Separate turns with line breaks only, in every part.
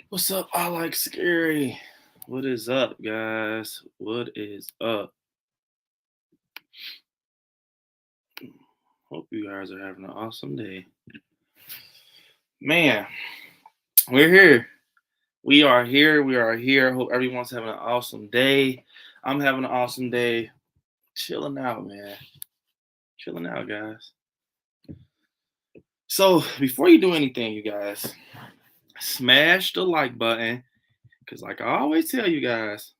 What's up? I like scary. What is up, guys? What is up? Hope you guys are having an awesome day. Man, we're here. We are here. We are here. Hope everyone's having an awesome day. I'm having an awesome day. Chilling out, man. Chilling out, guys. So, before you do anything, you guys, smash the like button. Because, like I always tell you guys,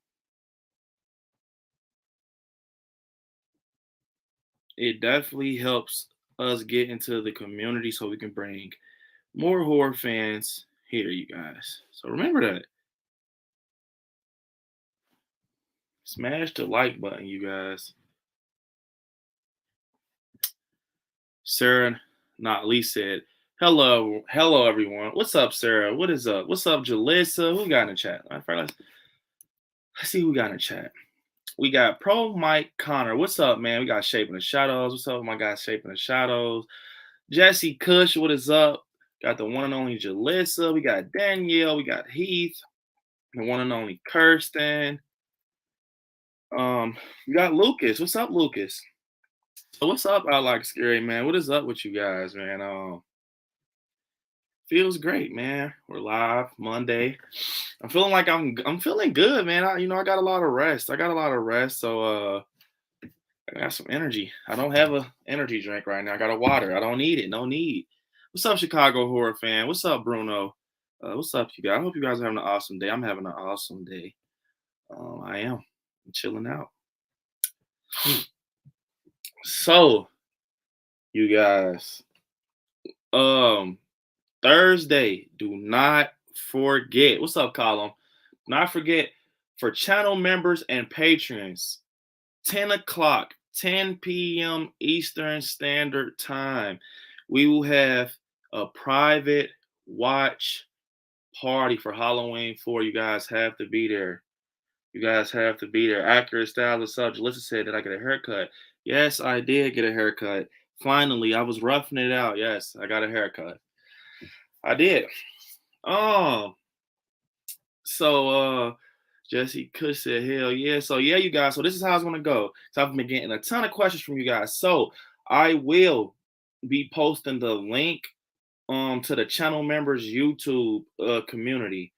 it definitely helps us get into the community so we can bring more horror fans here, you guys. So remember that. Smash the like button, you guys. Sarah Not Lee said, hello everyone. What's up, Sarah? What is up? What's up, Jalissa? Who we got in the chat? All right, let's see who we got in the chat. We got Pro Mike Connor. What's up, man? We got Shaping the Shadows. What's up, my guy Shaping the Shadows? Jesse Cush, what is up? Got the one and only Jalissa. We got Danielle. We got Heath. The one and only Kirsten. We got Lucas. What's up, Lucas? So what's up? I like scary man. What is up with you guys, man? Feels great, man. We're live Monday. I'm feeling like I'm feeling good, man. I got a lot of rest. I got a lot of rest, so I got some energy. I don't have a energy drink right now. I got a water. I don't need it. No need. What's up, Chicago horror fan? What's up, Bruno? What's up, you guys? I hope you guys are having an awesome day. I'm having an awesome day. I am. I'm chilling out. So, you guys, um, Thursday, do not forget. What's up, Column? Not forget for channel members and patrons, 10 o'clock, 10 p.m. Eastern Standard Time. We will have a private watch party for Halloween 4. You guys have to be there. You guys have to be there. Accurate style of subject. Listen said, did I get a haircut? Yes, I did get a haircut. Finally, I was roughing it out. Yes, I got a haircut. I did. Oh, so Jesse Cush said, hell yeah. So yeah, you guys. So this is how it's gonna go. So I've been getting a ton of questions from you guys. So I will be posting the link to the channel members YouTube community.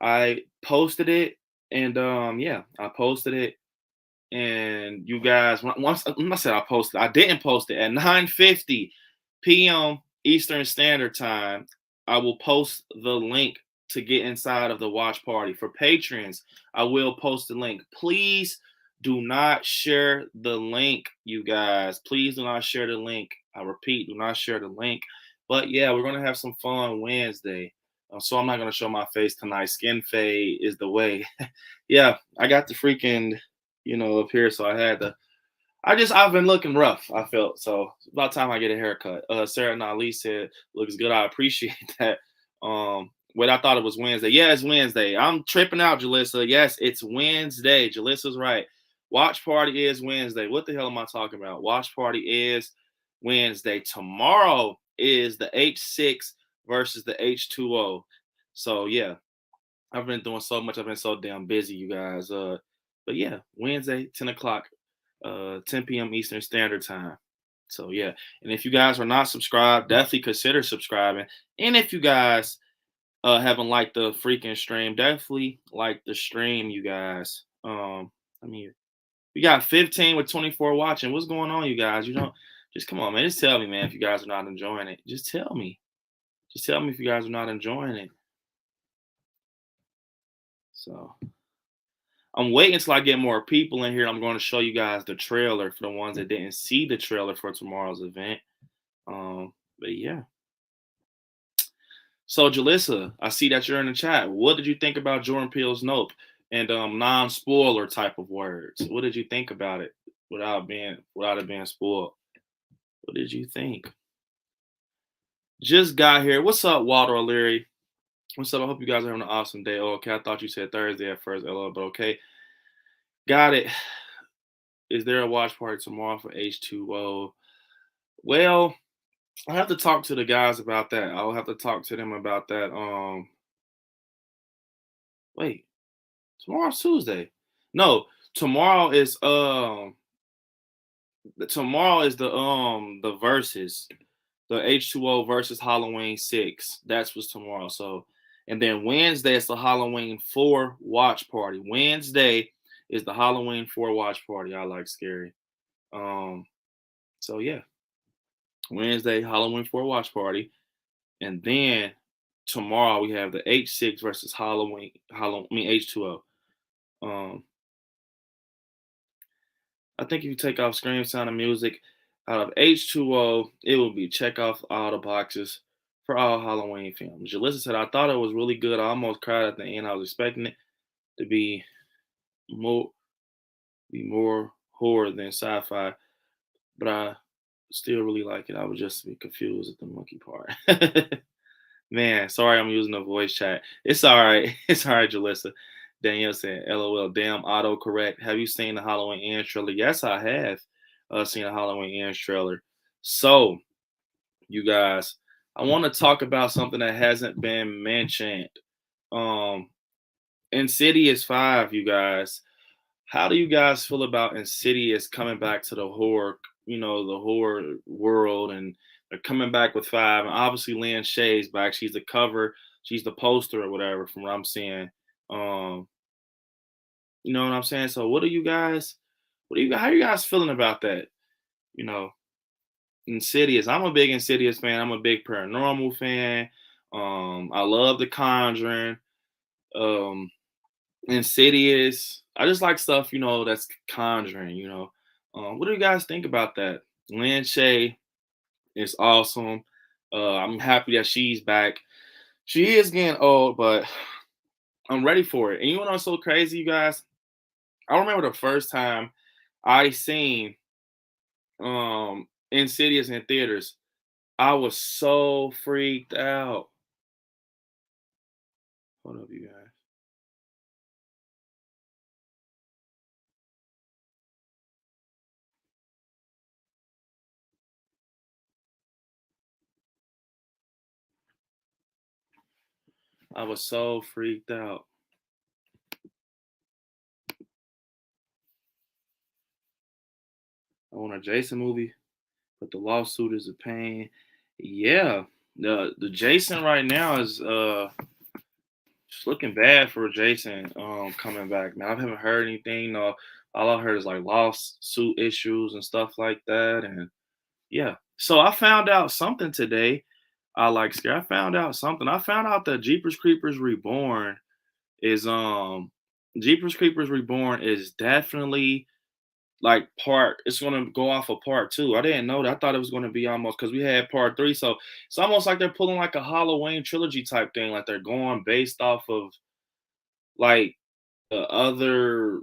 I posted it and yeah, I posted it. And you guys, once I said I posted, I didn't post it at 9:50 p.m. Eastern Standard Time. I will post the link to get inside of the watch party. For patrons, I will post the link. Please do not share the link, you guys. Please do not share the link. I repeat, do not share the link. But yeah, we're gonna have some fun Wednesday. So I'm not gonna show my face tonight. Skin fade is the way. Yeah, I got the freaking up here. So I had to. I've been looking rough. I felt so. It's about time I get a haircut. Sarah Nali said looks good. I appreciate that. What I thought it was Wednesday. Yeah, it's Wednesday. I'm tripping out, Jalissa. Yes, it's Wednesday. Jalissa's right. Watch party is Wednesday. What the hell am I talking about? Watch party is Wednesday. Tomorrow is the H6 versus the H2O. So yeah, I've been doing so much. I've been so damn busy, you guys. But yeah, Wednesday, 10 o'clock, 10 p.m. Eastern Standard Time. So yeah, and if you guys are not subscribed, definitely consider subscribing. And if you guys haven't liked the freaking stream, definitely like the stream, you guys. I mean, we got 15 with 24 watching. What's going on, you guys? Just come on, man. Just tell me, man, if you guys are not enjoying it. Just tell me. Just tell me if you guys are not enjoying it. So I'm waiting until I get more people in here. I'm going to show you guys the trailer for the ones that didn't see the trailer for tomorrow's event. But yeah. So Jalissa, I see that you're in the chat. What did you think about Jordan Peele's Nope and non-spoiler type of words? What did you think about it without it being spoiled? What did you think? Just got here. What's up, Walter O'Leary? What's up? I hope you guys are having an awesome day. Oh, okay, I thought you said Thursday at first, LL, but okay. Got it. Is there a watch party tomorrow for H2O? Well, I have to talk to the guys about that. I'll have to talk to them about that. Wait, tomorrow's Tuesday. No, tomorrow is the verses, the H2O versus Halloween 6. That's what's tomorrow. So, and then Wednesday is the Halloween 4 watch party. Wednesday is the Halloween 4 watch party. I like scary. So yeah, Wednesday Halloween 4 watch party, and then tomorrow we have the H6 versus H2O. I think if you take off Scream Sound of Music out of H2O, it will be check off all the boxes for all Halloween films. Jalissa said, I thought it was really good. I almost cried at the end. I was expecting it to be more horror than sci-fi, but I still really like it. I was just a bit confused at the monkey part. Man, sorry I'm using a voice chat. It's all right. It's all right, Jalissa. Danielle said, LOL, damn autocorrect. Have you seen the Halloween Ends trailer? Yes, I have seen the Halloween Ends trailer. So, you guys, I want to talk about something that hasn't been mentioned. Insidious 5, you guys. How do you guys feel about Insidious coming back to the horror, the horror world, and they're coming back with 5? And obviously, Lynn Shay's back. She's the cover, she's the poster or whatever, from what I'm seeing. You know what I'm saying? So, how are you guys feeling about that? You know, Insidious. I'm a big Insidious fan. I'm a big Paranormal fan. I love The Conjuring. Insidious. I just like stuff, that's Conjuring. What do you guys think about that? Lynn Shay is awesome. I'm happy that she's back. She is getting old, but I'm ready for it. And you know what's so crazy, you guys? I remember the first time I seen Insidious in theaters. I was so freaked out. Hold up, you guys. I was so freaked out. I want a Jason movie, but the lawsuit is a pain. Yeah, the Jason right now is it's looking bad for Jason coming back. Man, I haven't heard anything. No, all I heard is like lawsuit issues and stuff like that. And yeah, so I found out something today. I like scare. I found out something. I found out that Jeepers Creepers Reborn is Jeepers Creepers Reborn is definitely like it's gonna go off of part 2. I didn't know that. I thought it was gonna be almost, because we had part 3. So it's almost like they're pulling like a Halloween trilogy type thing. Like they're going based off of like the other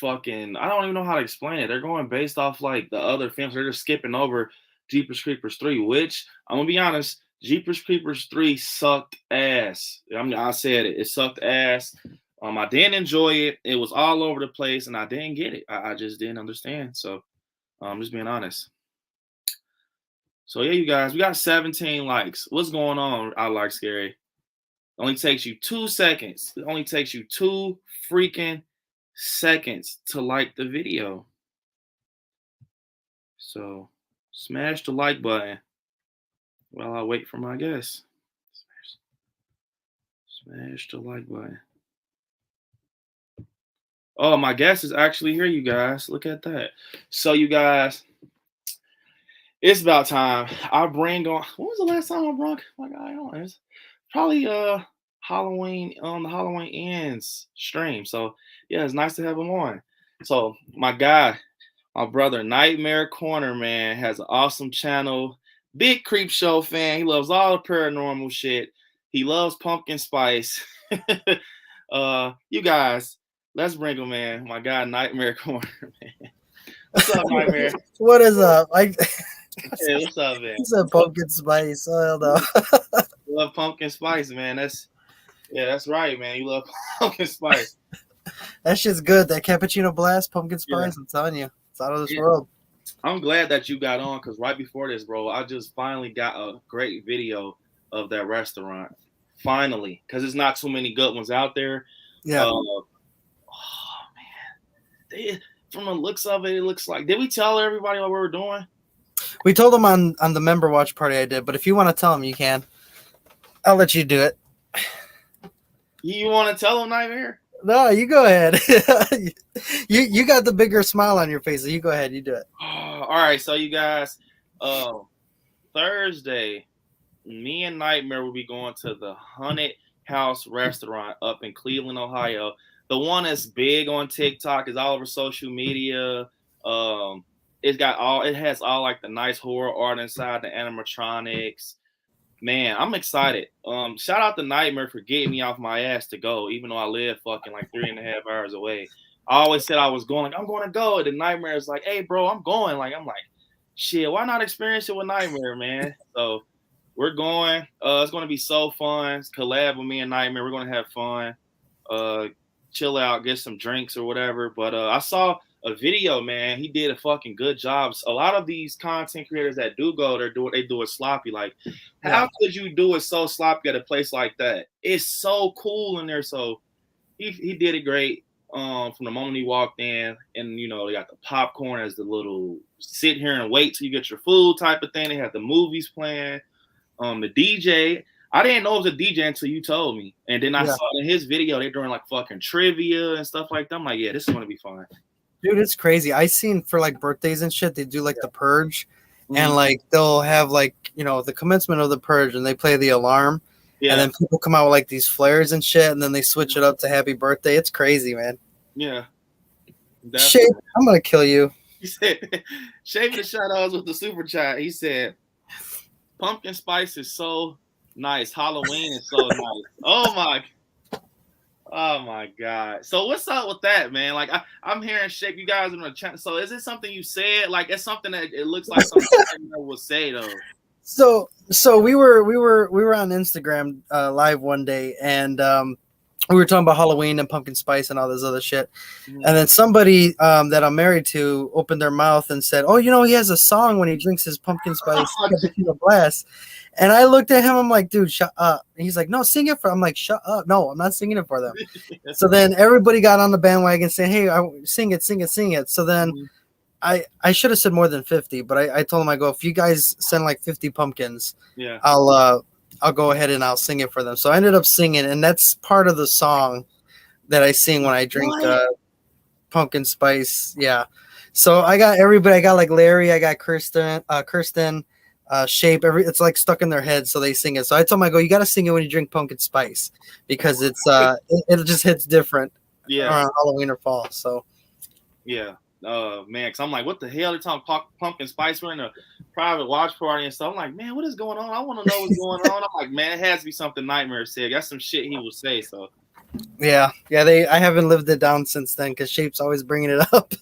fucking, I don't even know how to explain it. They're going based off like the other films. They're just skipping over Jeepers Creepers 3, which I'm gonna be honest, Jeepers Creepers 3 sucked ass. I said it. It sucked ass. I didn't enjoy it. It was all over the place, and I didn't get it. I just didn't understand. So I'm just being honest. So yeah, you guys, we got 17 likes. What's going on? I like scary. It only takes you 2 seconds. It only takes you 2 freaking seconds to like the video. So smash the like button while I wait for my guest. Smash the like button. Oh, my guest is actually here, you guys. Look at that. So, you guys, it's about time. I bring on. When was the last time I brought my guy on? It's probably Halloween on the Halloween Ends stream. So yeah, it's nice to have him on. So my guy, my brother, Nightmare Corner, man, has an awesome channel. Big Creep Show fan. He loves all the paranormal shit. He loves pumpkin spice. You guys, let's bring him, man. My guy, Nightmare Corner, man. What's up, Nightmare?
What is up?
Hey, what's up, man?
It's a pumpkin spice. I don't know.
You love pumpkin spice, man. That's right, man. You love pumpkin spice.
That shit's good. That cappuccino blast, pumpkin spice. Yeah. I'm telling you, it's out of this world.
I'm glad that you got on, because right before this, bro, I just finally got a great video of that restaurant. finally, because there's not too many good ones out there.
Yeah.
Oh man, from the looks of it, it looks like. Did we tell everybody what we were doing?
We told them on the member watch party I did, but if you want to tell them, you can. I'll let you do it.
You want to tell them, Nightmare?
No, you go ahead. you got the bigger smile on your face, so you go ahead. You do it.
All right, so you guys, Thursday, me and Nightmare will be going to the Haunted House restaurant up in Cleveland, Ohio. The one that's big on TikTok, is all over social media. It has all like the nice horror art inside, the animatronics. Man, I'm excited. Shout out to Nightmare for getting me off my ass to go, even though I live fucking like 3.5 hours away. I always said I was going, like, I'm going to go. And the Nightmare is like, hey, bro, I'm going. Like, I'm like, shit, why not experience it with Nightmare, man? So we're going. It's going to be so fun. It's collab with me and Nightmare. We're going to have fun. Chill out, get some drinks or whatever. But I saw a video, man. He did a fucking good job. A lot of these content creators that do go, they do it sloppy. Like, how could you do it so sloppy at a place like that? It's so cool in there. So he did it great. From the moment he walked in, and you know, they got the popcorn as the little sit here and wait till you get your food type of thing. They have the movies playing. The DJ, I didn't know it was a DJ until you told me, and then I saw in his video they're doing like fucking trivia and stuff like that. I'm like, yeah, this is gonna be fun.
Dude, it's crazy. I seen for like birthdays and shit, they do like the purge, and like they'll have like, you know, the commencement of the purge, and they play the alarm, and then people come out with like these flares and shit, and then they switch it up to happy birthday. It's crazy, man.
Yeah.
Shape, I'm gonna kill you.
He said, Shape the shout outs with the super chat. He said, pumpkin spice is so nice. Halloween is so nice. Oh my God. So what's up with that, man? Like I'm hearing Shape, you guys in the chat. So is it something you said? Like it's something that it looks like something I would say though.
So we were on Instagram live one day, and we were talking about Halloween and pumpkin spice and all this other shit. And then somebody that I'm married to opened their mouth and said, oh, you know, he has a song when he drinks his pumpkin spice blast. And I looked at him, I'm like, dude, shut up. And he's like, no, sing it for. I'm like, shut up. No, I'm not singing it for them. So then everybody got on the bandwagon saying, hey, sing it. So then I should have said more than 50, but I told him, I go, if you guys send like 50 pumpkins, I'll go ahead and I'll sing it for them. So I ended up singing, and that's part of the song that I sing when I drink pumpkin spice. Yeah. So I got everybody. I got like Larry. I got Kirsten, Shape. It's like stuck in their head, so they sing it. So I told them, I go, you got to sing it when you drink pumpkin spice because it's it just hits different around Halloween or fall. So
yeah. Man, because I'm like, what the hell? They're talking pumpkin spice. We're in a private watch party and stuff. I'm like, man, what is going on? I want to know what's going on. I'm like, man, it has to be something Nightmare said. That's some shit he will say. So
yeah. I haven't lived it down since then because Shape's always bringing it up.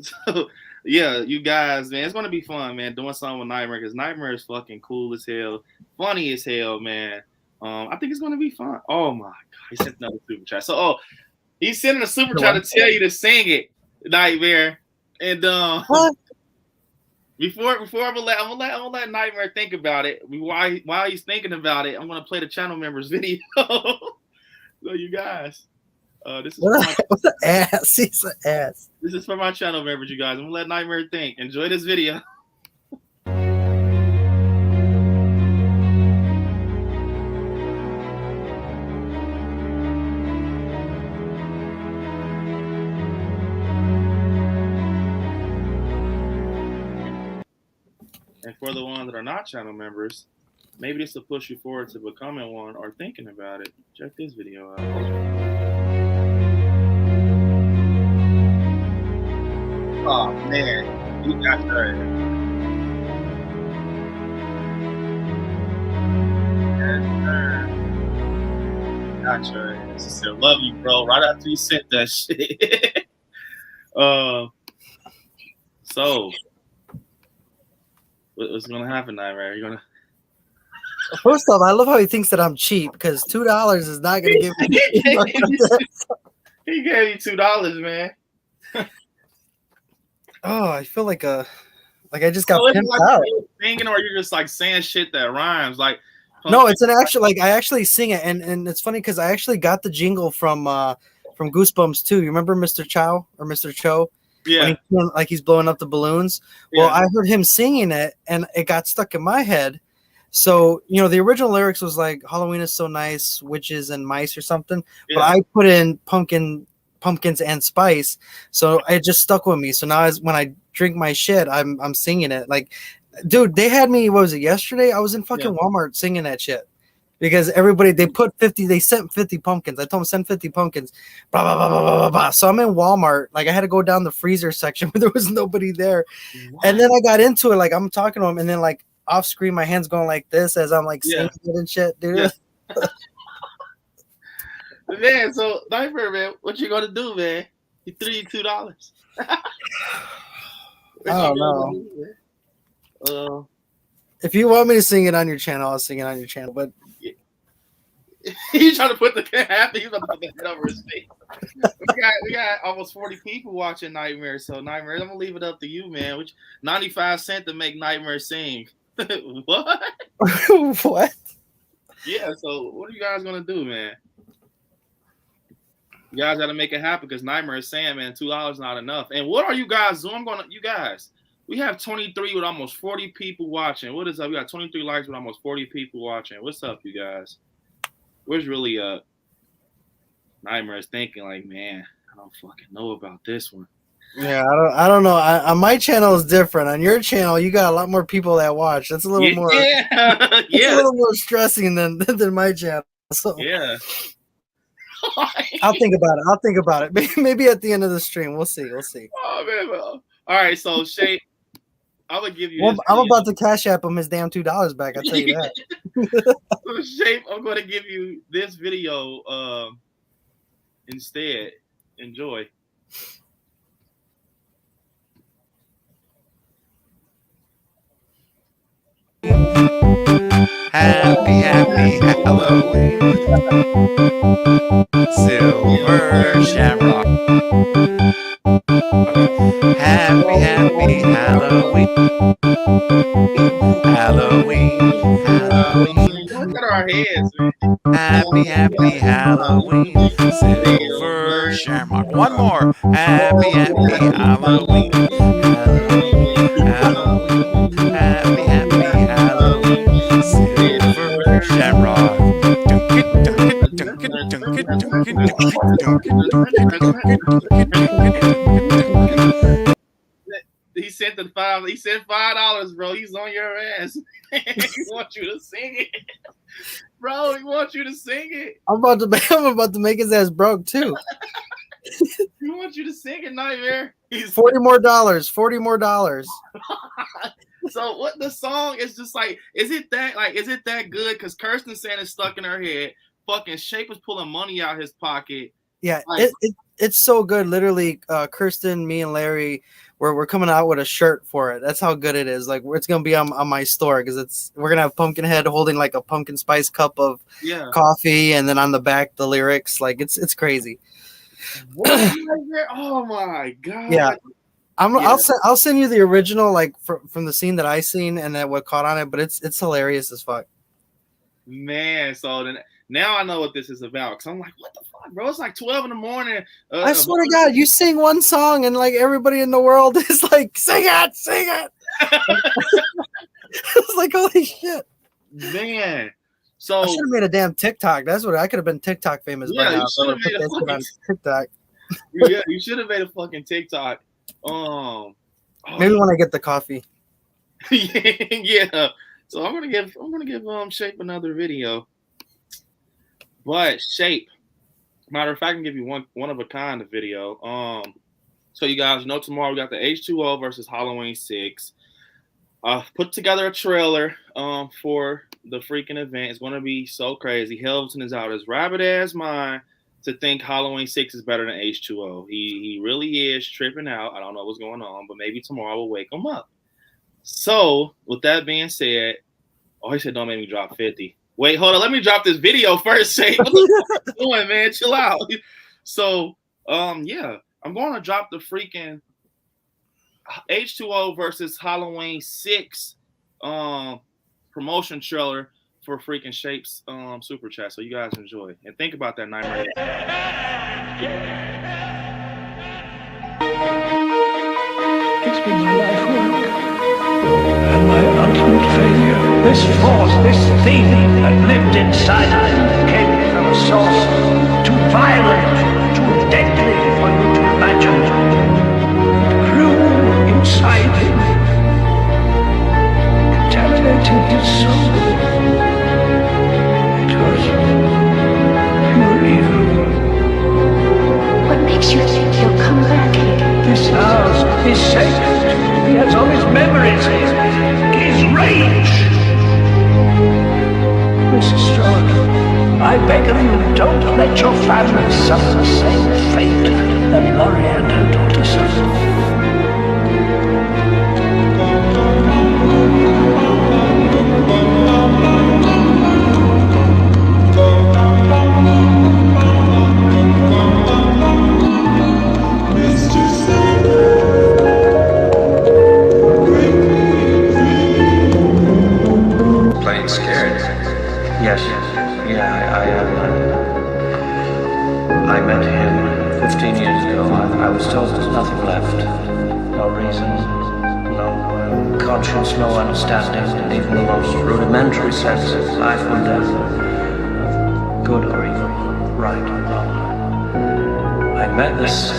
So yeah, you guys, man, it's gonna be fun, man. Doing something with Nightmare because Nightmare is fucking cool as hell, funny as hell, man. I think it's gonna be fun. Oh my God, he sent another super chat. So he's sending a super chat to tell you to sing it, Nightmare. And before I'm gonna let Nightmare think about it. While he's thinking about it, I'm gonna play the channel members video. So you guys, this is
what an ass. He's an ass.
This is for my channel members, you guys. I'm gonna let Nightmare think. Enjoy this video. And for the ones that are not channel members, maybe this will push you forward to becoming one or thinking about it. Check this video out. Oh man, you got her. Got your ass. I said, love you, bro. Right after you sent that shit. So what's gonna happen, Nightmare? You're gonna.
First off, I love how he thinks that I'm cheap because $2 is not gonna give me.
He gave you $2, man.
Oh, I feel like I just got pimped
like
out.
Singing, or you're just like saying shit that rhymes. Like
No, it's an actual like I actually sing it, and it's funny because I actually got the jingle from Goosebumps too. You remember Mr. Chow or Mr. Cho when
Yeah,
he's blowing up the balloons? Well,
yeah,
I heard him singing it, and it got stuck in my head. So the original lyrics was like Halloween is so nice, witches and mice or something. But
yeah.
I put in pumpkins and spice, so it just stuck with me. So now when I drink my shit, I'm singing it like. Dude, they had me. What was it yesterday? I was in
Yeah.
fucking Walmart singing that shit because everybody they sent 50 pumpkins. I told them send 50 pumpkins. Blah blah blah blah blah blah. Blah. So I'm in Walmart. Like I had to go down the freezer section where there was nobody there, and
What?
then I got into it. Like I'm talking to him, and then like off screen, my hands going like this as I'm like
Yeah,
singing it and shit, dude.
yeah. Man, so Nightmare, man, what you gonna do, man? He threw you $2.
I don't know. If you want me to sing it on your channel, I'll sing it on your channel. But
He's trying to put the he's about to put the head over his face. We got almost 40 people watching Nightmare. So Nightmare, I'm gonna leave it up to you, man. Which 95 cents to make Nightmare sing. What?
what?
Yeah, so what are you guys gonna do, man? You guys gotta make it happen because Nightmare is saying, man, $2 not enough. And what are you guys doing? You guys, we have 23 with almost 40 people watching. What is up? We got 23 likes with almost 40 people watching. What's up, you guys? Where's really Nightmare is thinking like, man, I don't fucking know about this one.
Yeah, I don't know. On my channel is different. On your channel, you got a lot more people that watch. That's a little more.
Yeah,
It's a little more stressing than my channel. So
yeah.
I'll think about it. Maybe at the end of the stream, we'll see.
Oh man, well. All right. So Shay, I'm gonna give you.
Well, I'm about to cash app him his damn $2 back. I'll tell you that.
So Shay, I'm gonna give you this video instead. Enjoy.
Happy Halloween. Silver Shamrock. Happy Halloween. Halloween.
Look at our heads, man.
Happy Halloween. Silver Shamrock. One more. Happy Halloween. Halloween. Happy Halloween. Silver Shamrock.
He sent $5, bro. He's on your ass. He wants you to sing it. Bro, he wants you to sing it.
I'm about to make his ass broke too.
He wants you to sing it, Nightmare. He's
$40 more. $40 more.
So what the song is just like, is it that good? Because Kirsten saying it's stuck in her head. Fucking Shape is pulling money out his pocket.
Yeah,
Like,
it's so good. Literally, Kirsten, me, and Larry, we're coming out with a shirt for it. That's how good it is. Like it's gonna be on my store because we're gonna have Pumpkinhead holding like a pumpkin spice cup of coffee, and then on the back the lyrics. Like it's crazy.
Oh my god.
Yeah. I'll send you the original, like from the scene that I seen and that what caught on it, but it's hilarious as fuck.
Man, so then now I know what this is about. Cause I'm like, what the fuck, bro? It's like 12 in the morning.
I swear to God, you sing one song and like everybody in the world is like, sing it. It's like, holy shit,
man. So
I should have made a damn TikTok. That's what I could have been TikTok famous by now. On TikTok.
Yeah, you should have made a fucking TikTok.
Maybe when I get the coffee.
Yeah. So I'm gonna give Shape another video. But Shape, matter of fact, I can give you one of a kind of video. So you guys know tomorrow we got the H2O versus Halloween 6. Put together a trailer for the freaking event. It's gonna be so crazy. Helton is out his rabbit ass mind to think Halloween 6 is better than H2O. He really is tripping out. I don't know what's going on, but maybe tomorrow will wake him up. So with that being said, he said don't make me drop 50. Wait, hold on. Let me drop this video first. Shape. What the fuck you doing, man? Chill out. So yeah, I'm going to drop the freaking H2O versus Halloween 6 promotion trailer for freaking Shapes super chat, so you guys enjoy and think about that nightmare.
It's been my life work and my ultimate failure. This force, this thing that lived inside of him came from a source too violent, too deadly for you to imagine. It grew inside him, contaminating his soul. It was pure evil.
What makes you think he'll come back here?
This house is sacred. He has all his memories, his rage. Mrs. Strode, I beg of you, don't let your family suffer the same fate that Laurie and her daughter suffered. Yes, I met him 15 years ago. I was told there's nothing left. No reason, no conscience, no understanding, and even the most rudimentary sense of life and death. Good or evil, right or wrong. I met this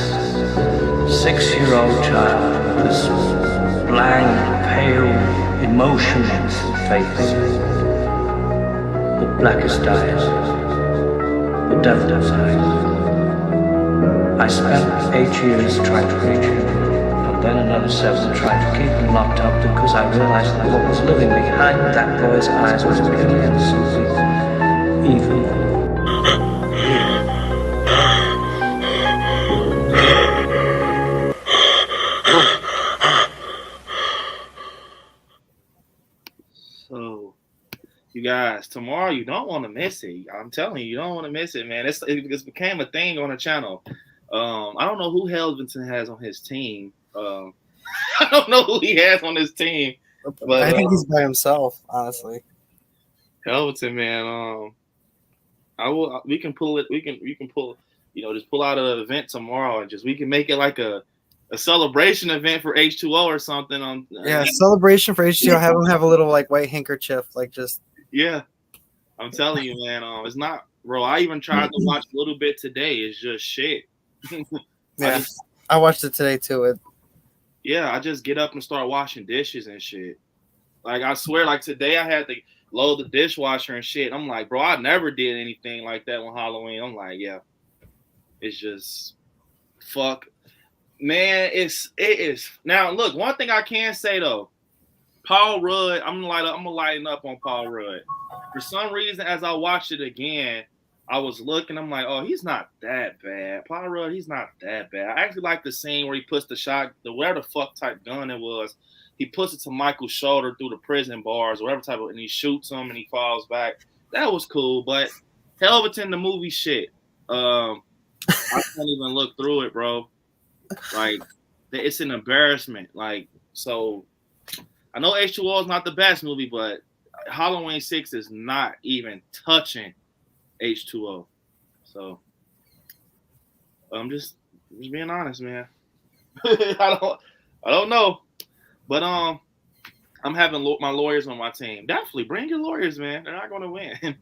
6-year-old child, this blank, pale, emotionless face. The blackest eyes, the devil's eyes. I spent 8 years trying to reach him, and then another 7 trying to keep him locked up because I realized that what was living behind that boy's eyes was purely and simply evil.
So, you guys, tomorrow you don't want to miss it. I'm telling you, you don't want to miss it, man. It's became a thing on the channel. I don't know who Helvington has on his team. I don't know who he has on his team. But
I think he's by himself, honestly.
Helvington, man. We can pull it. We can pull. Just pull out an event tomorrow and we can make it like a celebration event for H2O or something.
Celebration for H2O. Have him have a little like white handkerchief, like just.
Yeah, I'm telling you, man. It's not, bro. I even tried to watch a little bit today. It's just shit.
Yeah, I watched it today too.
I just get up and start washing dishes and shit. Like I swear, like today I had to load the dishwasher and shit. I'm like, bro, I never did anything like that on Halloween. I'm like, yeah, it's just fuck, man. It is. Now look, one thing I can say though. Paul Rudd, I'm gonna lighten up on Paul Rudd. For some reason, as I watched it again, I was looking. I'm like, oh, he's not that bad. Paul Rudd, he's not that bad. I actually like the scene where he puts the whatever the fuck type gun it was. He puts it to Michael's shoulder through the prison bars, whatever type of, and he shoots him and he falls back. That was cool. But Helvington, the movie shit. I can't even look through it, bro. Like, it's an embarrassment. Like, so. I know H2O is not the best movie, but Halloween 6 is not even touching H2O. So I'm just being honest, man. I don't know, but I'm having my lawyers on my team. Definitely bring your lawyers, man. They're not going to win.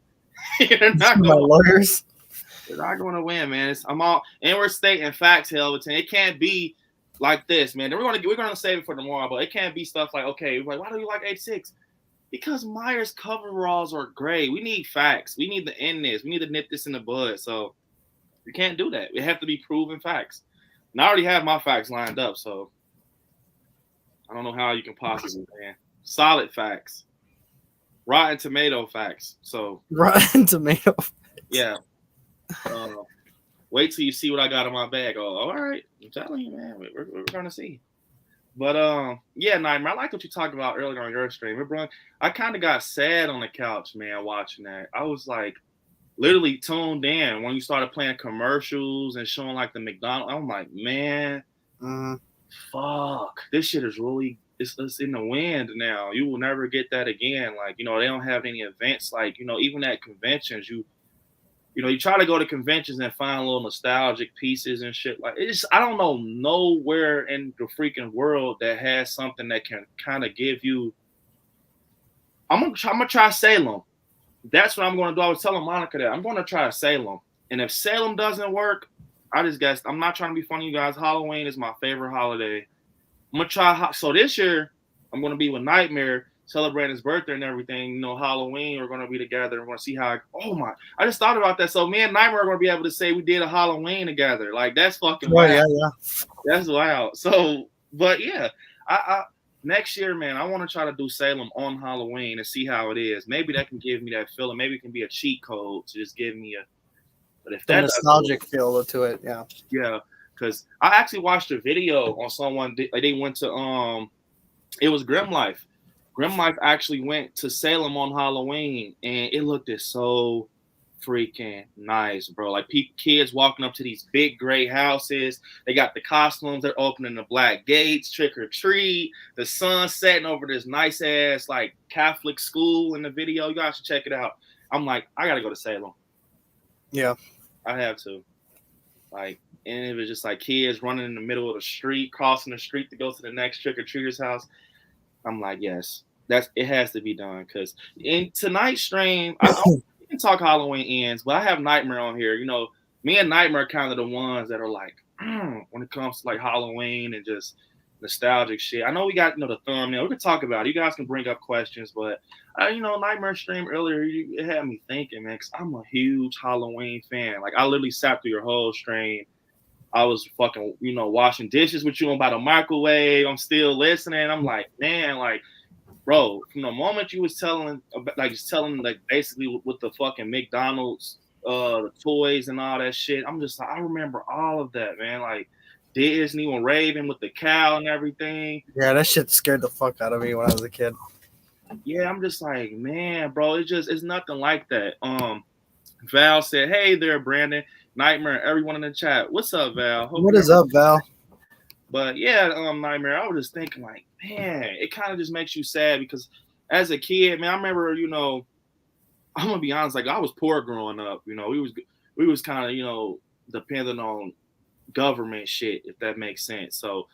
They're not going to win, man. And we're stating facts, Helvington. It can't be like this, man. We're gonna save it for tomorrow, but it can't be stuff like, okay, like, why do you like H6? Because Myers coveralls are great. We need facts. We need to end this. We need to nip this in the bud. So you can't do that. We have to be proven facts. And I already have my facts lined up, so I don't know how you can possibly, man. Solid facts. Rotten Tomato facts. So
Rotten Tomato.
Yeah. Wait till you see what I got in my bag. Oh, all right. I'm telling you, man. We're gonna see. But Nightmare, I like what you talked about earlier on your stream. I kind of got sad on the couch, man, watching that. I was like literally tuned in when you started playing commercials and showing like the McDonald's. I'm like, man, fuck, this shit is really it's in the wind now. You will never get that again. Like, you know, they don't have any events like, you know, even at conventions, you try to go to conventions and find little nostalgic pieces and shit. Like, it's I don't know nowhere in the freaking world that has something that can kind of give you. I'm gonna try Salem. That's what I'm gonna do. I was telling Monica that I'm gonna try Salem, and if Salem doesn't work, I just guess I'm not trying to be funny, you guys. Halloween is my favorite holiday. I'm gonna try. So this year, I'm gonna be with Nightmare, celebrating his birthday and everything. You know, Halloween, we're gonna be together. We're gonna see how. I just thought about that. So me and Nightmare are gonna be able to say we did a Halloween together. Like that's fucking wild.
Yeah.
That's wild. So, but yeah, I next year, man, I want to try to do Salem on Halloween and see how it is. Maybe that can give me that feeling. Maybe it can be a cheat code to just give me a. But if that
nostalgic feel to it, yeah.
Yeah. Because I actually watched a video on someone. They went to it was Grim Life. Grim Life actually went to Salem on Halloween, and it looked so freaking nice, bro. Like kids walking up to these big gray houses. They got the costumes. They're opening the black gates, trick or treat. The sun setting over this nice ass like Catholic school in the video. You guys should check it out. I'm like, I gotta go to Salem.
Yeah,
I have to. Like. And it was just like kids running in the middle of the street, crossing the street to go to the next trick-or-treater's house. I'm like, yes, it has to be done. Because in tonight's stream, we can talk Halloween ends, but I have Nightmare on here. You know, me and Nightmare are kind of the ones that are like, when it comes to like Halloween and just nostalgic shit. I know we got, the thumbnail. We can talk about it. You guys can bring up questions, but Nightmare stream earlier, it had me thinking, man, because I'm a huge Halloween fan. Like, I literally sat through your whole stream. I was fucking, washing dishes with you by the microwave. I'm still listening. I'm like, man, like, bro, from the moment you was telling basically with the fucking McDonald's, the toys and all that shit, I'm just like, I remember all of that, man. Like Disney when Raven with the cow and everything.
Yeah, that shit scared the fuck out of me when I was a kid.
Yeah, I'm just like, man, bro, it's nothing like that. Val said, hey there, Brandon. Nightmare, everyone in the chat. What's up, Val?
What is up, Val?
But yeah, Nightmare, I was just thinking like, man, it kind of just makes you sad because as a kid, man, I remember, I'm gonna be honest, like I was poor growing up. We was kind of, dependent on government shit, if that makes sense. So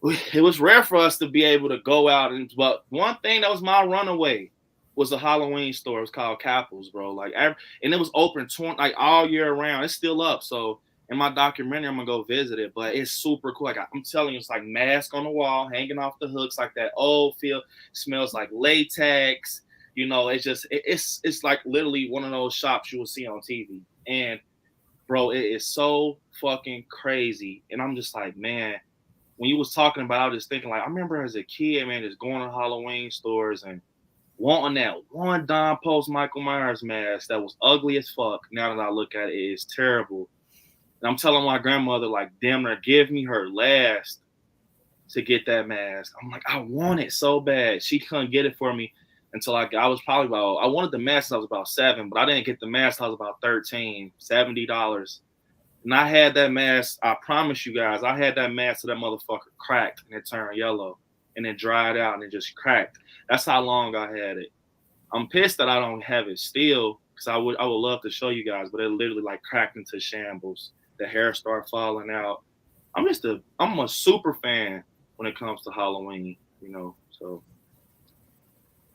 it was rare for us to be able to go out but one thing that was my runaway was a Halloween store. It was called Capitals, bro. Like, and it was open all year round. It's still up. So in my documentary, I'm gonna go visit it. But it's super cool. Like I'm telling you, it's like mask on the wall, hanging off the hooks, like that old feel. Smells like latex. It's just it's like literally one of those shops you will see on TV. And bro, it is so fucking crazy. And I'm just like, man, when you was talking about it, I was just thinking like, I remember as a kid, man, just going to Halloween stores and wanting that one Don Post Michael Myers mask that was ugly as fuck. Now that I look at it, it's terrible. And I'm telling my grandmother, like, damn near give me her last to get that mask. I'm like, I want it so bad. She couldn't get it for me until I was probably I wanted the mask when I was about 7, but I didn't get the mask until I was about 13, $70. And I had that mask, I promise you guys, I had that mask till that motherfucker cracked and it turned yellow and it dried out and it just cracked. That's how long I had it. I'm pissed that I don't have it still because I would love to show you guys, but it literally like cracked into shambles. The hair started falling out. I'm a super fan when it comes to Halloween, So,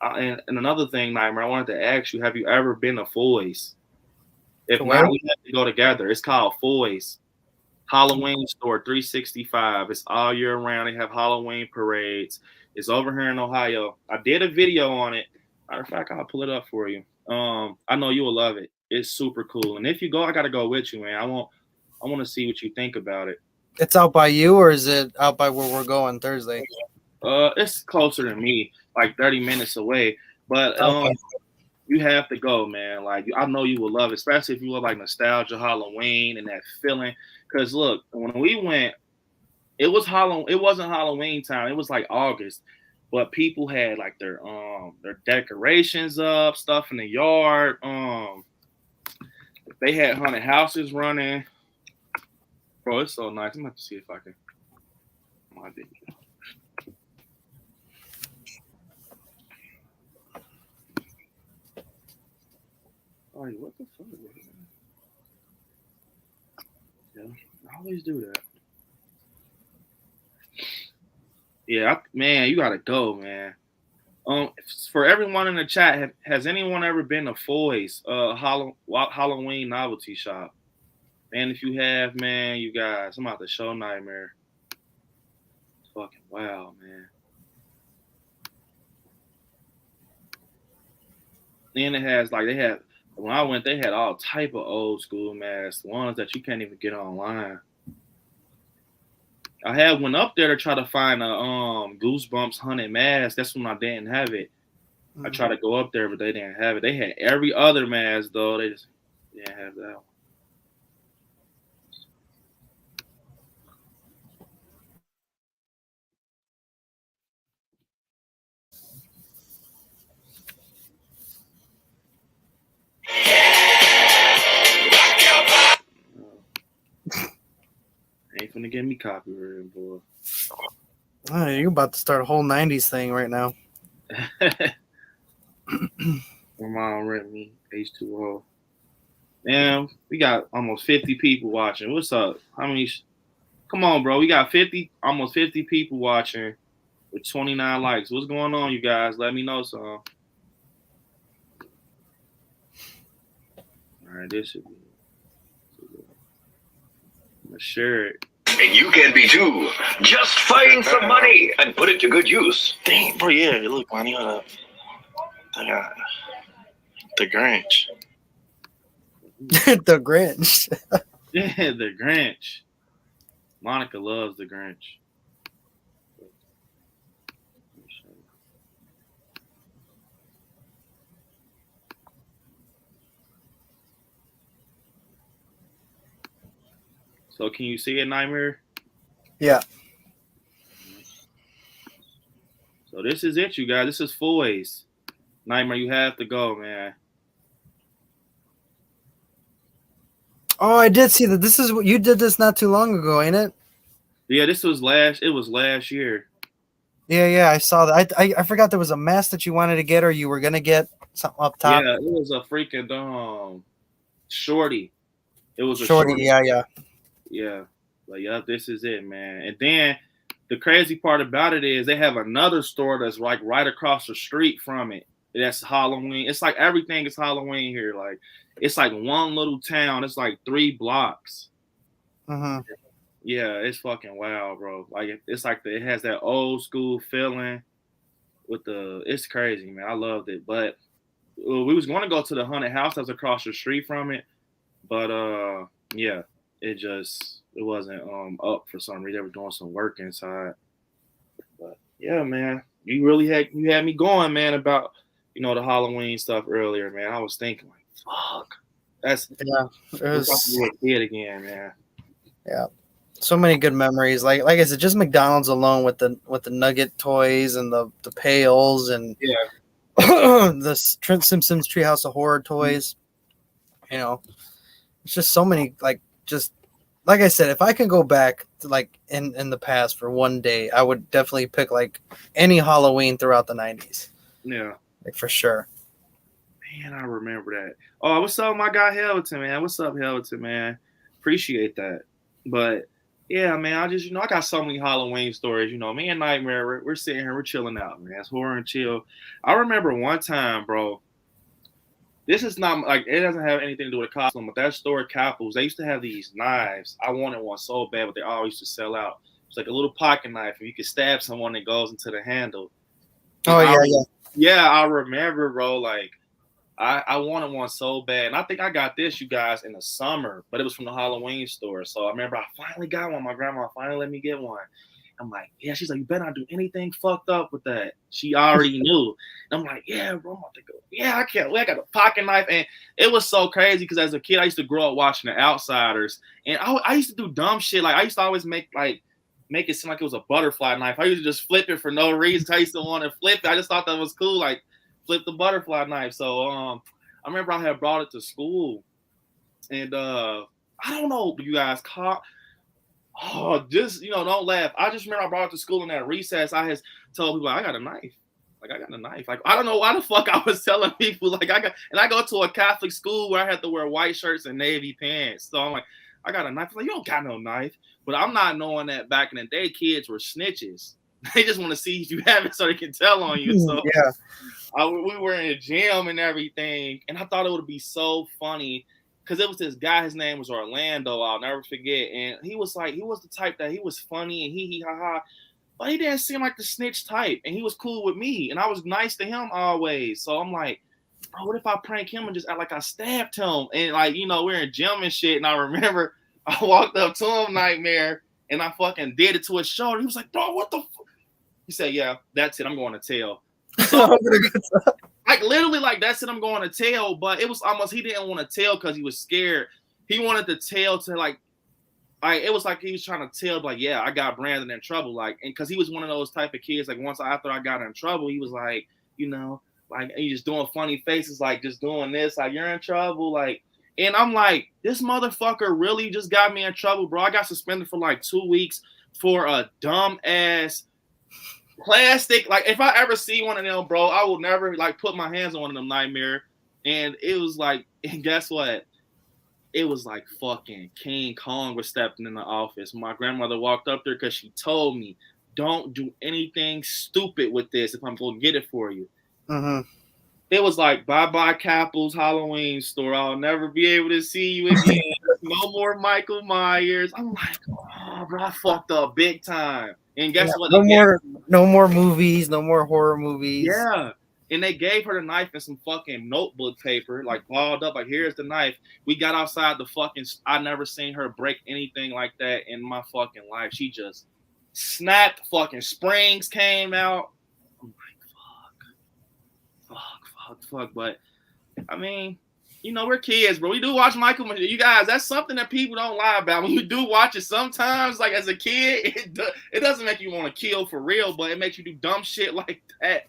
and another thing, Nightmare, I wanted to ask you: have you ever been to Foy's? If not, we have to go together. It's called Foy's Halloween Store 365. It's all year round. They have Halloween parades. It's over here in Ohio. I did a video on it. Matter of fact, I'll pull it up for you. I know you will love it. It's super cool. And if you go, I gotta go with you, man. I want to see what you think about it.
It's out by you, or is it out by where we're going Thursday?
It's closer to me, like 30 minutes away. But you have to go, man. Like, I know you will love it, especially if you love like nostalgia, Halloween, and that feeling. Because look, when we went, it was Halloween. It wasn't Halloween time. It was like August, but people had like their decorations up, stuff in the yard. They had haunted houses running. Bro, it's so nice. I'm gonna have to see if I can. Like, what the fuck? Yeah, I always do that. Yeah, man, you gotta go, man. For everyone in the chat, has anyone ever been to Foy's Halloween novelty shop? And if you have, man, you guys, I'm about to show Nightmare. It's fucking wow, man. And it has when I went, they had all type of old school masks, ones that you can't even get online. I had went up there to try to find a Goosebumps Haunted mask. That's when I didn't have it. I tried to go up there, but they didn't have it. They had every other mask though. They just didn't have that one. Ain't finna get me copyrighted, boy.
Oh, you're about to start a whole 90s thing right now.
My mom rent me H2O. Damn, we got almost 50 people watching. What's up? How many? Come on, bro. We got almost 50 people watching with 29 likes. What's going on, you guys? Let me know some. All right, this should be. I'm gonna share it.
And you can be too. Just find some money and put it to good use.
Dang, bro, yeah, look, man, you got the Grinch.
The Grinch.
Yeah, the Grinch. Monica loves the Grinch. So can you see it, Nightmare?
Yeah.
So this is it, you guys. This is Foy's. Nightmare, you have to go, man.
Oh, I did see that. This is what you did this not too long ago, ain't it?
Yeah, it was last year.
Yeah, I saw that. I forgot there was a mask that you wanted to get or you were gonna get something up top.
Yeah, it was a freaking shorty. It was a
shorty. Yeah.
Yeah. But yeah, this is it, man. And then the crazy part about it is they have another store that's like right across the street from it. That's Halloween. It's like everything is Halloween here. Like it's like one little town. It's like 3 blocks.
Mm-hmm.
Yeah, it's fucking wild, bro. Like it's like it has that old school feeling with it's crazy, man. I loved it. But we was going to go to the haunted house that's across the street from it. But yeah, it wasn't up for some reason. They were doing some work inside. But yeah, man, you had me going, man, about the Halloween stuff earlier, man. I was thinking like, fuck, it was a kid again, man.
Yeah, so many good memories. Like I said, just McDonald's alone with the nugget toys and the pails and the Trent Simpson's Treehouse of Horror toys. It's just so many like I said, if I can go back to like in the past for one day, I would definitely pick like any Halloween throughout the 90s.
Yeah.
Like for sure.
Man, I remember that. Oh, what's up, my guy Helton, man? What's up, Helton, man? Appreciate that. But yeah, man, I just, I got so many Halloween stories. Me and Nightmare, we're sitting here, we're chilling out, man. It's horror and chill. I remember one time, bro. This is not like it doesn't have anything to do with a costume, but that store Capitals, they used to have these knives. I wanted one so bad, but they always used to sell out. It's like a little pocket knife, and you can stab someone that goes into the handle. Yeah, I remember, bro. Like I wanted one so bad, and I think I got this, you guys, in the summer, but it was from the Halloween store. So I remember I finally got one. My grandma finally let me get one. I'm like, yeah. She's like, you better not do anything fucked up with that. She already knew. And I'm like, yeah, bro. I'm about to go. Yeah, I can't wait. I got a pocket knife, and it was so crazy because as a kid, I used to grow up watching The Outsiders, and I used to do dumb shit. Like I used to always make it seem like it was a butterfly knife. I used to just flip it for no reason. I used to want to flip it. I just thought that was cool, like flip the butterfly knife. So I remember I had brought it to school, and I don't know, you guys caught. Oh, just don't laugh. I just remember I brought it to school in that recess. I had told people I got a knife. Like, I got a knife. Like, I don't know why the fuck I was telling people. Like, I go to a Catholic school where I had to wear white shirts and navy pants. So I'm like, I got a knife. I'm like, you don't got no knife. But I'm not knowing that back in the day, kids were snitches. They just want to see if you have it so they can tell on you. So
Yeah.
We were in a gym and everything. And I thought it would be so funny because it was this guy. His name was Orlando. I'll never forget. And he was the type that he was funny and he ha ha. But he didn't seem like the snitch type, and he was cool with me, and I was nice to him always. So I'm like, bro, what if I prank him and just act like I stabbed him? And like, you know, we're in gym and shit, and I remember I walked up to him, Nightmare, and I fucking did it to his shoulder. He was like, bro, what the fuck? He said, yeah, that's it. I'm going to tell. So, like, literally, like, that's it. I'm going to tell. But it was almost, he didn't want to tell because he was scared. He wanted to tell to, like, it was like he was trying to tell, like, yeah, I got Brandon in trouble, like, and because he was one of those type of kids, like, after I got in trouble, he was like, you know, like, he just doing funny faces, like, just doing this, like, you're in trouble, like, and I'm like, this motherfucker really just got me in trouble, bro. I got suspended for like 2 weeks for a dumb ass plastic. Like, if I ever see one of them, bro, I will never like put my hands on one of them, Nightmare. And it was like, and guess what? It was like fucking King Kong was stepping in the office. My grandmother walked up there because she told me, don't do anything stupid with this if I'm going to get it for you.
Mm-hmm.
It was like, bye-bye Capple's Halloween store. I'll never be able to see you again. No more Michael Myers. I'm like, oh, bro, I fucked up big time. And guess what?
No more movies, no more horror movies.
Yeah. And they gave her the knife and some fucking notebook paper, like balled up, like, here's the knife. We got outside the fucking, I never seen her break anything like that in my fucking life. She just snapped, fucking springs came out. I'm like, fuck. But, I mean, you know, we're kids, bro. We do watch Michael Myers. You guys, that's something that people don't lie about. When you do watch it sometimes, like, as a kid, it doesn't make you want to kill for real, but it makes you do dumb shit like that.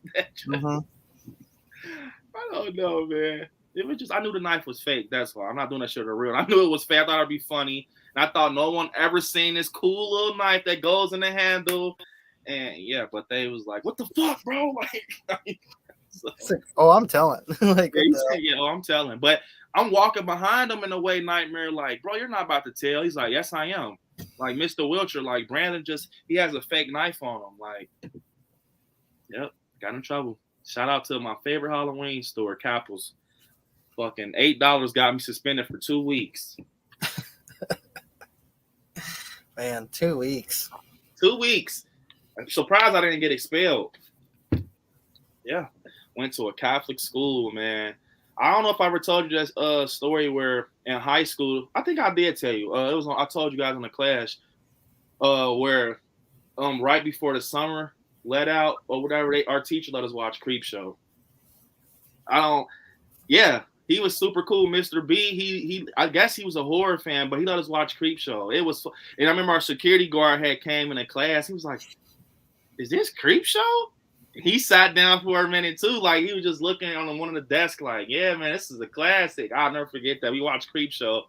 I don't know, man. It was just, I knew the knife was fake. That's why. I'm not doing that shit for real. I knew it was fake. I thought it'd be funny. And I thought no one ever seen this cool little knife that goes in the handle. And yeah, but they was like, what the fuck, bro? Like, so,
oh, I'm telling. Like,
yeah, I'm telling. But I'm walking behind him in a way, Nightmare, like, bro, you're not about to tell. He's like, yes, I am. Like, Mr. Wiltshire, like, Brandon he has a fake knife on him. Like, yep, got in trouble. Shout out to my favorite Halloween store, Capple's. Fucking $8 got me suspended for 2 weeks.
Man, 2 weeks.
2 weeks. I'm surprised I didn't get expelled. Yeah. Went to a Catholic school, man. I don't know if I ever told you that story where in high school, I think I did tell you. I told you guys in the class where right before the summer let out or whatever, our teacher let us watch Creepshow. He was super cool, Mr. B. He I guess he was a horror fan, but he let us watch Creepshow. It was, and I remember our security guard came in the class. He was like, "Is this Creepshow?" He sat down for a minute too, like he was just looking on one of the desks, like, "Yeah, man, this is a classic. I'll never forget that. We watched Creepshow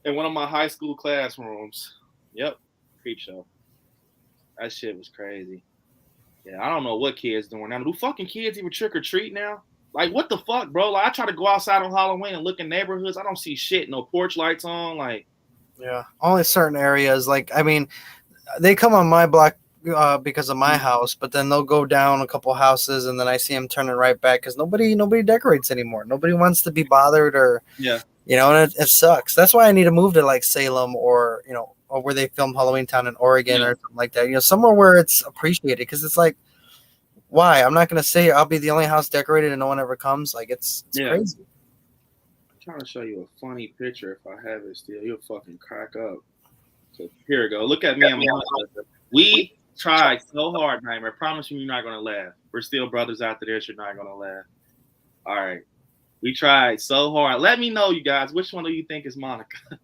in one of my high school classrooms." Yep, Creepshow. That shit was crazy. Yeah, I don't know what kids doing now. Do fucking kids even trick or treat now? Like, what the fuck, bro? Like, I try to go outside on Halloween and look in neighborhoods. I don't see shit. No porch lights on. Like,
yeah, only certain areas. Like, I mean, they come on my block because of my house, but then they'll go down a couple houses, and then I see them turning right back because nobody decorates anymore. Nobody wants to be bothered, or
yeah,
you know, and it sucks. That's why I need to move to like Salem or or where they film Halloween Town in Oregon or something like that. You know, somewhere where it's appreciated, because it's like, why? I'm not gonna say I'll be the only house decorated and no one ever comes. Like, it's crazy.
I'm trying to show you a funny picture. If I have it still, you'll fucking crack up. So here we go. Look at me and my. We tried so hard, Nightmare. I promise you, you're not gonna laugh. We're still brothers after this. You're not gonna laugh. All right. We tried so hard. Let me know, you guys. Which one do you think is Monica?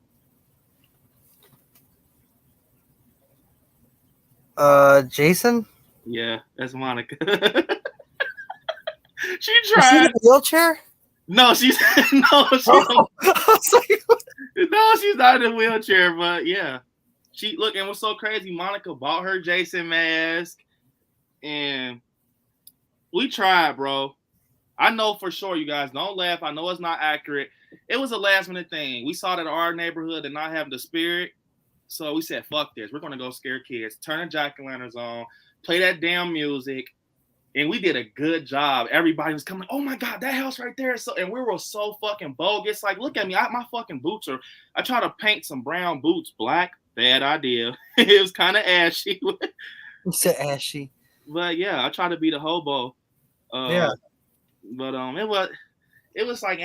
Jason?
Yeah, that's Monica. She
Is she
tried.
in a wheelchair?
No, she's no, she's no, she's not in a wheelchair, but yeah. She look, and what's so crazy, Monica bought her Jason mask, and We tried, bro. I know for sure, you guys. Don't laugh. I know it's not accurate. It was a last minute thing. We saw that our neighborhood did not have the spirit. So we said, fuck this. We're going to go scare kids. Turn the jack-o'-lanterns on. Play that damn music. And we did a good job. Everybody was coming, oh my God, that house right there. So, and we were so fucking bogus. Like, look at me. My fucking boots are, I try to paint some brown boots black. Bad idea. It was kind of ashy.
You said ashy.
But yeah, I try to be the hobo.
Yeah.
But it was like,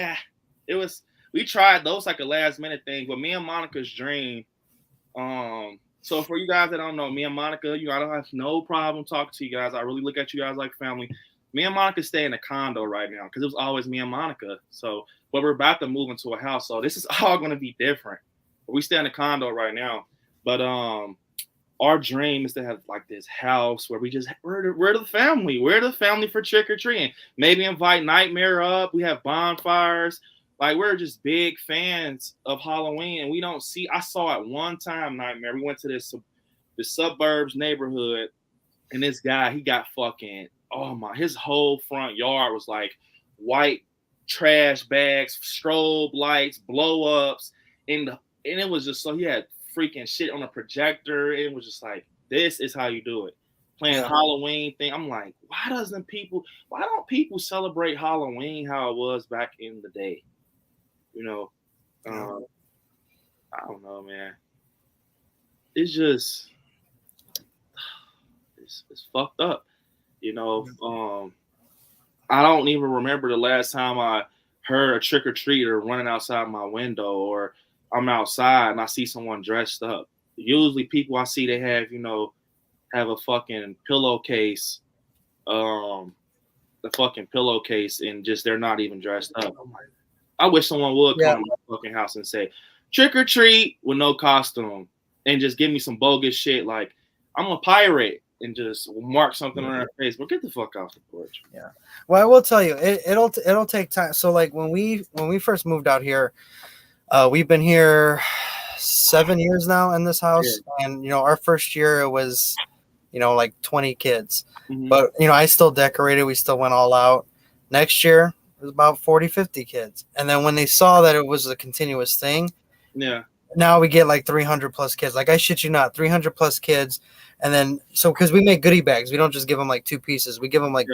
we tried those like a last minute thing. But me and Monica's dream, so for you guys that don't know, me and Monica, I don't have no problem talking to you guys. I really look at you guys like family. Me and Monica stay in a condo right now because it was always me and Monica. So, but we're about to move into a house, so this is all going to be different. We stay in a condo right now, but our dream is to have like this house where we're the family. We're the family for trick or treating. Maybe invite Nightmare up. We have bonfires. Like, we're just big fans of Halloween, and we don't see. I saw it one time, Nightmare. We went to the suburbs neighborhood, and this guy, he got fucking, his whole front yard was like white trash bags, strobe lights, blow ups, and it was just so he had freaking shit on a projector. It was just like, this is how you do it. Playing Halloween thing. I'm like, why don't people celebrate Halloween how it was back in the day? You know, I don't know, man. It's just, it's fucked up. You know, I don't even remember the last time I heard a trick or treater running outside my window, or I'm outside and I see someone dressed up. Usually, people I see, they have, have a fucking pillowcase, and just they're not even dressed up. I wish someone would come to my fucking house and say, trick or treat with no costume, and just give me some bogus shit like, I'm a pirate, and just mark something on their face. But get the fuck off the porch.
Yeah. Well, I will tell you, it'll take time. So like when we first moved out here, we've been here 7 years now in this house, and our first year it was like 20 kids, but I still decorated. We still went all out. Next year it was about 40-50 kids, and then when they saw that it was a continuous thing, now we get like 300 plus kids. Like, I shit you not, 300 plus kids. And then because we make goodie bags, we don't just give them like 2 pieces, we give them like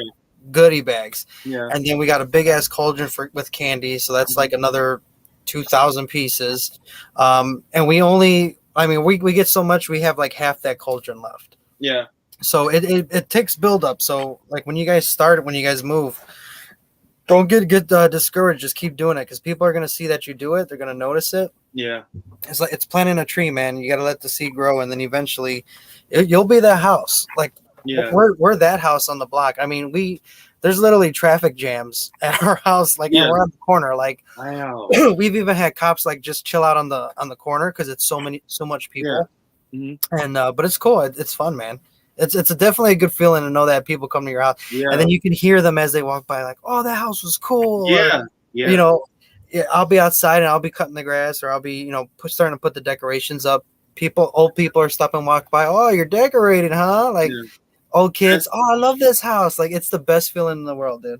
goodie bags, and then we got a big ass cauldron with candy, so that's like another 2,000 pieces, and we get so much, we have like half that cauldron left. So it takes build up. So like when you guys move, don't get discouraged. Just keep doing it, because people are going to see that you do it. They're going to notice it. It's like it's planting a tree, man. You got to let the seed grow, and then eventually you'll be that house. Like we're that house on the block. I mean, there's literally traffic jams at our house. Like, and we're on the corner. Like, we've even had cops like just chill out on the corner because it's so much people. And but it's cool. It's fun, man. It's definitely a good feeling to know that people come to your house, and then you can hear them as they walk by, like, oh, that house was cool. I'll be outside and I'll be cutting the grass, or I'll be starting to put the decorations up. Old people are stopping and walk by. Oh, you're decorated, huh? Like, old kids. Oh, I love this house. Like, it's the best feeling in the world, dude.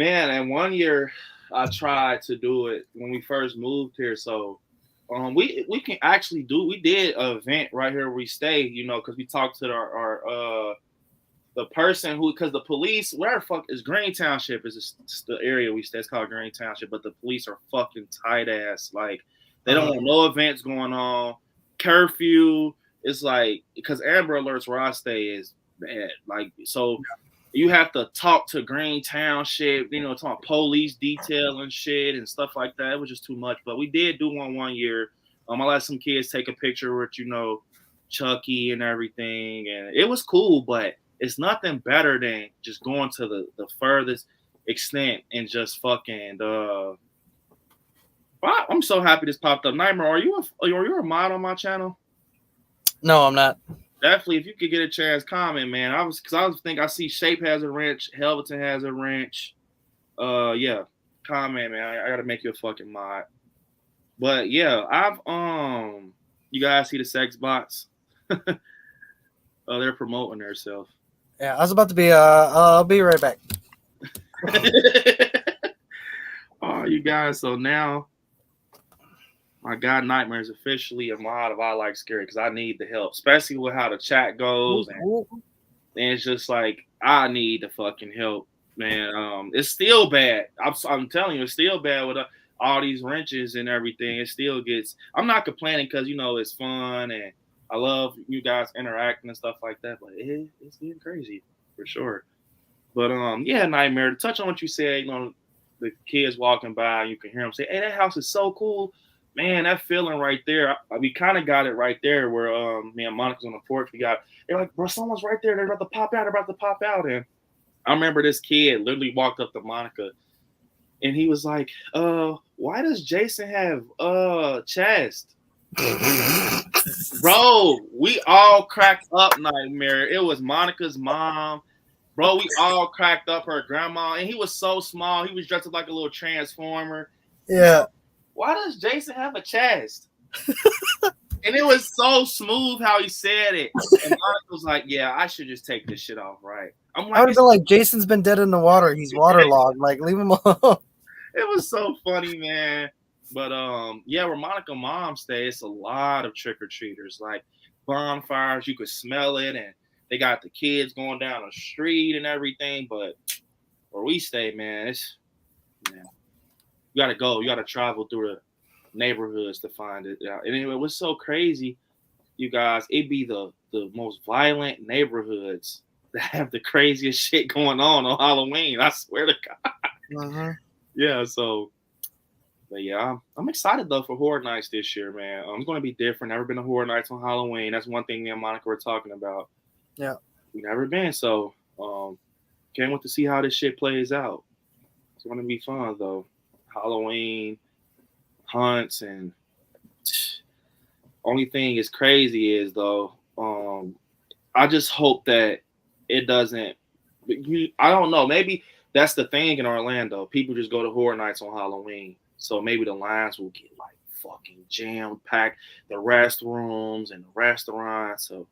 And one year I tried to do it when we first moved here. So we can actually we did an event right here where we stay, because we talked to our the person because the police, where the fuck is Green Township, is the area we stay. It's called Green Township, but the police are fucking tight ass. Like, they don't want no events going on. Curfew. It's like, because Amber Alerts where I stay is bad. Like, so you have to talk to Green Township, talk police detail and shit and stuff like that. It was just too much. But we did do one year. I let some kids take a picture with, Chucky and everything. And it was cool, but it's nothing better than just going to the furthest extent and just fucking I'm so happy this popped up. Nightmare, are you a mod on my channel?
No, I'm not.
Definitely, if you could get a chance, comment, man. I think I see Shape has a wrench, Helveton has a wrench. Comment, man. I gotta make you a fucking mod. But yeah, I've you guys see the sex bots? They're promoting themselves.
Yeah, I was about to be. I'll be right back.
Oh, you guys. So now, my God, Nightmare is officially a mod of I Like Scary because I need the help, especially with how the chat goes. And it's just like, I need the fucking help, man. It's still bad. I'm telling you, it's still bad with all these wrenches and everything. It still gets. I'm not complaining because it's fun and I love you guys interacting and stuff like that. But it's getting crazy for sure. But yeah, Nightmare. To touch on what you said, the kids walking by, you can hear them say, "Hey, that house is so cool." Man, that feeling right there. We kind of got it right there where me and Monica's on the porch. They're like, bro, someone's right there. They're about to pop out. They're about to pop out. And I remember this kid literally walked up to Monica and he was like, why does Jason have chest? Bro, we all cracked up, Nightmare. It was Monica's mom. Bro, we all cracked up, her grandma, and he was so small. He was dressed up like a little transformer.
Yeah.
Why does Jason have a chest? And it was so smooth how he said it. And Monica was like, yeah, I should just take this shit off, right? I'm like,
I would have been like, Jason's been dead in the water. He's waterlogged. Like, leave him alone.
It was so funny, man. But yeah, where Monica mom stays, it's a lot of trick-or-treaters. Like bonfires, you could smell it, and they got the kids going down the street and everything. But where we stay, man, you gotta go. You gotta travel through the neighborhoods to find it. And anyway, what's so crazy, you guys, it'd be the most violent neighborhoods that have the craziest shit going on Halloween. I swear to God.
Mm-hmm.
Yeah, so but yeah, I'm excited though for Horror Nights this year, man. It's gonna be different. Never been to Horror Nights on Halloween. That's one thing me and Monica were talking about.
Yeah.
We never been, so can't wait to see how this shit plays out. It's gonna be fun though. Halloween hunts, and only thing is crazy is though, I just hope that it doesn't. I don't know. Maybe that's the thing in Orlando. People just go to Horror Nights on Halloween, so maybe the lines will get like fucking jam packed, the restrooms and the restaurants. So,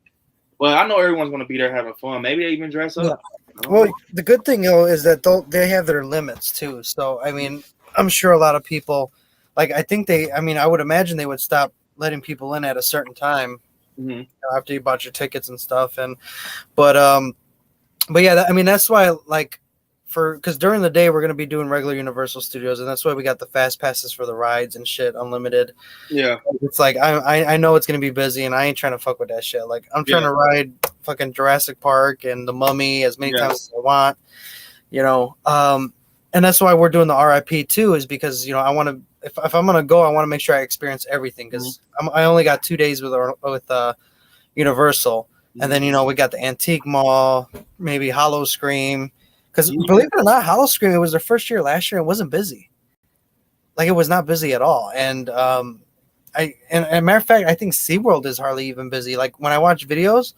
well, I know everyone's gonna be there having fun. Maybe they even dress up.
Yeah. Well, the good thing though is that they have their limits too. So I mean, I'm sure a lot of people, like I would imagine they would stop letting people in at a certain time after you bought your tickets and stuff. But yeah, that's why because during the day we're gonna be doing regular Universal Studios, and that's why we got the fast passes for the rides and shit, unlimited.
Yeah,
it's like I know it's gonna be busy, and I ain't trying to fuck with that shit. Like I'm trying to ride fucking Jurassic Park and the Mummy as many times as I want, and that's why we're doing the RIP too, is because I want to. If I'm gonna go, I want to make sure I experience everything, because I only got 2 days with Universal, and then we got the Antique Mall, maybe Howl-O-Scream. Because believe it or not, Howl-O-Scream, it was their first year last year. It wasn't busy. Like, it was not busy at all. And and a matter of fact, I think SeaWorld is hardly even busy. Like, when I watch videos,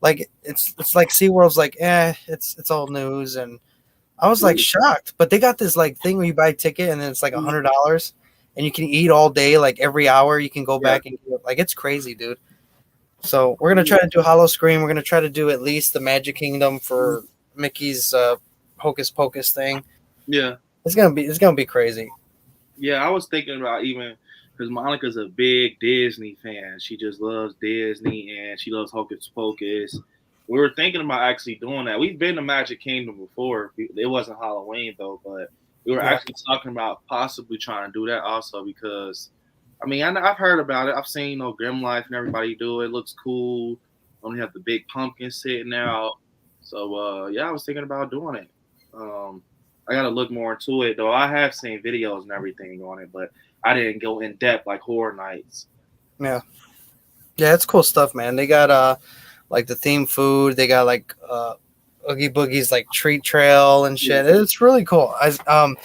like it's like SeaWorld's like, it's old news. And I was like shocked. But they got this like thing where you buy a ticket and then it's like $100 and you can eat all day. Like every hour you can go back and like, it's crazy, dude. So we're gonna try to do Howl-O-Scream. We're gonna try to do at least the Magic Kingdom for Mickey's Hocus Pocus thing.
Yeah,
it's gonna be crazy.
Yeah, I was thinking about even because Monica's a big Disney fan. She just loves Disney and she loves Hocus Pocus. We were thinking about actually doing that. We've been to Magic Kingdom before. It wasn't Halloween though, but we were actually talking about possibly trying to do that also, because I've heard about it. I've seen Grim Life and everybody do it. It looks cool. Only have the big pumpkin sitting out. So yeah, I was thinking about doing it. I gotta look more into it though. I have seen videos and everything on it, but I didn't go in depth like Horror Nights.
Yeah, it's cool stuff, man. They got like the theme food. They got like Oogie Boogie's like treat trail and shit. Yeah. It's really cool. And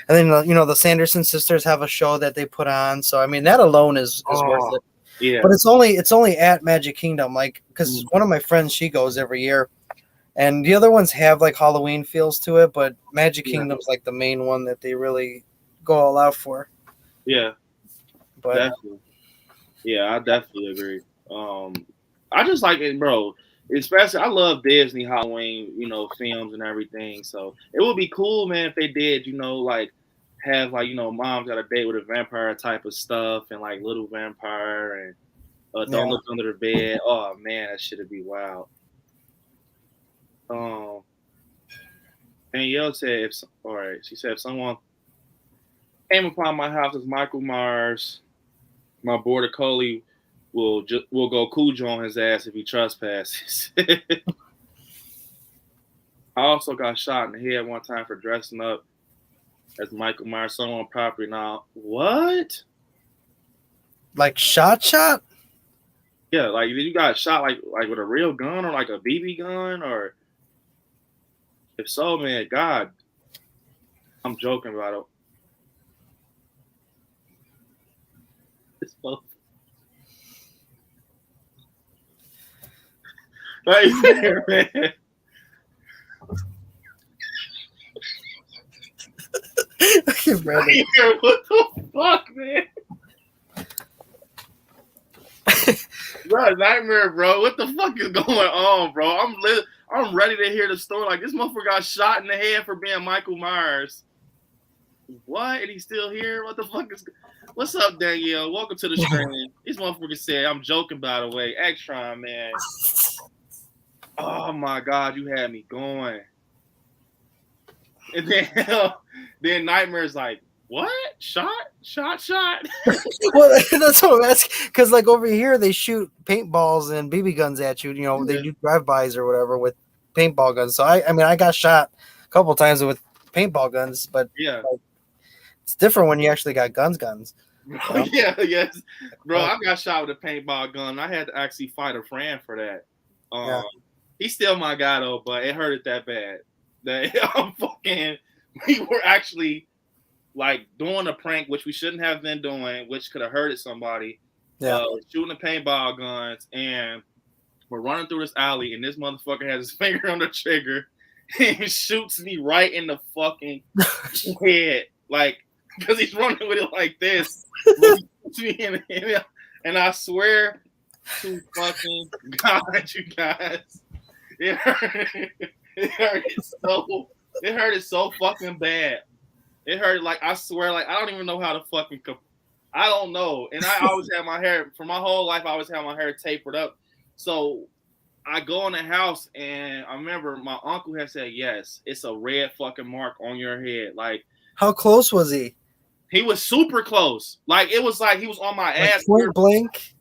then the Sanderson sisters have a show that they put on. So that alone is worth it.
Yeah.
But it's only at Magic Kingdom, like, because one of my friends, she goes every year. And the other ones have like Halloween feels to it, but Magic Kingdom's like the main one that they really go all out for.
Yeah, but definitely. Yeah, I definitely agree. I just like it, bro. Especially, I love Disney Halloween, films and everything. So it would be cool, man, if they did, like have like Mom's Got a Date with a Vampire type of stuff, and like Little Vampire and Don't Look Under the Bed. Oh man, that shit would be wild. Danielle said, she said, if someone came upon my house as Michael Myers, my border collie will go Cujo on his ass if he trespasses. I also got shot in the head one time for dressing up as Michael Myers, someone on property. Now, what?
Like shot?
Yeah, like you got shot like with a real gun or like a BB gun, or if so, man, God, I'm joking about it. It's both. Right there, man.
Brandon.
What the fuck, man? Bro, nightmare, bro. What the fuck is going on, bro? I'm ready to hear the story. Like, this motherfucker got shot in the head for being Michael Myers. What? And he's still here? What the fuck is... What's up, Danielle? Welcome to the stream. These motherfuckers said, I'm joking, by the way. Extron, man. Oh, my God. You had me going. And then Nightmare's like, what? Shot?
Well, that's what I'm asking. Because, like, over here, they shoot paintballs and BB guns at you. They do drive-bys or whatever with paintball guns. So, I mean, I got shot a couple times with paintball guns, but
yeah,
it's different when you actually got guns.
Yeah, yes. Bro, I got shot with a paintball gun. I had to actually fight a friend for that. He's still my guy, though, but it hurted that bad. We were actually like doing a prank, which we shouldn't have been doing, which could have hurted somebody. Shooting the paintball guns, and we're running through this alley, and this motherfucker has his finger on the trigger and shoots me right in the fucking head, like, because he's running with it like this. And I swear to fucking God, you guys, it hurted so fucking bad. It hurt, like, I swear, like, I don't even know how to fucking, I don't know. And I always have my hair, for my whole life, I always have my hair tapered up. So I go in the house, and I remember my uncle had said, yes, it's a red fucking mark on your head. Like,
how close was he?
He was super close. Like, it was like he was on my ass.
Point blank?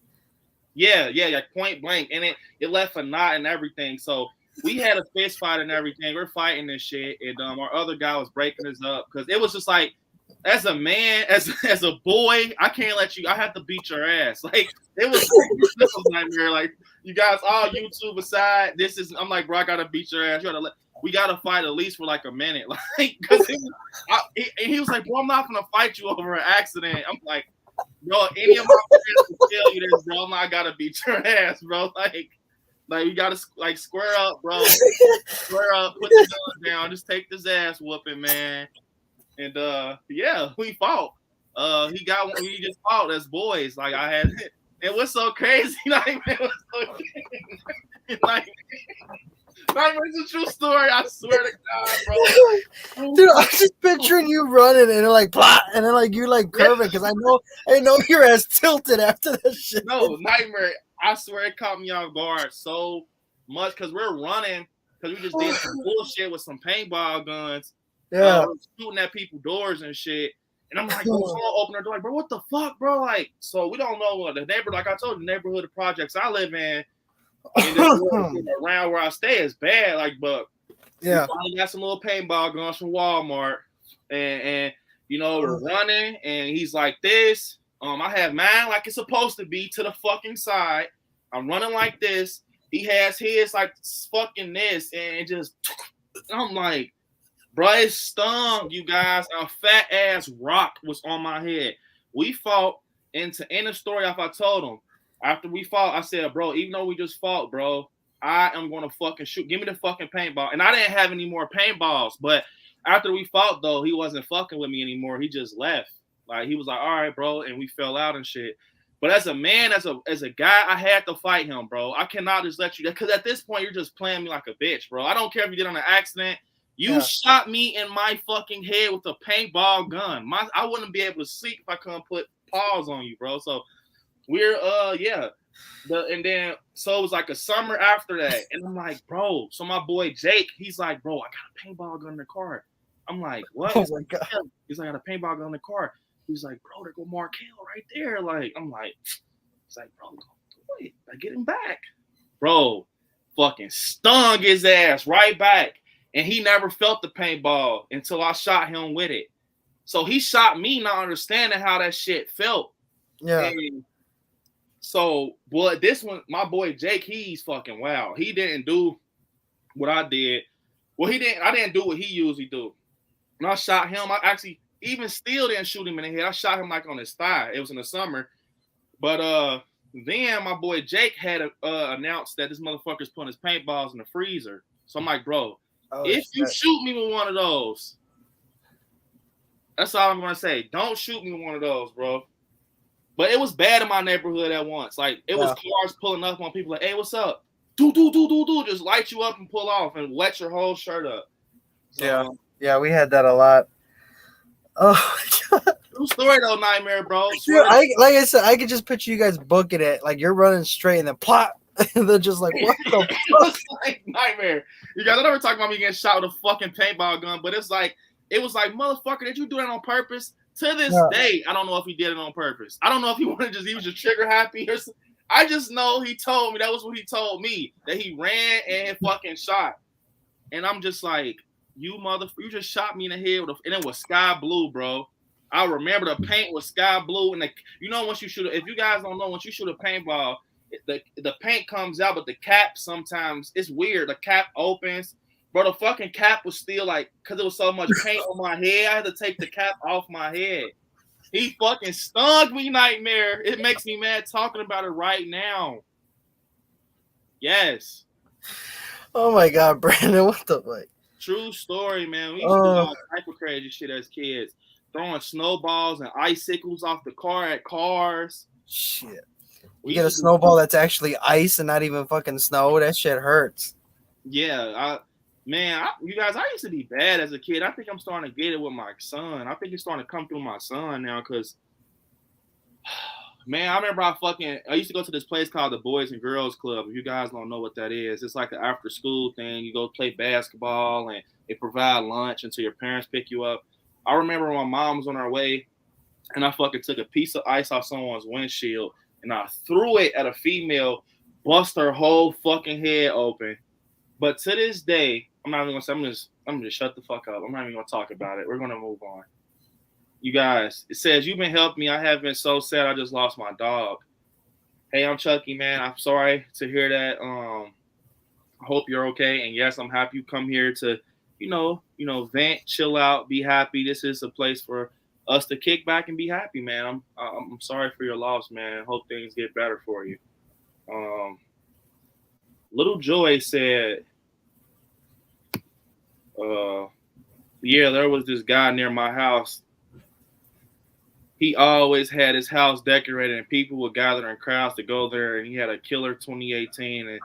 Yeah, point blank. And it left a knot and everything. So we had a fist fight and everything. We're fighting this shit. And our other guy was breaking us up. Because it was just like, as a man, as a boy, I can't let you, I have to beat your ass. Like, this was nightmare. Like, you guys, all YouTube aside, I'm like, bro, I got to beat your ass. We got to fight at least for like a minute. Like, because he was like, bro, I'm not going to fight you over an accident. I'm like, bro, any of my friends will tell you this, bro. I got to beat your ass, bro. Like you got to, like, square up, bro. Square up, put the gun down. Just take this ass whooping, man. And, yeah, we fought. We just fought as boys. Like, I had, it was so crazy. Like, it was so like, it's a true story. I swear to God, bro.
Dude, I'm just picturing you running and like plot, and then like you like curving because I know your ass tilted after that shit.
No, nightmare. I swear it caught me off guard so much because we're running because we just did some bullshit with some paintball guns.
Yeah,
shooting at people's doors and shit. And I'm like, someone open their door, like, bro, what the fuck, bro? Like, so we don't know what the neighborhood. Like I told you, the neighborhood of projects I live in. Around where I stay is bad, like, but
yeah,
we finally got some little paintball guns from Walmart, and we're running, and he's like this. I have mine like it's supposed to be to the fucking side. I'm running like this. He has his like fucking this, and just I'm like, bro, it stung, you guys. A fat ass rock was on my head. We fought, and to end the story off, I told him. After we fought, I said, bro, even though we just fought, bro, I am going to fucking shoot. Give me the fucking paintball. And I didn't have any more paintballs. But after we fought, though, he wasn't fucking with me anymore. He just left. Like, he was like, all right, bro. And we fell out and shit. But as a man, as a guy, I had to fight him, bro. I cannot just let you, because at this point you're just playing me like a bitch, bro. I don't care if you did on an accident. You shot me in my fucking head with a paintball gun. I wouldn't be able to sleep if I couldn't put paws on you, bro. So we're and then so it was like a summer after that, and I'm like, bro. So my boy Jake, he's like, bro, I got a paintball gun in the car. I'm like, what?
Oh my God.
He's like, I got a paintball gun in the car. He's like, bro, there go Markel right there. Like, I'm like, it's like, bro, go it. I get him back. Bro, fucking stung his ass right back. And he never felt the paintball until I shot him with it. So he shot me not understanding how that shit felt.
Yeah.
And so, but this one, my boy Jake, he's fucking wild. He didn't do what I did. Well, I didn't do what he usually do. When I shot him, I actually even still didn't shoot him in the head. I shot him like on his thigh. It was in the summer. But then my boy Jake had announced that this motherfucker's putting his paintballs in the freezer. So I'm like, bro, if you shoot me with one of those, that's all I'm gonna say. Don't shoot me with one of those, bro. But it was bad in my neighborhood at once. Like it was cars pulling up on people like, hey, what's up? Do, just light you up and pull off and wet your whole shirt up. So,
yeah, we had that a lot. Oh my God.
True story though, Nightmare, bro.
Dude, like I said, I could just picture you guys booking it. Like you're running straight and then plop. And they're just like, what the fuck?
It was like Nightmare. You guys, I never talk about me getting shot with a fucking paintball gun, but it was like, motherfucker, did you do that on purpose? To this day, I don't know if he did it on purpose. I don't know if he wanted to he was just trigger happy or something. I just know he told me, that was what he told me, that he ran and fucking shot. And I'm just like, you motherfucker, you just shot me in the head and it was sky blue, bro. I remember the paint was sky blue, and once you shoot, if you guys don't know, once you shoot a paintball, the paint comes out, but the cap sometimes it's weird. The cap opens, bro. The fucking cap was still like, because there was so much paint on my head, I had to take the cap off my head. He fucking stung me, Nightmare. It makes me mad talking about it right now. Yes.
Oh my God, Brandon, what the fuck?
True story, man. We used to do all type of crazy shit as kids. Throwing snowballs and icicles off the car at cars.
Shit. You get a snowball that's actually ice and not even fucking snow. That shit hurts.
Yeah. You guys, I used to be bad as a kid. I think I'm starting to get it with my son. I think it's starting to come through my son now because, man, I remember I used to go to this place called the Boys and Girls Club. If you guys don't know what that is, it's like an after school thing. You go play basketball and they provide lunch until your parents pick you up. I remember when my mom was on her way and I fucking took a piece of ice off someone's windshield and I threw it at a female, bust her whole fucking head open. But to this day, I'm not even gonna say, I'm gonna just shut the fuck up. I'm not even gonna talk about it. We're gonna move on. You guys, it says you've been helping me. I have been so sad. I just lost my dog. Hey, I'm Chucky, man. I'm sorry to hear that. I hope you're okay. And yes, I'm happy you come here to, vent, chill out, be happy. This is a place for us to kick back and be happy, man. I'm sorry for your loss, man. Hope things get better for you. Little Joy said, yeah, there was this guy near my house. He always had his house decorated and people would gather in crowds to go there, and he had a killer 2018 and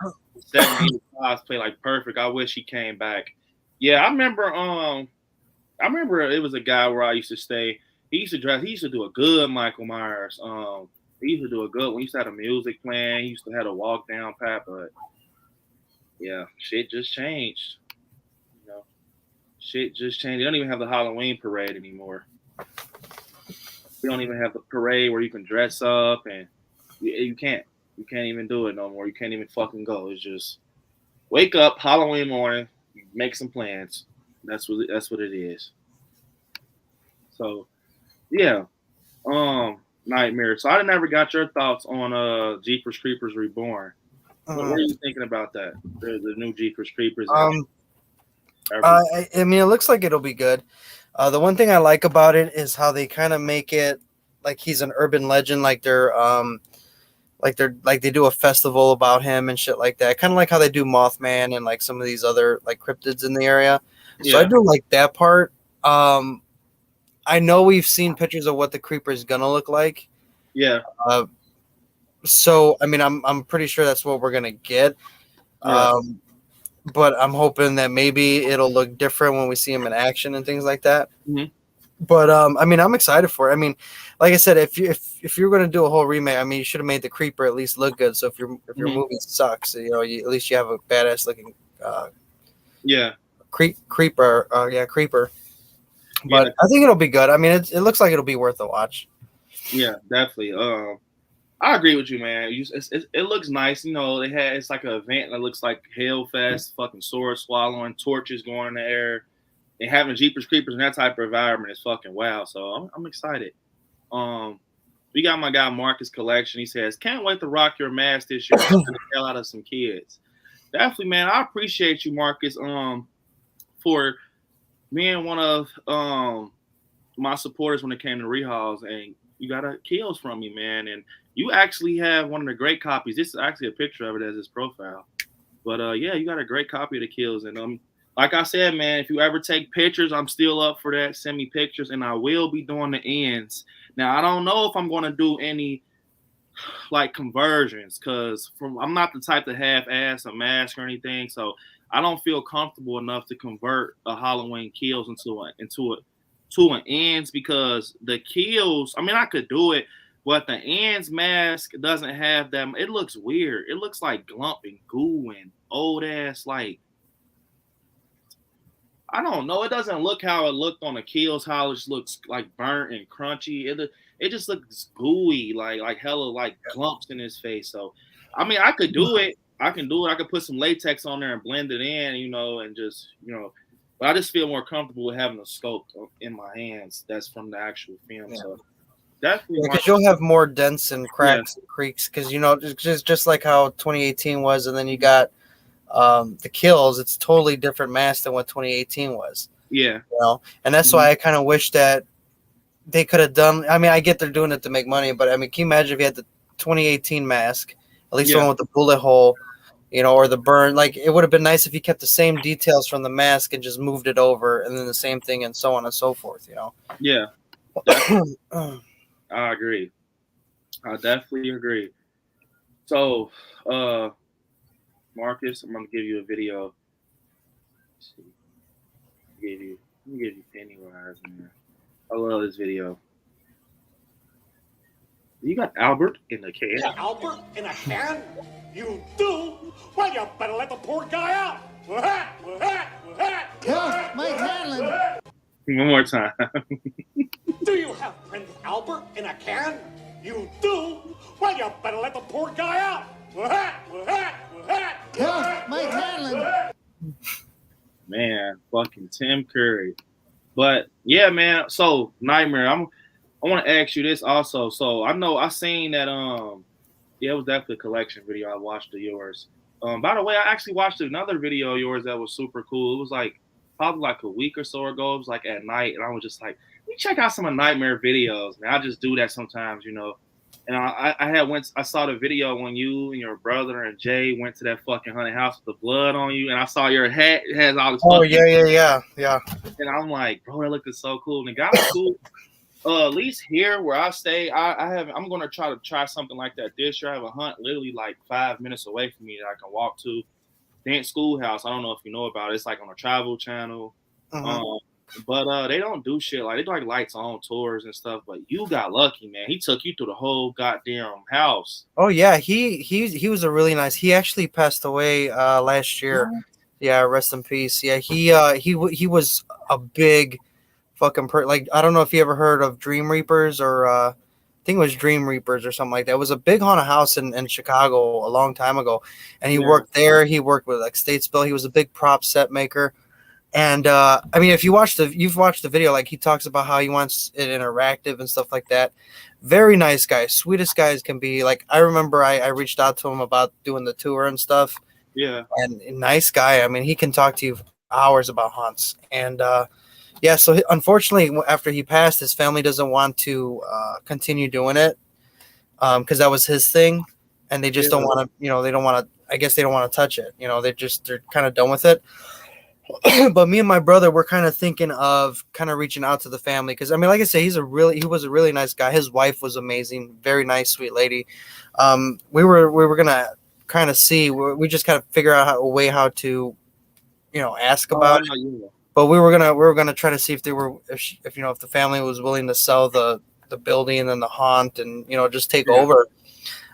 785 play like perfect. I wish he came back. Yeah, I remember it was a guy where I used to stay. He used to do a good Michael Myers. He used to do a good one. He used to have a music playing. He used to have a walk down pat, but yeah, shit just changed. Shit just changed. They don't even have the Halloween parade anymore. We don't even have the parade where you can dress up, and you can't even do it no more. You can't even fucking go. It's just wake up Halloween morning, make some plans. That's what it is. So yeah, Nightmare. So I never got your thoughts on Jeepers Creepers Reborn. What are you thinking about that? The new Jeepers Creepers.
I mean, it looks like it'll be good. The one thing I like about it is how they kind of make it like he's an urban legend, like they do a festival about him and shit like that. Kind of like how they do Mothman and like some of these other like cryptids in the area. So I do like that part. I know we've seen pictures of what the creeper is gonna look like.
Yeah.
So I mean, I'm pretty sure that's what we're gonna get.
Yeah.
But I'm hoping that maybe it'll look different when we see him in action and things like that.
Mhm.
But I mean, I'm excited for it. I mean, like I said, if you're gonna do a whole remake, I mean, you should have made the Creeper at least look good. So if your
Mhm.
movie sucks, you know, at least you have a badass looking
Yeah.
Creeper. Creeper.
Yeah.
But I think it'll be good. I mean, it looks like it'll be worth a watch.
Yeah, definitely. I agree with you, man. It looks nice. You know, it's like an event that looks like Hellfest, fucking sword swallowing, torches going in the air, and having Jeepers Creepers in that type of environment is fucking wow. So I'm excited. We got my guy Marcus Collection. He says, "Can't wait to rock your mask this year. Scare the hell out of some kids." Definitely, man. I appreciate you, Marcus. For being one of my supporters when it came to Rehalls, and you got a kills from me, man. And you actually have one of the great copies. This is actually a picture of it as his profile. But yeah, you got a great copy of the kills. And like I said, man, if you ever take pictures, I'm still up for that. Send me pictures, and I will be doing the ends. Now I don't know if I'm gonna do any like conversions, because I'm not the type to half-ass a mask or anything. So I don't feel comfortable enough to convert a Halloween kills to an ends, because the kills, I mean, I could do it, but the ends mask doesn't have them. It looks weird. It looks like glump and goo and old ass, like, I don't know. It doesn't look how it looked on the kills, how it just looks like burnt and crunchy. It just looks gooey, like hella like clumps in his face. So I mean, I could do it. I can do it. I could put some latex on there and blend it in, you know, and just, you know, but I just feel more comfortable with having a sculpt in my hands that's from the actual film. Yeah. So definitely,
because you'll have more dents and cracks and creaks, because, you know, just like how 2018 was, and then you got the kills. It's totally different mask than what 2018 was.
Yeah,
you know, and that's why I kind of wish that they could have done. I mean, I get they're doing it to make money, but I mean, can you imagine if you had the 2018 mask, at least the one with the bullet hole, you know, or the burn? Like, it would have been nice if you kept the same details from the mask and just moved it over, and then the same thing, and so on and so forth. You know.
Yeah. I agree. I definitely agree. So, Marcus, I'm gonna give you a video. Let's see. Let me give you Pennywise, man. I love this video. You got Albert in the can.
Yeah, Albert in a can? You do? Well, you better let the poor guy out.
Yeah, Mike Hanlon.
One more time.
Do you have Prince Albert in a can? You do? Well, you better let the poor guy out.
Yeah, Mike Hanlon.
Man, fucking Tim Curry. But yeah, man. So Nightmare, I want to ask you this also. So I know I seen that it was definitely a collection video. I watched of yours. By the way, I actually watched another video of yours that was super cool. It was like probably like a week or so ago. It was like at night, and I was just like, let me check out some of Nightmare videos. Man, I just do that sometimes, you know. And I saw the video when you and your brother and Jay went to that fucking haunted house with the blood on you, and I saw your hat. It has all this.
Oh yeah.
And I'm like, bro, that looked so cool. And the guy was cool. At least here where I stay, I'm gonna try something like that this year. I have a hunt literally like 5 minutes away from me that I can walk to. Dance Schoolhouse. I don't know if you know about it. It's like on a travel channel. But they don't do shit like they do like lights on tours and stuff. But you got lucky, man. He took you through the whole goddamn house.
Oh yeah, he was a really nice. He actually passed away last year. Yeah, rest in peace. Yeah, he was a big fucking like, I don't know if you ever heard of Dream Reapers, or I think it was Dream Reapers or something like that. It was a big haunted house in Chicago a long time ago, and he worked there. He worked with like Statesville. He was a big prop set maker. And I mean, if you've watched the video, like, he talks about how he wants it interactive and stuff like that. Very nice guy, sweetest guys can be. Like, I remember I reached out to him about doing the tour and stuff.
Yeah,
and nice guy. I mean, he can talk to you for hours about haunts. And yeah, so unfortunately, after he passed, his family doesn't want to continue doing it because that was his thing, and they just don't want to. You know, they don't want to. I guess they don't want to touch it. You know, they're kind of done with it. But me and my brother were kind of thinking of kind of reaching out to the family because I mean, like I said, he was a really nice guy. His wife was amazing, very nice, sweet lady. We were gonna kind of see. We just kind of figure out a way how to, ask about it.
Yeah.
But we were gonna try to see if they were if the family was willing to sell the building and the haunt and just take over.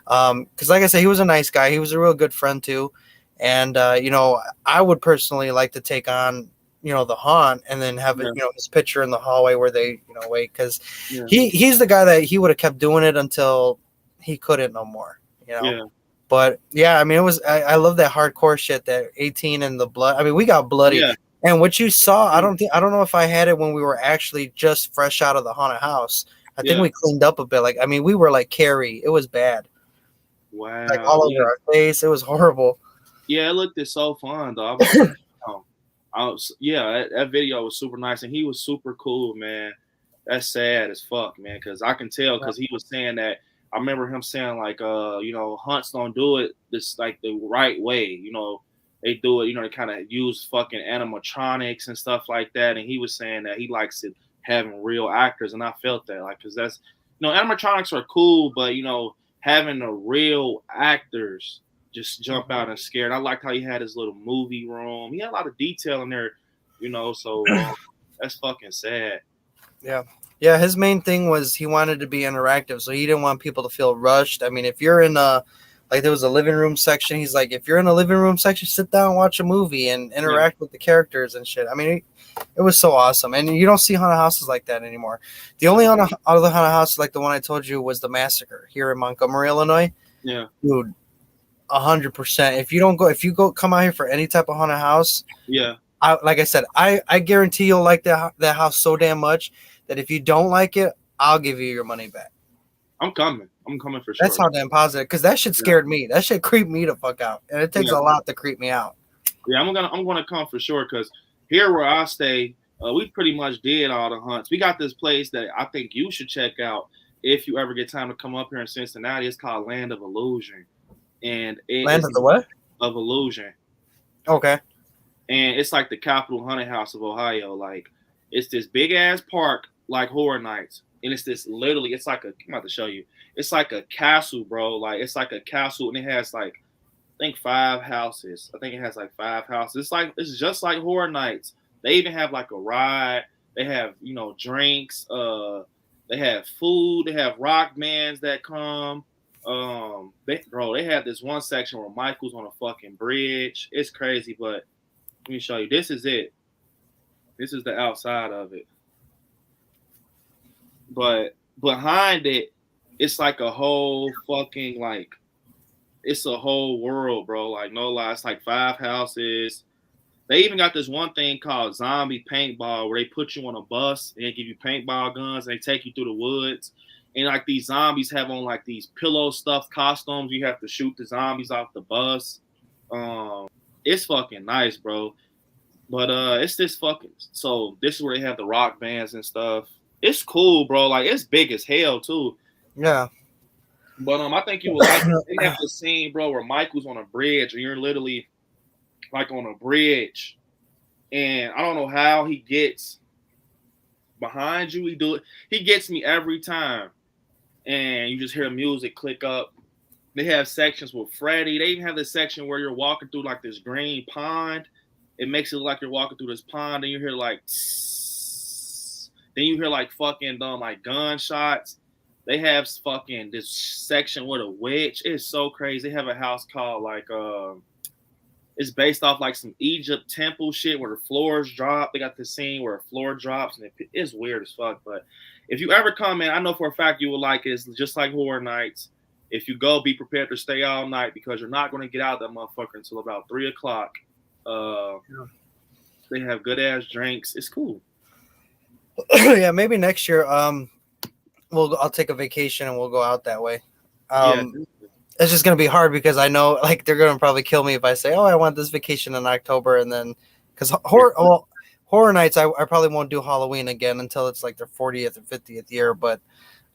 Because like I said, he was a nice guy. He was a real good friend too. And I would personally like to take on the haunt and then have it his picture in the hallway where they wait because he's the guy that he would have kept doing it until he couldn't no more. But yeah, I mean it was I love that hardcore shit, that 18 and the blood. I mean we got bloody. And what you saw, I don't know if I had it when we were actually just fresh out of the haunted house. I think we cleaned up a bit. Like I mean we were like Carrie. It was bad.
Wow.
Like all over our face. It was horrible.
Yeah, it looked so fun though. That video was super nice, and he was super cool, man. That's sad as fuck, man, because I can tell because he was saying that. I remember him saying like, hunts don't do it this like the right way. They do it. They kind of use fucking animatronics and stuff like that. And he was saying that he likes it having real actors, and I felt that because that's animatronics are cool, but having the real actors just jump out and scared. I liked how he had his little movie room. He had a lot of detail in there, so that's fucking sad.
Yeah. Yeah, his main thing was he wanted to be interactive, so he didn't want people to feel rushed. I mean, if you're in there was a living room section, he's like, if you're in a living room section, sit down and watch a movie and interact with the characters and shit. I mean, it was so awesome. And you don't see haunted houses like that anymore. The only other haunted house like the one I told you was the Massacre here in Montgomery, Illinois.
Yeah.
Dude, 100%. If you come out here for any type of haunted house, like I said, I guarantee you'll like that house so damn much that if you don't like it, I'll give you your money back.
I'm coming for sure.
That's how damn positive, because that shit scared me. That shit creeped me the fuck out, and it takes a lot to creep me out.
Yeah, I'm gonna come for sure because here where I stay, we pretty much did all the hunts. We got this place that I think you should check out if you ever get time to come up here in Cincinnati. It's called Land of Illusion. And
Land of the what?
Of Illusion.
Okay.
And it's like the Capitol Haunted House of Ohio. Like, it's this big ass park like Horror Nights. And it's this literally, I'm about to show you. It's like a castle, bro. Like, it's like a castle, and it has like, I think 5 houses. I think it has like 5 houses. It's just like Horror Nights. They even have like a ride. They have, drinks. They have food. They have rock bands that come. They had this one section where Michael's on a fucking bridge. It's crazy, but let me show you. This is it. This is the outside of it. But behind it, it's like a whole fucking it's a whole world, bro. Like, no lie, it's like 5 houses. They even got this one thing called zombie paintball where they put you on a bus and they give you paintball guns and they take you through the woods. And like these zombies have on like these pillow stuffed costumes. You have to shoot the zombies off the bus. It's fucking nice, bro. But it's this fucking. So this is where they have the rock bands and stuff. It's cool, bro. Like, it's big as hell too.
Yeah.
But I think you would like. They have the scene, bro, where Michael's on a bridge and you're literally like on a bridge, and I don't know how he gets behind you. He gets me every time. And you just hear music click up. They have sections with Freddy. They even have this section where you're walking through like this green pond. It makes it look like you're walking through this pond, and you hear like, then you hear like fucking like gunshots. They have fucking this section with a witch. It's so crazy. They have a house called like it's based off like some Egypt temple shit where the floors drop. They got this scene where a floor drops, and it's weird as fuck. But if you ever come in, I know for a fact you will like it. It's just like Horror Nights. If you go, be prepared to stay all night because you're not going to get out of that motherfucker until about 3 o'clock. They have good ass drinks. It's cool.
Yeah, maybe next year. I'll take a vacation and we'll go out that way. It's just gonna be hard because I know like they're gonna probably kill me if I say, "Oh, I want this vacation in October," and then because Horror Nights, I probably won't do Halloween again until it's like their 40th or 50th year. But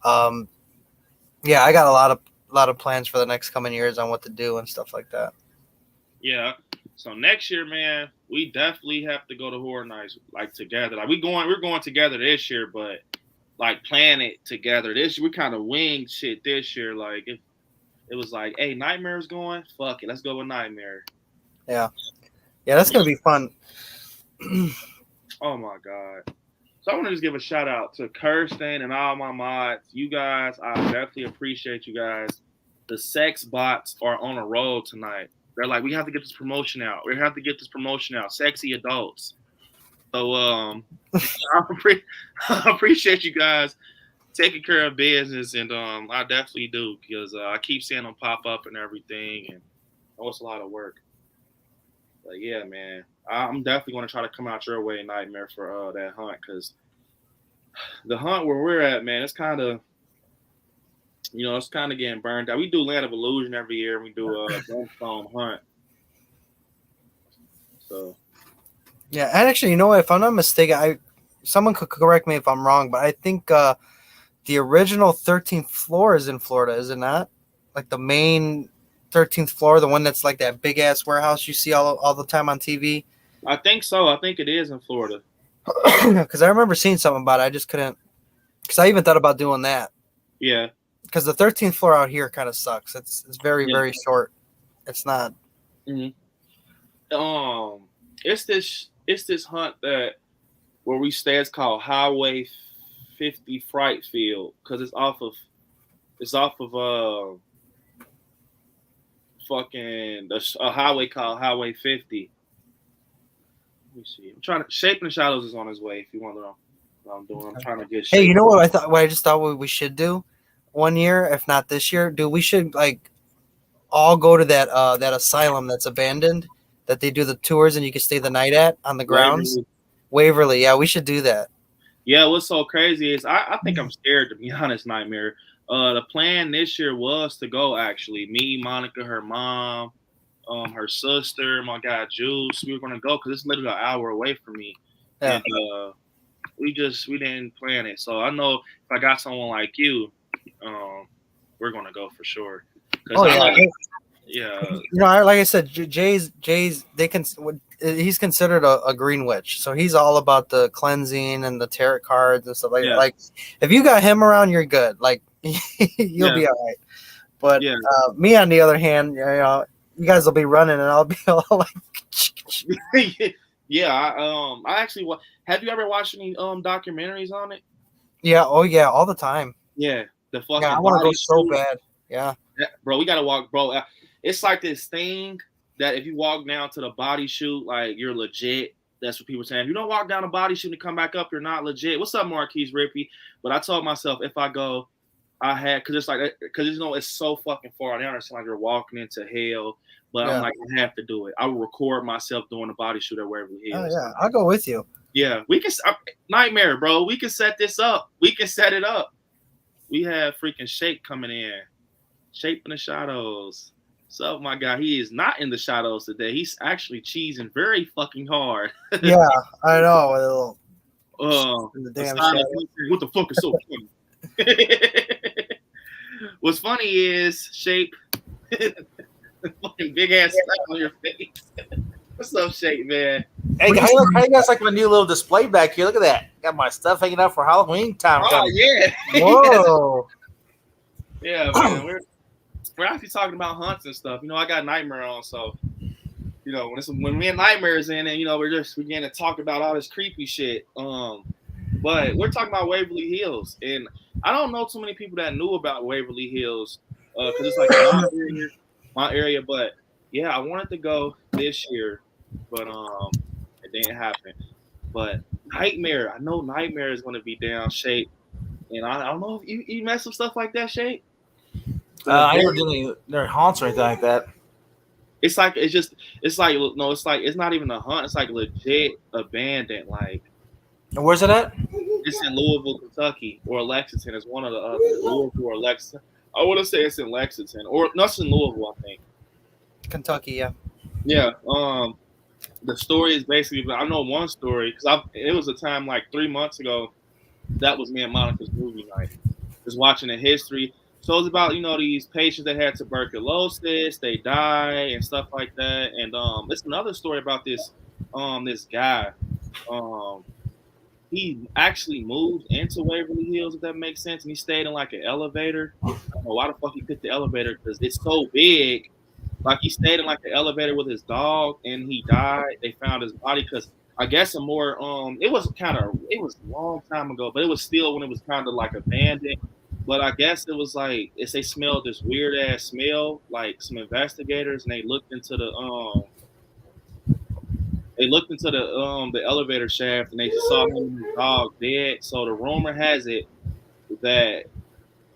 yeah, I got a lot of plans for the next coming years on what to do and stuff like that.
Yeah, So next year, man, we definitely have to go to Horror Nights like together. Like we're going together this year, but like plan it together. This year we kind of winged shit this year. Like it was like, hey, Nightmare's going. Fuck it, let's go with Nightmare.
Yeah, that's gonna be fun.
Oh my god. So I want to just give a shout out to Kirsten and all my mods. You guys, I definitely appreciate you guys. The sex bots are on a roll tonight. They're like, we have to get this promotion out. We have to get this promotion out. Sexy adults. So I appreciate you guys taking care of business, and I definitely do, because I keep seeing them pop up and everything, and it's a lot of work. But yeah, man, I'm definitely going to try to come out your way, Nightmare, for that hunt, because the hunt where we're at, man, it's kind of, it's kind of getting burned out. We do Land of Illusion every year. We do a Brimstone hunt. So.
Yeah, and actually, you know what? If I'm not mistaken, someone could correct me if I'm wrong, but I think the original 13th floor is in Florida, is it not? Like the main 13th floor, the one that's like that big ass warehouse you see all the time on TV.
I think so. I think it is in Florida.
Because I remember seeing something about it. I just couldn't. Because I even thought about doing that.
Yeah.
Because the 13th floor out here kind of sucks. It's very very short. It's not.
Mm-hmm. It's this hunt where we stay. It's called Highway 50 Fright Field, because it's off of a highway called Highway 50. Let me see. I'm trying to. Shape in the Shadows is on his way. If you want to know what I'm doing, I'm trying to get.
Hey, you know what I thought? What I just thought we should do one year, if not this year, we should like all go to that asylum that's abandoned, that they do the tours and you can stay the night at on the grounds. Waverly, yeah, we should do that.
Yeah, what's so crazy is I think I'm scared, to be honest, Nightmare. The plan this year was to go, actually. Me, Monica, her mom, her sister, my guy Juice. We were gonna go because it's literally an hour away from me. Yeah. And we didn't plan it. So I know if I got someone like you, we're gonna go for sure.
Oh yeah.
Yeah.
Like I said, Jay's he's considered a green witch, so he's all about the cleansing and the tarot cards and stuff like that. Like, if you got him around, you're good. Like, you'll be all right. But me, on the other hand, you guys will be running, and I'll be all like.
Yeah. I actually. Have you ever watched any documentaries on it?
Yeah. Oh yeah, all the time.
Yeah. The fucking.
Yeah, I want to go so bad. Yeah.
Bro, we gotta walk, bro. It's like this thing that if you walk down to the body shoot, like, you're legit. That's what people are saying. If you don't walk down a body shoot and come back up, you're not legit. What's up, Marquise Rippy? But I told myself, if I go, because it's so fucking far down. It's like you're walking into hell. But I'm like, I have to do it. I will record myself doing a body shoot at Waverly Hills.
Oh yeah, I'll go with you.
Yeah, we can. Nightmare, bro. We can set this up. We can set it up. We have freaking Shape coming in. Shape in the Shadows. So my guy, he is not in the shadows today. He's actually cheesing very fucking hard.
Yeah, I know. The damn
what the fuck is so funny? What's funny is Shape, fucking big ass slap on your face. What's up, Shape, man?
Hey, how you guys like my new little display back here? Look at that. Got my stuff hanging out for Halloween time.
Oh, yeah.
Whoa.
Yeah, man. We're actually talking about hunts and stuff. I got Nightmare on, so when me and Nightmare is in, and we're getting to talk about all this creepy shit. But we're talking about Waverly Hills, and I don't know too many people that knew about Waverly Hills because it's like my area. But yeah, I wanted to go this year, but it didn't happen. But Nightmare, I know Nightmare is going to be down, Shape, and I don't know if you mess with stuff like that, Shape.
I never did any haunts or anything like that.
It's not even a hunt. It's like legit abandoned. Like,
where's it at?
It's in Louisville, Kentucky, or Lexington. It's one of the other, Louisville or Lexington. I want to say it's in Lexington, or no, it's in Louisville, I think.
Kentucky, yeah.
Yeah. The story is basically, I know one story because it was a time like 3 months ago. That was me and Monica's movie night. Just watching the history. So it's about these patients that had tuberculosis, they die and stuff like that. And it's another story about this guy. Um, he actually moved into Waverly Hills, if that makes sense, and he stayed in like an elevator. I don't know why the fuck he picked the elevator because it's so big. Like he stayed in like an elevator with his dog, and he died. They found his body because I guess it was a long time ago, but it was still when it was kind of like abandoned. But I guess it was like they smelled this weird ass smell, like some investigators, and they looked into the elevator shaft, and they saw him and his dog dead. So the rumor has it that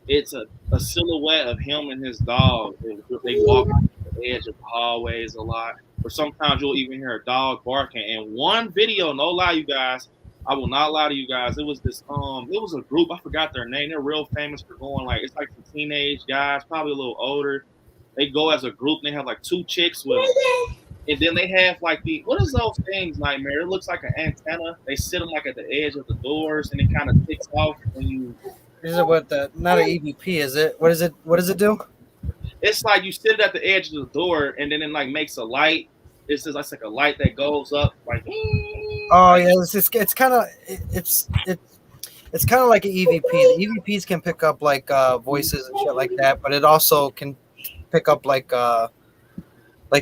it's a silhouette of him and his dog. They walk on the edge of the hallways a lot. Or sometimes you'll even hear a dog barking. And one video, no lie, you guys, I will not lie to you guys. It was it was a group. I forgot their name. They're real famous for going it's like some teenage guys, probably a little older. They go as a group. And they have like 2 chicks with them. And then they have like what is those things, Nightmare? It looks like an antenna. They sit them like at the edge of the doors, and it kind of ticks off when you.
Is it not an EVP? Is it? What is it? What does it do?
It's like you sit at the edge of the door, and then it like makes a light. It's just like a light that goes up, like.
Oh yeah, it's kind of it's kind of like an EVP. The EVPs can pick up like voices and shit like that, but it also can pick up like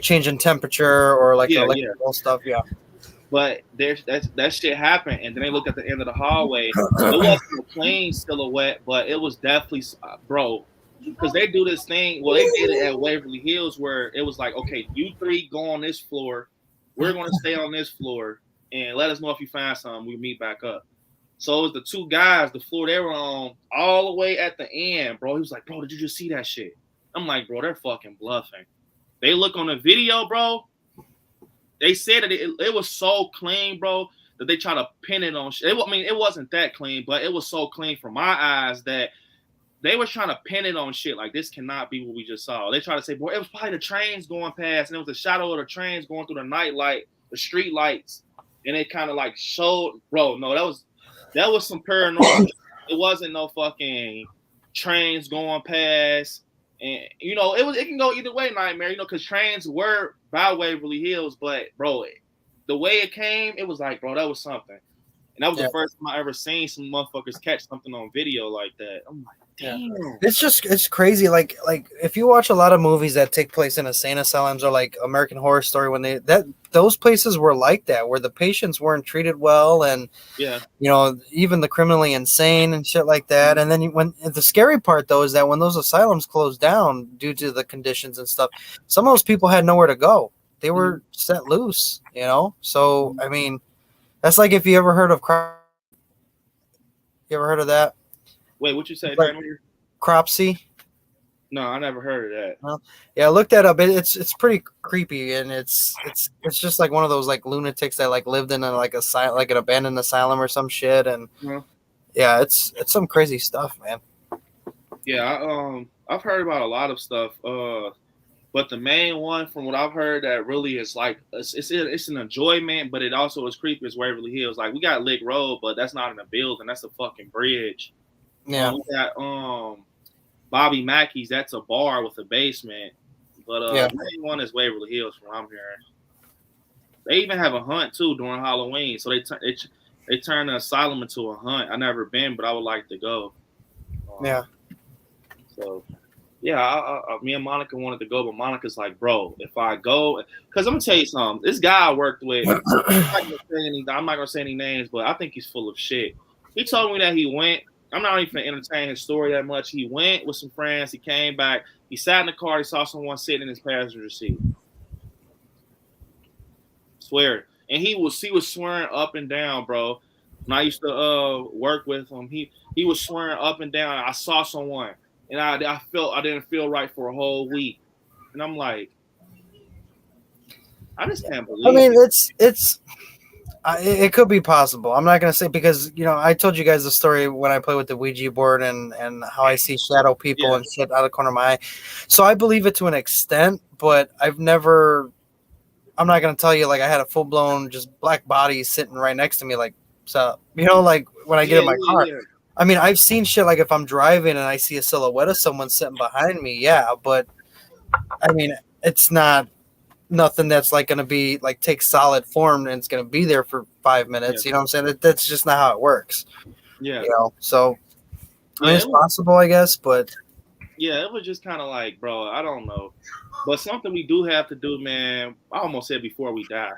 changing temperature or like electrical stuff. Yeah.
But that shit happened, and then they looked at the end of the hallway. It wasn't a clean silhouette, but it was definitely, bro, because they do this thing. Well, they did it at Waverly Hills where it was like, okay, you 3 go on this floor. We're going to stay on this floor, and let us know if you find something. We meet back up. So it was the 2 guys, the floor they were on, all the way at the end, bro. He was like, bro, did you just see that shit? I'm like, bro, they're fucking bluffing. They look on the video, bro. They said that it was so clean, bro, that they try to pin it on shit. It wasn't that clean, but it was so clean from my eyes that they were trying to pin it on shit. Like, this cannot be what we just saw. They try to say, boy, it was probably the trains going past, and it was the shadow of the trains going through the night light, the street lights, and it kind of like showed, bro. No, that was some paranormal. It wasn't no fucking trains going past. And it can go either way, Nightmare. Because trains were by Waverly Hills, but bro, the way it came, it was like, bro, that was something. And that was the first time I ever seen some motherfuckers catch something on video like that. I'm like, damn.
It's crazy. Like if you watch a lot of movies that take place in insane asylums or like American Horror Story, when those places were like that, where the patients weren't treated well, and even the criminally insane and shit like that. And then when the scary part though is that when those asylums closed down due to the conditions and stuff, some of those people had nowhere to go. They were set loose, So I mean, that's like if you ever heard of you ever heard of that?
Wait, what you say?
Like, Cropsy?
No, I never heard of that.
Yeah, look that up. It's pretty creepy, and it's just like one of those like lunatics that like lived in like an abandoned asylum or some shit, and yeah, it's some crazy stuff, man.
Yeah, I've heard about a lot of stuff. But the main one, from what I've heard, that really is like it's an enjoyment, but it also is creepy. Is Waverly Hills. Like, we got Lick Road, but that's not in a building. That's a fucking bridge.
Yeah.
We got Bobby Mackey's. That's a bar with a basement. But the main one is Waverly Hills, from what I'm hearing. They even have a hunt too during Halloween. So they turn the asylum into a hunt. I never been, but I would like to go.
Yeah.
So. Yeah, me and Monica wanted to go, but Monica's like, bro, if I go, because I'm gonna tell you something. This guy I worked with, I'm not gonna say any names, but I think he's full of shit. He told me that he went. I'm not even gonna entertain his story that much. He went with some friends. He came back. He sat in the car. He saw someone sitting in his passenger seat. Swear, and he was swearing up and down, bro. When I used to work with him, he was swearing up and down. I saw someone. And I didn't feel right for a whole week, and I'm like, I just can't believe.
I mean, it could be possible. I'm not gonna say, because I told you guys the story when I play with the Ouija board and how I see shadow people and shit out of the corner of my eye. So I believe it to an extent, but I'm not gonna tell you like I had a full blown just black body sitting right next to me, like, so like when I get in my car. I mean, I've seen shit like if I'm driving and I see a silhouette of someone sitting behind me, yeah, but I mean, it's not nothing that's like going to be like take solid form and it's going to be there for 5 minutes. You know what I'm saying? That's just not how it works.
Yeah.
You know, so I mean,
Yeah,
it's possible, I guess, but
yeah, it was just kind of like, bro, I don't know. But something we do have to do, man, I almost said before we die.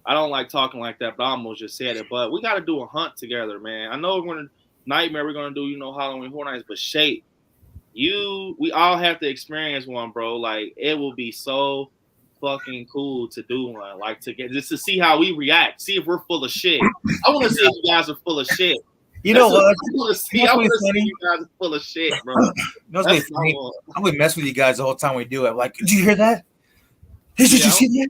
I don't like talking like that, but I almost just said it. But we got to do a hunt together, man. I know we're going to, Nightmare, we're going to do, you know, Halloween Horror Nights, but Shape, we all have to experience one, bro. Like, it will be so fucking cool to do one. Like, just to see how we react, see if we're full of shit. I want to see if you guys are full of shit.
You know what?
I want to see you guys are full of shit, bro.
That's funny. I'm gonna mess with you guys the whole time we do it. Like, did you hear that? Did you see that?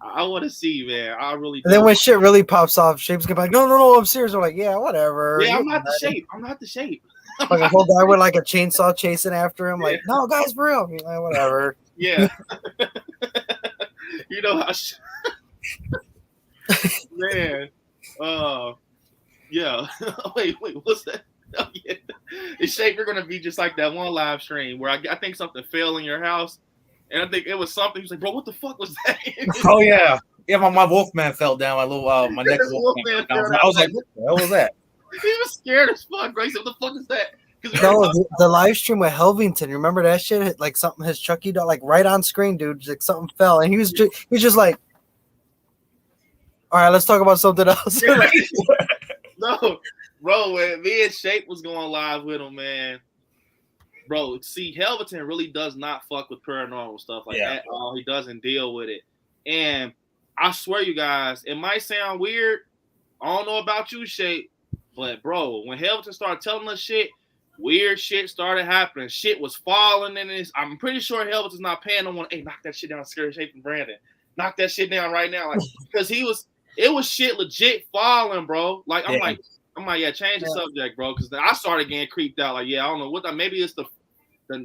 I want to see, man. I really.
And then when shit really pops off, Shape's gonna be like, no, I'm serious. I'm like, yeah, whatever.
Yeah, I'm not the Shape. I'm not the Shape.
Like a whole guy with like a chainsaw chasing after him. Like, no, guys, for real. Like, whatever.
Yeah. You know how. Man. Yeah. wait, what's that? Oh, yeah. Is Shape gonna be just like that one live stream where I think something fell in your house, and I think it was something. He's like, bro, what the fuck was that?
Oh yeah, my Wolfman fell down. My neck Wolfman fell down. I was like, what the hell was that?
He was scared as fuck, bro. He said, what the fuck is that?
No, the live stream with Helvington. Remember that shit? Like something his Chucky doll, like right on screen, dude. Like something fell, and he was just like, all right, let's talk about something else.
No, bro, when me and Shape was going live with him, man. Bro, see, Helvington really does not fuck with paranormal stuff like that at all. He doesn't deal with it. And I swear, you guys, it might sound weird. I don't know about you, Shape, but bro, when Helvington started telling us shit, weird shit started happening. Shit was falling in this. I'm pretty sure Helvington's not paying no one. Hey, knock that shit down, scary Shape and Brandon. Knock that shit down right now, like, because it was shit legit falling, bro. Like I'm like, yeah, change the subject, bro, because I started getting creeped out. Like, yeah, I don't know what that. Maybe it's the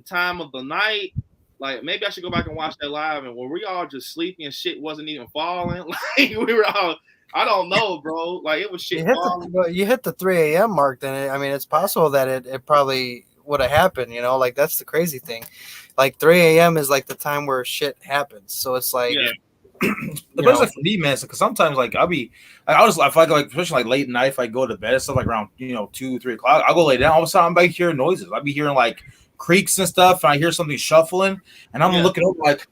time of the night. Like, maybe I should go back and watch that live. And were we all just sleeping and shit wasn't even falling? Like, we were all. I don't know, bro. Like, it was shit.
You hit the 3 a.m. mark, then I mean, it's possible that it probably would have happened. You know, like that's the crazy thing. Like 3 a.m. is like the time where shit happens. So it's like.
Yeah.
The best like for me, man, because sometimes like I'll be, if I go like especially like late night, if I go to bed, stuff like around 2-3 o'clock, I'll go lay down. All of a sudden, I'm back hearing noises. I'll be hearing like creaks and stuff, and I hear something shuffling, and I'm looking over like,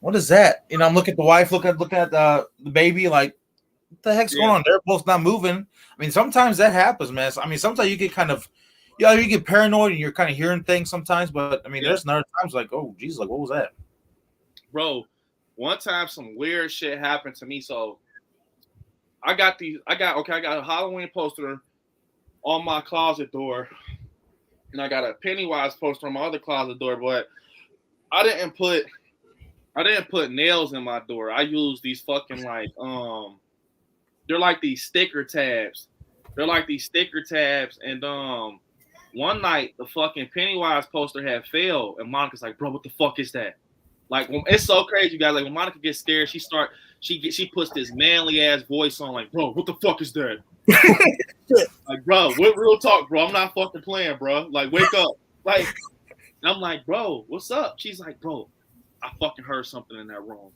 what is that? I'm looking at the wife, looking at the baby, like, what the heck's going on? They're both not moving. I mean, sometimes that happens, man. So, I mean, sometimes you get kind of, you get paranoid and you're kind of hearing things sometimes, but I mean, there's another times like, oh, geez, like what was that,
bro? One time some weird shit happened to me. So I got a Halloween poster on my closet door, and I got a Pennywise poster on my other closet door, but I didn't put nails in my door. I used these fucking like they're like these sticker tabs. And one night the fucking Pennywise poster had failed, and Monica's like, bro, what the fuck is that? Like, it's so crazy, guys. Like, when Monica gets scared, she puts this manly ass voice on, like, bro, what the fuck is that? Like, bro, what real talk, bro? I'm not fucking playing, bro. Like, wake up. Like, and I'm like, bro, what's up? She's like, bro, I fucking heard something in that room.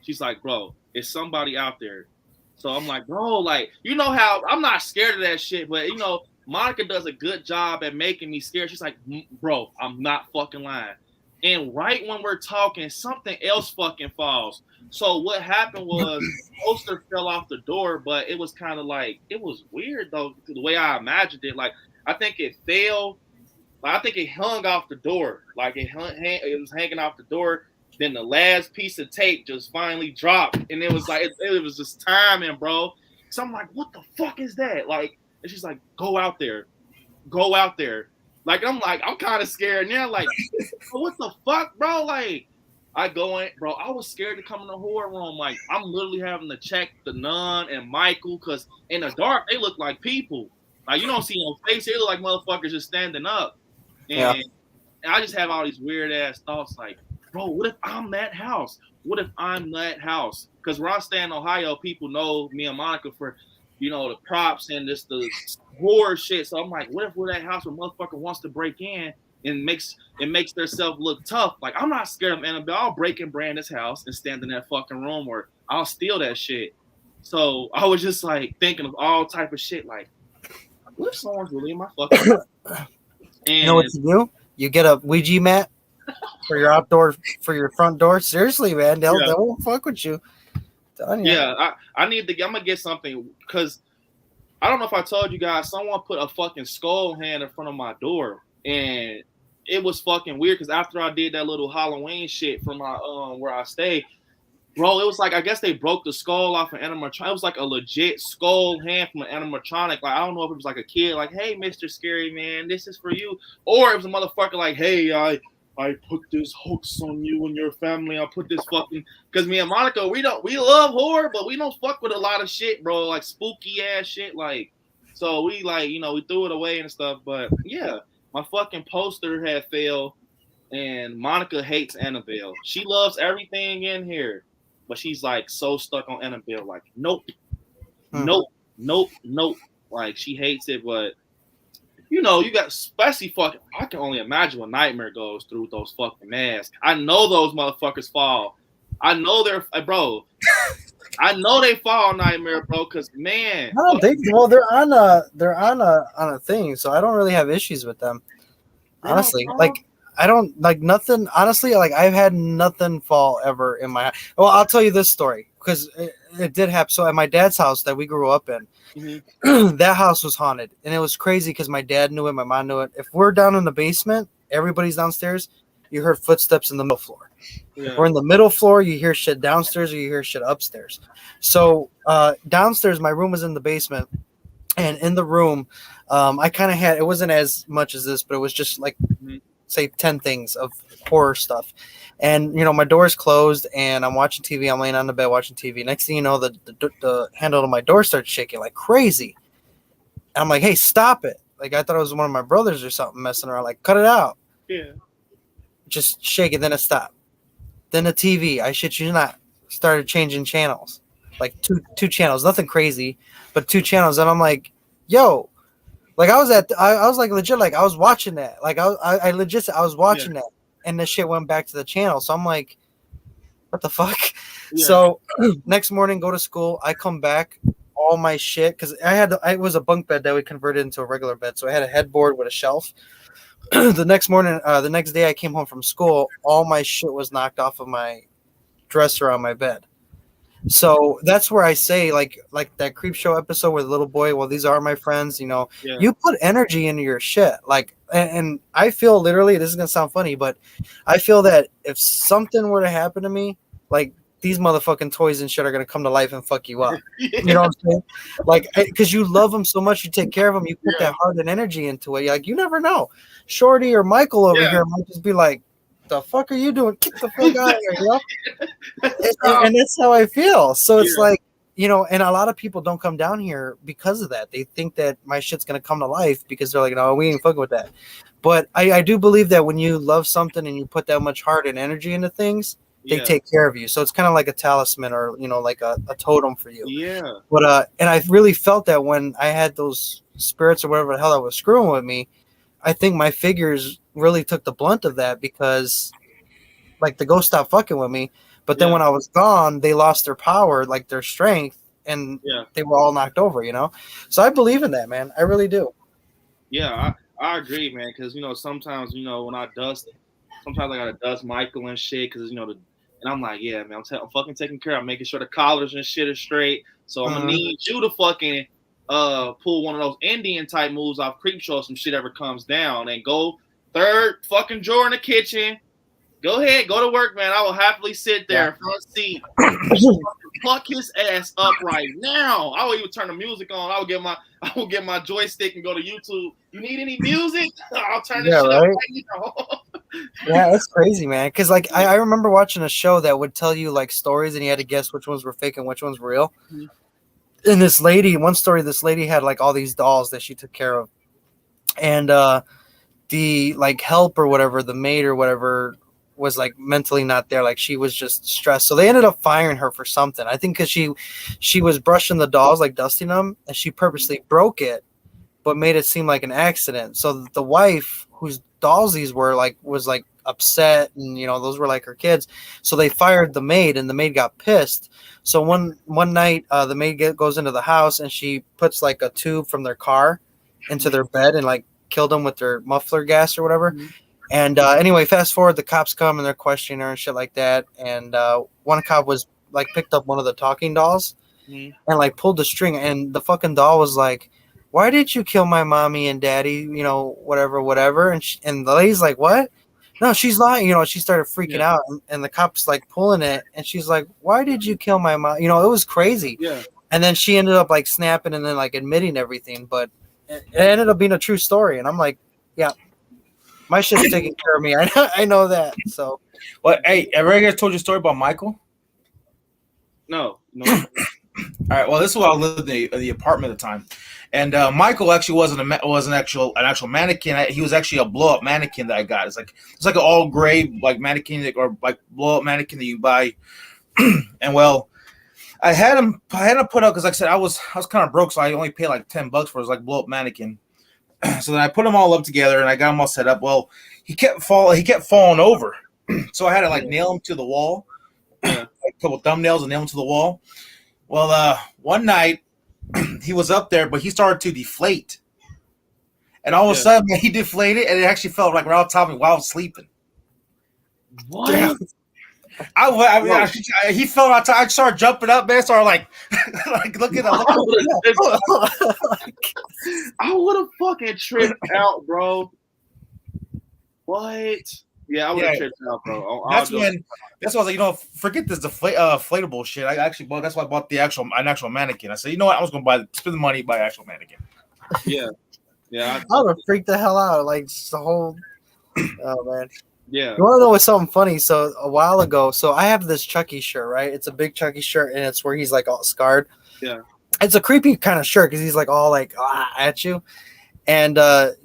She's like, bro, it's somebody out there. So I'm like, bro, like, you know how I'm not scared of that shit, but Monica does a good job at making me scared. She's like, bro, I'm not fucking lying. And right when we're talking, something else fucking falls. So what happened was the poster fell off the door, but it was kind of like, it was weird though, the way I imagined it. Like, I think it fell. I think it hung off the door. Like it was hanging off the door. Then the last piece of tape just finally dropped. And it was like, it was just timing, bro. So I'm like, what the fuck is that? Like, and she's like, go out there. Like, I'm kind of scared now. Like, what the fuck, bro? Like, I go in, bro. I was scared to come in the horror room. Like, I'm literally having to check the nun and Michael because in the dark, they look like people. Like, you don't see no face. They look like motherfuckers just standing up. And I just have all these weird ass thoughts like, bro, what if I'm that house? Because where I stay in Ohio, people know me and Monica for the props and just the horror shit. So I'm like, what if we're that house where motherfucker wants to break in and makes themselves look tough? Like, I'm not scared of Annabelle. I'll break and brand this house and stand in that fucking room, or I'll steal that shit. So I was just like thinking of all type of shit. Like, what if someone's really in my fucking house? And
you know what to do? You get a Ouija mat for your front door. Seriously, man, they won't fuck with you.
Yeah, I'm gonna get something, because I don't know if I told you guys, someone put a fucking skull hand in front of my door, and it was fucking weird because after I did that little Halloween shit from my where I stay, bro, it was like, I guess they broke the skull off an animatronic. It was like a legit skull hand from an animatronic. Like, I don't know if it was like a kid, like, hey, Mr. Scary Man, this is for you, or it was a motherfucker like, hey, I put this hoax on you and your family. I put this fucking, because me and Monica, we love horror, but we don't fuck with a lot of shit, bro, like spooky ass shit, like, so we like, we threw it away and stuff. But yeah, my fucking poster had failed, and Monica hates Annabelle. She loves everything in here, but she's like so stuck on Annabelle, like, nope, like she hates it. But you got, especially fucking, I can only imagine what Nightmare goes through with those fucking masks. I know those motherfuckers fall. I know they're, bro. I know they fall, Nightmare, bro. Cause man,
they're on a thing, so I don't really have issues with them. Honestly, like I don't like nothing. Honestly, like I've had nothing fall ever in my. Well, I'll tell you this story because it did happen. So at my dad's house that we grew up in. Mm-hmm. That house was haunted, and it was crazy because my dad knew it, my mom knew it. If we're down in the basement, everybody's downstairs, you heard footsteps in the middle floor. Yeah. Or in the middle floor, you hear shit downstairs, or you hear shit upstairs. So downstairs, my room was in the basement, and in the room, I kind of had, it wasn't as much as this, but it was just like, say 10 things of horror stuff. And, my door's closed and I'm watching TV. I'm laying on the bed watching TV. Next thing you know, the handle of my door starts shaking like crazy. And I'm like, hey, stop it. Like, I thought it was one of my brothers or something messing around. Like, cut it out.
Yeah.
Just shake it. Then it stopped. Then the TV, I shit you not, started changing channels. Like two channels. Nothing crazy, but 2 channels. And I'm like, yo. Like, I was like legit, like I was watching that. Like, I was watching that. And the shit went back to the channel. So I'm like, what the fuck? Yeah. So next morning, go to school. I come back, all my shit, because it was a bunk bed that we converted into a regular bed. So I had a headboard with a shelf. The next day I came home from school, all my shit was knocked off of my dresser on my bed. So that's where I say, like that Creep Show episode where the little boy, well, these are my friends, you put energy into your shit. Like, and I feel literally, this is going to sound funny, but I feel that if something were to happen to me, like these motherfucking toys and shit are going to come to life and fuck you up. You know what I'm saying? Like, because you love them so much, you take care of them, you put that heart and energy into it. Like, you never know. Shorty or Michael over here might just be like, the fuck are you doing? Get the fuck out of here, and that's how I feel. So it's like, and a lot of people don't come down here because of that. They think that my shit's gonna come to life because they're like, no, we ain't fucking with that. But I do believe that when you love something and you put that much heart and energy into things, they take care of you. So it's kind of like a talisman or like a totem for you. Yeah. But and I really felt that when I had those spirits or whatever the hell that was screwing with me, I think my figures really took the blunt of that because, like, the ghost stopped fucking with me. But then when I was gone, they lost their power, like their strength, and they were all knocked over, So I believe in that, man. I really do.
Yeah, I agree, man. Because sometimes when I dust, sometimes I gotta dust Michael and shit. Because and I'm like, yeah, man, I'm fucking taking care. I'm making sure the collars and shit are straight. So I'm gonna need you to fucking pull one of those Indian type moves off Creep Show if some shit ever comes down, and go third fucking drawer in the kitchen. Go ahead, go to work, man. I will happily sit there, front seat, pluck his ass up right now. I will even turn the music on. I will get my joystick and go to YouTube. You need any music? I'll turn this shit up right now.
Yeah, that's crazy, man. Because like I remember watching a show that would tell you like stories, and you had to guess which ones were fake and which ones were real. Mm-hmm. And this lady had like all these dolls that she took care of, and the like help or whatever, the maid or whatever, was like mentally not there. Like she was just stressed. So they ended up firing her for something. I think because she was brushing the dolls, like dusting them, and she purposely broke it, but made it seem like an accident. So the wife, whose dolls these were, like was like upset, and those were like her kids. So they fired the maid, and the maid got pissed. So one night, the maid goes into the house, and she puts like a tube from their car into their bed and like killed them with their muffler gas or whatever. And anyway, fast forward, the cops come and they're questioning her and shit like that. And one cop was like picked up one of the talking dolls and like pulled the string, and the fucking doll was like, "Why did you kill my mommy and daddy? Whatever." And the lady's like, "What? No, she's lying." She started freaking out, and the cop's like pulling it, and she's like, "Why did you kill my mom?" It was crazy.
Yeah.
And then she ended up like snapping and then like admitting everything, but it ended up being a true story. And I'm like, yeah, my shit's taking care of me. I know that. So,
well, hey, ever guys told you a story about Michael?
No.
All right. Well, this is what I lived in the apartment at the time, and Michael actually wasn't an actual mannequin. He was actually a blow up mannequin that I got. It's like an all gray like mannequin or like blow up mannequin that you buy. And well, I had him put up because like I said I was kind of broke, so I only paid like $10 for his like blow up mannequin. So then I put them all up together and I got them all set up. Well, he kept falling over, so I had to like nail him to the wall. Like a couple thumbnails and nail him to the wall. Well, one night he was up there, but he started to deflate, and all of a sudden he deflated, and it actually fell like right on top of me while I was sleeping.
What?
Yeah. He fell on top. I started jumping up, man. Started like looking at.
I would have fucking tripped out, bro. What? Yeah, I would have tripped out, bro.
That's why I was like, forget this inflatable shit. I actually bought. That's why I bought an actual mannequin. I said, you know what? I was gonna spend the money, buy an actual mannequin.
Yeah.
I would have freaked the hell out. Like just the whole. Oh man.
Yeah.
You want to know what's something funny? So a while ago, I have this Chucky shirt, right? It's a big Chucky shirt, and it's where he's like all scarred.
Yeah.
It's a creepy kind of shirt because he's like all like at you. And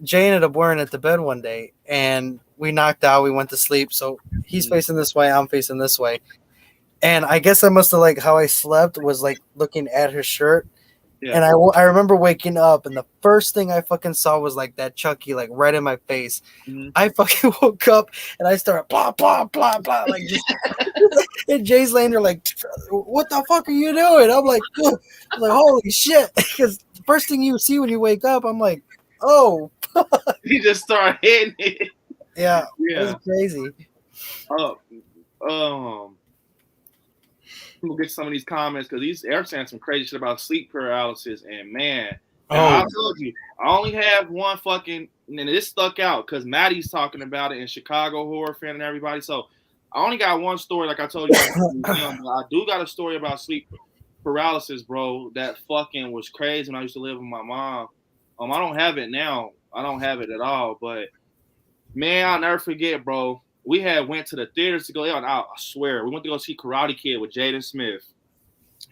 Jay ended up wearing it to bed one day, and we knocked out. We went to sleep. So he's facing this way, I'm facing this way. And I guess I must have like how I slept was like looking at his shirt. Yeah. And I remember waking up, and the first thing I fucking saw was like that Chucky like right in my face. Mm-hmm. I fucking woke up and I started blah blah blah blah like just. And Jay's laying there like, "What the fuck are you doing?" I'm like, "Holy shit!" Because the first thing you see when you wake up, I'm like, "Oh."
He just started hitting it.
Yeah, it was crazy.
We'll get some of these comments because they're saying some crazy shit about sleep paralysis, and man, I told you I only have one fucking, and it stuck out because Maddie's talking about it in Chicago horror fan and everybody. So I only got one story, like I told you. I do got a story about sleep paralysis, bro. That fucking was crazy when I used to live with my mom. I don't have it now. I don't have it at all, but man, I'll never forget, bro. We went to the theaters to go. I swear, we went to go see Karate Kid with Jaden Smith.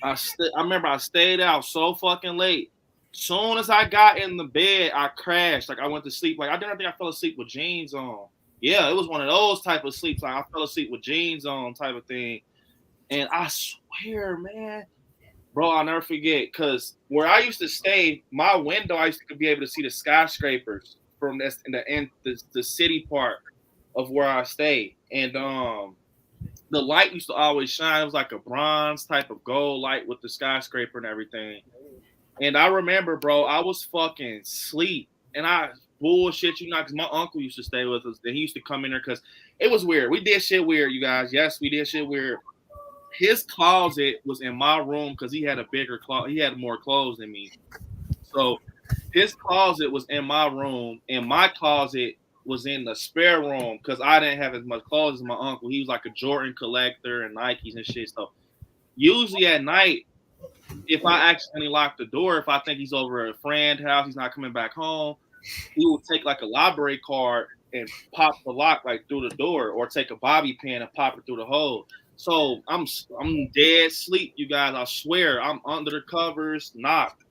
I remember I stayed out so fucking late. Soon as I got in the bed, I crashed. Like I went to sleep. Like I didn't think I fell asleep with jeans on. Yeah, it was one of those type of sleeps. Like I fell asleep with jeans on type of thing. And I swear, man, bro, I'll never forget. Because where I used to stay, my window, I used to be able to see the skyscrapers from the city part of where I stay, and the light used to always shine. It was like a bronze type of gold light with the skyscraper and everything. And I remember, bro, I was fucking asleep, and I bullshit you not because my uncle used to stay with us, and he used to come in there because it was weird. We did shit weird, you guys. Yes, we did shit weird. His closet was in my room because he had a bigger closet. He had more clothes than me, so his closet was in my room, and my closet was in the spare room because I didn't have as much clothes as my uncle. He was like a Jordan collector and Nikes and shit. So usually at night, if I accidentally lock the door, if I think he's over at a friend's house, he's not coming back home, he will take like a library card and pop the lock like through the door, or take a bobby pin and pop it through the hole. So I'm dead asleep, you guys. I swear, I'm under the covers, knocked.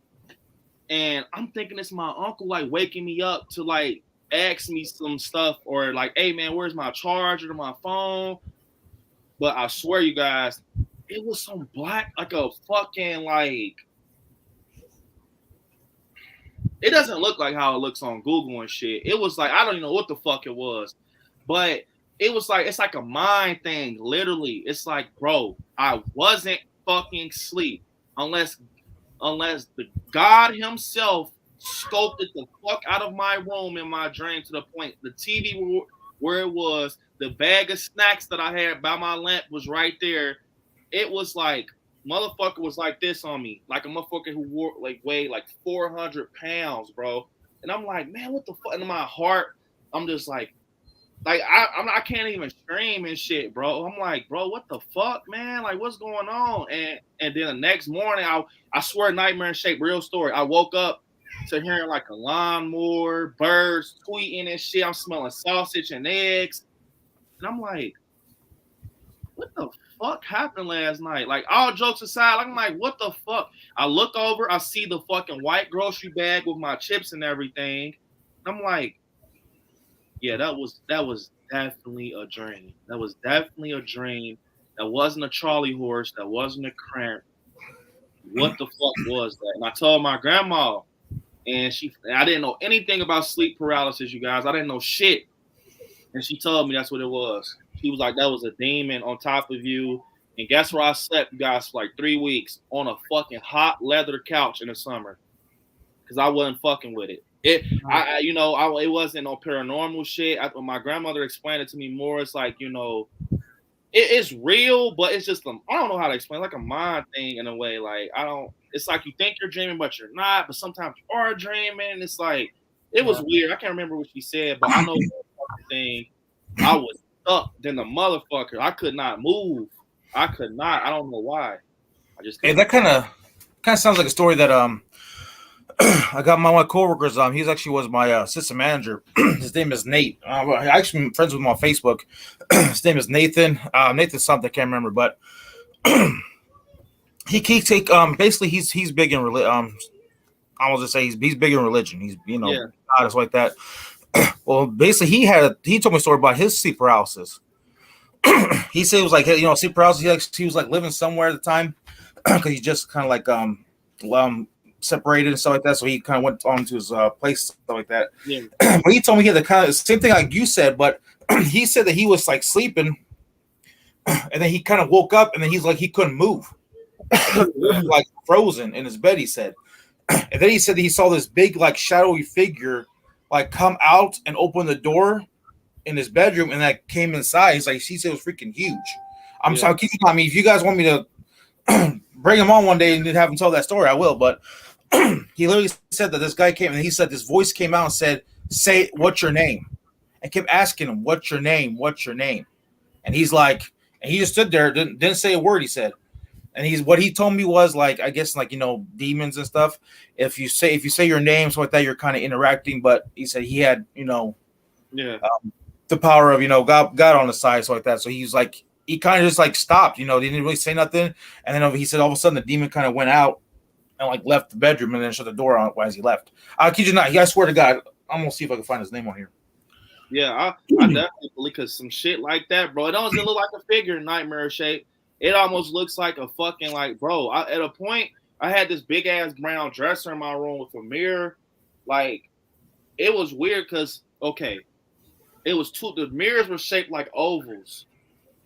And I'm thinking it's my uncle like waking me up to like ask me some stuff or like, hey man, where's my charger to my phone? But I swear you guys, it was some black, like a fucking like, it doesn't look like how it looks on Google and shit. It was like, I don't even know what the fuck it was. But it was like, it's like a mind thing, literally. It's like, bro, I wasn't fucking asleep unless the God himself scoped it the fuck out of my room in my dream to the point the TV where it was, the bag of snacks that I had by my lamp was right there. It was like, motherfucker was like this on me, like a motherfucker who wore like weighed like 400 pounds, bro. And I'm like, man, what the fuck? In my heart, I'm just like I can't even scream and shit, bro. I'm like, bro, what the fuck, man? Like, what's going on? And then the next morning, I swear, nightmare in shape, real story. I woke up to hearing like a lawnmower, birds tweeting and shit. I'm smelling sausage and eggs, and I'm like, what the fuck happened last night? Like, all jokes aside, I'm like, what the fuck? I look over, I see the fucking white grocery bag with my chips and everything. I'm like, yeah, that was definitely a dream. That was definitely a dream. That wasn't a Charlie horse. That wasn't a cramp. What the fuck was that? And I told my grandma, and I didn't know anything about sleep paralysis, you guys. I didn't know shit. And she told me that's what it was. She was like, that was a demon on top of you. And guess where I slept, you guys, for like 3 weeks? On a fucking hot leather couch in the summer. Because I wasn't fucking with it. It wasn't no paranormal shit. My grandmother explained it to me more. It's like, it's real, but it's just I don't know how to explain, like a mind thing in a way. Like, it's like you think you're dreaming, but you're not. But sometimes you are dreaming. It's like, it was weird. I can't remember what she said, but I know the thing. I was stuck than the motherfucker. I could not move. I could not. I don't know why. I just
that kind of sounds like a story that I got one of my coworkers. He actually was my assistant manager. His name is Nate. I actually am friends with him on Facebook. His name is Nathan. Nathan something, I can't remember, but basically he's big in religion. I was just say he's big in religion. He's goddess like that. Well, basically he told me a story about his sleep paralysis. He said it was like sleep paralysis. He was like living somewhere at the time because he just kind of like separated and stuff like that. So he kind of went on to his place, stuff like that. Yeah. But he told me he had the kind of same thing like you said, but he said that he was like sleeping, and then he kind of woke up, and then he's like he couldn't move, like frozen in his bed. He said, and then he said that he saw this big like shadowy figure like come out and open the door in his bedroom, and that came inside. He's like, he said it was freaking huge. I'm sorry, I mean, if you guys want me to bring him on one day and have him tell that story, I will. But he literally said that this guy came and he said this voice came out and said, "Say what's your name?" And kept asking him, "What's your name? What's your name?" And he's like, and he just stood there, didn't say a word. He said, and what he told me was like, I guess like demons and stuff. If you say your name, so like that, you're kind of interacting. But he said he had the power of God on the side, so like that. So he's like, he kind of just like stopped, he didn't really say nothing. And then he said all of a sudden the demon kind of went out and like left the bedroom and then shut the door on as he left. I kid you not. I swear to God, I'm gonna see if I can find his name on here.
Yeah, I definitely, because some shit like that, bro. It doesn't look like a figure in nightmare shape. It almost looks like a fucking like, bro. At a point, I had this big ass brown dresser in my room with a mirror. Like, it was weird because it was the mirrors were shaped like ovals,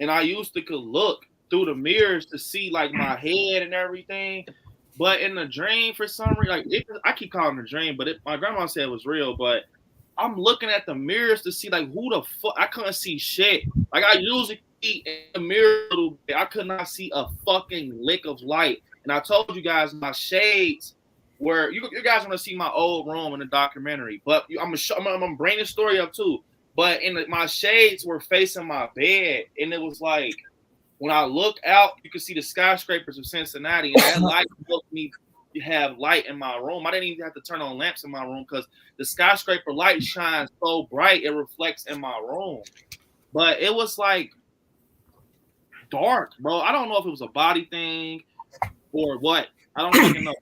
and I used to could look through the mirrors to see like my head and everything. But in the dream, for some reason, like I keep calling it a dream, but my grandma said it was real. But I'm looking at the mirrors to see like who the fuck. I couldn't see shit. Like I usually see in the mirror a little bit. I could not see a fucking lick of light. And I told you guys my shades were. You guys want to see my old room in the documentary, but I'm gonna bring the story up too. But my shades were facing my bed, and it was like when I look out, you can see the skyscrapers of Cincinnati, and that light helped me have light in my room. I didn't even have to turn on lamps in my room because the skyscraper light shines so bright it reflects in my room. But it was like dark, bro. I don't know if it was a body thing or what. I don't fucking know.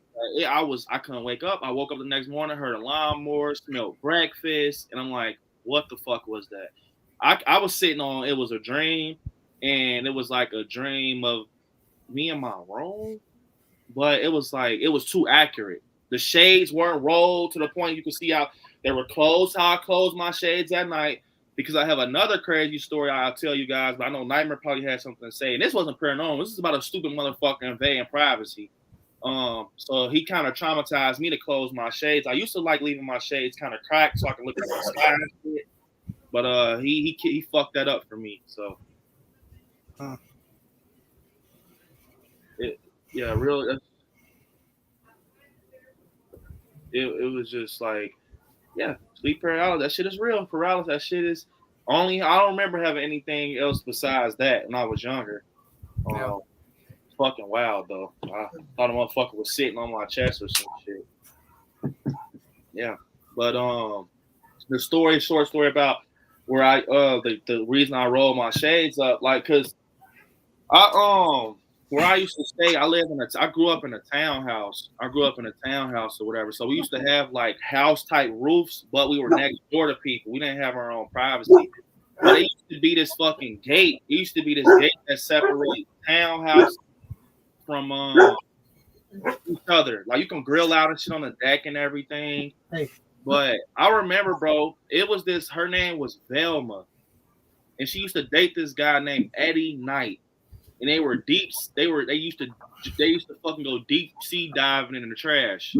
I couldn't wake up. I woke up the next morning, heard a lawnmower, smelled breakfast, and I'm like, what the fuck was that? I was sitting on, it was a dream, and it was like a dream of me in my room, but it was like, it was too accurate. The shades weren't rolled to the point you could see how they were closed, how I closed my shades at night, because I have another crazy story I'll tell you guys, but I know Nightmare probably had something to say, and this wasn't paranormal. This is about a stupid motherfucker invading privacy. So he kind of traumatized me to close my shades. I used to like leaving my shades kind of cracked so I can look at the sky and shit. But he fucked that up for me. So really, it was just like, yeah, sleep paralysis. That shit is real. Paralysis. That shit is only. I don't remember having anything else besides that when I was younger. Fucking wild though. I thought a motherfucker was sitting on my chest or some shit. Yeah, but the short story about where I the reason I rolled my shades up, like, cause I where I used to stay, I grew up in a townhouse. Or whatever. So we used to have like house type roofs, but we were next door to people. We didn't have our own privacy. But it used to be this fucking gate. It used to be this gate that separates townhouse from each other. Like, you can grill out and shit on the deck and everything.
Hey.
But I remember, bro, it was this, her name was Velma. And she used to date this guy named Eddie Knight. And they used to fucking go deep sea diving in the trash.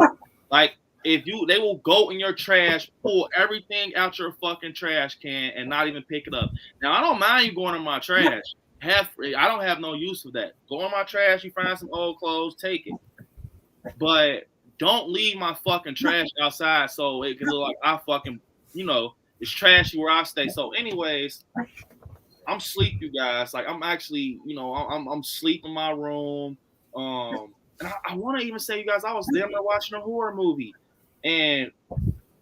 Like, they will go in your trash, pull everything out your fucking trash can and not even pick it up. Now, I don't mind you going in my trash. I don't have no use for that. Go in my trash, you find some old clothes, take it. But don't leave my fucking trash outside so it can look like I fucking, it's trashy where I stay. So anyways, I'm sleep, you guys. Like, I'm actually, I'm sleep in my room. And I want to even say, you guys, I was there watching a horror movie. And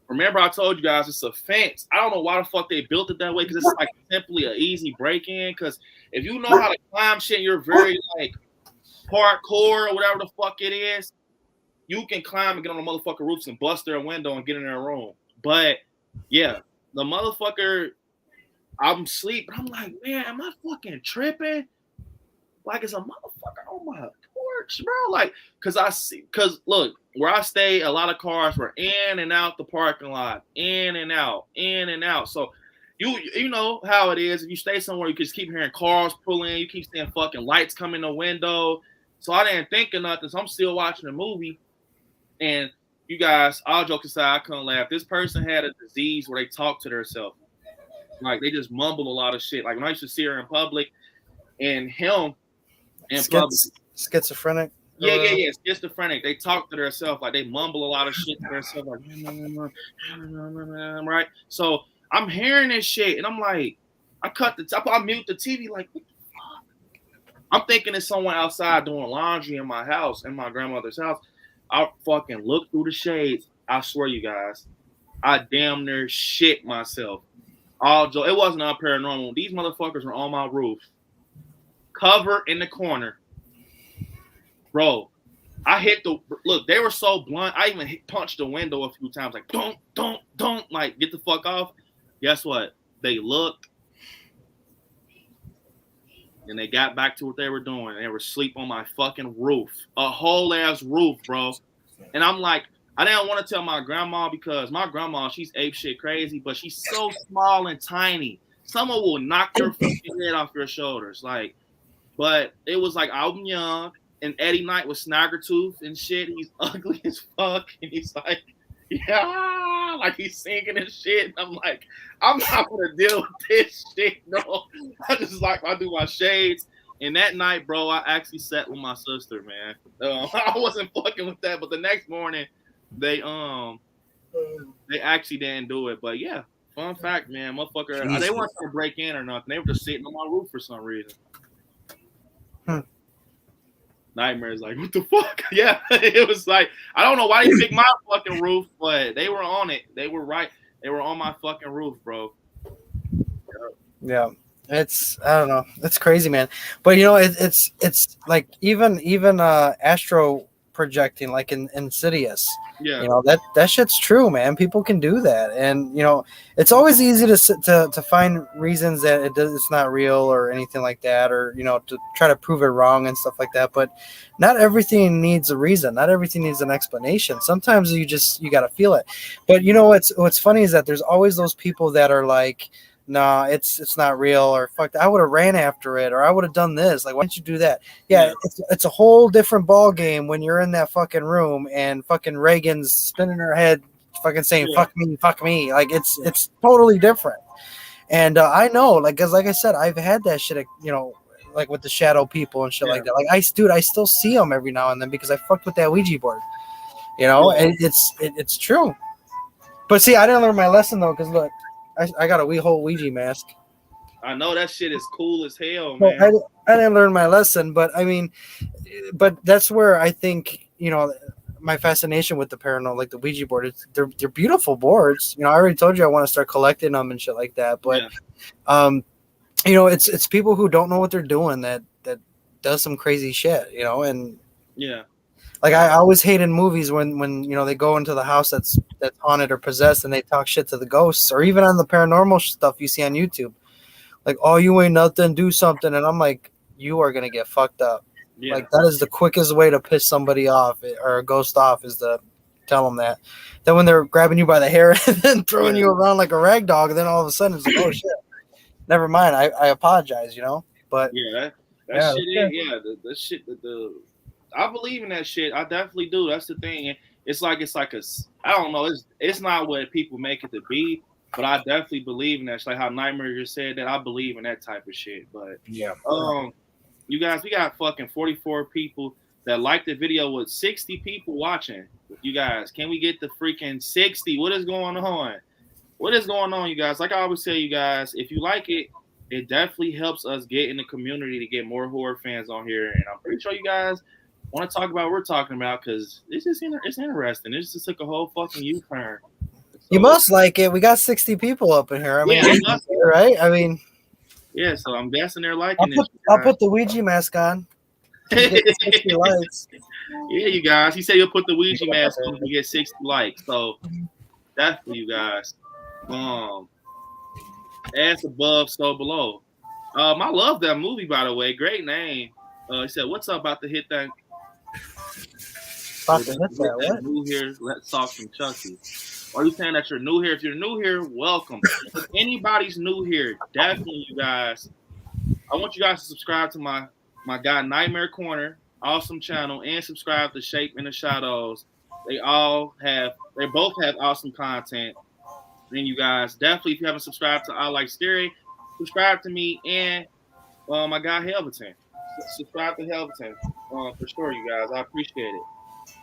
remember, I told you guys it's a fence. I don't know why the fuck they built it that way, because it's like simply an easy break-in. Because if you know how to climb shit, you're very like parkour or whatever the fuck it is, you can climb and get on the motherfucker roofs and bust their window and get in their room. But yeah, the motherfucker, I'm asleep. I'm like, man, am I fucking tripping? Like, it's a motherfucker on my porch, bro. Like, cause look, where I stay, a lot of cars were in and out the parking lot, in and out. So you know how it is. If you stay somewhere, you just keep hearing cars pull in. You keep seeing fucking lights come in the window. So I didn't think of nothing. So I'm still watching the movie. And you guys, all jokes aside, I couldn't laugh. This person had a disease where they talk to themselves. Like, they just mumble a lot of shit. Like, when I used to see her in public, and him in public.
Schizophrenic?
Yeah. Schizophrenic. They talk to themselves. Like, they mumble a lot of shit to themselves. Like, right? So I'm hearing this shit, and I'm like, I mute the TV. Like, what the fuck? I'm thinking it's someone outside doing laundry in my house, in my grandmother's house. I fucking look through the shades. I swear, you guys, I damn near shit myself. It wasn't not paranormal. These motherfuckers were on my roof, cover in the corner, bro. Look. They were so blunt. I even punched the window a few times, like don't, like, get the fuck off. Guess what? They looked, and they got back to what they were doing. They were asleep on my fucking roof, a whole ass roof, bro. And I'm like, I didn't want to tell my grandma, because my grandma, she's ape shit crazy, but she's so small and tiny. Someone will knock your fucking head off your shoulders. Like, but it was like, I'm young, and Eddie Knight was Snaggertooth and shit. He's ugly as fuck, and he's like, yeah, like he's singing and shit. And I'm like, I'm not gonna deal with this shit, no. I do my shades. And that night, bro, I actually sat with my sister, man. I wasn't fucking with that, but the next morning, they actually didn't do it. But yeah, fun fact, man, motherfucker, they weren't gonna break in or nothing. They were just sitting on my roof for some reason. Nightmares, like, what the fuck? Yeah, it was like, I don't know why they picked my fucking roof, but they were on it. They were right. They were on my fucking roof, bro.
Yeah. I don't know. It's crazy, man. But it's like even astro projecting, like in Insidious.
Yeah.
You know, that shit's true, man. People can do that, and you know, it's always easy to find reasons that it's not real or anything like that, or you know, to try to prove it wrong and stuff like that. But not everything needs a reason. Not everything needs an explanation. Sometimes you got to feel it. But you know what's funny is that there's always those people that are like, nah, it's not real, or fuck, I would have ran after it, or I would have done this. Like, why didn't you do that? Yeah, it's a whole different ball game when you're in that fucking room and fucking Reagan's spinning her head, fucking saying fuck me. Like it's totally different. And I know, like, cause like I said, I've had that shit, you know, like with the shadow people and shit like that. Like I still see them every now and then because I fucked with that Ouija board, you know, and it's true. But see, I didn't learn my lesson though, because look, I got a whole Ouija mask.
I know that shit is cool as hell, man.
Well, I didn't learn my lesson, but I mean, but that's where I think, you know, my fascination with the paranormal, like the Ouija board, they're beautiful boards. You know, I already told you I want to start collecting them and shit like that. But, you know, it's people who don't know what they're doing that does some crazy shit, you know, and like I always hate in movies when you know they go into the house that's haunted or possessed and they talk shit to the ghosts, or even on the paranormal stuff you see on YouTube, like, oh, you ain't nothing, do something, and I'm like, you are gonna get fucked up. Like that is the quickest way to piss somebody off or a ghost off, is to tell them that. Then when they're grabbing you by the hair and then throwing you around like a rag dog, then all of a sudden it's like, oh shit, never mind, I apologize, you know. But
that shit I believe in that shit. I definitely do. That's the thing. And it's like a, I don't know. It's not what people make it to be, but I definitely believe in that. It's like how Nightmare just said that. I believe in that type of shit. But you guys, we got fucking 44 people that liked the video with 60 people watching. You guys, can we get the freaking 60? What is going on? What is going on, you guys? Like I always tell you guys, if you like it, it definitely helps us get in the community to get more horror fans on here. And I'm pretty sure you guys want to talk about what we're talking about, because it's interesting. It just took a whole fucking U-turn. So,
you must like it. We got 60 people up in here. I mean, right? I mean,
yeah. So I'm guessing they're liking it.
I'll put the Ouija mask on. 60 likes.
Yeah, you guys. He said you'll put the Ouija mask on and get 60 likes. So definitely, you guys. As above, so below. I love that movie, by the way. Great name. He said, "What's up? About to hit that." New here, let's talk some Chucky. Are you saying that you're new here? If you're new here, welcome. If anybody's new here, definitely, you guys. I want you guys to subscribe to my guy Nightmare Corner, awesome channel, and subscribe to Shape in the Shadows. They both have awesome content. And you guys, definitely, if you haven't subscribed to I Like Scary, subscribe to me and my guy Helverton. Subscribe to Helverton for sure, you guys. I appreciate it.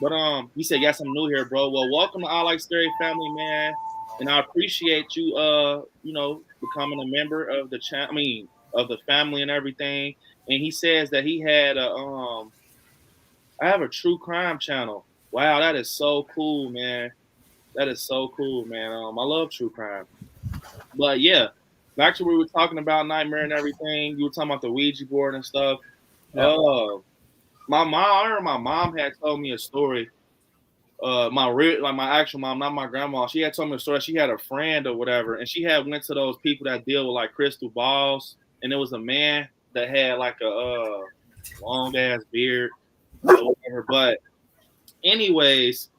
But you said, yes, I'm new here, bro. Well, welcome to I Like Scary family, man. And I appreciate you, you know, becoming a member of the channel. I mean, of the family and everything. And he says that he had I have a true crime channel. Wow, that is so cool, man. That is so cool, man. I love true crime. But yeah, back to what we were talking about, Nightmare and everything. You were talking about the Ouija board and stuff. I remember my mom had told me a story. My actual mom, not my grandma. She had told me a story. She had a friend or whatever, and she had went to those people that deal with like crystal balls, and there was a man that had like a long ass beard or whatever. But anyways,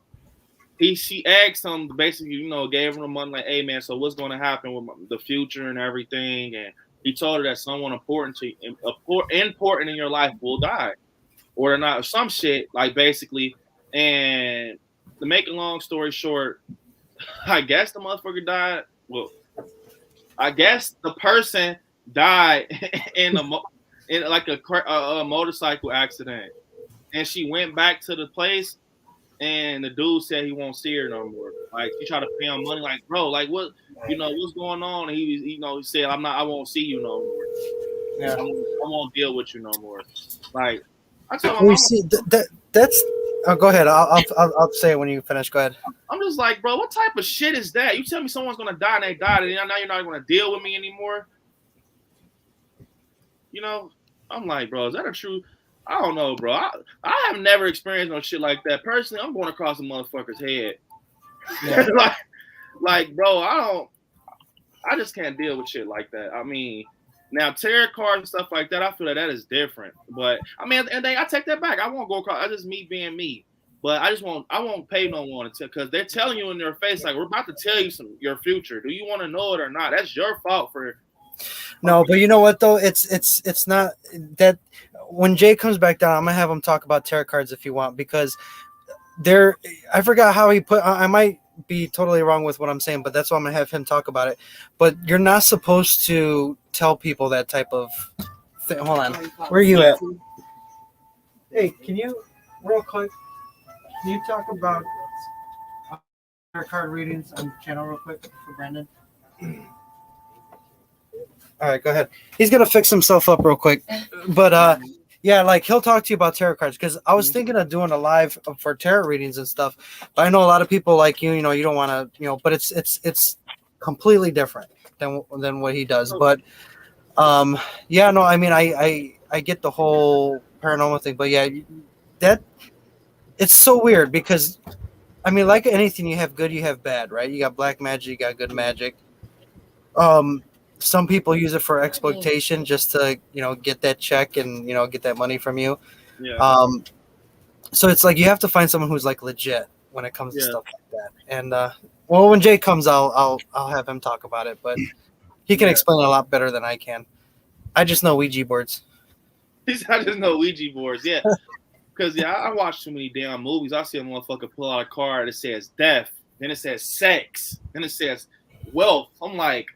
she asked him, basically, you know, gave him the money, like, hey man, so what's going to happen with the future and everything? And he told her that someone important in your life will die, or not, some shit, like, basically. And to make a long story short, I guess the motherfucker died. Well, I guess the person died in like a motorcycle accident, and she went back to the place, and the dude said he won't see her no more. Like, he tried to pay him money, like, bro, like, what, you know, what's going on? And he said, I won't see you no more. Yeah, I won't deal with you no more. Like, I told my mama,
that's. Oh, go ahead. I'll say it when you finish. Go ahead.
I'm just like, bro, what type of shit is that? You tell me someone's gonna die and they died, and now you're not gonna deal with me anymore. You know, I'm like, bro, is that a true? I don't know, bro. I have never experienced no shit like that. Personally, I'm going across a motherfucker's head.
Yeah.
like, bro, I just can't deal with shit like that. I mean, now tarot cards and stuff like that, I feel that is different. But I mean, and I take that back. I won't go across. I just me being me. But I won't pay no one to because they're telling you in their face like we're about to tell you your future. Do you want to know it or not? That's your fault for.
No, but you know what though? It's not that when Jay comes back down, I'm gonna have him talk about tarot cards if you want because I forgot how he put. I might be totally wrong with what I'm saying, but that's why I'm gonna have him talk about it. But you're not supposed to tell people that type of thing. Hold on, where are you at? Hey, can you real quick? Can you talk about tarot card readings on the channel real quick for Brandon? All right, go ahead. He's gonna fix himself up real quick, but yeah, like he'll talk to you about tarot cards because I was thinking of doing a live for tarot readings and stuff. But I know a lot of people like you know, you don't want to, you know, but it's completely different than what he does. But yeah, no, I mean, I get the whole paranormal thing, but yeah, that it's so weird because I mean, like anything, you have good, you have bad, right? You got black magic, you got good magic. Some people use it for exploitation just to, you know, get that check and, you know, get that money from you.
Yeah.
So it's like you have to find someone who's like legit when it comes to stuff like that. And well, when Jay comes, I'll have him talk about it, but he can explain it a lot better than I can. I just know Ouija boards.
I just know Ouija boards, yeah. Because I watch too many damn movies. I see a motherfucker pull out a card that says death, then it says sex, then it says wealth. I'm like,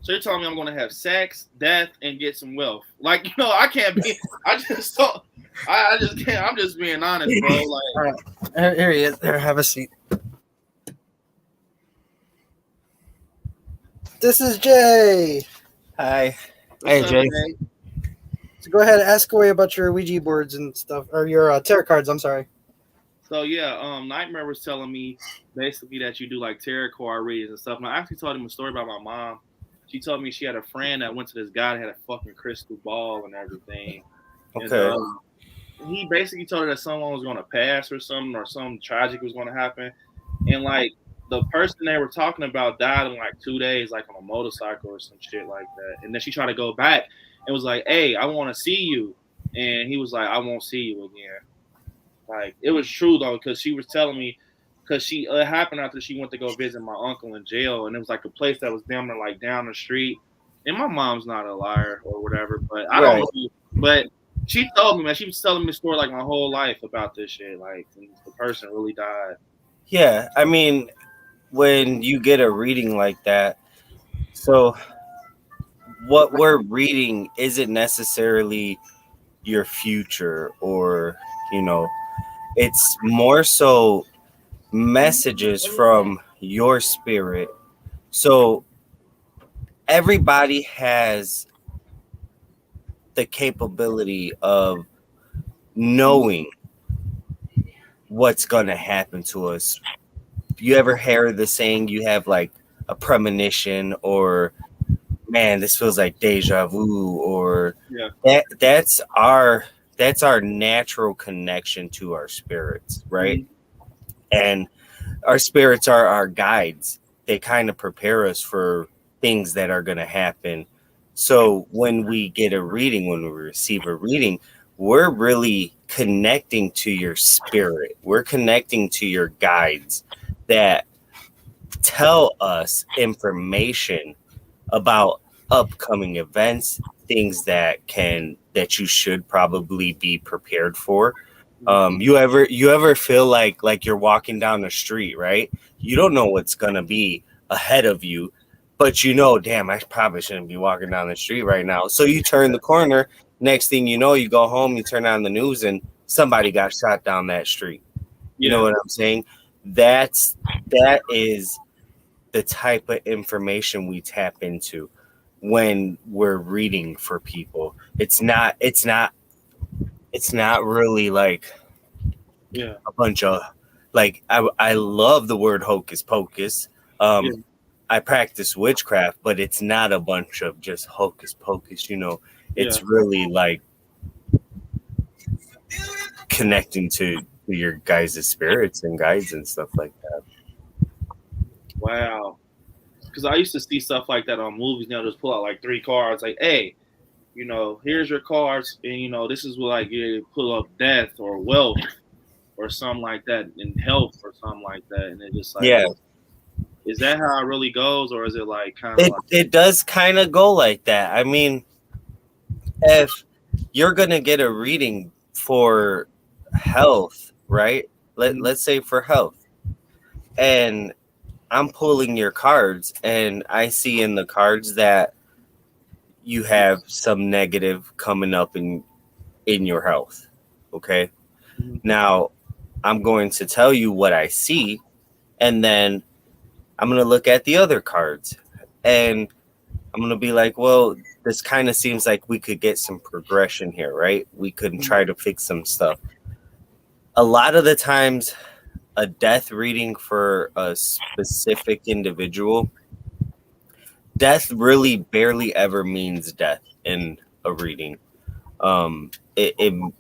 so you're telling me I'm going to have sex, death, and get some wealth? Like, you know, I can't be. I just don't. I just can't. I'm just being honest, bro. Like,
all right, here he is. There, have a seat. This is Jay.
Hi.
Hey, Jay. So go ahead, ask away about your Ouija boards and stuff, or your tarot cards. I'm sorry.
So yeah, Nightmare was telling me basically that you do like tarot card readings and stuff. And I actually told him a story about my mom. She told me she had a friend that went to this guy that had a fucking crystal ball and everything.
Okay.
And, he basically told her that someone was going to pass or something tragic was going to happen. And like the person they were talking about died in like 2 days, like on a motorcycle or some shit like that. And then she tried to go back and was like, "Hey, I want to see you." And he was like, "I won't see you again." Like it was true though, because she was telling me, because it happened after she went to go visit my uncle in jail, and it was like a place that was damn near like down the street. And my mom's not a liar or whatever, but I don't know. But she told me, man, she was telling me the story like my whole life about this shit. Like the person really died.
Yeah, I mean, when you get a reading like that, so what we're reading isn't necessarily your future, or you know, it's more so messages from your spirit. So everybody has the capability of knowing what's going to happen to us. You ever hear the saying you have like a premonition, or man, this feels like deja vu, or that's our natural connection to our spirits, right? Mm-hmm. And our spirits are our guides. They kind of prepare us for things that are going to happen. So when we get a reading, when we receive a reading, we're really connecting to your spirit. We're connecting to your guides that tell us information about upcoming events, things that you should probably be prepared for. You ever feel like you're walking down the street, right? You don't know what's gonna be ahead of you, but you know, damn, I probably shouldn't be walking down the street right now. So you turn the corner. Next thing you know, you go home, you turn on the news, and somebody got shot down that street. You know what I'm saying? That is the type of information we tap into when we're reading for people. It's not really like a bunch of like I love the word hocus pocus. I practice witchcraft, but it's not a bunch of just hocus pocus, you know. It's really like connecting to your guys' spirits and guides and stuff like that.
Wow. Because I used to see stuff like that on movies. Now just pull out like 3 cards, like, hey, you know, here's your cards, and you know, this is what like you pull up death or wealth or something like that, and health or something like that, and it just like,
Yeah.
Is that how it really goes, or is it like kind of?
It does kind of go like that. I mean, if you're gonna get a reading for health, right? Let's say for health, and I'm pulling your cards, and I see in the cards that you have some negative coming up in your health. Okay.
Mm-hmm.
Now I'm going to tell you what I see, and then I'm going to look at the other cards, and I'm going to be like, well, this kind of seems like we could get some progression here, right? We could try to fix some stuff. A lot of the times, a death reading for a specific individual, death really barely ever means death in a reading. It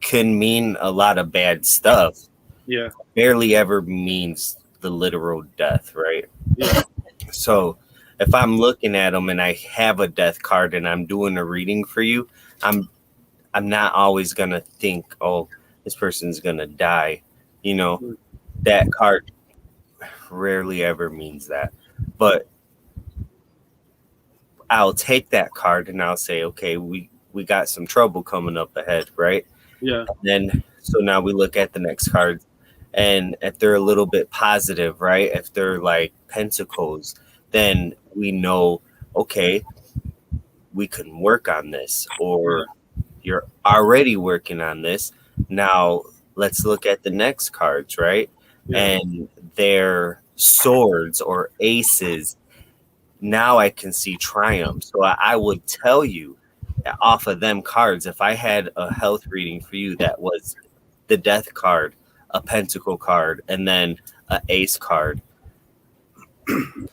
can mean a lot of bad stuff.
Yeah.
Barely ever means the literal death, right?
Yeah.
So if I'm looking at them and I have a death card and I'm doing a reading for you, I'm not always gonna think, oh, this person's gonna die. You know, that card rarely ever means that. But I'll take that card and I'll say, okay, we got some trouble coming up ahead, right?
Yeah.
And then so now we look at the next card, and if they're a little bit positive, right? If they're like pentacles, then we know, okay, we can work on this, or you're already working on this. Now let's look at the next cards, right?
Yeah.
And they're swords or aces. Now I can see triumph. So I would tell you off of them cards, if I had a health reading for you that was the death card, a pentacle card, and then an ace card,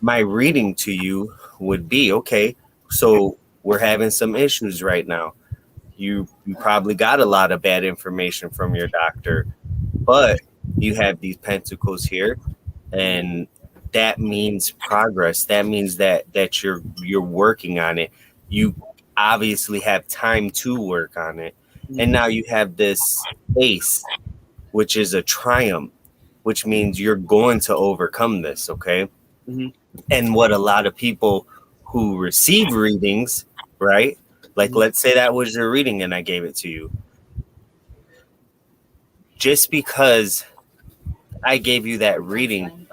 my reading to you would be, okay, so we're having some issues right now. You probably got a lot of bad information from your doctor, but you have these pentacles here, and that means progress. That means that you're working on it. You obviously have time to work on it. And now you have this ace, which is a triumph, which means you're going to overcome this, okay?
Mm-hmm.
And what a lot of people who receive readings, right? Like, let's say that was your reading and I gave it to you. Just because I gave you that reading,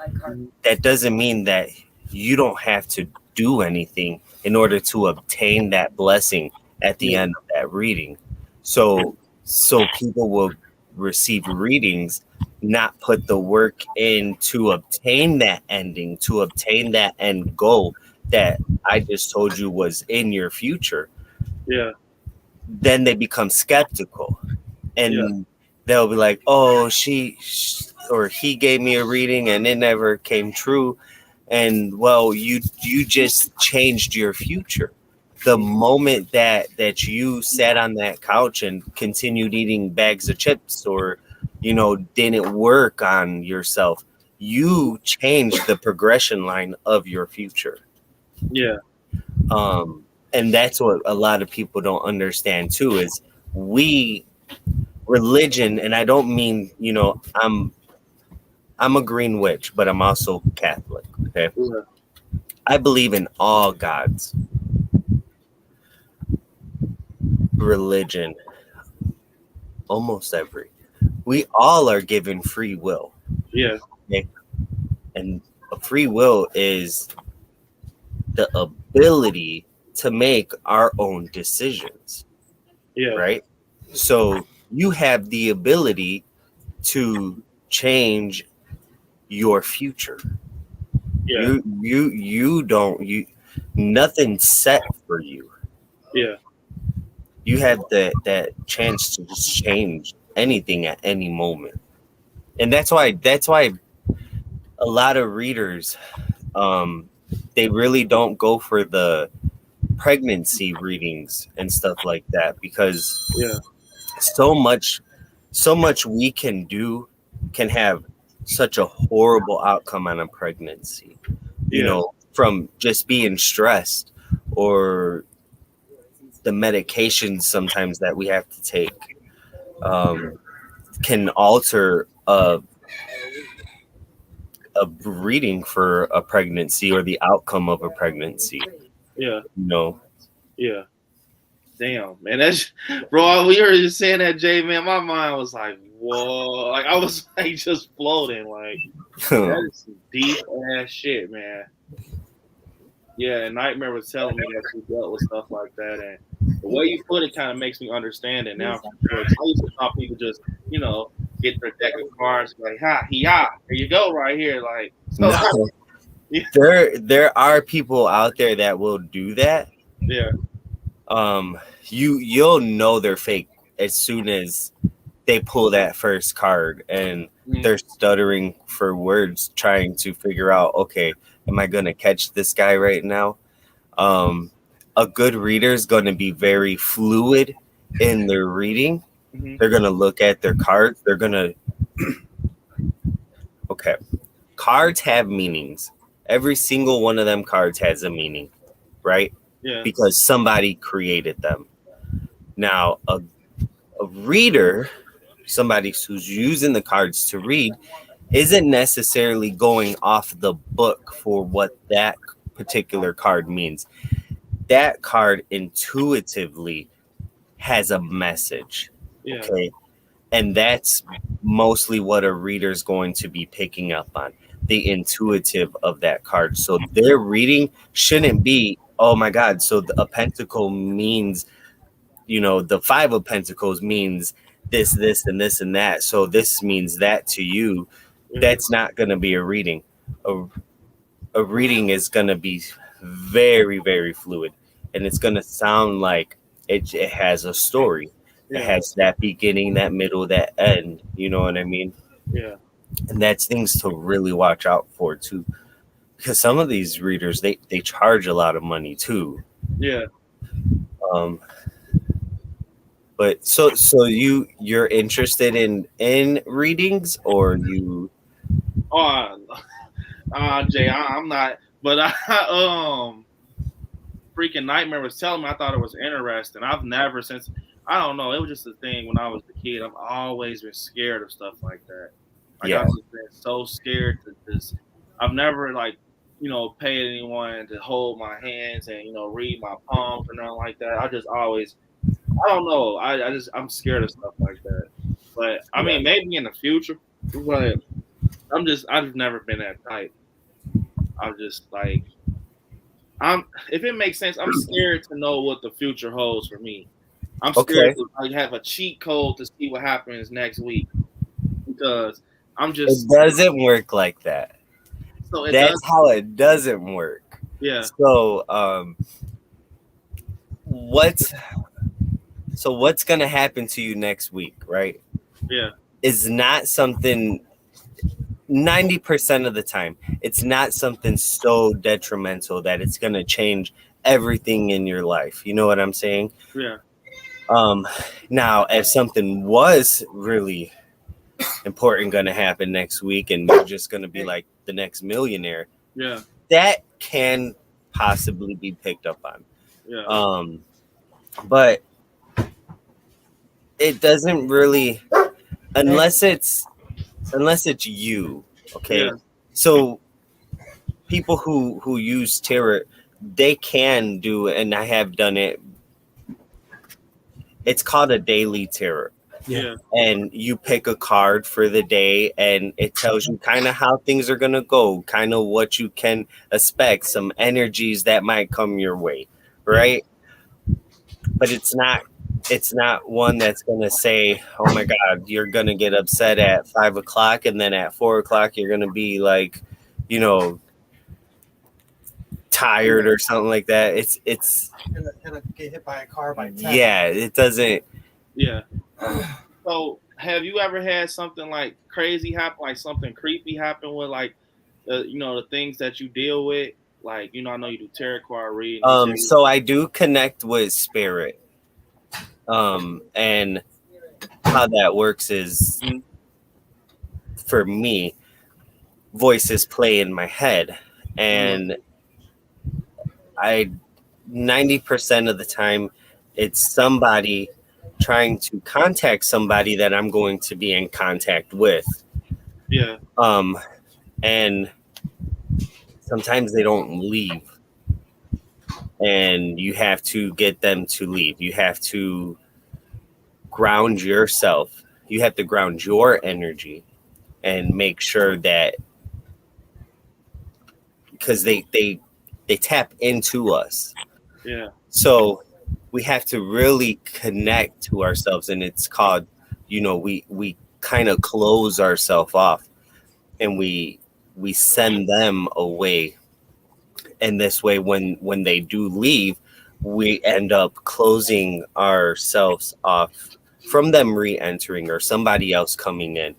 that doesn't mean that you don't have to do anything in order to obtain that blessing at the end of that reading. So people will receive readings, not put the work in to obtain that ending, to obtain that end goal that I just told you was in your future.
Yeah.
Then they become skeptical, and they'll be like, oh, she or he gave me a reading and it never came true. And well, you just changed your future. The moment that you sat on that couch and continued eating bags of chips, or didn't work on yourself, you changed the progression line of your future.
Yeah.
And that's what a lot of people don't understand too, is religion, and I don't mean, I'm a green witch, but I'm also Catholic. Okay.
Yeah.
I believe in all gods. Religion, almost every. We all are given free will.
Yeah.
Okay? And a free will is the ability to make our own decisions.
Yeah.
Right? So you have the ability to change your future.
Yeah.
Nothing's set for you.
Yeah.
You have that chance to just change anything at any moment. And that's why a lot of readers, they really don't go for the pregnancy readings and stuff like that, because so much so much we can do can have such a horrible outcome on a pregnancy. You know, from just being stressed or the medications sometimes that we have to take can alter a reading for a pregnancy or the outcome of a pregnancy.
Yeah.
No.
Yeah. Damn, man. That's bro. We were just saying that, Jay, man. My mind was like, whoa. Like I was like just floating. Like that is some deep ass shit, man. Yeah, and Nightmare was telling me that she dealt with stuff like that, and the way you put it kind of makes me understand it now. I used to thought people just, you know, get their deck of cards, like, ha, here you go, right here, like. So,
No.
yeah.
There are people out there that will do that.
Yeah.
You'll know they're fake as soon as they pull that first card and they're stuttering for words, trying to figure out, okay, am I going to catch this guy right now? A good reader is going to be very fluid in their reading. They're going to look at their cards. They're going to, okay, cards have meanings. Every single one of them cards has a meaning, right?
Yeah.
Because somebody created them. Now, a reader, somebody who's using the cards to read, isn't necessarily going off the book for what that particular card means. That card intuitively has a message.
Yeah.
Okay. And that's mostly what a reader's going to be picking up on, the intuitive of that card. So their reading shouldn't be, oh my God, so a pentacle means, you know, the 5 of pentacles means this, and this, and that. So this means that to you. That's not going to be a reading. A reading is going to be very, very fluid. And it's going to sound like it has a story. It has that beginning, that middle, that end. You know what I mean?
Yeah.
And that's things to really watch out for, too. Because some of these readers, they charge a lot of money, too.
Yeah.
But so you're interested in readings, or you?
Jay, I'm not. But freaking Nightmare was telling me. I thought it was interesting. I've never since. I don't know. It was just a thing when I was a kid. I've always been scared of stuff like that. Like I've just been so scared to just. I've never paid anyone to hold my hands and read my palms or nothing like that. I just always. I don't know. I'm scared of stuff like that. But I mean, maybe in the future. But I've never been that type. I'm just like, if it makes sense, I'm scared to know what the future holds for me. I'm scared to have a cheat code to see what happens next week because I'm just.
It doesn't work like that.
So
that's how it doesn't work.
Yeah.
So what's gonna happen to you next week, right?
Yeah.
Is not something. 90% of the time, it's not something so detrimental that it's gonna change everything in your life. You know what I'm saying?
Yeah.
Now, if something was really important gonna happen next week, and you're just gonna be like the next millionaire,
yeah,
that can possibly be picked up on.
Yeah.
But it doesn't really, unless it's you, okay?
Yeah.
So people who use tarot, they can do, and I have done it. It's called a daily tarot.
Yeah.
And you pick a card for the day, and it tells you kind of how things are gonna go, kind of what you can expect, some energies that might come your way, right? But it's not one that's gonna say, oh my God, you're gonna get upset at 5 o'clock, and then at 4 o'clock you're gonna be like, tired or something like that. It's
gonna get hit by a car by 10.
Yeah, it doesn't.
Yeah. So have you ever had something like crazy happen, like something creepy happen with the things that you deal with? Like, I know you do tarot card reading.
So I do connect with spirit. And how that works is, for me, voices play in my head, and I 90% of the time it's somebody trying to contact somebody that I'm going to be in contact with.
Yeah.
And sometimes they don't leave, and you have to get them to leave. You have to ground yourself. You have to ground your energy and make sure that, because they tap into us.
Yeah.
So we have to really connect to ourselves, and it's called, we kind of close ourselves off, and we send them away. And this way, when they do leave, we end up closing ourselves off from them re-entering or somebody else coming in.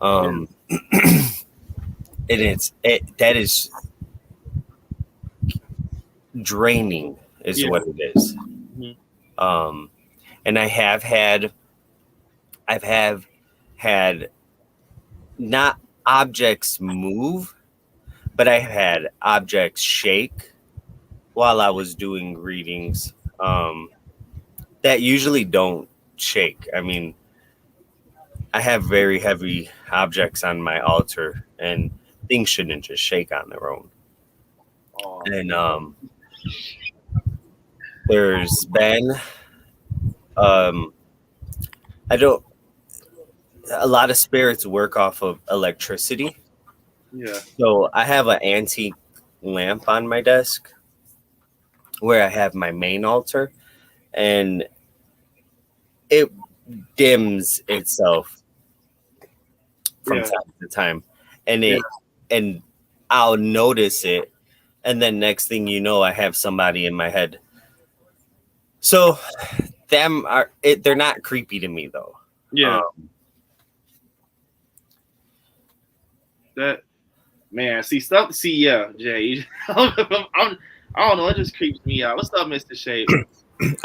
And that is draining, is what it is. And I have had not objects move, but I had objects shake while I was doing readings that usually don't shake. I mean, I have very heavy objects on my altar, and things shouldn't just shake on their own. And there's been a lot of spirits work off of electricity.
Yeah.
So I have an antique lamp on my desk where I have my main altar, and it dims itself from time to time, and I'll notice it, and then next thing you know, I have somebody in my head. So they're not creepy to me though.
Yeah. That, man, yeah, Jay. I don't know. It just creeps me out. What's up, Mr. Shape?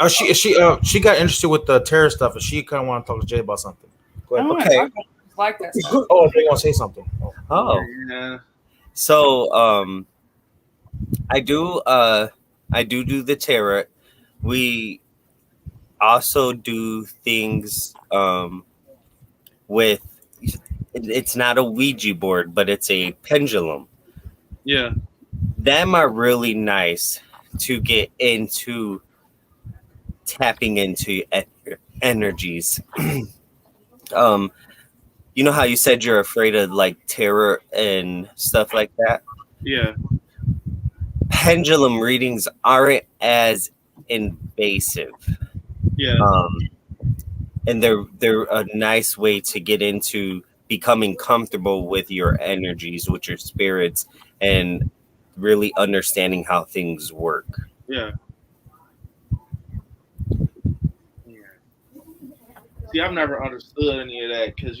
She got interested with the terror stuff, and she kind of want to talk to Jay about something. Go ahead.
Okay.
Like that stuff.
Oh, they want to say something.
Oh.
Yeah.
So I do the tarot. We also do things with, it's not a Ouija board, but it's a pendulum.
Yeah.
Them are really nice to get into tapping into energies. You know how you said you're afraid of like terror and stuff like that?
Yeah.
Pendulum readings aren't as invasive.
Yeah.
And they're a nice way to get into becoming comfortable with your energies, with your spirits, and really understanding how things work.
Yeah. See, I've never understood any of that because,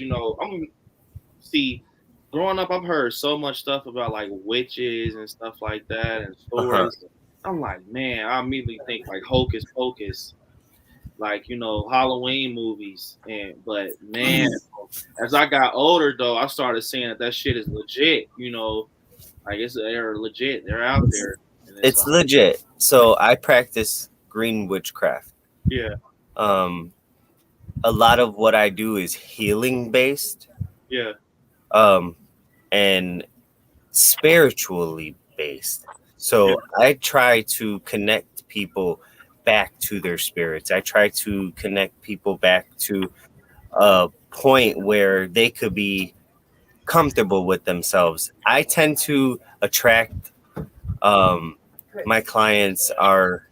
growing up, I've heard so much stuff about like witches and stuff like that and stories. I'm like, man, I immediately think like Hocus Pocus, like, Halloween movies. But man, as I got older though, I started seeing that shit is legit, like they're legit. They're out there.
It's legit. So I practice green witchcraft.
Yeah.
A lot of what I do is healing based.
Yeah.
And spiritually based. So I try to connect people back to their spirits. I try to connect people back to a point where they could be comfortable with themselves. I tend to attract, my clients are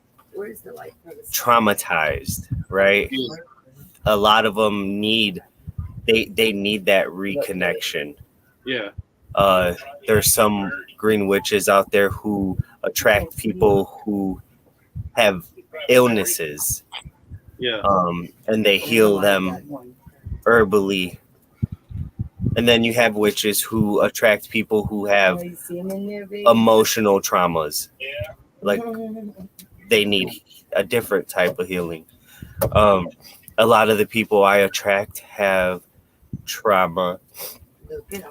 traumatized, right? A lot of them need that reconnection.
Yeah.
There's some green witches out there who attract people who have illnesses.
Yeah.
And they heal them herbally. And then you have witches who attract people who have emotional traumas. Like they need a different type of healing. A a lot of the people I attract have trauma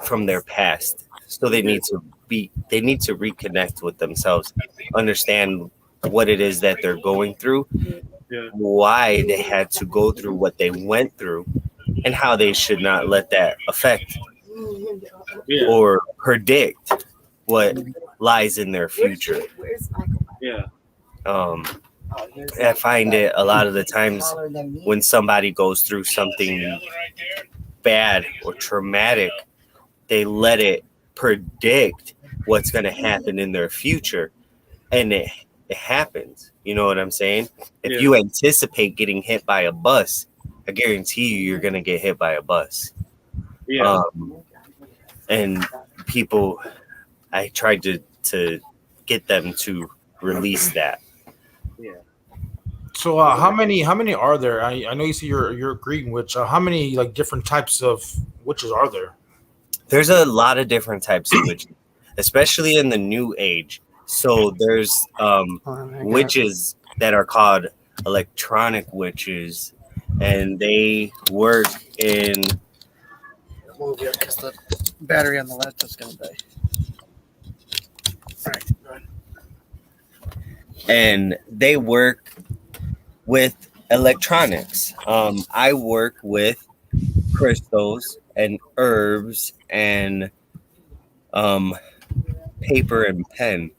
from their past, so they need to reconnect with themselves, understand what it is that they're going through, why they had to go through what they went through, and how they should not let that affect or predict what lies in their future. I find it a lot of the times when somebody goes through something bad or traumatic, they let it predict what's going to happen in their future, and it happens. You know what I'm saying? If you anticipate getting hit by a bus, I guarantee you're going to get hit by a bus. And people, I tried to get them to release that.
So how many are there? I know you see you're a green witch. How many like different types of witches are there?
There's a lot of different types of witches, especially in the new age. So there's witches that are called electronic witches, and they work in.
Move it because the battery on the laptop's gonna die. All right, go ahead.
And they work with electronics. I work with crystals and herbs and paper and pen.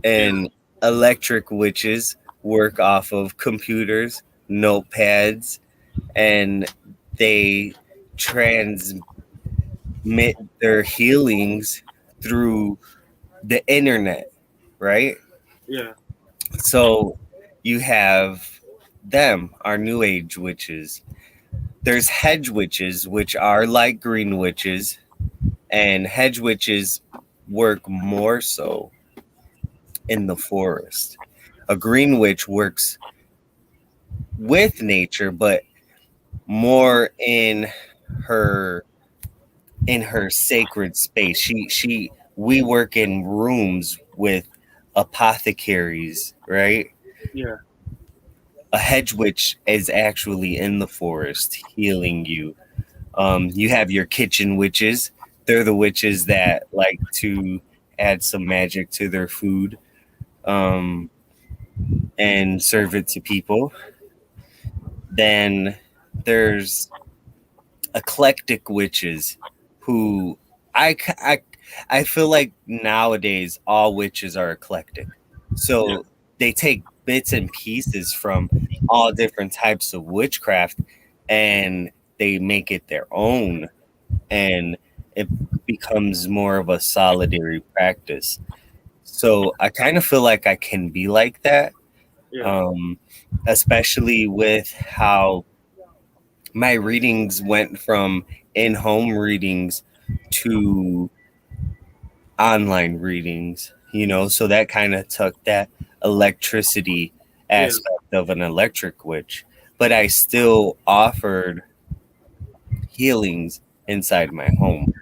And electric witches work off of computers, notepads, and they transmit their healings through the internet, right?
Yeah.
So you have them, our new age witches. There's hedge witches, which are like green witches, and hedge witches work more so in the forest. A green witch works with nature, but more in her sacred space. We work in rooms with apothecaries, right?
Yeah.
A hedge witch is actually in the forest healing you. You have your kitchen witches. They're the witches that like to add some magic to their food and serve it to people. Then there's eclectic witches who I feel like nowadays all witches are eclectic. So they take bits and pieces from all different types of witchcraft and they make it their own, and it becomes more of a solitary practice. So I kind of feel like I can be like that, especially with how my readings went from in-home readings to online readings, so that kind of took that electricity aspect of an electric witch, but I still offered healings inside my home.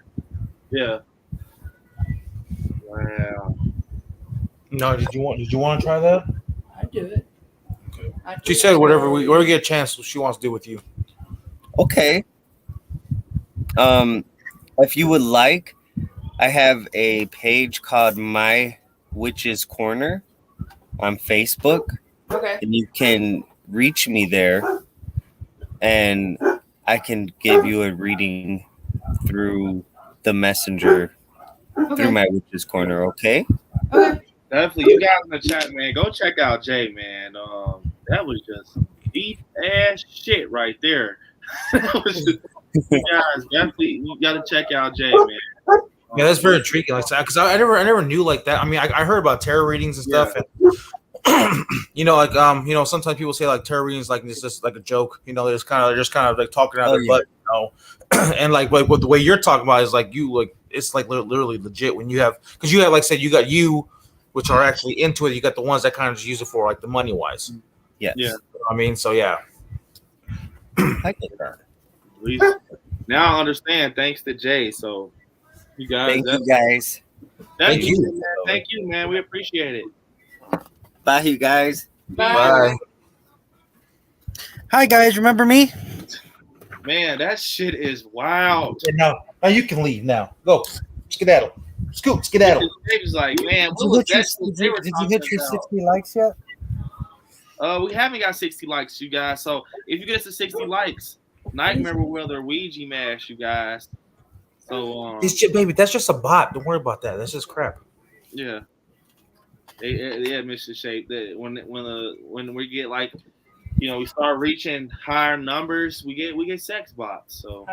Yeah. Wow.
No, did you want to try that?
I do it.
She said whatever we get a chance she wants to do with you.
Okay. If you would like, I have a page called My Witch's Corner on Facebook.
Okay.
And you can reach me there and I can give you a reading through the messenger through My Witch's Corner, okay?
Okay.
Definitely, you guys in the chat, man. Go check out Jay, man. That was just deep ass shit right there. That was just, you guys definitely, you gotta check out Jay, man.
Yeah, that's very intriguing. Like, because I never knew like that. I mean, I heard about tarot readings and stuff, and sometimes people say like tarot readings like it's just like a joke. They're just kind of like talking out of their butt, and like what the way you're talking about is like it's like literally legit when you have, because you have, like I said, you got which are actually into it. You got the ones that kind of just use it for like the money wise.
Yes.
Yeah.
I mean, so yeah.
I get that.
Now I understand, thanks to Jay. So you guys,
thank you guys.
Thank you, man. Thank you, man. We appreciate it.
Bye, you guys.
Bye.
Hi guys, remember me?
Man, that shit is wild.
Now you can leave now. Go. Skedaddle. Scoot, skedaddle.
Dave's like, man,
Did
what
you
was
hit your,
that shit they were
did you
talking
hit your
about?
60 likes yet?
We haven't got 60 likes, you guys. So if you get us to 60 likes, Nightmare will wear their Ouija mask, you guys. So
It's just, baby, that's just a bot. Don't worry about that. That's just crap.
yeah. Yeah, Mr. Shape. That when we get like, you know, we start reaching higher numbers, we get sex bots. So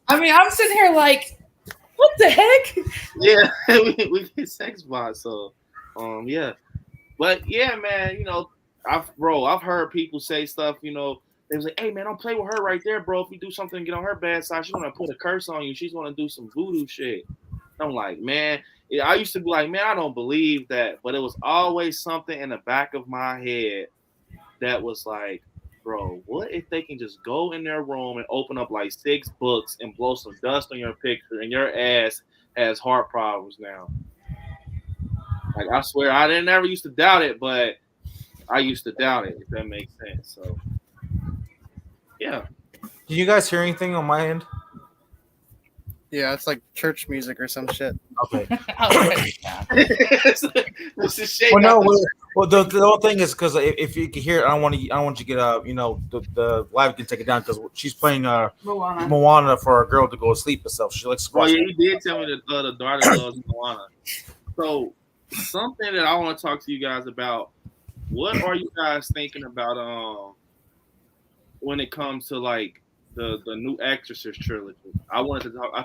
I mean, I'm sitting here like, what the heck?
yeah, we get sex bots. So yeah. But yeah, man, you know, I've heard people say stuff, you know, they was like, hey man, don't play with her right there, bro. If you do something, get on her bad side, she's gonna put a curse on you. She's gonna do some voodoo shit. I'm like, man, I used to be like, man, I don't believe that, but it was always something in the back of my head that was like, bro, what if they can just go in their room and open up like 6 books and blow some dust on your picture and your ass has heart problems now? Like, I swear, I didn't ever used to doubt it, but I used to doubt it, if that makes sense. So, yeah.
Did you guys hear anything on my end?
Yeah, it's like church music or some shit.
Okay.
It's a shame.
Well, no. Well, the whole thing is because if you can hear it, I don't want you to get you know, the live can take it down because she's playing Moana for a girl to go to sleep herself. She likes to watch.
Oh yeah, you did tell me that the daughter loves Moana. So something that I want to talk to you guys about. What are you guys thinking about when it comes to like the new Exorcist trilogy? I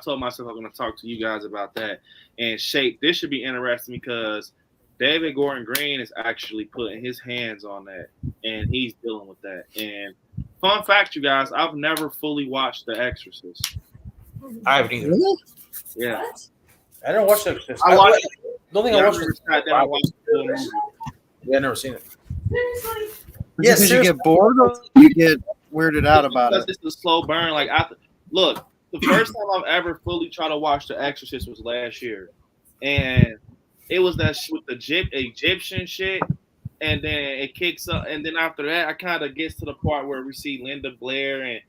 told myself I'm going to talk to you guys about that. And Shape, this should be interesting because David Gordon Green is actually putting his hands on that, and he's dealing with that. And fun fact, you guys, I've never fully watched The Exorcist.
I haven't either.
Really?
Yeah.
What? I didn't watch The Exorcist.
I watched.
Don't think I watched it.
I watched the full movie.
Yeah, I've never seen it.
Yes, because you get bored or you get weirded out about it.
It's a slow burn. Like, look, the first time I've ever fully tried to watch The Exorcist was last year, and it was that with the Egyptian shit, and then it kicks up, and then after that, I kind of gets to the part where we see Linda Blair, and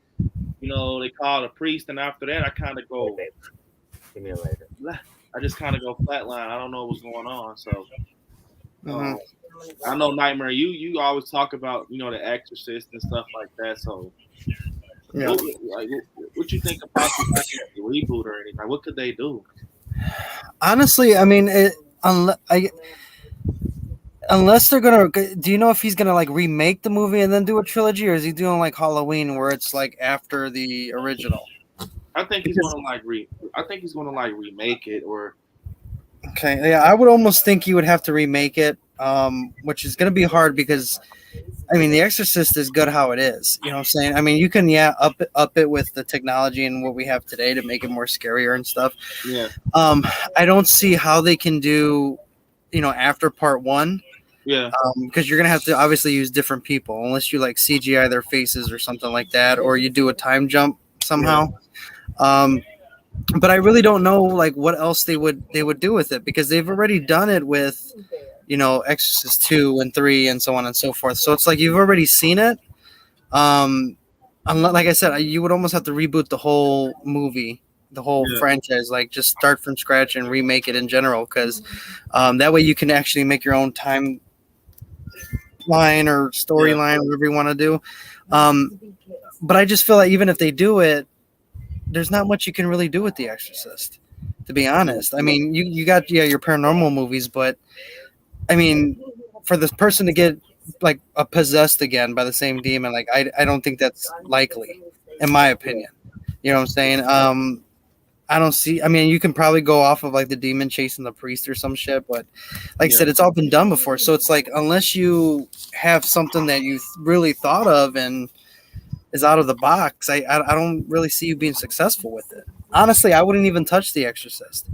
you know they call the priest, and after that, I kind of go.
Give me a later.
I just kind of go flatline. I don't know what's going on, so. I know Nightmare. You always talk about The Exorcist and stuff like that. So,
yeah.
What you think about the reboot or anything? Like, what could they do?
Honestly, I mean, unless they're gonna, do you know if he's gonna like remake the movie and then do a trilogy, or is he doing like Halloween where it's like after the original?
I think he's gonna remake it or.
Okay, yeah, I would almost think you would have to remake it, which is going to be hard because, I mean, The Exorcist is good how it is. You know what I'm saying? I mean, you can, up it with the technology and what we have today to make it more scarier and stuff.
Yeah.
I don't see how they can do, after part 1.
Yeah.
Because you're going to have to obviously use different people unless you like CGI their faces or something like that, or you do a time jump somehow. Yeah. But I really don't know like what else they would do with it because they've already done it with, Exorcist 2 and 3 and so on and so forth. So it's like you've already seen it. Like I said, you would almost have to reboot the whole movie, the whole franchise, like just start from scratch and remake it in general because that way you can actually make your own timeline or storyline, whatever you want to do. But I just feel like even if they do it, there's not much you can really do with The Exorcist, to be honest. I mean, you got your paranormal movies, but I mean, for this person to get like possessed again by the same demon, like I don't think that's likely, in my opinion. You know what I'm saying? I don't see. I mean, you can probably go off of like the demon chasing the priest or some shit, but like I said, it's all been done before. So it's like unless you have something that you really thought of and is out of the box, I don't really see you being successful with it. Honestly, I wouldn't even touch The Exorcist.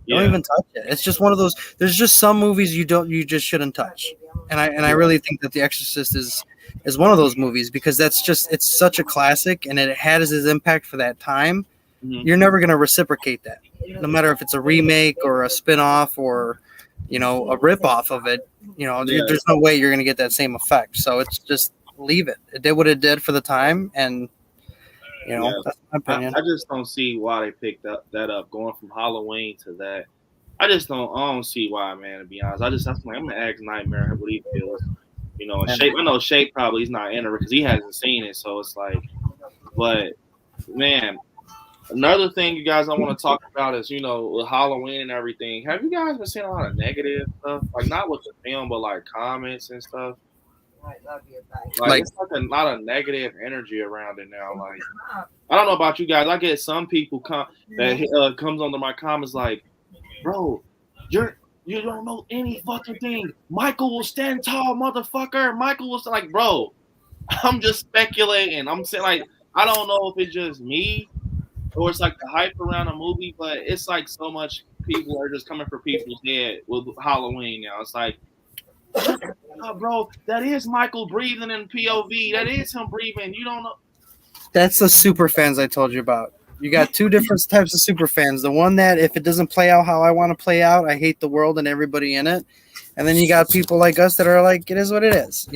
Don't even touch it. It's just one of those. There's just some movies you just shouldn't touch, and I really think that The Exorcist is one of those movies because it's such a classic and it had its impact for that time. Mm-hmm. You're never gonna reciprocate that, no matter if it's a remake or a spin-off or a rip-off of it. There's no way you're gonna get that same effect. So it's just leave it. It did what it did for the time, and that's my
I
opinion.
just don't see why they picked that up, going from Halloween to that. I don't see why, man. To be honest, I'm gonna ask Nightmare what he feels. And Shape. I know Shape probably he's not in it because he hasn't seen it, so it's like. But man, another thing you guys I want to talk about is with Halloween and everything. Have you guys been seeing a lot of negative stuff? Like not with the film, but like comments and stuff. Like it's like a lot of negative energy around it now. Like I don't know about you guys. I get some people that comes under my comments like, bro, you don't know any fucking thing. Michael will stand tall, motherfucker. Michael was like, bro, I'm just speculating. I'm saying like I don't know if it's just me or it's like the hype around the movie, but it's like so much people are just coming for people's head with Halloween now. It's like, bro, that is Michael breathing in POV. That is him breathing. You don't know.
That's the super fans I told you about. You got two different types of super fans. The one that if it doesn't play out how I want to play out, I hate the world and everybody in it. And then you got people like us that are like, it is what it is.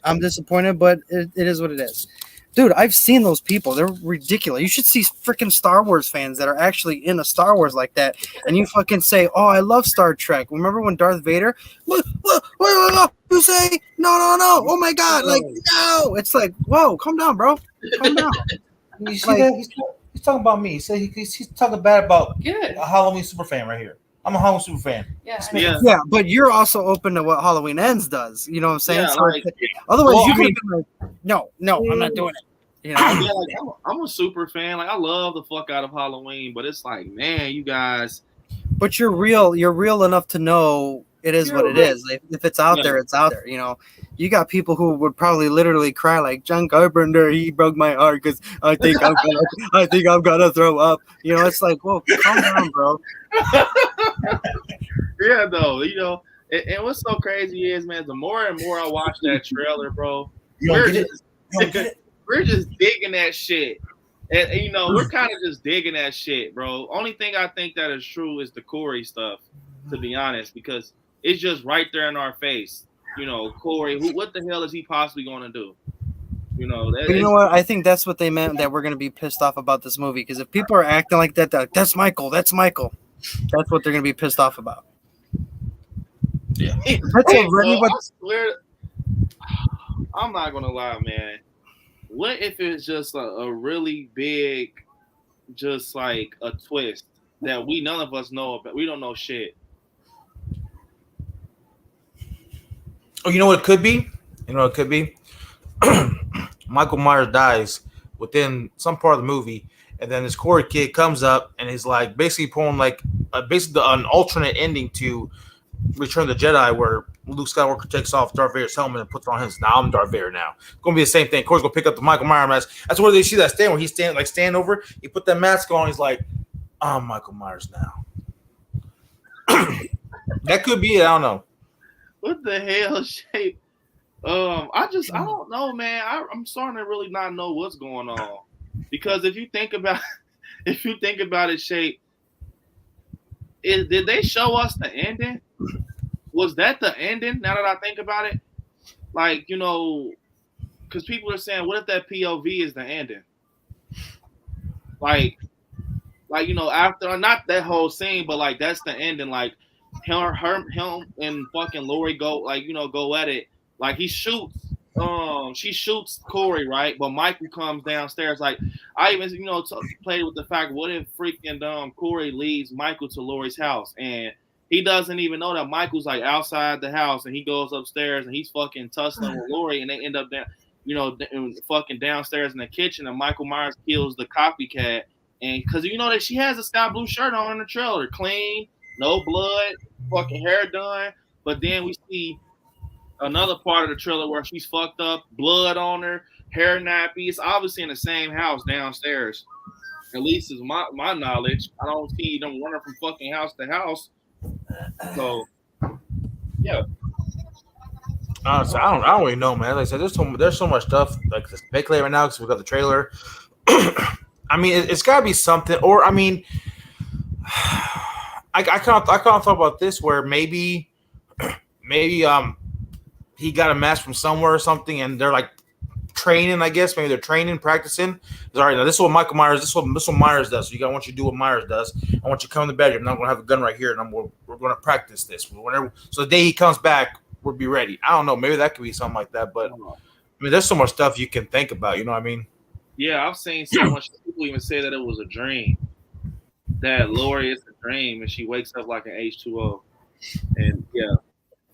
I'm disappointed, but it is what it is. Dude, I've seen those people. They're ridiculous. You should see freaking Star Wars fans that are actually into Star Wars like that. And you fucking say, oh, I love Star Trek. Remember when Darth Vader? What? You say? No. Oh, my God. Like, no. It's like, whoa, calm down, bro. Calm down.
You see that? He's talking about me. So he's talking bad about a Halloween super fan right here. I'm a Halloween super fan.
Yeah, but you're also open to what Halloween Ends does. You know what I'm saying?
Yeah,
so otherwise, you could have been like, no, I'm not doing it.
I'm a super fan. Like I love the fuck out of Halloween, but it's like, man, you guys.
But you're real enough to know it is what it is. Like, if it's out there, it's out there. You got people who would probably literally cry like John Carpenter. He broke my heart because I think I'm gonna throw up. It's like, whoa, calm down, bro.
Yeah, though, and what's so crazy is, man, the more and more I watch that trailer, bro, we're just digging that shit. And we're kind of just digging that shit, bro. Only thing I think that is true is the Corey stuff, to be honest, because it's just right there in our face. Corey, what the hell is he possibly going to do? You know
what? I think that's what they meant, that we're going to be pissed off about this movie. Because if people are acting like that, that's Michael. That's Michael. That's what they're going to be pissed off about.
Yeah. I'm not going to lie, man. What if it's just a really big, just like a twist that none of us know about? We don't know shit.
Oh, you know what it could be? Michael Myers dies within some part of the movie, and then this Corey kid comes up and he's like basically pulling like basically an alternate ending to Return of the Jedi, where Luke Skywalker takes off Darth Vader's helmet and puts it on his. Now I'm Darth Vader. Now it's gonna be the same thing. Corey's gonna pick up the Michael Myers mask. That's where they see that stand where he's stand over. He put that mask on. He's like, I'm Michael Myers now. That could be it. I don't know.
What the hell, Shape? I don't know, man. I'm starting to really not know what's going on, because if you think about it, Shape, did they show us the ending? Was that the ending? Now that I think about it, like because people are saying, what if that POV is the ending? Like after not that whole scene, but like that's the ending. Like him and fucking Lori go at it. Like he shoots, she shoots Corey, right? But Michael comes downstairs. Like I even played with the fact, what if freaking Corey leads Michael to Lori's house and he doesn't even know that Michael's like outside the house, and he goes upstairs and he's fucking tussling with Lori, and they end up fucking downstairs in the kitchen, and Michael Myers kills the copycat, and because that she has a sky blue shirt on in the trailer, clean, no blood, fucking hair done, but then we see another part of the trailer where she's fucked up, blood on her, hair nappy. It's obviously in the same house downstairs. At least is my knowledge. I don't see them running from fucking house to house. So, yeah.
Honestly, I don't really know, man. Like I said, there's so much stuff like to speculate right now because we got the trailer. I mean, it's got to be something, or I mean, I kind of thought about this where maybe he got a mask from somewhere or something, and they're like training, I guess. Maybe they're training, practicing. It's all right. Now this is what Michael Myers. This is what Myers does. So I want you to do what Myers does. I want you to come in the bedroom. Now I'm gonna have a gun right here, and we're gonna practice this. Whenever, so the day he comes back, we'll be ready. I don't know. Maybe that could be something like that. But I mean, there's so much stuff you can think about. You know what I mean?
Yeah, I've seen so much. People even say that it was a dream. That Lori is a dream, and she wakes up like an H2O. And yeah,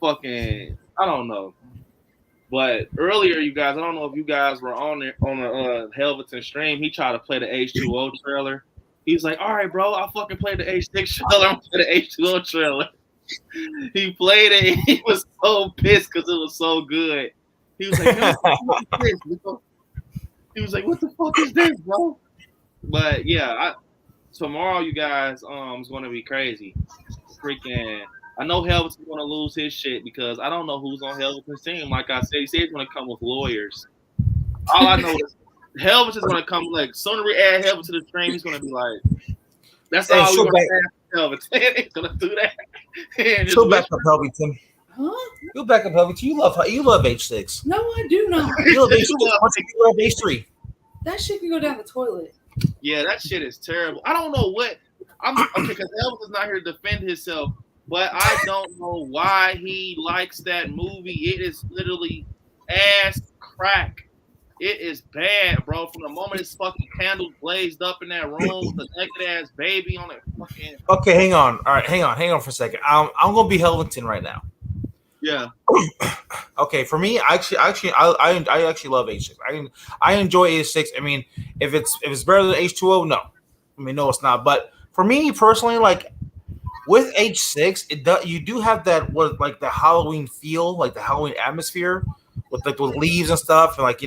fucking, I don't know. But earlier, you guys, I don't know if you guys were on the Helveton stream. He tried to play the H2O trailer. He's like, all right, bro, I'll fucking play the H6 trailer. I'm play the H2O trailer. He played it. And he was so pissed because it was so good. He was like, man, what is this? He was like, what the fuck is this, bro? But yeah, tomorrow, you guys, is going to be crazy. Freaking. I know Helveton's going to lose his shit because I don't know who's on Helveton's team. Like I said, he said he's going to come with lawyers. All I know is Helveton's going to come, like, sooner we add Helveton to the stream, he's going to be like, that's all we're going to have Helveton. He's going to do that.
She'll back up Helveton. Huh? You'll back up Helveton. You love H6.
No, I do not.
You love H6. You love H3.
That shit can go down the toilet.
Yeah, that shit is terrible. I don't know what. Okay, because Helveton's not here to defend himself. But I don't know why he likes that movie. It is literally ass crack. It is bad, bro. From the moment his fucking candle blazed up in that room with the naked ass baby on it. Fucking.
Okay, hang on. All right, hang on for a second. I'm gonna be Helveton right now.
Yeah.
Okay, for me, I actually love H6. I enjoy H6. I mean, if it's better than H2O, no. I mean, no, it's not. But for me personally, like. With H6, you do have that like the Halloween feel, like the Halloween atmosphere, with leaves and stuff, and like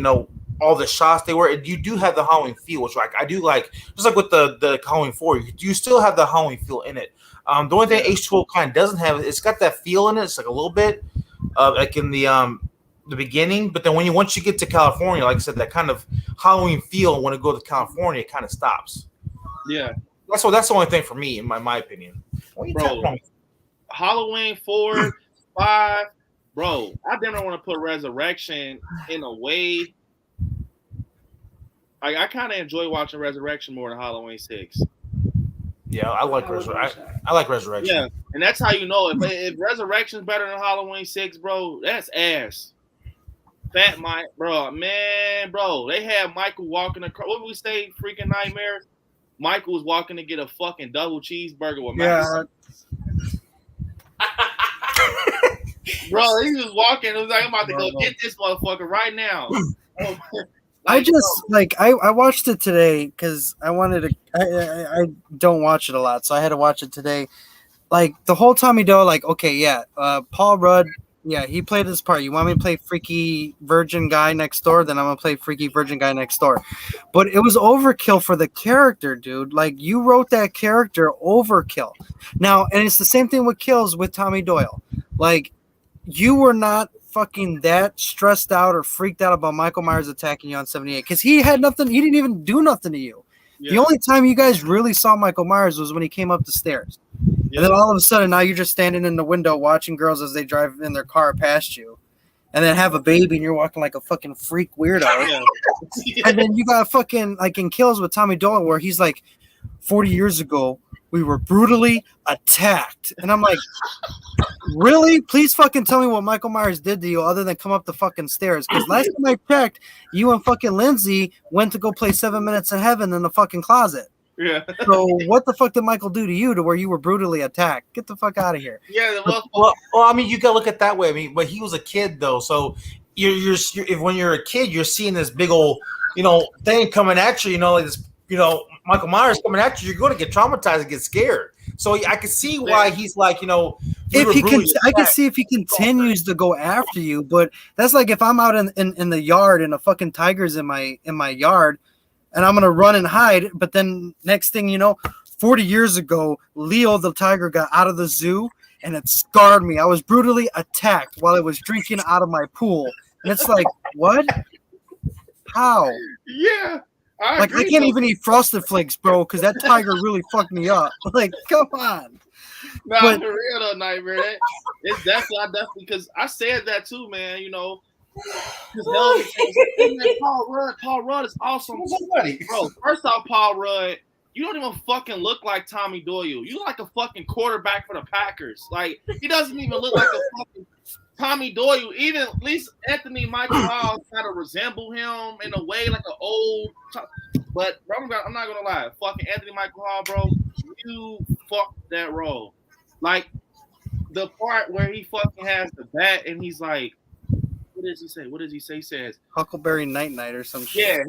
all the shots they were. You do have the Halloween feel, which like I do like. Just like with the Halloween 4, you still have the Halloween feel in it. The only thing H2O kind of doesn't have, it's got that feel in it. It's like a little bit, like in the beginning, but then once you get to California, like I said, that kind of Halloween feel when it goes to California, it kind of stops.
Yeah,
that's the only thing for me, in my opinion.
Bro, Halloween 4, 5, bro. I didn't want to put Resurrection in a way. I kind of enjoy watching Resurrection more than Halloween 6.
Yeah, I like Resurrection. I like Resurrection.
Yeah, and that's how you know if Resurrection's better than Halloween 6, bro. That's ass. Fat Mike, bro, man, bro. They had Michael walking across. What did we say? Freaking nightmares. Michael was walking to get a fucking double cheeseburger with Michael. Bro, he was walking. It was like, I'm about to go get this motherfucker right now.
I just I watched it today because I wanted to. I don't watch it a lot, so I had to watch it today. Like the whole Tommy Doe, like okay, yeah, Paul Rudd. Yeah, he played his part. You want me to play freaky virgin guy next door? Then I'm going to play freaky virgin guy next door. But it was overkill for the character, dude. Like, you wrote that character overkill. Now, and it's the same thing with kills with Tommy Doyle. Like, you were not fucking that stressed out or freaked out about Michael Myers attacking you on 78 because he had nothing. He didn't even do nothing to you. Yeah. The only time you guys really saw Michael Myers was when he came up the stairs. Yeah. And then all of a sudden, now you're just standing in the window watching girls as they drive in their car past you. And then have a baby and you're walking like a fucking freak weirdo. Yeah. And then you got fucking like in Kills with Tommy Doyle where he's like, 40 years ago, we were brutally attacked. And I'm like, really? Please fucking tell me what Michael Myers did to you other than come up the fucking stairs. Because last time I checked, you and fucking Lindsay went to go play 7 Minutes in Heaven in the fucking closet.
Yeah.
So what the fuck did Michael do to you to where you were brutally attacked? Get the fuck out of here.
Yeah.
Well, I mean, you gotta look at it that way. I mean, but he was a kid though, so you're when you're a kid, you're seeing this big old, thing coming at you. Like this, Michael Myers coming at you. You're going to get traumatized and get scared. So I can see why he's like,
if he can, I can see if he continues to go after you. But that's like if I'm out in the yard and a fucking tiger's in my yard. And I'm going to run and hide. But then next thing you know, 40 years ago, Leo the tiger got out of the zoo and it scarred me. I was brutally attacked while it was drinking out of my pool. And it's like, what? How?
Yeah.
I can't even eat Frosted Flakes, bro, because that tiger really fucked me up. Like, come on.
Nah, for real though, Nightmare. It's definitely, because I said that too, man. His hell is hey, man, Paul Rudd is awesome. Bro, first off, Paul Rudd, you don't even fucking look like Tommy Doyle. You look like a fucking quarterback for the Packers. Like, he doesn't even look like a fucking Tommy Doyle. Even at least Anthony Michael Hall kind of resemble him in a way, like an old. But bro, I'm not gonna lie, fucking Anthony Michael Hall, bro, you fucked that role. Like the part where he fucking has the bat and he's like, what does he say? What does he say? He says
Huckleberry Night Night or some shit.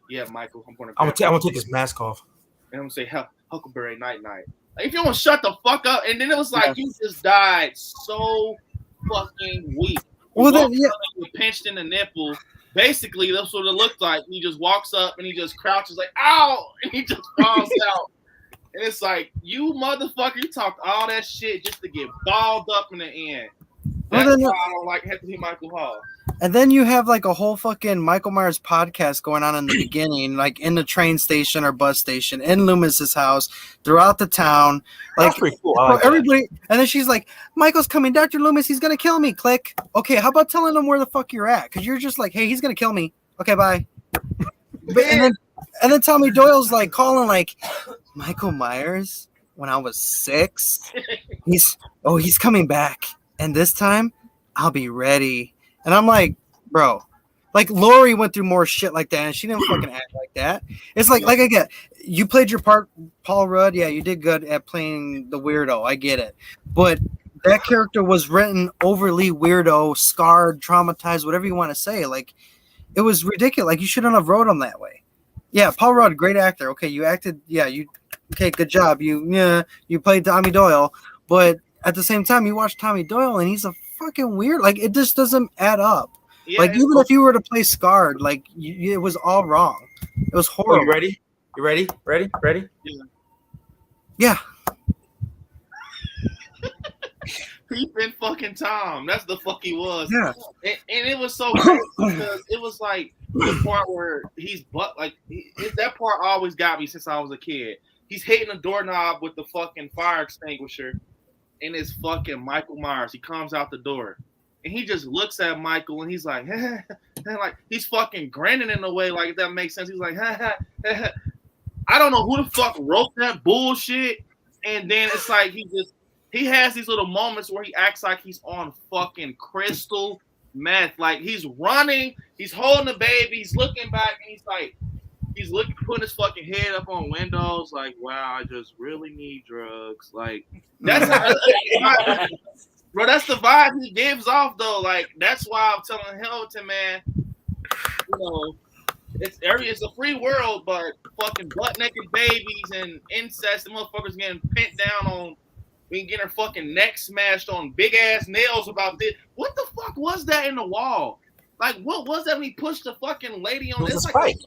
Yeah, Michael. I'm
gonna take his mask off.
And I'm gonna say Huckleberry Night Night. Like, if you don't shut the fuck up, and then it was like you just died so fucking weak. Well, then you pinched in the nipple. Basically, that's what it looked like. He just walks up and he just crouches like, ow, and he just falls out. And it's like, you motherfucker, you talked all that shit just to get balled up in the end. That's why I don't like Anthony Michael Hall.
And then you have like a whole fucking Michael Myers podcast going on in the beginning, like in the train station or bus station, in Loomis's house, throughout the town. Like, that's pretty cool. Like everybody, and then she's like, Michael's coming, Dr. Loomis, he's gonna kill me. Click. Okay, how about telling him where the fuck you're at? Because you're just like, hey, he's gonna kill me. Okay, bye. And then Tommy Doyle's like calling like, Michael Myers, when I was 6, he's coming back. And this time I'll be ready. And I'm like, bro, like Lori went through more shit like that, and she didn't fucking act like that. It's like I get, you played your part, Paul Rudd. Yeah, you did good at playing the weirdo. I get it, but that character was written overly weirdo, scarred, traumatized, whatever you want to say. Like, it was ridiculous. Like, you shouldn't have wrote him that way. Yeah, Paul Rudd, great actor. Okay, you acted. Yeah, okay, good job. You played Tommy Doyle, but at the same time, you watch Tommy Doyle, and he's a fucking weird. Like, it just doesn't add up. Yeah, like, even if you were to play Scarred, like, it was all wrong. It was horrible.
Oh, you ready? You ready? Ready?
Yeah.
Peeping fucking Tom. That's the fuck he was.
Yeah.
And it was so great because it was like the part where that part always got me since I was a kid. He's hitting the doorknob with the fucking fire extinguisher. And it's fucking Michael Myers. He comes out the door and he just looks at Michael and he's like, like he's fucking grinning in a way, like, if that makes sense. He's like, I don't know who the fuck wrote that bullshit. And then it's like he has these little moments where he acts like he's on fucking crystal meth. Like, he's running, he's holding the baby, he's looking back, and he's putting his fucking head up on windows, like, wow, I just really need drugs. Like, that's bro, that's the vibe he gives off, though. Like, that's why I'm telling Hilton, man, you know, it's a free world, but fucking butt naked babies and incest and motherfuckers getting pinned down on, getting her fucking neck smashed on big ass nails about this. What the fuck was that in the wall? Like, what was that when he pushed the fucking lady on this? Like,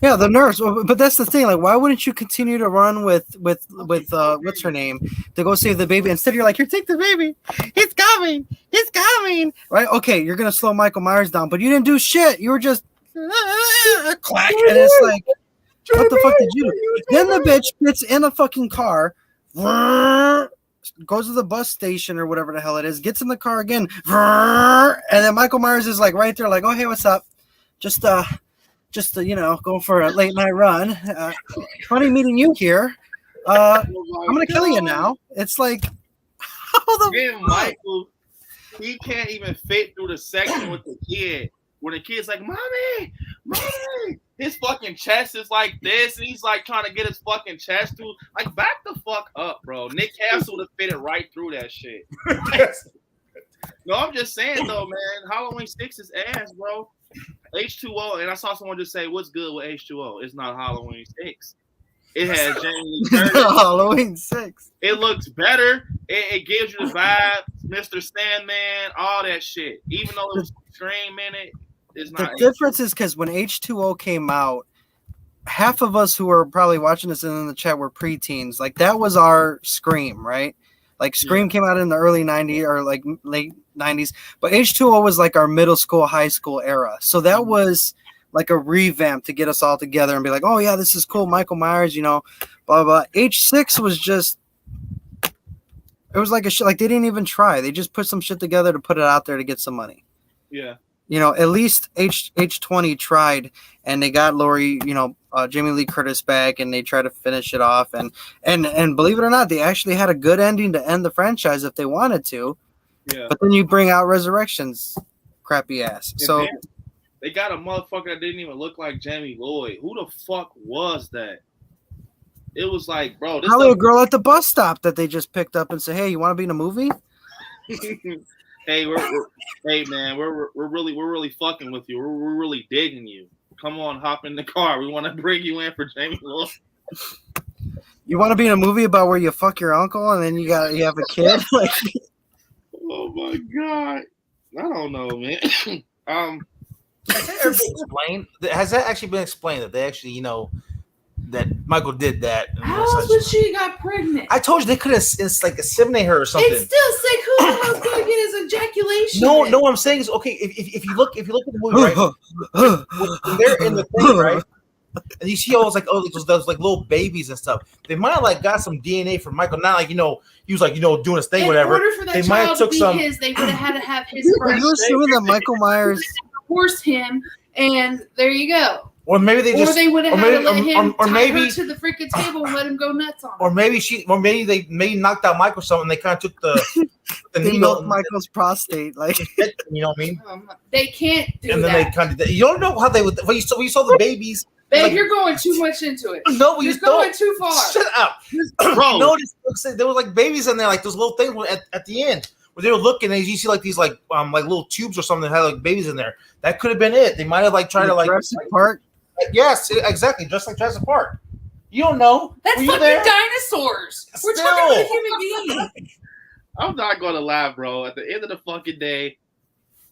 yeah, the nurse. But that's the thing. Like, why wouldn't you continue to run with what's her name to go save the baby? Instead, you're like, here, take the baby. It's coming. Right? Okay, you're gonna slow Michael Myers down, but you didn't do shit. You were just clack, and it's like, what the fuck did you do? Then the bitch gets in a fucking car, goes to the bus station or whatever the hell it is, gets in the car again, and then Michael Myers is like right there, like, oh hey, what's up? Just going for a late night run. Funny meeting you here. I'm gonna kill you now. It's like, how the
Michael, he can't even fit through the section with the kid. When the kid's like, mommy, his fucking chest is like this, and he's like trying to get his fucking chest through. Like, back the fuck up, bro. Nick Castle would have fit it right through that shit. No, I'm just saying though, man. Halloween 6 is ass, bro. H2O, and I saw someone just say, "What's good with H2O?" It's not Halloween 6. It has Jamie Lee Curtis.
Halloween 6.
It looks better. It gives you the vibe, Mr. Sandman, all that shit. Even though it was Scream in it, it's not.
The difference is because when H2O came out, half of us who are probably watching this in the chat were preteens. Like, that was our Scream, right? Like, Scream came out in the early 90s or like late 90s, but H2O was like our middle school, high school era. So that was like a revamp to get us all together and be like, oh yeah, this is cool. Michael Myers, blah, blah. H6 was just, it was like a shit. Like, they didn't even try. They just put some shit together to put it out there to get some money.
Yeah.
at least H20 tried, and they got Laurie, Jamie Lee Curtis back, and they tried to finish it off, and believe it or not, they actually had a good ending to end the franchise if they wanted to.
Yeah.
But then you bring out Resurrections, crappy ass.
And
so
then they got a motherfucker that didn't even look like Jamie Lloyd. Who the fuck was that? It was like, bro, this
probably a girl at the bus stop that they just picked up and said, "Hey, you want to be in a movie?"
Hey, hey man, we're really fucking with you. We're really digging you. Come on, hop in the car. We want to bring you in for Jamie Lloyd.
You want to be in a movie about where you fuck your uncle and then you have a kid? Like,
oh my god, I don't know, man.
Has that actually been explained that they actually, that Michael did that?
How else would she got pregnant?
I told you they could have inseminate her or something.
It's still sick. Who the hell's gonna get his ejaculation?
No, what I'm saying is, okay, if you look at the movie, right, when they're in the thing, right, and you see all those little babies and stuff, they might have like got some DNA from Michael. Not like he was like doing his thing, whatever.
In order for that
they might have took some.
His, they would have had to have his.
Are you assuming that Michael Myers
forced him, and there you go.
Or maybe they just,
or they would have had to let him
or
tie
maybe
her to the freaking table and let him go nuts on her.
Or maybe they knocked out Michael something. And they kind of took the
they milked Michael's prostate, like
you know what I mean.
They can't do
and then
that.
they kind of you don't know how they would. When you saw the babies.
Babe,
like,
you're going too much into it.
No,
you're going too far.
Shut up, bro. There was like babies in there, like those little things at the end where they were looking, and you see like these like little tubes or something that had like babies in there. That could have been it. They might have like tried to like
Jurassic Park.
Yes, exactly, just like Jurassic Park. You don't know.
That's fucking dinosaurs. We're talking about human beings.
I'm not gonna lie, bro. At the end of the fucking day,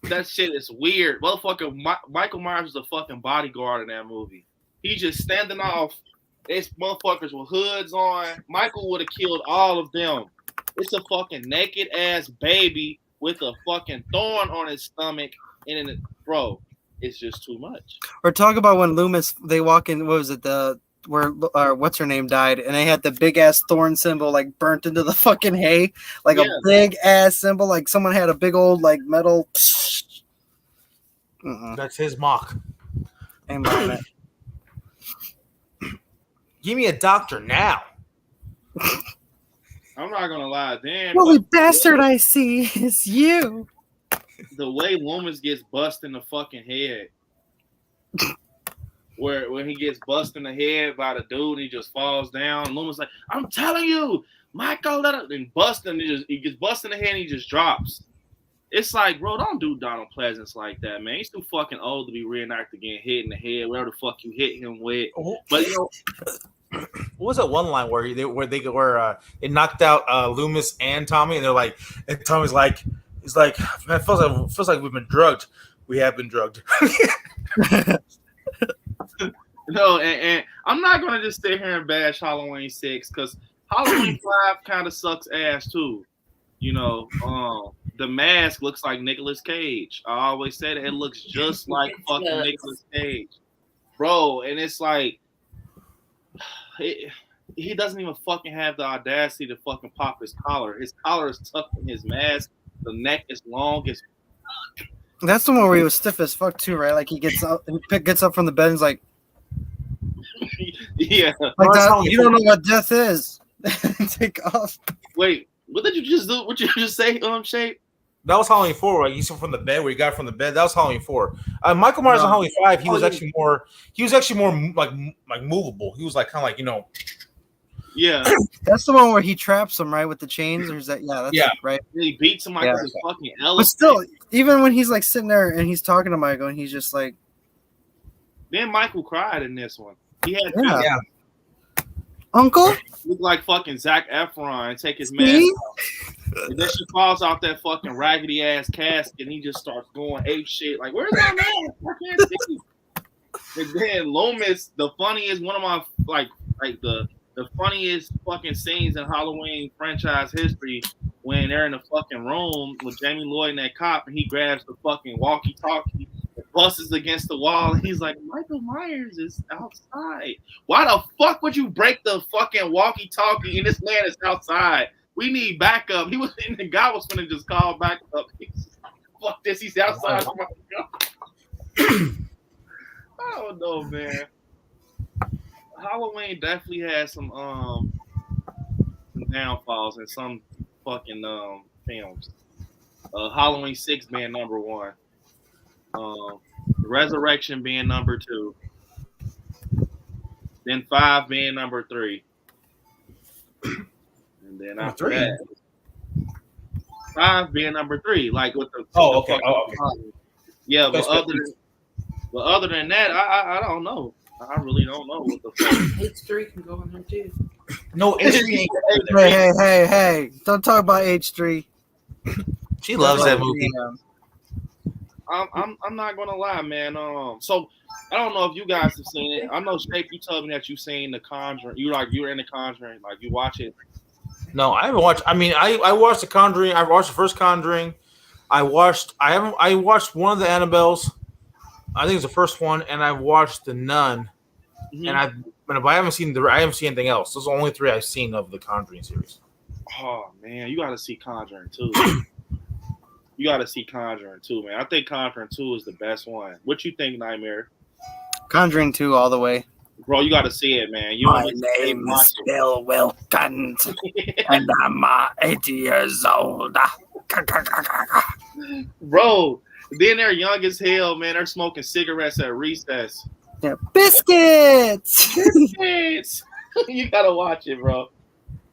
that shit is weird. Motherfucker, Michael Myers was a fucking bodyguard in that movie. He just standing off. There's motherfuckers with hoods on. Michael would have killed all of them. It's a fucking naked ass baby with a fucking thorn on his stomach, and then bro, it's just too much.
Or talk about when Loomis, they walk in. What was it? Where what's her name died, and they had the big ass thorn symbol like burnt into the fucking hay, like a big ass symbol, like someone had a big old like metal.
That's his mock. Give me a doctor now.
I'm not gonna lie, damn.
Holy bastard! I see it's you.
The way Loomis gets bust in the fucking head, where when he gets bust in the head by the dude, he just falls down. Loomis like, I'm telling you, Michael, and bust him. He gets bust in the head and he just drops. It's like, bro, don't do Donald Pleasance like that, man. He's too fucking old to be reenacted getting hit in the head, whatever the fuck you hit him with. But
what was that one line where they knocked out Loomis and Tommy, and they're like, and Tommy's like, he's like, man, it feels like we've been drugged. We have been drugged.
No, and I'm not gonna just sit here and bash Halloween 6 because Halloween 5 kind of sucks ass too. The mask looks like Nicolas Cage. I always say that it looks just like fucking Nicolas Cage, bro. And it's like he doesn't even fucking have the audacity to fucking pop his collar. His collar is tucked in his mask. The neck is long as.
That's the one where he was stiff as fuck too, right? Like he gets up from the bed and he's like,
yeah,
like that, you don't know what death is. Take off.
Wait, what did you just do? What you just say, Shape?
That was Halloween 4, right? You saw from the bed where he got from the bed. That was Halloween 4. Michael Myers on Halloween 5, he was actually more like movable. He was like kind of like,
Yeah.
That's the one where he traps him, right, with the chains, or is that that's it, right?
He beats him like a fucking elephant.
But still, even when he's like sitting there and he's talking to Michael and he's just like,
then Michael cried in this one. He had
Uncle?
Look like fucking Zac Efron and take his mask off. And then she falls off that fucking raggedy ass casket and he just starts going ape shit. Like, where's my mask? I can't see. And then Loomis, the funniest, one of my the funniest fucking scenes in Halloween franchise history when they're in the fucking room with Jamie Lloyd and that cop and he grabs the fucking walkie-talkie, busts against the wall, and he's like, Michael Myers is outside. Why the fuck would you break the fucking walkie-talkie and this man is outside? We need backup. The guy was gonna just call backup. Fuck this, he's outside. Oh my God. know, man. Halloween definitely had some downfalls in some fucking films. Halloween 6 being number 1. Resurrection being number 2. Then 5 being number 3. And then after that, 5 being number 3. Like with the
okay.
Yeah, but other than that, I don't know. I really don't know what the fuck.
H3 can go in there too.
No, H3 ain't
Hey! Don't talk about H3.
She loves that movie.
I'm not gonna lie, man. So I don't know if you guys have seen it. I know, Shape, you told me that you've seen The Conjuring. You were in The Conjuring, like you watch it.
No, I haven't watched. I mean, I watched The Conjuring. I watched the first Conjuring. I watched one of the Annabelles. I think it's the first one, and I watched The Nun.
Mm-hmm.
But I haven't seen anything else. Those are the only 3 I've seen of the Conjuring series.
Oh man, you gotta see Conjuring 2. You gotta see Conjuring 2, man. I think Conjuring 2 is the best one. What you think, Nightmare?
Conjuring 2 all the way.
Bro, you gotta see it, man.
My name is Bill Wilkins, and I'm 80 years old.
Bro, then they're young as hell, man. They're smoking cigarettes at recess.
Yeah, biscuits.
You gotta watch it, bro.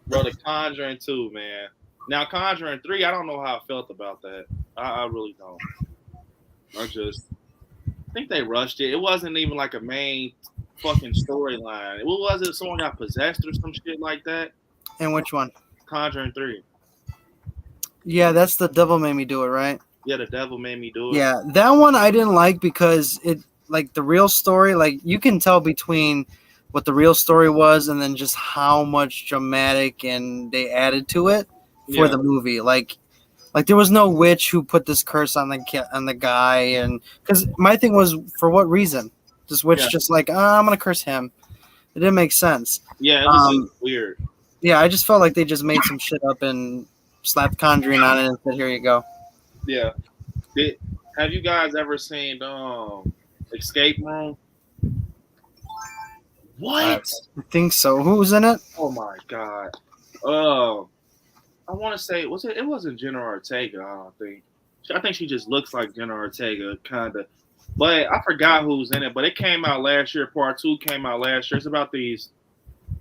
Bro, The Conjuring 2, man. Now, Conjuring 3, I don't know how I felt about that. I really don't. I think they rushed it. It wasn't even like a main fucking storyline. What was it? Someone got possessed or some shit like that?
And which one?
Conjuring 3.
Yeah, that's The Devil Made Me Do It, right?
Yeah, The Devil Made Me Do It.
Yeah, that one I didn't like because it, like the real story, like you can tell between what the real story was and then just how much dramatic and they added to it for the movie. Like there was no witch who put this curse on the guy, and because my thing was, for what reason? This witch just like, I'm gonna curse him. It didn't make sense.
Yeah, it was weird.
Yeah, I just felt like they just made some shit up and slapped Conjuring on it and said, "Here you go."
Yeah. Have you guys ever seen Escape Room? What?
I think so. Who was in it?
Oh my god. I want to say it wasn't Jenna Ortega. I don't think. I think she just looks like Jenna Ortega, kind of. But I forgot who's in it. But it came out last year. Part 2 came out last year. It's about these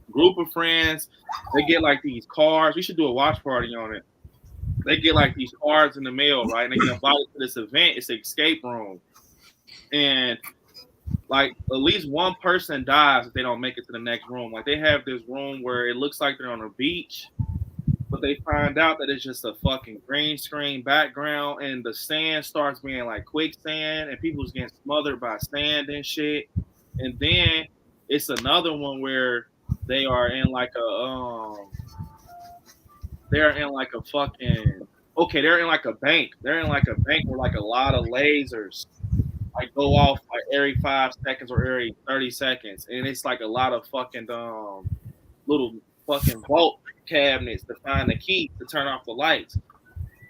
group of friends. They get like these cards. We should do a watch party on it. They get like these cards in the mail, right? And they get invited to this event. It's an escape room. And like at least one person dies if they don't make it to the next room. Like they have this room where it looks like they're on a beach, but they find out that it's just a fucking green screen background, and the sand starts being like quicksand, and people's getting smothered by sand and shit. And then it's another one where they are in like a they're in like a bank. They're in like a bank where like a lot of lasers like go off like every 5 seconds or every 30 seconds, and it's like a lot of fucking little fucking vault cabinets to find the key to turn off the lights.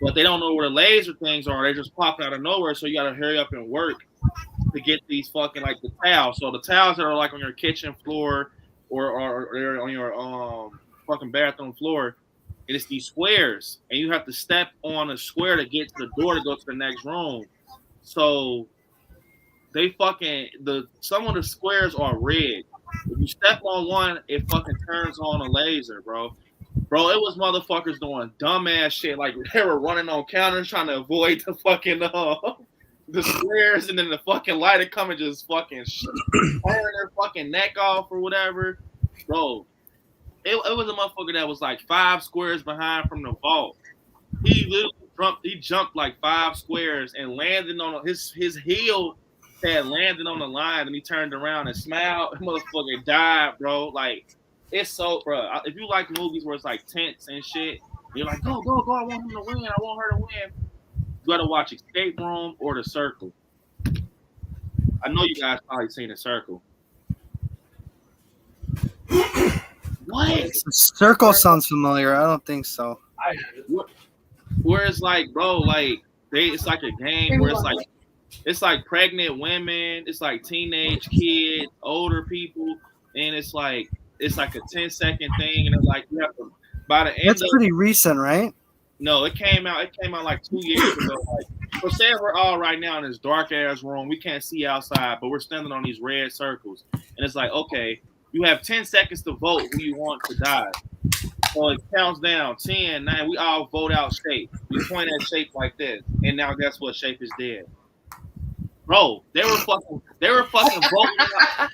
But they don't know where the laser things are. They just pop out of nowhere, so you gotta hurry up and work to get these fucking like the towels. So the towels that are like on your kitchen floor or they're on your fucking bathroom floor. And it's these squares, and you have to step on a square to get to the door to go to the next room. So they some of the squares are red. If you step on one, it fucking turns on a laser, bro. Bro, it was motherfuckers doing dumbass shit, like they were running on counters trying to avoid the fucking the squares, and then the fucking light would come and just fucking tearing their fucking neck off or whatever, bro. It was a motherfucker that was like 5 squares behind from the vault. He literally jumped like 5 squares and landed on his heel had landed on the line, and he turned around and smiled. Motherfucker died, bro. Like it's so, bro. If you like movies where it's like tense and shit, you're like, go, I want him to win. I want her to win. You gotta watch Escape Room or The Circle. I know you guys probably seen The Circle. What?
Circle sounds familiar. I don't think so.
Where it's like, bro, like it's like a game where it's like It's like pregnant women, it's like teenage kids, older people, and it's like a 10-second thing, and it's like you have to by the end
That's
of
pretty recent, right?
no, it came out like 2 years ago. Like, so say we're all right now in this dark ass room, we can't see outside, but we're standing on these red circles, and it's like, okay, you have 10 seconds to vote who you want to die. So it counts down 10, 9. We all vote out Shape. We point at Shape like this, and now guess what? Shape is dead. Bro, they were fucking voting out.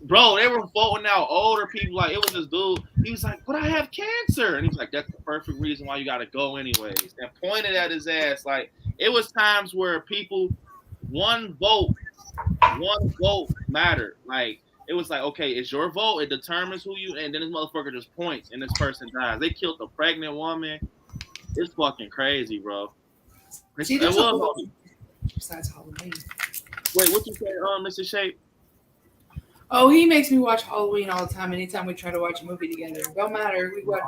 Bro, they were voting out older people. Like, it was this dude. He was like, "But I have cancer," and he was like, "That's the perfect reason why you got to go anyways." And pointed at his ass. Like, it was times where people, one vote mattered. Like, it was like, okay, it's your vote. It determines who you. And then this motherfucker just points, and this person dies. They killed a pregnant woman. It's fucking crazy, bro.
Besides Halloween.
Wait, what you say, Mr. Shape?
Oh, he makes me watch Halloween all the time. Anytime we try to watch a movie together, don't matter. We watch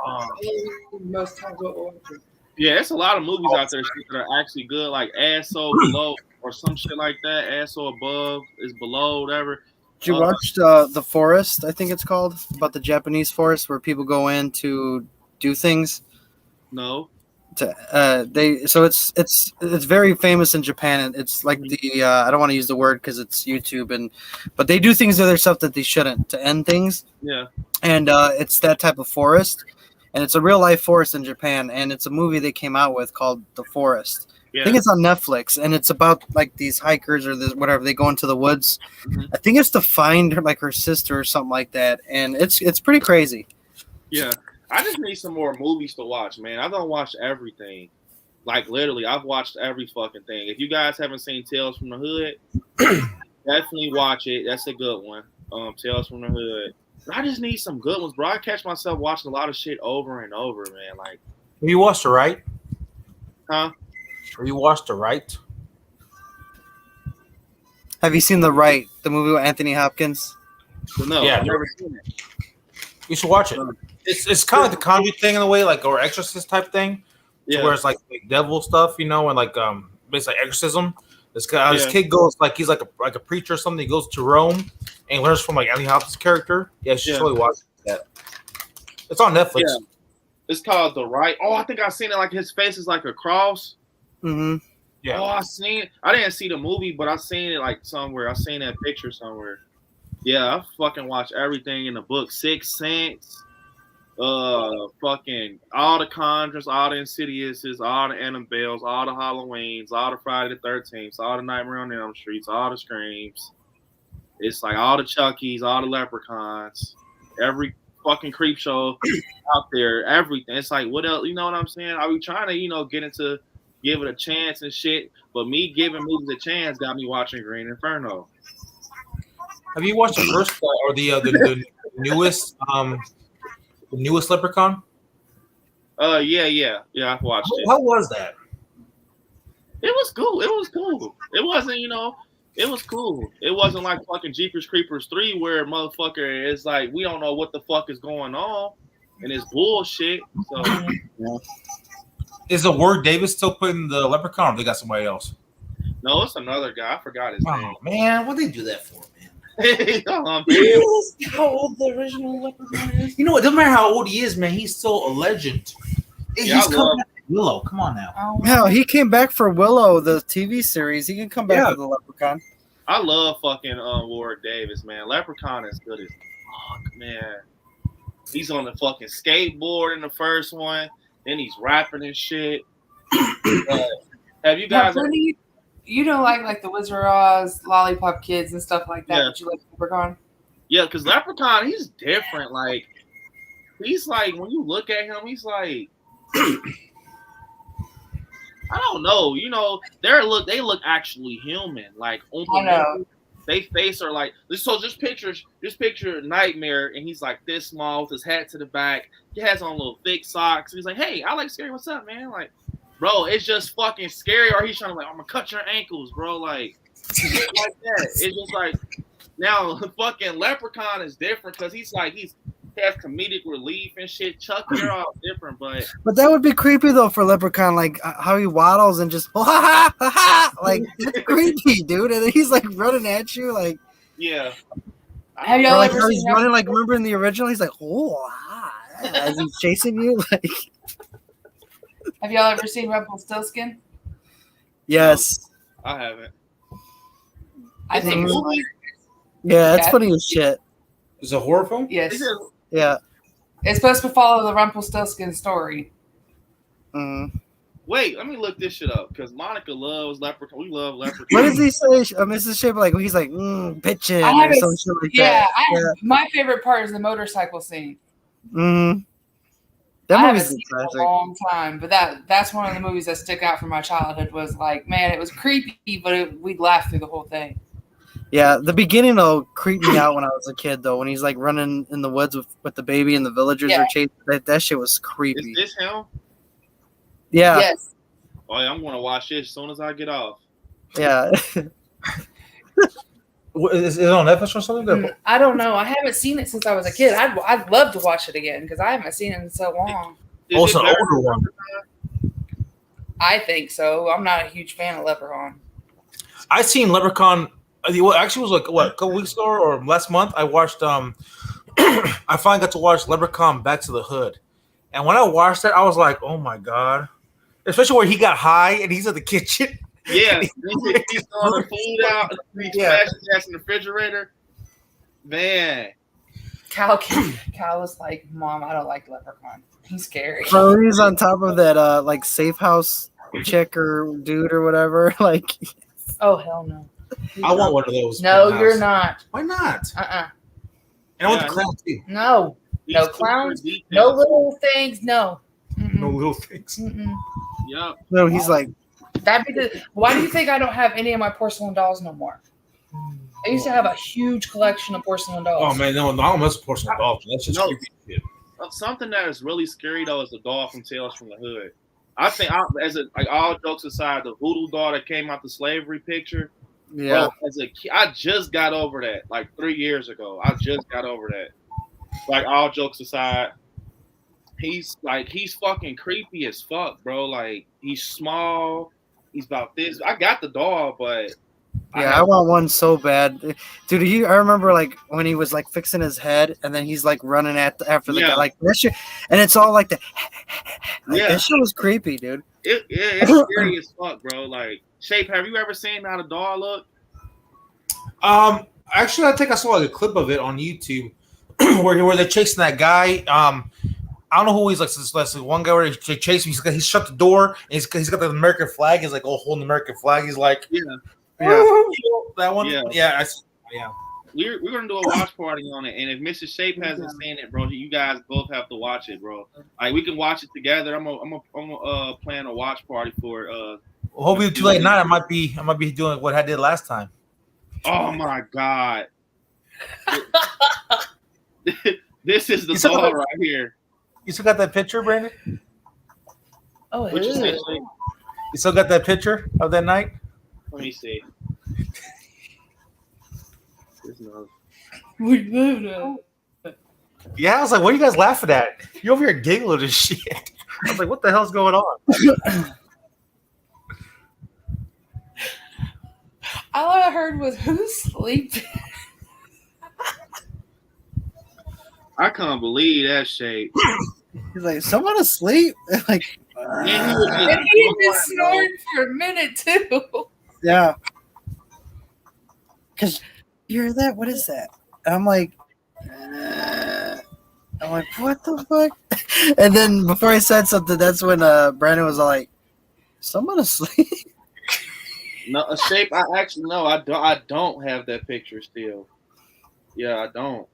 most times what we're watching.
Yeah, it's a lot of movies out there that are actually good, like Ass So Below or some shit like that. Ass So Above is Below, whatever.
Did you watch The Forest? I think it's called, about the Japanese forest where people go in to do things.
No.
It's very famous in Japan. It's like the I don't want to use the word because it's YouTube, but they do things to their stuff that they shouldn't to end things.
Yeah.
And it's that type of forest, and it's a real life forest in Japan, and it's a movie they came out with called The Forest. Yeah. I think it's on Netflix, and it's about like these hikers or whatever. They go into the woods. Mm-hmm. I think it's to find her sister or something like that, and it's pretty crazy.
Yeah. I just need some more movies to watch, man. I don't watch everything. Like, literally, I've watched every fucking thing. If you guys haven't seen Tales from the Hood, definitely watch it. That's a good one. Tales from the Hood. But I just need some good ones, bro. I catch myself watching a lot of shit over and over, man. Like,
have you watched The Right?
Huh?
Have you watched The Right?
Have you seen The Right, the movie with Anthony Hopkins?
No,
yeah,
I've never seen it.
You should watch it. It's kind of like the Conjuring thing in a way, like, or Exorcist type thing, where it's like devil stuff, and like basically exorcism. This kid goes like he's like a preacher or something. He goes to Rome and learns from like Anthony Hopkins' character. Yeah, you should totally watch that. It's on Netflix.
Yeah. It's called The Right. Oh, I think I've seen it. Like his face is like a cross.
Mm-hmm.
Yeah. Oh, I seen it. I didn't see the movie, but I seen it like somewhere. I seen that picture somewhere. Yeah, I fucking watch everything in the book. Sixth Sense. Fucking all the Conjures, all the Insidiouses, all the Annabelles, all the Halloweens, all the Friday the 13th, all the Nightmare on Elm Streets, all the Screams. It's like all the Chuckies, all the Leprechauns, every fucking creep show out there, everything. It's like, what else? You know what I'm saying? I be trying to, give it a chance and shit, but me giving movies a chance got me watching Green Inferno.
Have you watched the first or the newest? The newest Leprechaun?
Yeah, I've watched it.
How was that?
It was cool. It wasn't, it was cool. It wasn't like fucking Jeepers Creepers 3 where motherfucker is like, we don't know what the fuck is going on and it's bullshit. So
is the Ward Davis still putting the Leprechaun or they got somebody else?
No, it's another guy. I forgot his name.
Man, what'd they do that for?
How old the original Leprechaun is?
You know what? It doesn't matter how old he is, man. He's still a legend. He's coming back to Willow. Come on now.
No, he came back for Willow, the TV series. He can come back for the Leprechaun.
I love fucking Ward Davis, man. Leprechaun is good as fuck, man. He's on the fucking skateboard in the first one. Then he's rapping and shit. Have you guys?
You don't like the Wizard of Oz, Lollipop Kids, and stuff like that, but you like Leprechaun?
Yeah, because Leprechaun, he's different. Like, he's like, when you look at him, he's like, I don't know. They look actually human. Like, they face are like, so just picture Nightmare, and he's like this small with his hat to the back. He has on little thick socks. He's like, hey, I like Scary. What's up, man? Like, bro, it's just fucking scary. Or he's trying to I'm gonna cut your ankles, bro. Like that. It's just like now fucking Leprechaun is different because he has comedic relief and shit. Chuck, they're all different, but
that would be creepy though for Leprechaun, like how he waddles and just Like it's creepy, dude. And then he's like running at you, like
Yeah.
Have
or
y'all
like
ever
how
seen
he's running. Like remember in the original, he's like, oh, as he's chasing you. Like
Have y'all ever seen Rumpelstiltskin?
yes,
I haven't.
I think it's
Movie?
yeah, it's
Yeah.
funny as shit.
It's a horror film.
yes.
Yeah.
It's supposed to follow the Rumpelstiltskin story.
Mm.
Wait, let me look this shit up because Monica loves Leprechaun. We love Leprechaun.
What does he say? Mrs. Shape, like he's like bitching
I
or
haven't-
some shit like
Yeah,
that.
my favorite part is the motorcycle scene.
Mm-hmm. That
I haven't
movie's
seen it in
classic.
a long time, but that's one of the movies that stick out from my childhood. Was like, man, it was creepy, but we'd laugh through the whole thing.
Yeah, the beginning though creeped me out when I was a kid though. When he's like running in the woods with the baby and the villagers
Yeah.
are chasing that shit was creepy.
Is this him?
Yeah,
Yes.
Oh yeah, I'm gonna watch this as soon as I get off.
yeah.
Is it on Netflix or something?
I don't know. I haven't seen it since I was a kid. I'd love to watch it again because I haven't seen it in so long.
Oh, it's an older one.
I think so. I'm not a huge fan of Leprechaun.
I seen Leprechaun. Well, actually, it was like what, a couple weeks ago or last month. I watched. I finally got to watch Leprechaun Back to the Hood, and when I watched that, I was like, "Oh my god!" Especially where he got high and he's at the kitchen.
Yeah, he's throwing the food out. He's smashing gas in the refrigerator. Man,
Cal was like, "Mom, I don't like Leprechaun. He's scary."
Bro, he's on top of that like safe house chick or dude or whatever. Like,
Oh hell no.
I want one of those.
No,
in the
you're
house.
not.
Why not?
Uh-uh.
And I want the clown too.
No.
He's
No
super
clowns.
detailed.
No little things. No.
No little things.
Mm-mm.
Yep.
no, he's like,
That'd be the. Why do you think I don't have any of my porcelain dolls no more? I used to have a huge collection of porcelain dolls.
Oh man, no, I don't mess with porcelain dolls. That's just
No.
creepy shit.
Something that is really scary though is the doll from Tales from the Hood. I think, like all jokes aside, the voodoo doll that came out the slavery picture.
yeah.
Bro, as a kid, I just got over that like 3 years ago. I just got over that. Like all jokes aside, he's fucking creepy as fuck, bro. Like he's small. He's about this. I got the doll, but
Yeah, I want one so bad, dude. I remember like when he was like fixing his head, and then he's like running after the guy, like that shit, and it's all like the. Like, that shit was creepy, dude.
It's scary as fuck, bro. Like Shape, have you ever seen how the doll look?
Actually, I think I saw like a clip of it on YouTube where they're chasing that guy. I don't know who he's like. This one guy where he chased me. He's shut the door. And he's got the American flag. He's like, holding the American flag. He's like,
yeah,
that one. Yeah.
We're gonna do a watch party on it, and if Mrs. Shape hasn't seen it, bro, you guys both have to watch it, bro. Like we can watch it together. I'm gonna plan a watch party for.
Well, hopefully too late night. I might be doing what I did last time.
Oh my god. This is the doll right here.
You still got that picture, Brandon?
Oh,
What you say, Shape?
You still got that picture of that night?
Let me see.
We moved it.
Yeah, I was like, what are you guys laughing at? You're over here giggling and shit. I was like, what the hell's going on?
All I heard was who's sleeping.
I can't believe that Shape.
He's like, someone asleep? Like,
And he
And he just snored for a minute too.
yeah. Cause you hear that? What is that? And I'm like, what the fuck? And then before I said something, that's when Brandon was like, someone asleep?
No, Shape. I actually no. I don't have that picture still. Yeah, I don't.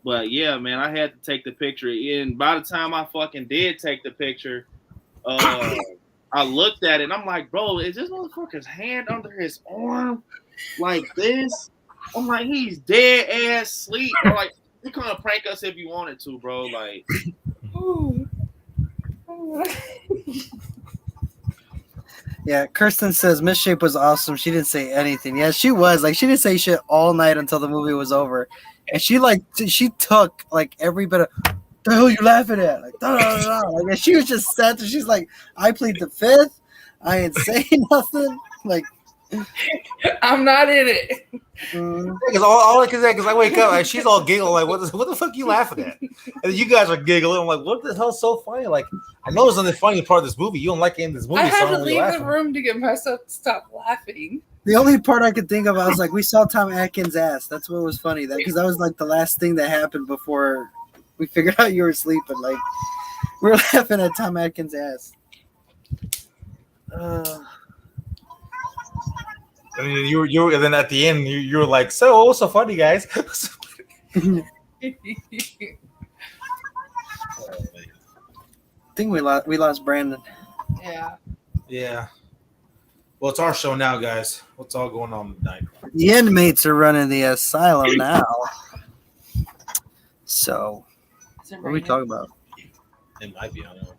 But yeah, man, I had to take the picture. And by the time I fucking did take the picture, I looked at it and I'm like, bro, is this motherfucker's hand under his arm like this? I'm like, he's dead ass sleep. Bro. Like, you couldn't prank us if you wanted to, bro. Like,
Yeah, Kirsten says Miss Shape was awesome. She didn't say anything. Yeah, she was. Like, she didn't say shit all night until the movie was over. And she took like every bit of, the hell you laughing at? Like, da, da, da, da. Like, and she was just sat there. She's like, I plead the fifth. I ain't saying nothing. Like,
I'm not in it.
Because all I can say, because I wake up and she's all giggling, like, what the fuck are you laughing at? And you guys are giggling. I'm like, what the hell's so funny? Like, I know there's nothing funny part of this movie. You don't like it in this movie.
I had
so
to leave the room to get myself to stop laughing.
The only part I could think of, I was like, we saw Tom Atkins' ass. That's what was funny. Because that was like the last thing that happened before we figured out you were sleeping. Like, we were laughing at Tom Atkins' ass.
And then you were, and then at the end you were like, so what's so funny, guys?
I think we lost Brandon.
Yeah.
Yeah. Well, it's our show now, guys. What's all going on tonight?
The inmates are running the asylum now. So, what are we talking about?
It might be, I don't know.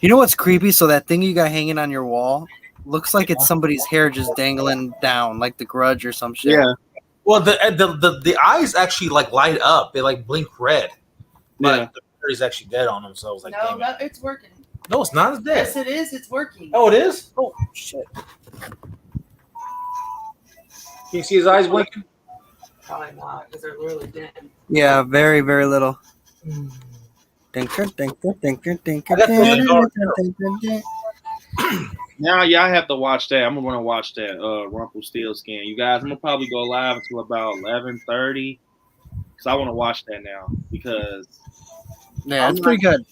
You know what's creepy? So that thing you got hanging on your wall looks like it's somebody's hair just dangling down, like The Grudge or some shit.
Yeah. Well, the eyes actually like light up. They like blink red. But the battery's actually dead on them. So I was like,
No, it's working.
no, it's not. It's dead.
Yes, it is. It's working.
Oh, it is? Oh, shit. Can you see his eyes blinking?
Probably not, because they're literally dead.
Yeah, very, very little.
Now y'all have to watch that. I'm gonna watch that Rumpelstiltskin. You guys, I'm gonna probably go live until about 11:30 because I want to watch that now because
it's pretty good.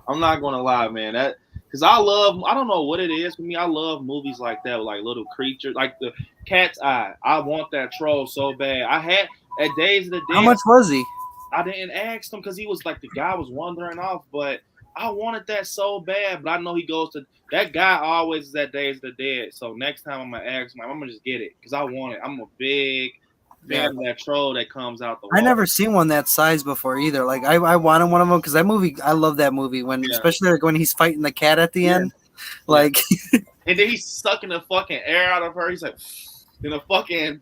I'm not gonna lie, man. That because I don't know what it is for me. I love movies like that with like little creatures, like the Cat's Eye. I want that troll so bad. I had at Days of the Dead.
How much was he?
I didn't ask him because he was like the guy was wandering off, but I wanted that so bad. But I know he goes to that guy always is at Days of the Dead. So next time I'm gonna ask him, I'm gonna just get it because I want it. I'm a big fan of that troll that comes out the wall.
I never seen one that size before either. Like I wanted one of them because that movie, I love that movie when especially like when he's fighting the cat at the end. Like
and then he's sucking the fucking air out of her. He's like in the fucking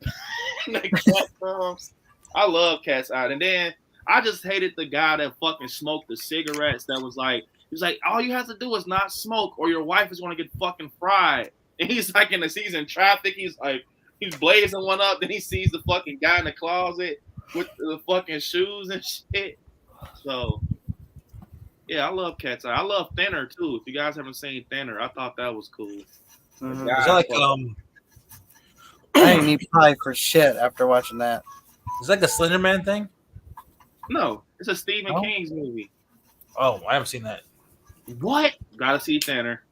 the cat comes. I love Cat's Eye. And then I just hated the guy that fucking smoked the cigarettes that was like, he's like, all you have to do is not smoke or your wife is going to get fucking fried. And he's like he's in traffic. He's like, he's blazing one up. Then he sees the fucking guy in the closet with the fucking shoes and shit. So, yeah, I love Cat's Eye. I love Thinner, too. If you guys haven't seen Thinner, I thought that was cool.
Mhm.
Is that like,
I didn't eat pie for shit after watching that.
It's like a Slender Man thing?
No, it's a Stephen King's movie.
Oh, I haven't seen that.
What? Gotta see Tanner.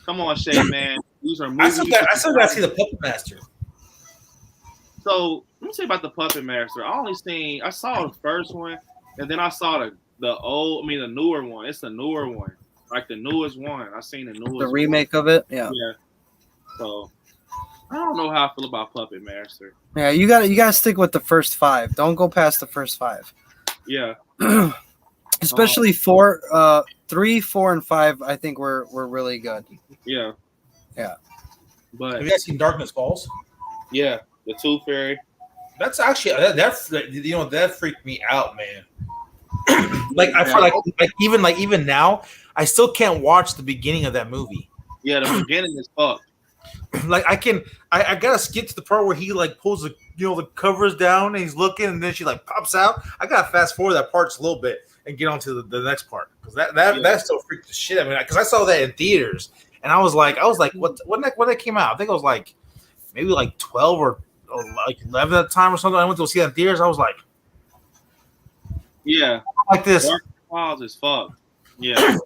Come on, Shay, man. These are movies.
I still gotta see the Puppet Master.
So let me say about the Puppet Master. I saw the first one, and then I saw the newer one. It's the newer one, like the newest one. I seen the newest.
The remake of it, yeah.
Yeah. So I don't know how I feel about Puppet Master.
Yeah, you gotta stick with the first 5. Don't go past the first 5.
Yeah.
Especially 3, 4, and 5. I think were really good.
Yeah.
Yeah.
But
have you guys seen Darkness Falls?
Yeah, the Tooth Fairy.
That's actually that freaked me out, man. Like I feel like even now, I still can't watch the beginning of that movie.
Yeah, the beginning is fucked.
Like I gotta skip to the part where he like pulls the covers down and he's looking and then she like pops out. I gotta fast forward that part just a little bit and get on to the next part because that still freaked the shit out of me because I saw that in theaters and I was like when that came out I think I was like maybe like 12 or like 11 at the time or something. I went to see that in theaters. I was like,
yeah,
like this.
Dark Falls is fucked. Yeah,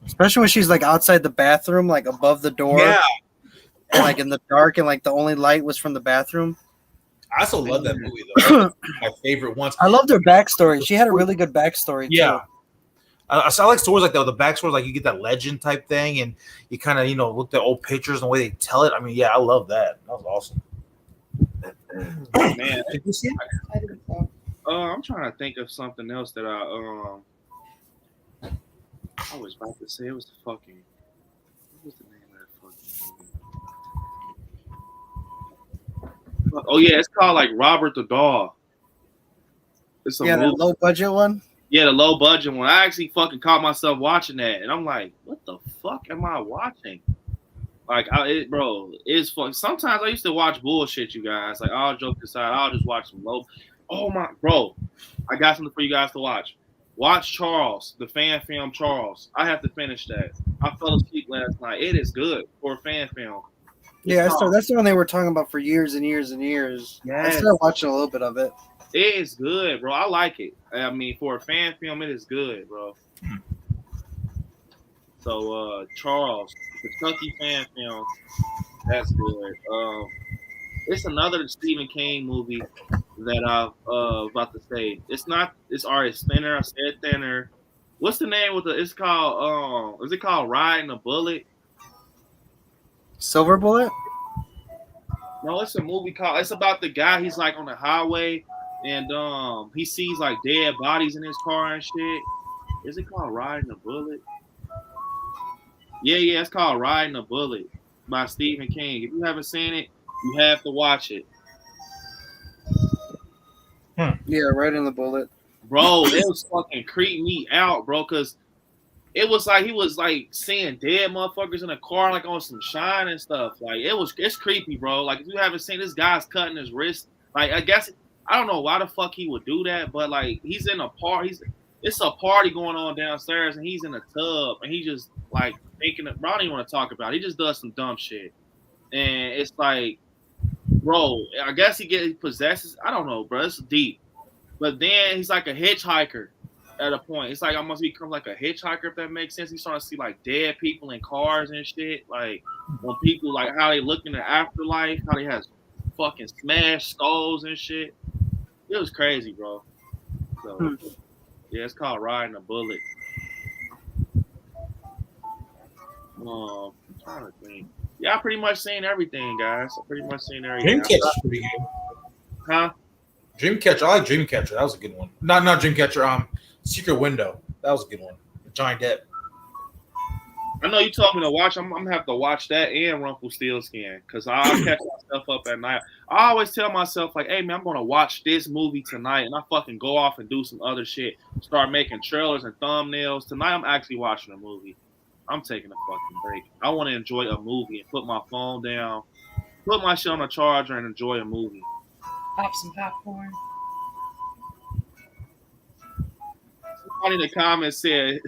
especially when she's like outside the bathroom, like above the door.
Yeah.
And like in the dark, and like the only light was from the bathroom.
I also love that movie though. My favorite ones.
I loved her backstory. She had a really good backstory.
Yeah,
too.
I like stories like that. The backstory, like you get that legend type thing, and you kind of look at old pictures and the way they tell it. I mean, yeah, I love that. That was awesome.
Man,
did you see it?
I didn't know.
I'm trying to think of something else that I was about to say. It was fucking. What was the name of that fucking movie? Oh yeah, it's called like Robert the Dog. It's a
the low budget one.
Yeah, the low budget one. I actually fucking caught myself watching that, and I'm like, what the fuck am I watching? Like, bro, it's fun. Sometimes I used to watch bullshit, you guys. Like, all jokes aside, I'll just watch some low. Oh my, bro, I got something for you guys to watch. Watch Charles, the fan film Charles. I have to finish that. I fell asleep last night. It is good for a fan film.
Yeah, that's the one they were talking about for years and years and years.
Yes.
I started watching a little bit of it.
It is good, bro. I like it. I mean, for a fan film, it is good, bro. So, Charles, the Chucky fan film, that's good. It's another Stephen King movie that I'm about to say. It's already Thinner. I said Thinner. What's the name with it's called, is it called Riding a Bullet?
Silver Bullet?
No, it's a movie it's about the guy, he's like on the highway and he sees like dead bodies in his car and shit. Is it called Riding a Bullet? Yeah, it's called Riding a Bullet by Stephen King. If you haven't seen it, you have to watch it.
Yeah, Riding the Bullet.
Bro, it was fucking creep me out, bro, because it was like he was like seeing dead motherfuckers in a car, like on some shine and stuff. Like it's creepy, bro. Like if you haven't seen, this guy's cutting his wrist. Like I guess I don't know why the fuck he would do that, but like he's in a party. It's a party going on downstairs, and he's in a tub, and he just like thinking. Bro, I don't even want to talk about it. He just does some dumb shit, and it's like, bro, I guess he possesses. I don't know, bro. It's deep, but then he's like a hitchhiker. At a point, it's like almost becomes like a hitchhiker, if that makes sense. He's starting to see like dead people in cars and shit. Like when people like how they look in the afterlife, how they have fucking smashed skulls and shit. It was crazy, bro. So yeah, it's called Riding a Bullet. I'm trying to think. Yeah, I pretty much seen everything, guys. I pretty much seen everything.
Dreamcatcher's pretty good.
Huh?
Dreamcatcher. I like Dreamcatcher. That was a good one. Not Dreamcatcher. Secret Window. That was a good one. Johnny Depp.
I know you told me to watch. I'm gonna have to watch that and Rumpelstiltskin because I'll catch myself up at night. I always tell myself like, "Hey man, I'm gonna watch this movie tonight," and I fucking go off and do some other shit. Start making trailers and thumbnails. Tonight I'm actually watching a movie. I'm taking a fucking break. I want to enjoy a movie and put my phone down, put my shit on a charger, and enjoy a movie.
Pop some popcorn.
Somebody in the comments said,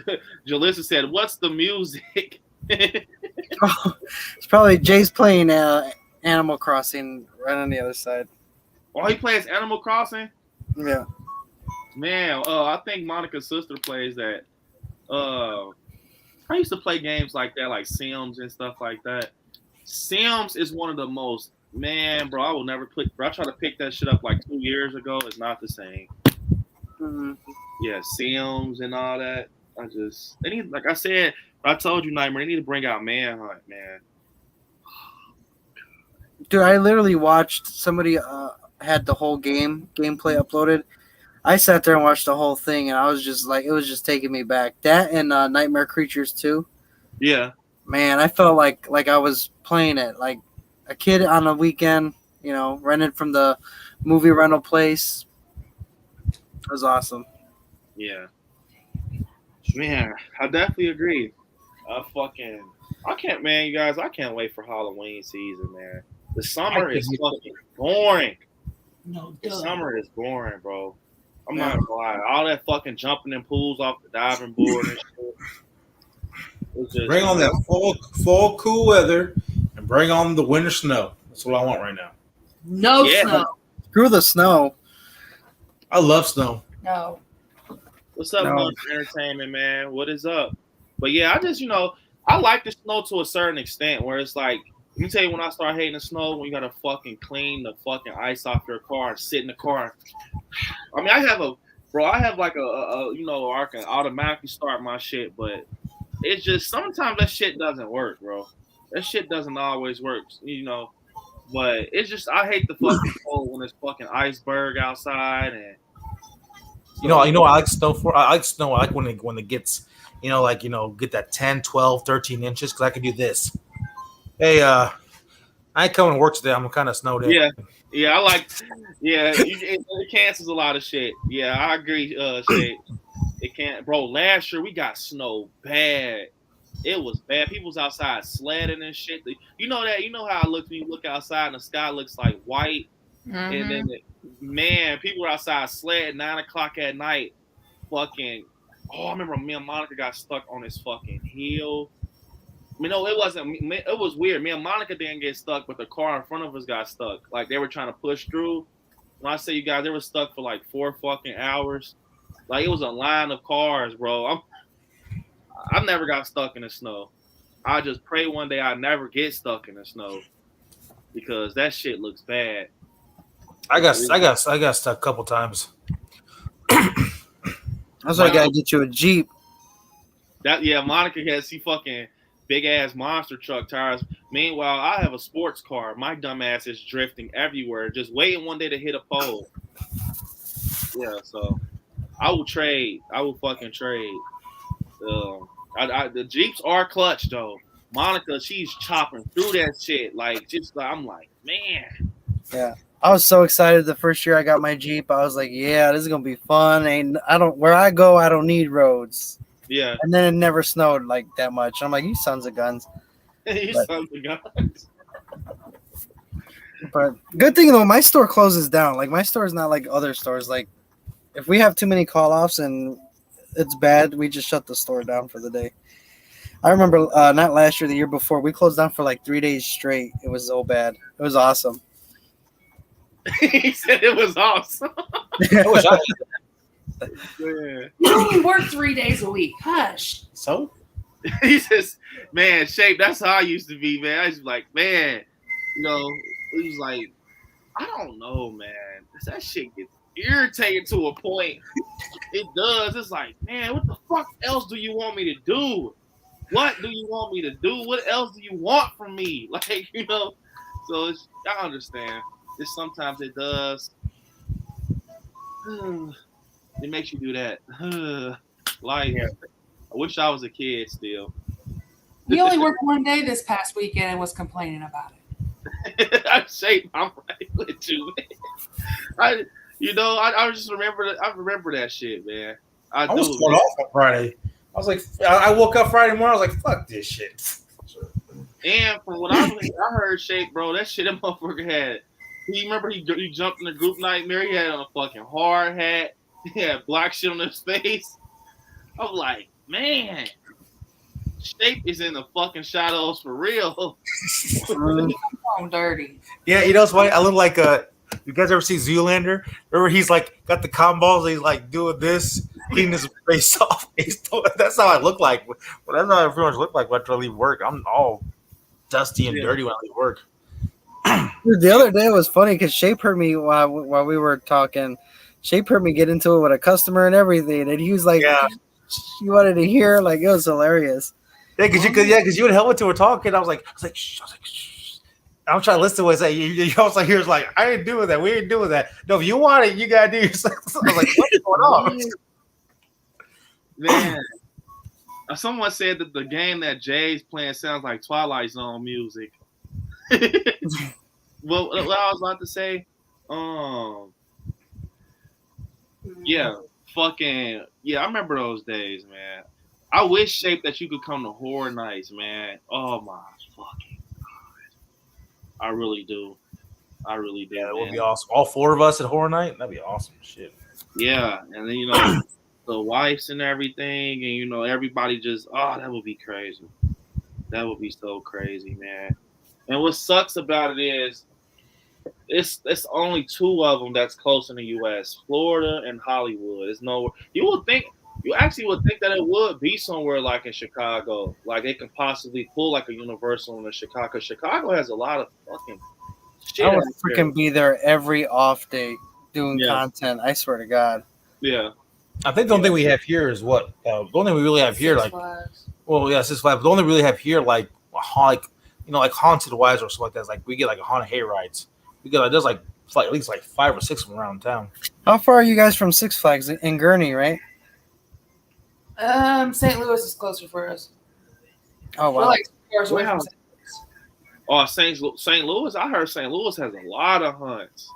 Jalissa said, "What's the music?"
It's probably Jay's playing Animal Crossing right on the other side.
Oh, he plays Animal Crossing?
Yeah.
Man, I think Monica's sister plays that. I used to play games like that, like Sims and stuff like that. Sims is one of the most, man, bro, I will never pick. I tried to pick that shit up like 2 years ago. It's not the same.
Mm-hmm.
Yeah, Sims and all that. They need, like I said, I told you, Nightmare, they need to bring out Manhunt, man.
Dude, I literally watched somebody had the whole gameplay uploaded. I sat there and watched the whole thing, and I was just like, it was just taking me back. That and Nightmare Creatures 2.
Yeah.
Man, I felt like I was playing it like a kid on a weekend, rented from the movie rental place. It was awesome.
Yeah. Man, I definitely agree. I can't, man, you guys, I can't wait for Halloween season, man. The summer is fucking boring.
No,
the summer is boring, bro. I'm not gonna lie. All that fucking jumping in pools off the diving board and shit.
Bring on that fall cool weather and bring on the winter snow. That's what I want right now.
No snow.
Screw the snow.
I love snow.
No.
What's up, Entertainment, man? What is up? But yeah, I just, I like the snow to a certain extent where it's like, let me tell you when I start hating the snow, when you gotta fucking clean the fucking ice off your car and sit in the car. I mean, I have like I can automatically start my shit, but it's just sometimes that shit doesn't work, bro. That shit doesn't always work, But it's just I hate the fucking cold when it's fucking iceberg outside and.
I like snow for. I like snow. I like when it gets, get that 10, 12, 13 inches because I can do this. Hey, I ain't coming to work today. I'm kind of snowed in.
Yeah, I like. Yeah, it cancels a lot of shit. Yeah, I agree. Shit, it can't, bro. Last year we got snow bad. It was bad. People was outside sledding and shit. You know that. You know how it looks when you look outside and the sky looks like white. And then, man, people were outside sledding 9 o'clock at night. Fucking. Oh, I remember me and Monica got stuck on this fucking hill. No, it wasn't. It was weird. Me and Monica didn't get stuck, but the car in front of us got stuck. Like they were trying to push through. When I say you guys, they were stuck for like 4 fucking hours. Like it was a line of cars, bro. I never got stuck in the snow. I just pray one day I never get stuck in the snow because that shit looks bad.
I got stuck a couple times.
That's why I gotta get you a Jeep.
Monica has fucking big ass monster truck tires. Meanwhile, I have a sports car. My dumb ass is drifting everywhere, just waiting one day to hit a pole. Yeah, so I will trade. I will fucking trade. The Jeeps are clutch though. Monica, she's chopping through that shit. I'm like, man.
Yeah. I was so excited the first year I got my Jeep. I was like, yeah, this is gonna be fun. Where I go, I don't need roads.
Yeah.
And then it never snowed like that much. I'm like, you sons of guns.
Sons of guns.
But good thing though, my store closes down. Like my store is not like other stores. Like if we have too many call offs and it's bad, we just shut the store down for the day. I remember not last year, the year before, we closed down for like 3 days straight. It was so bad. It was awesome.
He said it was awesome.
You only work 3 days a week. Hush.
So?
He says, man, Shape, that's how I used to be, man. I was like, man, he was like, I don't know, man. That shit gets irritating to a point. It does. It's like, man, what the fuck else do you want me to do? What do you want me to do? What else do you want from me? Like, so I understand. Sometimes it does. It makes you do that. Like, I wish I was a kid still.
He only worked 1 day this past weekend and was complaining about it.
I'm right with you, man. I just remember that. I remember that shit, man.
I was thrown off on Friday. I was like, I woke up Friday morning. I was like, fuck this shit.
And from what I heard, Shape, bro, that shit that motherfucker had. You remember he jumped in the group nightmare? He had on a fucking hard hat. He had black shit on his face. I was like, man, Shape is in the fucking shadows for real.
I'm dirty.
Yeah, you know what's funny? I look like you guys ever see Zoolander? Remember he's like got the combos, he's like doing this, cleaning his face off. That's how I look like. Well, that's how I pretty much look like when I leave work. I'm all dusty and dirty when I leave work.
Dude, the other day it was funny because Shape heard me while we were talking. Shape heard me get into it with a customer and everything, and he was like, "You wanted to hear?" Like it was hilarious.
Yeah, because you and Helmut were talking. I was like, shh. I'm trying to listen to what he said. You also hear like, I ain't doing that. We ain't doing that. No, if you want it, you gotta do yourself. I was like, what's going on?
Man, someone said that the game that Jay's playing sounds like Twilight Zone music. Well, what I was about to say, I remember those days, man. I wish, Shape, that you could come to Horror Nights, man. Oh my fucking god, I really do.
Yeah, it would be awesome. All 4 of us at Horror Night, that'd be awesome shit.
Yeah, and then the wives and everything, and everybody just that would be crazy. That would be so crazy, man. And what sucks about it is it's only 2 of them that's close in the U.S. Florida and Hollywood. It's nowhere. You actually would think that it would be somewhere like in Chicago. Like they could possibly pull like a Universal in Chicago. Chicago has a lot of fucking shit.
I would freaking be there every off day doing content. I swear to God.
Yeah.
I think the only thing we have here is what? The only thing we really have here, Six Flags. But the only really have here, like haunted wise or something like that. Is like we get like a haunted hayrides. We get there's like at least like 5 or 6 of them around town.
How far are you guys from Six Flags in Gurney, right?
St. Louis is closer for us.
Oh wow.
We're like 2 hours away from St. Louis.
Oh, St. Louis. I heard St. Louis has a lot of hunts.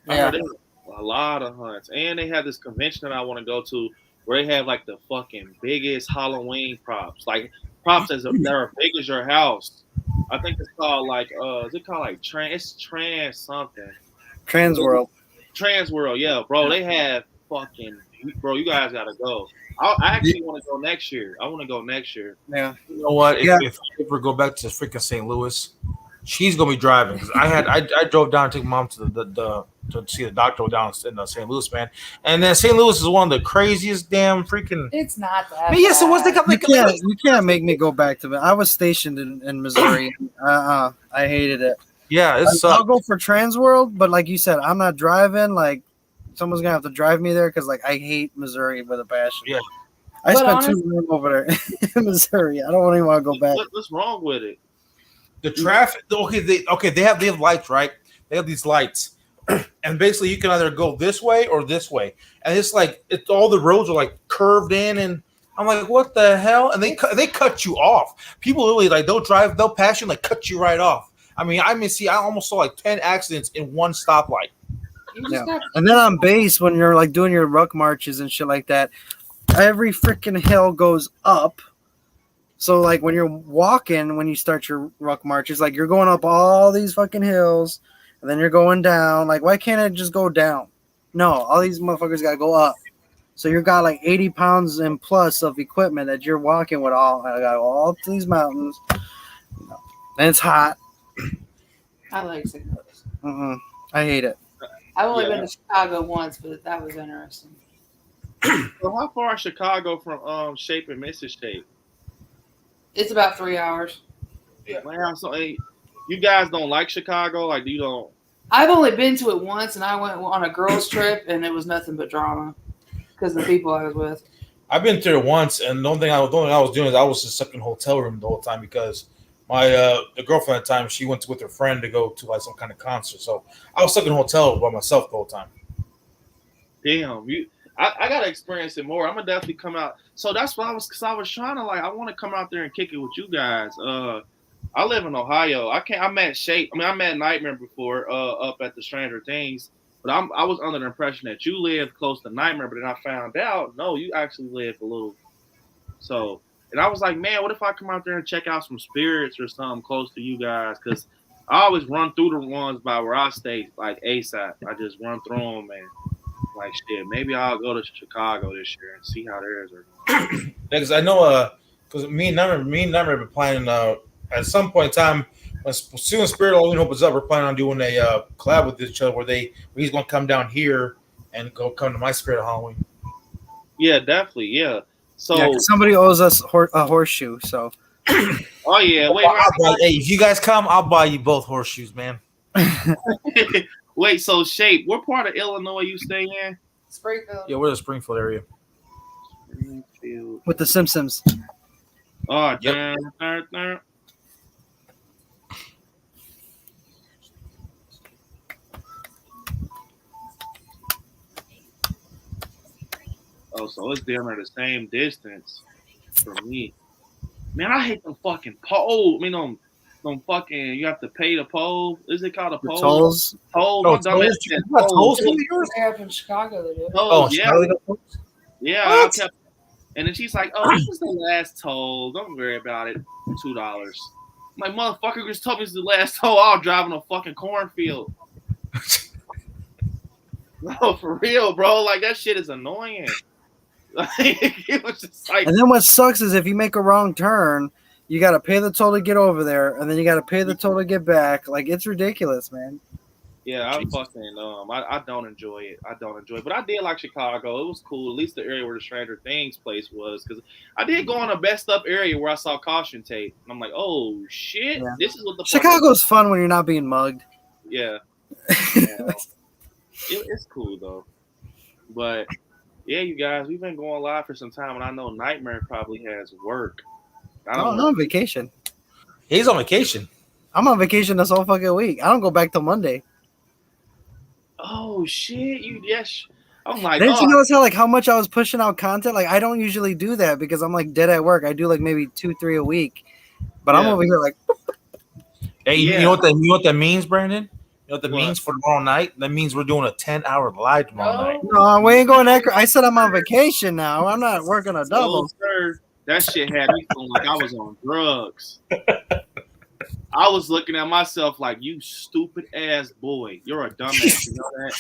I heard a lot of hunts, and they have this convention that I want to go to where they have like the fucking biggest Halloween props. Like props that are big as your house. I think it's called like is it called like trans something?
Trans World.
Trans World, yeah, bro. They have fucking bro. You guys gotta go. I actually want to go next year. I want to go next year.
Yeah.
You know what? If I ever go back to freaking St. Louis, she's gonna be driving. Cause I drove down to take mom to the to see the doctor down in St. Louis, man. And then St. Louis is one of the craziest damn freaking.
It's not that.
Yeah, so what's the
You can't make me go back to it. I was stationed in Missouri. I hated it.
Yeah,
I'll go for Trans World, but like you said, I'm not driving. Like someone's gonna have to drive me there because like I hate Missouri with a passion.
Yeah,
I spent 2 months over there in Missouri. I don't even want to go back.
What's wrong with it?
The traffic. They have lights, right? They have these lights, and basically you can either go this way or this way, and it's like all the roads are like curved in, and I'm like, what the hell? And they cut you off. People literally like they'll pass you and like cut you right off. I almost saw like 10 accidents in one stoplight.
Yeah. And then on base, when you're like doing your ruck marches and shit like that, every freaking hill goes up. So like when you're walking, when you start your ruck marches, like you're going up all these fucking hills, and then you're going down. Like, why can't it just go down? No, all these motherfuckers gotta go up. So you got like 80 pounds and plus of equipment that you're walking with. I got all up to these mountains, and it's hot.
I like St. Louis.
I hate it.
I've only been to Chicago once, but that was interesting.
So how far is Chicago from Shape and Mrs. Shape?
It's about 3 hours.
Man, so you guys don't like Chicago? Like you don't?
I've only been to it once, and I went on a girls' trip, and it was nothing but drama because the people I was with.
I've been there once, and the only thing I was doing is I was just stuck in a hotel room the whole time because my the girlfriend at the time, she went with her friend to go to like some kind of concert. So I was stuck in a hotel by myself the whole time.
Damn, I gotta experience it more. I'm gonna definitely come out. So that's why I was trying to like I want to come out there and kick it with you guys. I live in Ohio. I met Shape. I met Nightmare before up at the Stranger Things, but I was under the impression that you lived close to Nightmare, but then I found out no, you actually lived a little. So. And I was like, man, what if I come out there and check out some spirits or something close to you guys? Because I always run through the ones by where I stay, like ASAP. I just run through them and like, shit, maybe I'll go to Chicago this year and see how theirs are going.
Because I know, because me and Number have been planning at some point in time, when soon Spirit Halloween opens up, we're planning on doing a collab with each other where he's going to come down here and come to my Spirit Halloween.
Yeah, definitely, yeah. So
yeah, somebody owes us a horseshoe. So,
oh yeah, wait.
Hey, if you guys come, I'll buy you both horseshoes, man.
Wait, so Shape, what part of Illinois you stay in?
Springfield.
Yeah, we're the Springfield area.
Springfield.
With the Simpsons.
Oh,
yep.
Oh, so it's damn near the same distance for me. Man, I hate them fucking pole. I mean, them fucking. You have to pay the pole. Is it called a pole?
Tolls.
Tolls.
Oh, tolls.
Yeah, from Chicago they do.
Oh,
yeah.
Yeah. And then she's like, "Oh, this is the last toll. Don't worry about it. $2." My motherfucker just told me it's the last toll. I'm driving a fucking cornfield. No, for real, bro. Like that shit is annoying. It was just like,
and then what sucks is if you make a wrong turn, you got to pay the toll to get over there, and then you got to pay the toll to get back. Like it's ridiculous, man.
Yeah, I'm fucking. I don't enjoy it. But I did like Chicago. It was cool. At least the area where the Stranger Things place was, because I did go on a best up area where I saw caution tape. And I'm like, oh shit, yeah. This is what the
Chicago's fun when you're not being mugged.
Yeah. It's cool though, but yeah, you guys, we've been going live for some time, and I know Nightmare probably has work.
I'm on vacation.
He's on vacation.
I'm on vacation this whole fucking week. I don't go back till Monday.
Oh shit! Yes. I'm like,
didn't you notice how much I was pushing out content? Like I don't usually do that because I'm like dead at work. I do like maybe 2-3 a week, but I'm over here like.
Hey, you know what that means, Brandon? You know what that means for tomorrow night? That means we're doing a 10-hour live tomorrow night.
No, we ain't going that. I said I'm on vacation now. I'm not working a double.
That shit had me feeling like I was on drugs. I was looking at myself like, you stupid ass boy. You're a dumbass. You know that?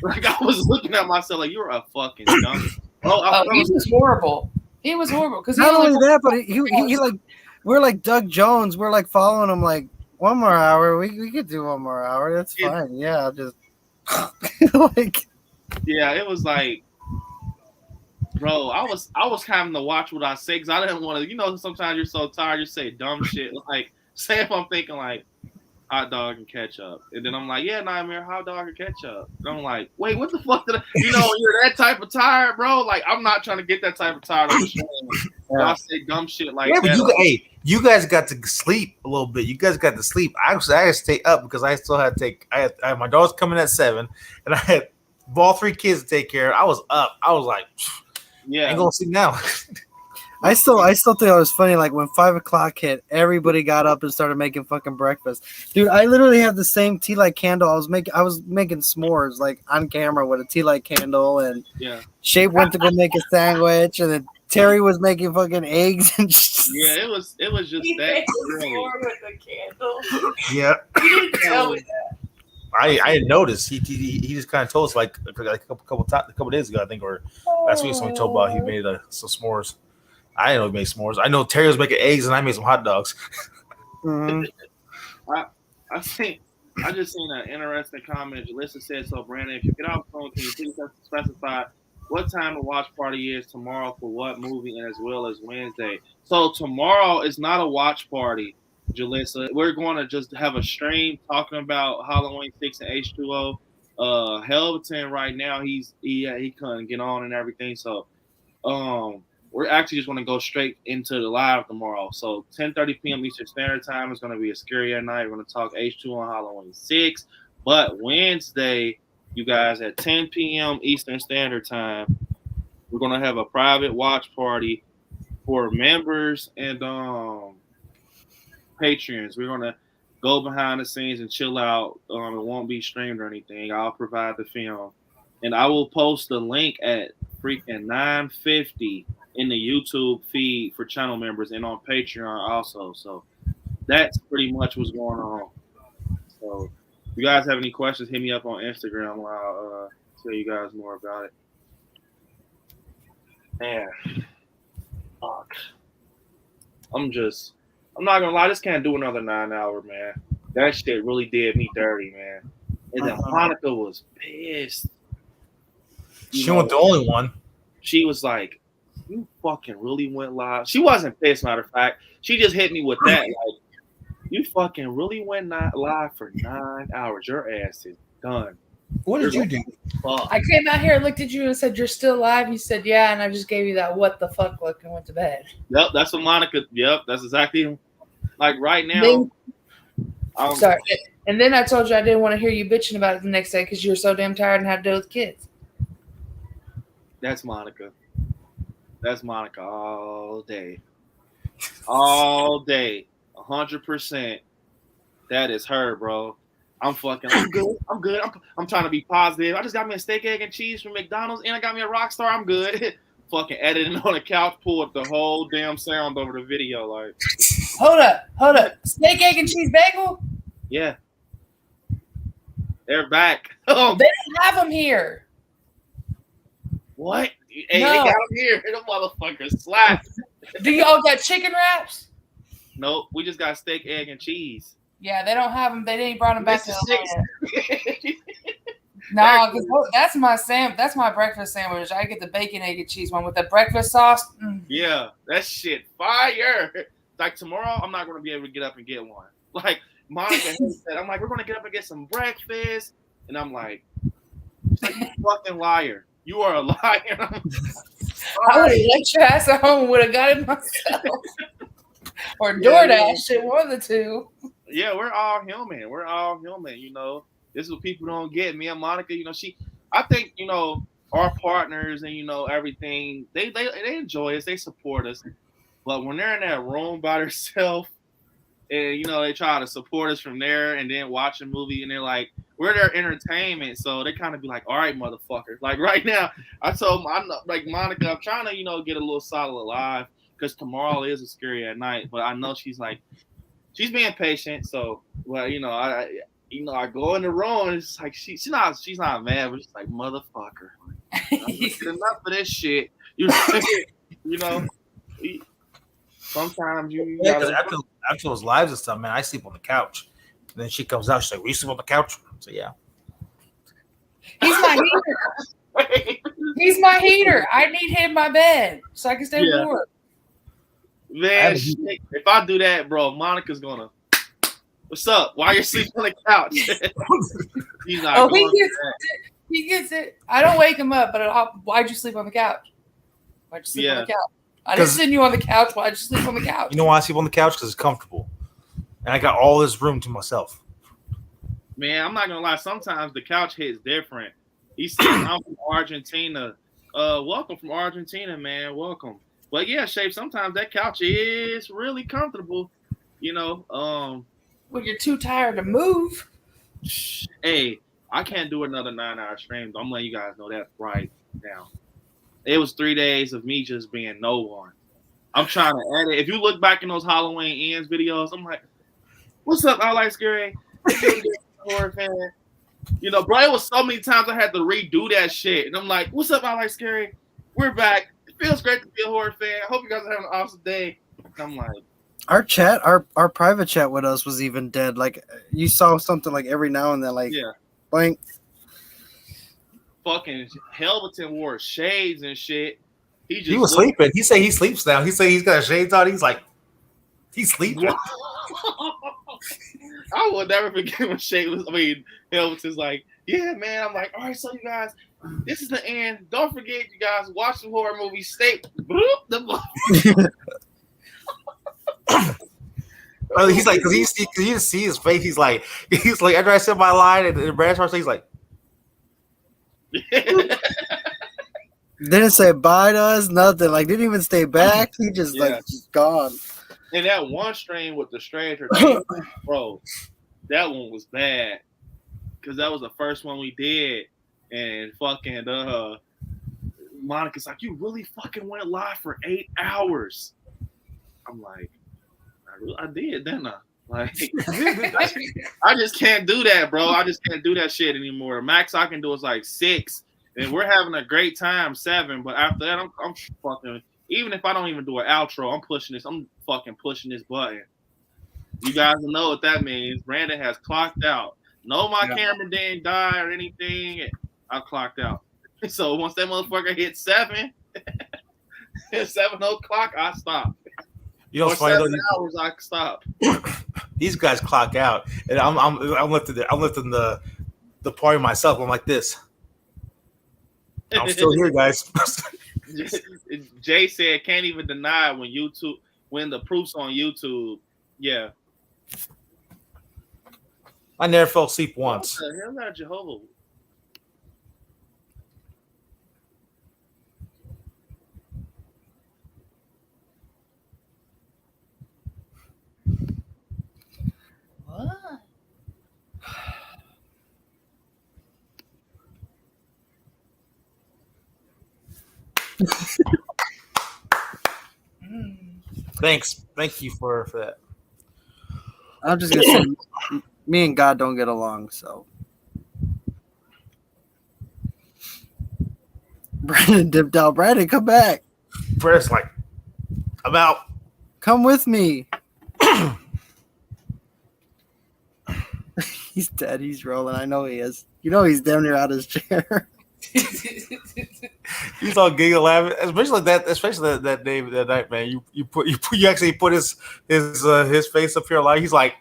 Like, I was looking at myself like, you're a fucking dumbass.
He was horrible. He was horrible. Because
not only that, but he like, we're like Doug Jones. We're like following him like, one more hour. We could do one more hour. That's fine. Yeah, I'll just like.
Yeah, it was like, bro, I was having to watch what I say because I didn't want to. You know, sometimes you're so tired, you say dumb shit. Like, say if I'm thinking like hot dog and ketchup, and then I'm like, yeah, Nightmare, hot dog and ketchup. And I'm like, wait, what the fuck did I? You know, when you're that type of tired, bro. Like, I'm not trying to get that type of tired on the show. I say dumb shit like that.
But you guys got to sleep a little bit. You guys got to sleep. I had to stay up because I still had to take. I had my daughter's coming at 7, and I had all 3 kids to take care of. I was up. I was like, yeah, I ain't gonna sleep now.
I still think it was funny. Like when 5 o'clock hit, everybody got up and started making fucking breakfast. Dude, I literally had the same tea light candle. I was making s'mores like on camera with a tea light candle, and Shape went to go make a sandwich, and then Terry was making fucking eggs and
yeah, it was just that early.
With the candle.
Yeah,
You didn't tell me that.
I didn't notice. He just kind of told us like a couple days ago, I think, or last week. Someone told about he made some s'mores. I didn't know he made s'mores. I know Terry was making eggs and I made some hot dogs.
Mm-hmm.
I think I just seen an interesting comment. Jalissa said, so Brandon, if you get off the phone, can you please specify what time the watch party is tomorrow for what movie and as well as Wednesday? So tomorrow is not a watch party, Jalissa. We're going to just have a stream talking about Halloween 6 and H2O. Helveton right now, he couldn't get on and everything. So we're actually just going to go straight into the live tomorrow. So 10:30 p.m. Eastern Standard Time is going to be a scary at night. We're going to talk H2 on Halloween 6. But Wednesday, you guys, at 10 p.m. Eastern Standard Time, we're going to have a private watch party for members and patrons. We're going to go behind the scenes and chill out. It won't be streamed or anything. I'll provide the film. And I will post the link at freaking 9:50 in the YouTube feed for channel members and on Patreon also. So that's pretty much what's going on. So if you guys have any questions, hit me up on Instagram. I'll tell you guys more about it. Man, fuck. I'm not gonna lie, I just can't do another 9 hour, man. That shit really did me dirty, man. And then Monica was pissed.
She wasn't the only one.
She was like, you fucking really went live. She wasn't pissed, matter of fact. She just hit me with that. Like, you fucking really went live for 9 hours. Your ass is done.
What did you do?
Fuck.
I came out here and looked at you and said, you're still alive? You said, yeah, and I just gave you that what the fuck look and went to bed.
Yep, that's what Monica, that's exactly, like right now.
Sorry. And then I told you I didn't want to hear you bitching about it the next day because you were so damn tired and had to deal with kids.
That's Monica. That's Monica all day. All day. 100%. That is her, bro. I'm good. I'm trying to be positive. I just got me a steak, egg, and cheese from McDonald's, and I got me a Rockstar. I'm good. Fucking editing on the couch, pull up the whole damn sound over the video. Like,
hold up. Steak, egg, and cheese bagel?
Yeah. They're back.
They don't have them here.
What? Hey, no. They got them here. The motherfuckers slapped.
Do y'all got chicken wraps?
Nope. We just got steak, egg, and cheese.
Yeah, they don't have them. They didn't brought them back to No, because that's my breakfast sandwich. I get the bacon, egg, and cheese one with the breakfast sauce.
Yeah, that shit fire. Like tomorrow, I'm not going to be able to get up and get one. Like Monica said, I'm like, we're going to get up and get some breakfast. And I'm like you fucking liar. You are a liar. I
would have let your ass at home and would have got it myself. Or DoorDash shit, one of the two.
Yeah, we're all human. You know, this is what people don't get. Me and Monica, you know, I think, you know, our partners and, you know, everything, they enjoy us. They support us. But when they're in that room by themselves and, you know, they try to support us from there and then watch a movie and they're like, we're their entertainment. So they kind of be like, all right, motherfucker. Like right now, I told Monica, I'm trying to, you know, get a little solid live. because tomorrow is a scary at night. But I know she's being patient. So, well, I go in the room and it's like she's not mad, but she's like, motherfucker, I'm enough of this shit. Sometimes you gotta.
After those lives and stuff, man, I sleep on the couch. And then she comes out, she's like, "We sleep on the couch." So yeah.
He's my heater. He's my heater. I need him in my bed so I can stay warm.
Man, if I do that, bro, Monica's gonna. What's up? Why you sleeping on the couch? He's not.
He gets it. I don't wake him up, but why'd you sleep on the couch? Why'd you sleep on the couch? I didn't send you on the couch. Why'd you sleep on the couch?
You know why I sleep on the couch? Because it's comfortable, and I got all this room to myself.
Man, I'm not gonna lie. Sometimes the couch hits different. He said, "I'm from Argentina. Welcome from Argentina, man. Welcome." But yeah, Shape. Sometimes that couch is really comfortable.
When you're too tired to move.
Hey, I can't do another 9-hour stream. I'm letting you guys know that right now. It was 3 days of me just being no one. I'm trying to edit. If you look back in those Halloween Ends videos, I'm like, "What's up? I like scary." Horror fan. Bro, it was so many times I had to redo that shit. And I'm like, "What's up? I like scary. We're back. It feels great to be a horror fan. I hope you guys are having an awesome day." And I'm like,
our chat, our private chat with us was even dead. Like you saw something like every now and then, like blank.
Fucking Helveton wore shades and shit.
He was sleeping. He said he sleeps now. He said he's got shades on. He's like, he's sleeping.
I will never forget when Helveton's like, "Yeah, man." I'm like, "All right, so you guys, this is the end. Don't forget, you guys, watch some horror movies. Stay."
He's like, because you just see his face. He's like, after I said my line and Brad starts, he's like,
didn't say bye to us, nothing. Like, didn't even stay back. He just just gone.
And that one stream with the stranger, bro, that one was bad because that was the first one we did, and fucking Monica's like, "You really fucking went live for 8 hours." I'm like, I did, didn't I? Like, I just can't do that, bro. I just can't do that shit anymore. Max I can do is like 6, and we're having a great time 7. But after that, I'm fucking. Even if I don't even do an outro, I'm fucking pushing this button. You guys will know what that means. Brandon has clocked out. No, my camera didn't die or anything. I clocked out. So once that motherfucker hit 7, 7 o'clock, I stop.
You know,
7 hours, I stop.
These guys clock out, and I'm lifting the party myself. I'm like this. I'm still here, guys.
Jay said, "Can't even deny when the proof's on YouTube." Yeah.
I never fell asleep once.
What the hell that Jehovah?
What?
Thank you for that.
I'm just gonna say, me and God don't get along, so. Brandon dipped out. Brandon, come back.
Brandon's like, "I'm out.
Come with me." He's dead. He's rolling. I know he is. You know he's damn near out of his chair.
He's all giggle laughing, especially that day that night, man. You actually put his face up here like he's like,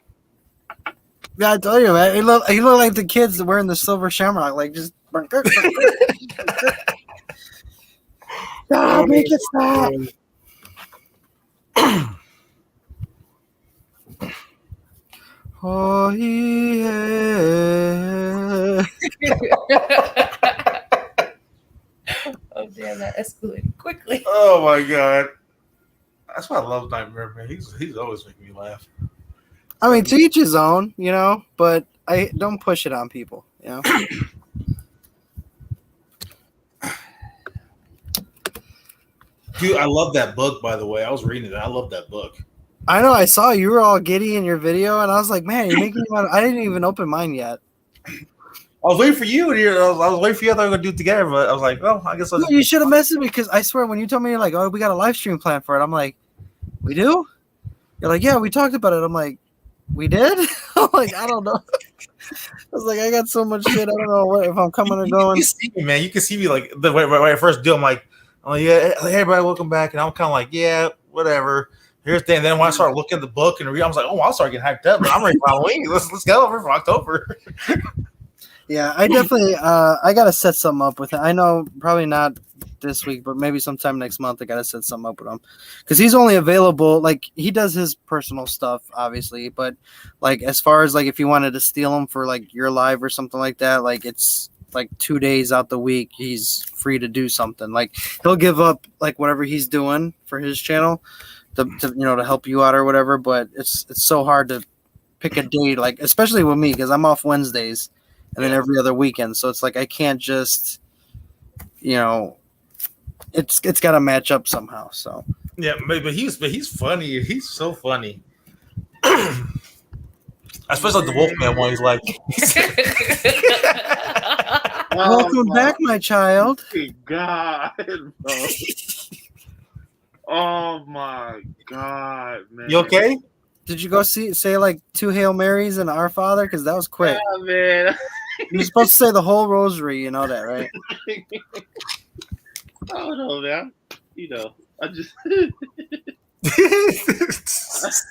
yeah, I tell you, man. He looked like the kids wearing the silver shamrock, like just stop, make it stop. Oh yeah.
Oh damn, that escalated quickly.
Oh my god. That's why I love Nightmare, man. He's always making me laugh.
I mean, to each his own, but I don't push it on people,
Dude, I love that book, by the way. I was reading it. I love that book.
I know. I saw you were all giddy in your video, and I was like, man, you're making me want. I didn't even open mine yet.
I was waiting for you. I was waiting for you. I thought we were going to do it together, but I was like, well, I guess I'll just...
You should have messaged me because I swear when you told me, like, oh, we got a live stream plan for it, I'm like, we do? You're like, yeah, we talked about it. I'm like, we did? I'm like, I don't know. I was like, I got so much shit. I don't know if I'm coming or going.
You can see me, man. You can see me like the way I first do. I'm like, oh yeah, hey everybody, welcome back. And I'm kind of like, yeah, whatever. Here's the thing. And then when I started looking at the book and read, I was like, oh, I'll start getting hyped up. Man. I'm ready for Halloween. Let's go for October.
Yeah, I definitely I gotta set something up with it. I know probably not this week, but maybe sometime next month I gotta set something up with him. Because he's only available, like he does his personal stuff, obviously, but like as far as like if you wanted to steal him for like your live or something like that, like it's like 2 days out the week he's free to do something. Like he'll give up like whatever he's doing for his channel to help you out or whatever, but it's so hard to pick a day, like especially with me because I'm off Wednesdays. And then every other weekend, so it's like I can't just, it's got to match up somehow. So
yeah, but he's funny. He's so funny. Especially like the Wolfman one. He's like,
welcome back, my child.
God, bro. Oh my God, man.
You okay?
Did you go say like 2 Hail Marys and Our Father? Because that was quick.
Yeah, man.
You're supposed to say the whole rosary. You know that, right?
I don't know, man. I just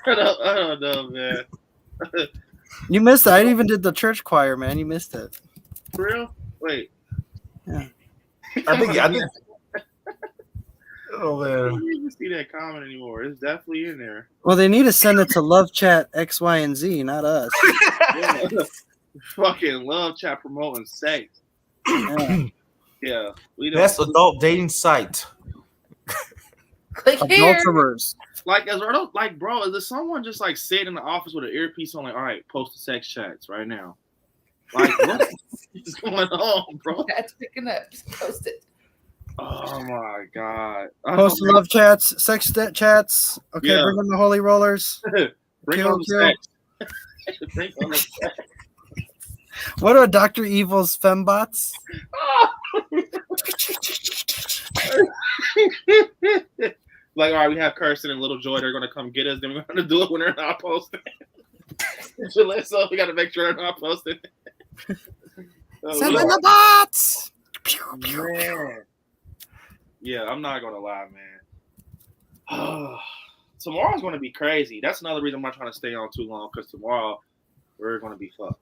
I don't know, man.
You missed it. I even did the church choir, man. You missed it.
For real? Wait.
Yeah.
I think. Oh man.
I don't even see that comment anymore. It's definitely in there.
Well, they need to send it to Love Chat X, Y, and Z, not us.
Yeah. Fucking Love Chat promoting sex. Yeah. We don't.
Best adult dating site.
Click here.
Adulterers.
Like, bro, is there someone just like sitting in the office with an earpiece on, like, all right, post the sex chats right now? Like, what is going on, bro?
That's picking up. Just post it.
Oh my God.
Post love chats, sex chats. Okay,
Yeah.
bring on the holy rollers.
Bring on the sex. Bring on the sex.
What are Dr. Evil's fembots?
Like, all right, we have Kirsten and Little Joy. They're going to come get us. Then we're going to do it when they're not posting. So we got to make sure they're not posting.
Send in the bots.
Man. Yeah, I'm not going to lie, man. Tomorrow's going to be crazy. That's another reason I'm not trying to stay on too long, because tomorrow we're going to be fucked.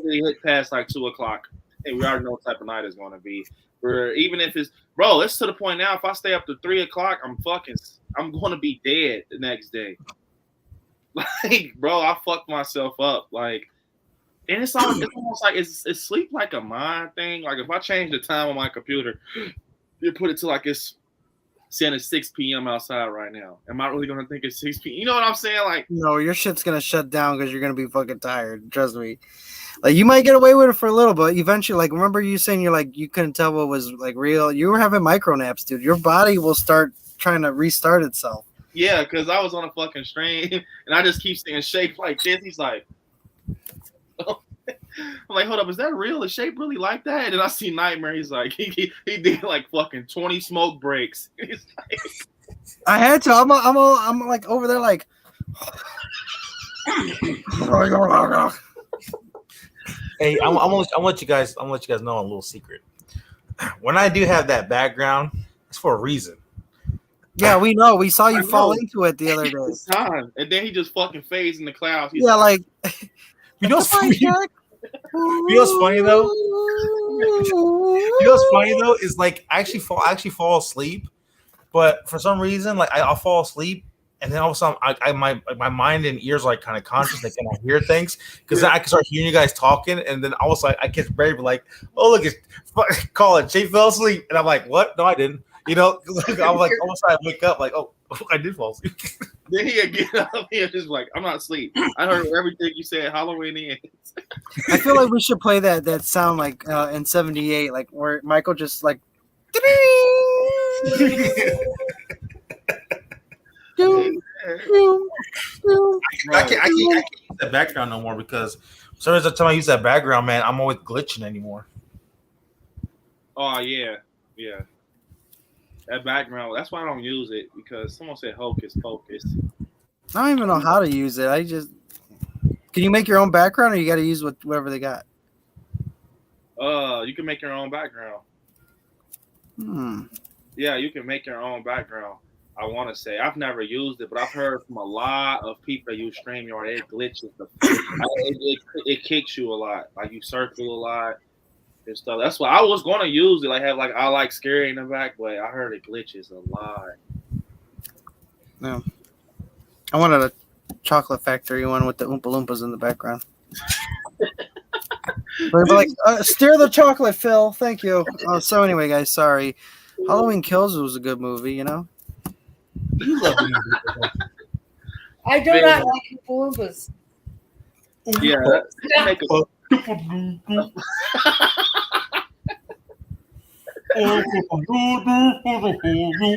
We hit past like 2 o'clock, and we already know what type of night it's going to be. Even if it's, bro, it's to the point now, if I stay up to 3 o'clock, I'm going to be dead the next day. Like, bro, I fucked myself up. Like, and it's almost like it's sleep like a mind thing. Like, if I change the time on my computer, you put it to like it's saying it's 6 p.m. outside right now. Am I really gonna think it's 6 p.m.? You know what I'm saying? Like,
no, your shit's gonna shut down because you're gonna be fucking tired. Trust me. Like, you might get away with it for a little, but eventually, like, remember you saying you couldn't tell what was like real. You were having micro naps, dude. Your body will start trying to restart itself.
yeah, because I was on a fucking stream and I just keep seeing Shape like this. He's like, I'm like, hold up, is that real? Is Shape really like that? And I see Nightmare. He's like, he did like fucking 20 smoke breaks. He's like,
I had to. I'm like over there like.
Hey, I'm gonna let you guys know a little secret. When I do have that background, it's for a reason.
Yeah, we know. We saw you fall into it the other day.
Time. And then he just fucking fades in the clouds. He's
Yeah, like
you know what's funny? You know what's funny though? You know what's funny though is like I actually fall asleep, but for some reason like I'll fall asleep. And then all of a sudden, my mind and ears are like kind of conscious, like, and I hear things because then I can start hearing you guys talking, and then all of a sudden I get very like, oh look, it's call it. Jay fell asleep, and I'm like, what? No, I didn't. You know, I'm like, almost I wake up like, oh, I did fall asleep.
Then he'd get up here just like, I'm not asleep. I heard everything you said. Halloween ends.
I feel like we should play that sound like in '78, like where Michael just like.
I can't use that background no more because every time I use that background, man, I'm always glitching anymore.
Oh yeah. That background. That's why I don't use it because someone said hocus pocus.
I don't even know how to use it. Can you make your own background, or you got to use whatever they got?
You can make your own background. Yeah, you can make your own background. I want to say I've never used it, but I've heard from a lot of people that use StreamYard. It glitches. It kicks you a lot. Like you circle a lot and stuff. That's why I was going to use it. I like scary in the back, but I heard it glitches a lot.
No, I wanted a chocolate factory one with the Oompa Loompas in the background. But like, steer the chocolate, Phil. Thank you. So anyway, guys, sorry. Halloween Kills was a good movie, you know.
You love the movie.
I do not like Oompa Loompas.
Yeah.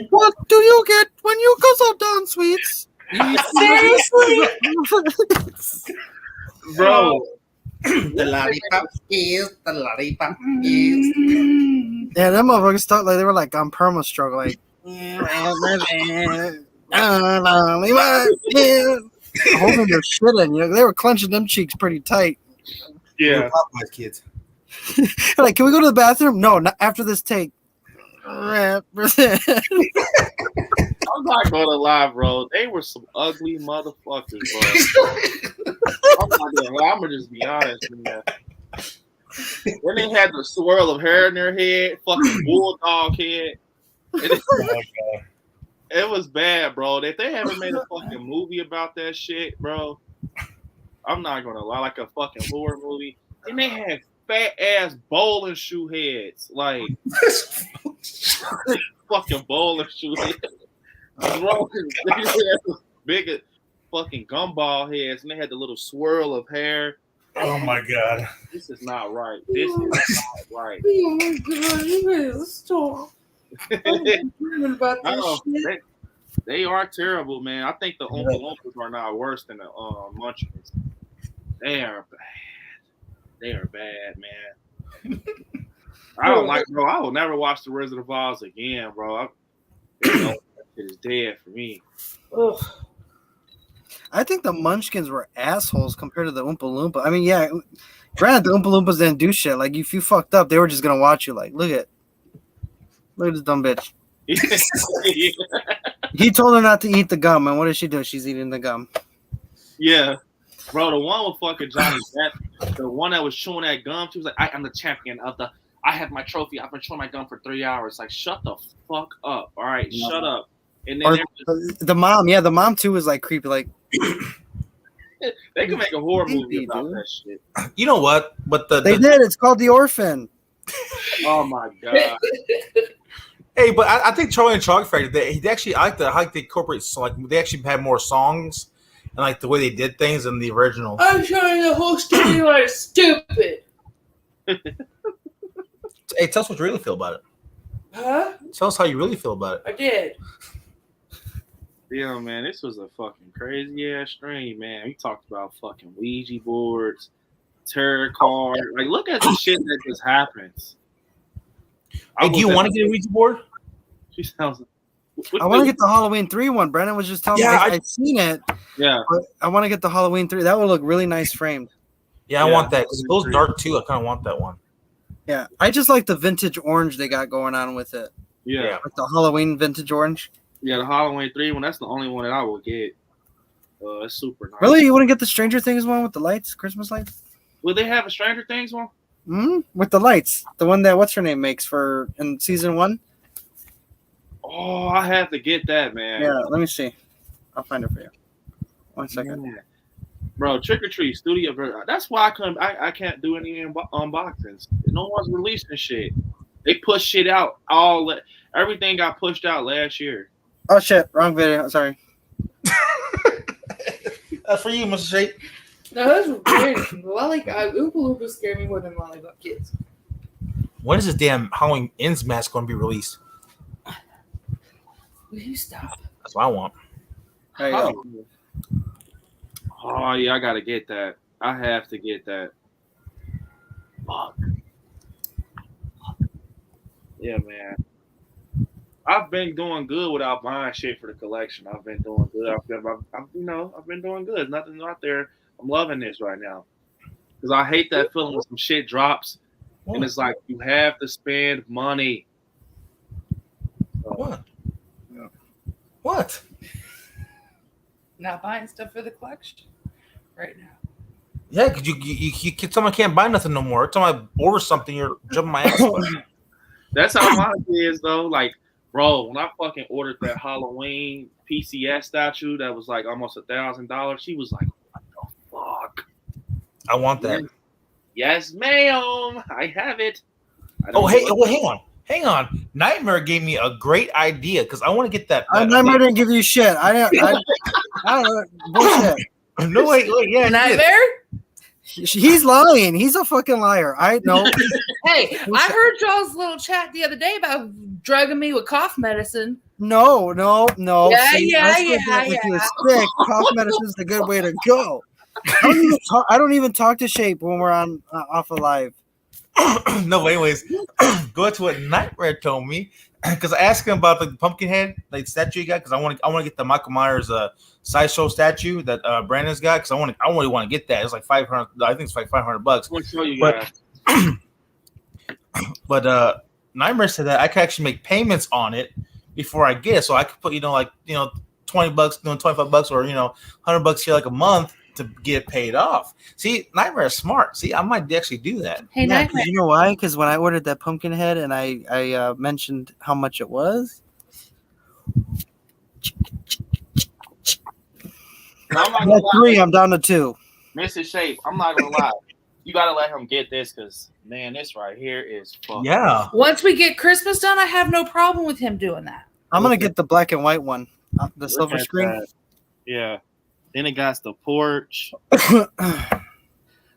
What do you get when you guzzle down sweets?
Seriously?
Bro.
The lollipop is.
Yeah, them motherfuckers thought like they were like on perma stroke, like holding their shit in. You know, they were clenching them cheeks pretty tight.
Yeah,
Popeyes kids.
Like, can we go to the bathroom? No, not after this take.
I'm not gonna lie, bro. They were some ugly motherfuckers, bro. I'm not gonna lie. I'm gonna just be honest, man. When they had the swirl of hair in their head, fucking bulldog head. It was bad, bro. If they haven't made a fucking movie about that shit, bro, I'm not gonna lie, like a fucking horror movie. And they had fat ass bowling shoe heads, like fucking bowling shoe heads. They had the big fucking gumball heads, and they had the little swirl of hair.
Oh my god,
this is not right. This is not right.
Oh my god, you guys stop. I'm dreaming about this shit.
They are terrible, man. I think the Oompa Loompas are not worse than the Munchkins. They are bad. They are bad, man. I don't like, bro. I will never watch The Wizard of Oz again, bro. That shit is dead for me.
Ugh. I think the Munchkins were assholes compared to the Oompa Loompa. I mean, yeah, granted, the Oompa Loompas didn't do shit. Like, if you fucked up, they were just gonna watch you. Like, look at this dumb bitch. He told her not to eat the gum, and what does she do? She's eating the gum.
Yeah. Bro, the one with fucking Johnny Depp, the one that was chewing that gum, she was like, I am the champion of the, I have my trophy. I've been chewing my gum for 3 hours. Like, shut the fuck up. All right, shut up. And then
the mom, yeah, the mom too was like creepy. Like,
they can make a horror movie about that shit.
You know what? But
they did. It's called The Orphan.
Oh my god.
Hey, but I think Charlie and Chocolate Factory, they actually, I like the incorporate, like they actually had more songs and like the way they did things in the original.
I'm trying the whole story like stupid.
Hey, tell us what you really feel about it.
Huh?
Tell us how you really feel about it.
I did.
Yeah, man, this was a fucking crazy ass stream, man. We talked about fucking Ouija boards, tarot cards. Like, look at the shit that just happens.
Hey, do you want to get a Ouija board?
She sounds.
I want to get the Halloween 3 one. Brennan was just telling me I've seen it.
Yeah.
But I want to get the Halloween 3. That would look really nice framed.
Yeah, I want that. It goes dark too. I kind of want that one.
Yeah, I just like the vintage orange they got going on with it.
Yeah.
Like the Halloween vintage orange.
Yeah, the Halloween 3 one. That's the only one that I will get. It's super nice.
Really? You wouldn't get the Stranger Things one with the lights, Christmas lights?
Will they have a Stranger Things one?
With the lights. The one that what's her name makes for in season 1?
Oh, I have to get that, man.
Yeah, let me see. I'll find it for you. 1 second.
Yeah. Bro, Trick or Treat Studio. That's why I can't do any unboxings. No one's releasing shit. They push shit out. Everything got pushed out last year.
Oh shit! Wrong video. Sorry.
That's for you, Mr. Shake.
No, that's weird. Oompa Loompas scare me more than Lollipop Kids.
When is this damn Halloween Ends mask going to be released?
Will you stop?
That's what I want.
Hey, oh yeah, I gotta get that. I have to get that. Fuck. Yeah, man. I've been doing good without buying shit for the collection. I've been doing good. I've been doing good. There's nothing out there. I'm loving this right now. Because I hate that feeling when some shit drops and it's like you have to spend money.
What? What?
Not buying stuff for the collection right now.
Yeah, because you someone can't buy nothing no more. Every time I order something, you're jumping my ass.
That's how my is though. Like, bro, when I fucking ordered that Halloween PCS statue that was like almost $1,000, she was like, "What the fuck?"
I want that.
Yes, ma'am. I have it.
Hang on. Nightmare gave me a great idea because I want to get that.
Nightmare didn't give you shit. I don't know. Bullshit.
No, wait, yeah.
Nightmare?
He's lying. He's a fucking liar. I know.
Hey, I heard y'all's little chat the other day about drugging me with cough medicine.
No.
Yeah.
If you're sick, cough medicine's a good way to go. I don't even talk to Shape when we're on off of live.
No, but anyways, go to what Nightmare told me because I asked him about the pumpkin head like statue you got because I want to get the Michael Myers sideshow statue that Brandon's got because I really want to get that. It's like $500. I think it's like $500.
I'm gonna show you guys.
But Nightmare said that I could actually make payments on it before I get it, so I could put $20, $25, or $100 here like a month to get paid off. See, Nightmare is smart. See, I might actually do that.
Hey,
yeah,
Nightmare.
you know why? Because when I ordered that pumpkin head and I mentioned how much it was. I'm down to 2.
Mrs. Shape, I'm not gonna lie. You gotta let him get this because man, this right here is fun.
Yeah.
Once we get Christmas done, I have no problem with him doing that.
I'm gonna get the black and white one, the silver screen.
Yeah. Then it got the porch.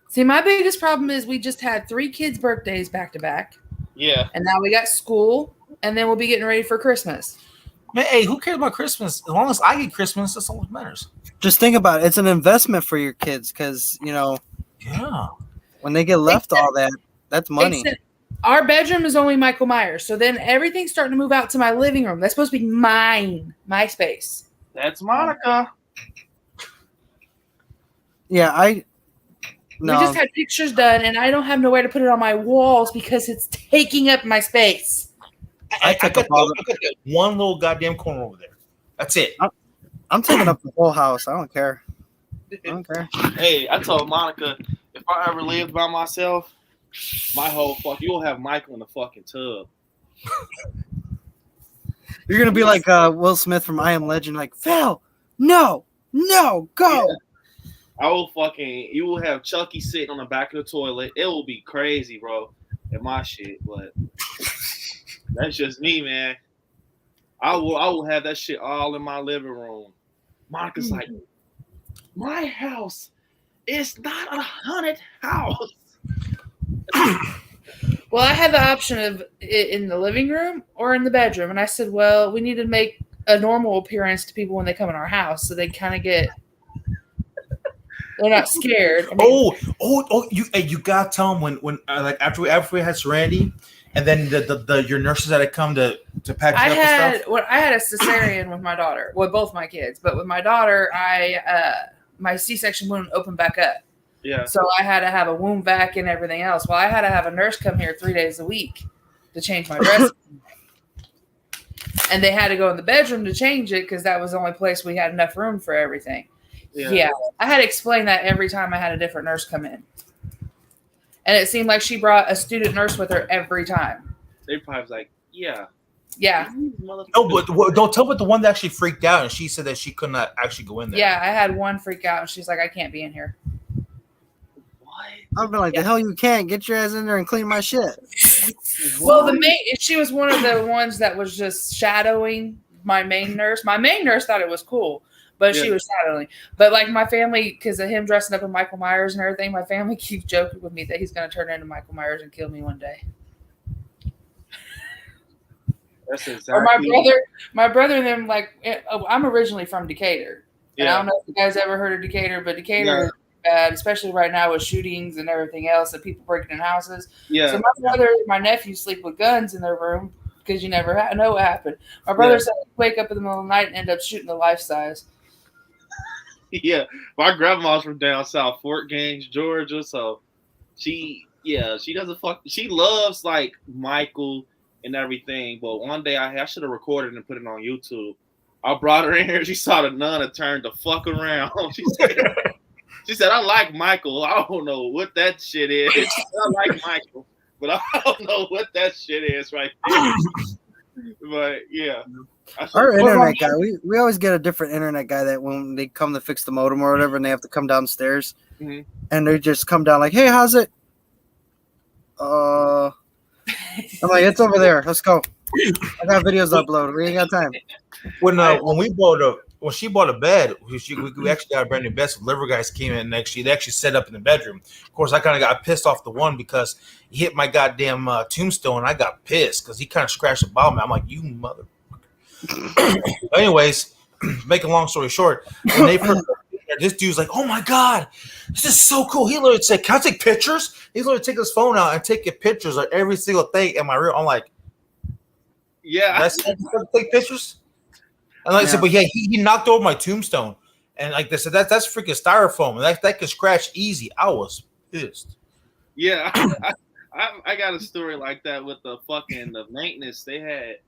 See, my biggest problem is we just had 3 kids' birthdays back to back.
Yeah.
And now we got school, and then we'll be getting ready for Christmas.
Man, hey, who cares about Christmas? As long as I get Christmas, that's all that matters.
Just think about it. It's an investment for your kids because,
Yeah.
when they get left all that, that's money.
Our bedroom is only Michael Myers, so then everything's starting to move out to my living room. That's supposed to be my space.
That's Monica.
Yeah,
We just had pictures done, and I don't have nowhere to put it on my walls because it's taking up my space.
I got one little goddamn corner over there. That's it.
I'm taking up the whole house. I don't care.
Hey, I told Monica if I ever lived by myself, my whole you'll have Michael in the fucking tub.
You're gonna be like Will Smith from I Am Legend, like Phil, no, go.
Yeah. You will have Chucky sitting on the back of the toilet. It will be crazy, bro, at my shit, but that's just me, man. I will have that shit all in my living room. Monica's like, my house is not a haunted house.
Well, I had the option of it in the living room or in the bedroom, and I said, well, we need to make a normal appearance to people when they come in our house, so they kind of they're not scared.
You gotta tell them when like after we had Serenity, and then your nurses that had come to pack you up and stuff.
I had a cesarean with my daughter, with both my kids, but with my daughter, my C-section wound opened back up.
Yeah.
So I had to have a womb vac and everything else. Well, I had to have a nurse come here 3 days a week to change my dressing. And they had to go in the bedroom to change it because that was the only place we had enough room for everything. Yeah. I had to explain that every time I had a different nurse come in. And it seemed like she brought a student nurse with her every time.
They probably was like, yeah.
Yeah.
No, but don't tell me the one that actually freaked out and she said that she could not actually go in there.
Yeah, I had one freak out and she's like, I can't be in here.
I've been like, the hell you can't. Get your ass in there and clean my shit.
Well, she was one of the ones that was just shadowing my main nurse. My main nurse thought it was cool, but she was shadowing. But like my family, because of him dressing up in Michael Myers and everything, my family keeps joking with me that he's going to turn into Michael Myers and kill me one day.
That's exactly.
Or my brother and them, like, I'm originally from Decatur. And I don't know if you guys ever heard of Decatur, but Decatur is bad, especially right now with shootings and everything else and people breaking in houses.
Yeah.
So my brother and my nephew sleep with guns in their room because you never know what happened. My brother said he'd wake up in the middle of the night and end up shooting the life size.
Yeah. My grandma's from down south, Fort Gaines, Georgia. So she doesn't she loves like Michael and everything. But one day I should have recorded and put it on YouTube. I brought her in here. She saw the nun and turned the fuck around. She said, I like Michael. I don't know what that shit is. She said, I like Michael, but I don't know what that shit is right there. But yeah.
Our internet guy, we always get a different internet guy that when they come to fix the modem or whatever and they have to come downstairs and they just come down like, hey, how's it? I'm like, it's over there. Let's go. I got videos uploaded. We ain't got time.
When she bought a bed, we actually got a brand new bed. So delivery guys came in and they actually set up in the bedroom. Of course, I kind of got pissed off the one because he hit my goddamn tombstone. And I got pissed because he kind of scratched the bottom. I'm like, you mother. Anyways, make a long story short, when they first this dude's like, oh my god, this is so cool. He literally said, can I take pictures? He literally take his phone out and take pictures of every single thing in my room. I'm like,
yeah,
that's take pictures. And like I said, but yeah, he knocked over my tombstone, and like they said, that's freaking styrofoam, and that can scratch easy. I was pissed.
Yeah, I got a story like that with the maintenance. They had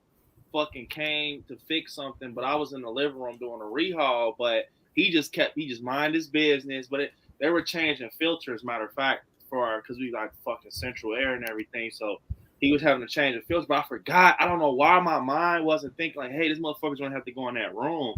came to fix something, but I was in the living room doing a rehaul, but he just mind his business. But they were changing filters, matter of fact, because we like fucking central air and everything, so he was having to change the filters, but I forgot. I don't know why my mind wasn't thinking like, hey, this motherfucker's gonna have to go in that room.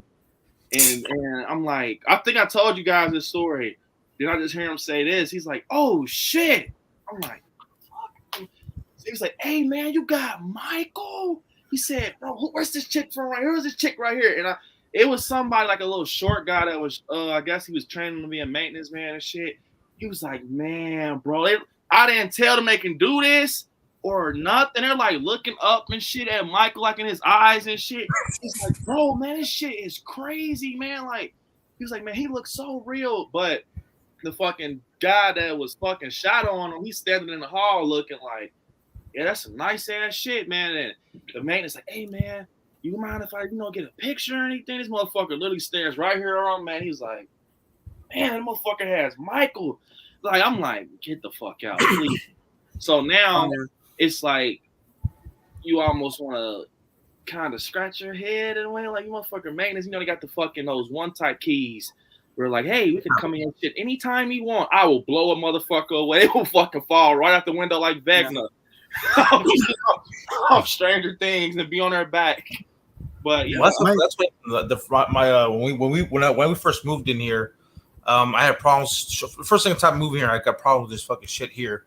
And I'm like, I think I told you guys this story. Did I just hear him say this? He's like, oh shit. I'm like, fuck. So he was like, hey man, you got Michael? He said, bro, where's this chick from right here? Where's this chick right here? And it was somebody like a little short guy that was, I guess he was training to be a maintenance man and shit. He was like, man, bro, I didn't tell them they can do this or nothing. They're like looking up and shit at Michael, like in his eyes and shit. He's like, bro, man, this shit is crazy, man. Like, he was like, man, he looks so real. But the fucking guy that was fucking shot on him, he's standing in the hall looking like, yeah, that's some nice ass shit, man. And the maintenance like, hey man, you mind if I, get a picture or anything? This motherfucker literally stares right here on, man. He's like, man, that motherfucker has Michael. Like, I'm like, get the fuck out, please. So now it's like you almost want to kind of scratch your head in a way, like, you motherfucker maintenance. They got the fucking those one type keys. We're like, hey, we can come in and shit anytime you want. I will blow a motherfucker away. It will fucking fall right out the window like Vecna. Off Stranger Things and be on their back. But yeah,
that's when we first moved in here. I had problems. First thing time moving here, I got problems with this fucking shit here.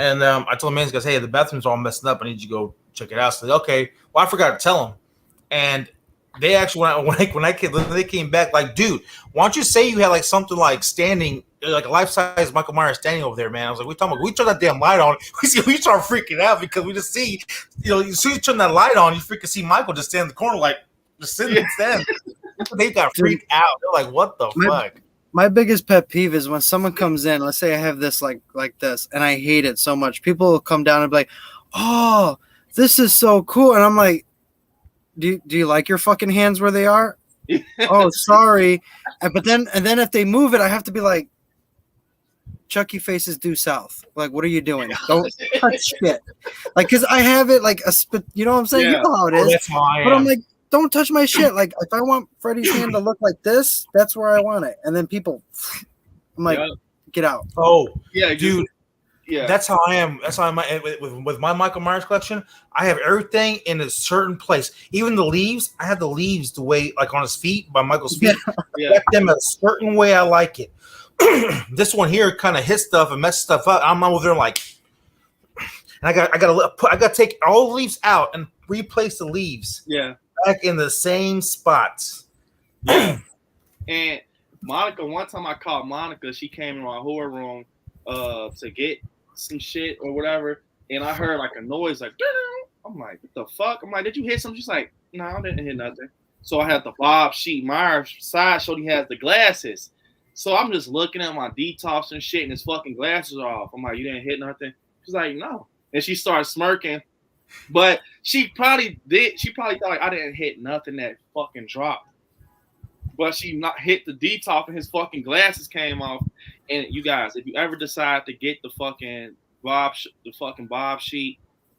And I told the man, guys, hey, the bathroom's all messed up. I need you to go check it out. So okay, well, I forgot to tell him. And they actually, when they came back, like, dude, why don't you say you had like something like standing, like a life-size Michael Myers standing over there, man? I was like, we turn that damn light on. We start freaking out because we just see, as soon as you turn that light on, you freaking see Michael just stand in the corner, like, just sitting and standing. They got freaked out. They're like, what the fuck?
My biggest pet peeve is when someone comes in, let's say I have this like this, and I hate it so much. People will come down and be like, oh, this is so cool. And I'm like, do you like your fucking hands where they are? Oh, sorry. But then if they move it, I have to be like, Chucky faces due south. Like, what are you doing? Don't touch shit. Like, because I have it like you know what I'm saying? Yeah. You know how it is. That's how I am. But I'm like, don't touch my shit. Like, if I want Freddy's hand to look like this, that's where I want it. And then people, I'm like, get out.
Oh, yeah, dude. Yeah, that's how I am. That's how I'm with my Michael Myers collection. I have everything in a certain place. Even the leaves. I have the leaves the way, like on his feet, by Michael's feet. Yeah. I got them a certain way I like it. This one here kind of hits stuff and messes stuff up. I'm over there like, and I got to take all the leaves out and replace the leaves.
Yeah.
Back in the same spots.
Yeah. And Monica, one time I called Monica, she came in my horror room to get some shit or whatever, and I heard like a noise like, I'm like, what the fuck? I'm like, did you hit something? She's like, no, I didn't hit nothing. So I had the Bob Sheet Myers side showed he has the glasses. So I'm just looking at my detox and shit, and his fucking glasses are off. I'm like, you didn't hit nothing? She's like, no. And she started smirking. But she probably did. She probably thought like, I didn't hit nothing that fucking dropped. But she not hit the detox and his fucking glasses came off. And you guys, if you ever decide to get the fucking Bob Sheet,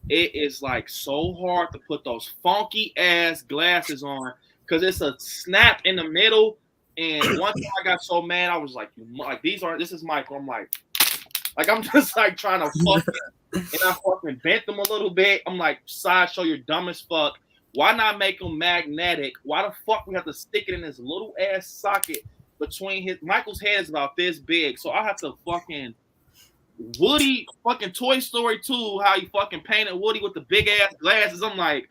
it is like so hard to put those funky ass glasses on because it's a snap in the middle. And one time I got so mad, I was like, this is Michael. I'm like I'm just like trying to fuck it. And I fucking bent them a little bit. I'm like, Sideshow, you're dumb as fuck. Why not make them magnetic? Why the fuck we have to stick it in this little ass socket between Michael's head is about this big. So I have to fucking Woody fucking Toy Story 2, how you fucking painted Woody with the big ass glasses. I'm like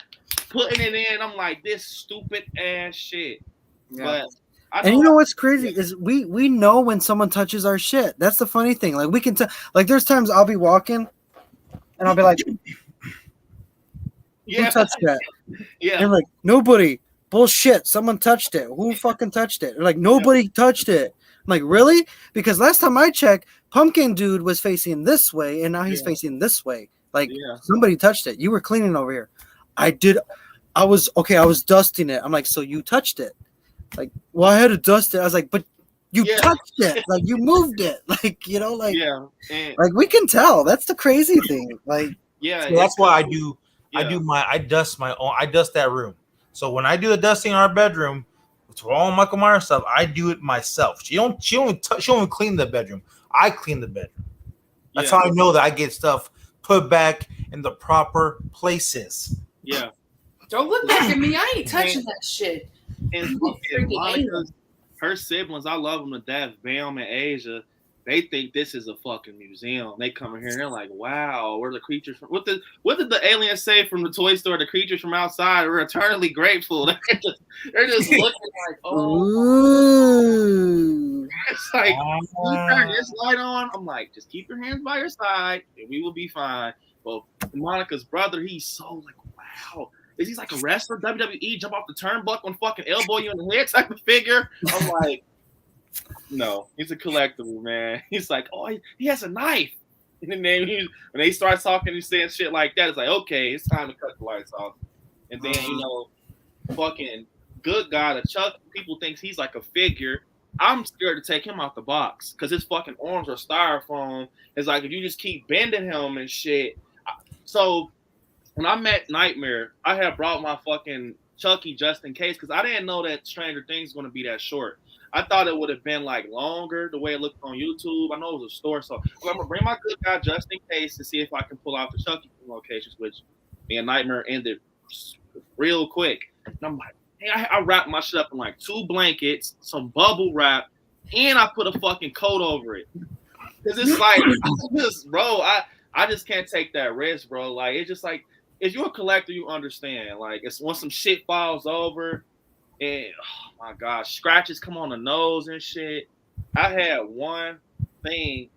putting it in. I'm like, this stupid ass shit.
Yeah. But and you know what's crazy is we know when someone touches our shit. That's the funny thing. Like we can tell. Like there's times I'll be walking and I'll be like, who touched that?
Yeah.
And like, nobody. Bullshit. Someone touched it. Who fucking touched it? They're like, nobody touched it. I'm like, really? Because last time I checked, Pumpkin Dude was facing this way and now he's facing this way. Like somebody touched it. You were cleaning over here. I was dusting it. I'm like, so you touched it. Like, well, I had to dust it. I was like, but you touched it. Like you moved it. Like, you know, like, like we can tell. That's the crazy thing. Like,
so that's why I dust my own. I dust that room. So when I do the dusting in our bedroom, to all Michael Myers stuff, I do it myself. She don't clean the bedroom. I clean the bedroom. That's how I know that I get stuff put back in the proper places.
Yeah.
Don't look back at me. I ain't touching that shit.
And Monica's, her siblings, I love them to death. Bam and Asia, they think this is a fucking museum. They come in here and they're like, "Wow, we're the creatures from what did the aliens say from the toy store? The creatures from outside. We're eternally grateful." They're just looking like, "Oh." It's like, you turn this light on. I'm like, just keep your hands by your side, and we will be fine. Well, Monica's brother, he's so like, wow. Is he like a wrestler, WWE, jump off the turnbuckle and fucking elbow you in the head type of figure? I'm like, no, he's a collectible, man. He's like, oh, he has a knife. And then when they start talking and saying shit like that, it's like, okay, it's time to cut the lights off. And then, fucking good guy, the Chuck, people thinks he's like a figure. I'm scared to take him out the box because his fucking arms are styrofoam. It's like, if you just keep bending him and shit. So, when I met Nightmare, I had brought my fucking Chucky just in case because I didn't know that Stranger Things was going to be that short. I thought it would have been like longer the way it looked on YouTube. I know it was a store, so I'm going to bring my good guy just in case to see if I can pull out the Chucky locations, which me and Nightmare ended real quick. And I'm like, hey, I wrapped my shit up in like 2 blankets, some bubble wrap, and I put a fucking coat over it. Because it's like, I just can't take that risk, bro. Like, it's just like, if you're a collector, you understand. Like, it's when some shit falls over and, oh my gosh, scratches come on the nose and shit. I had one thing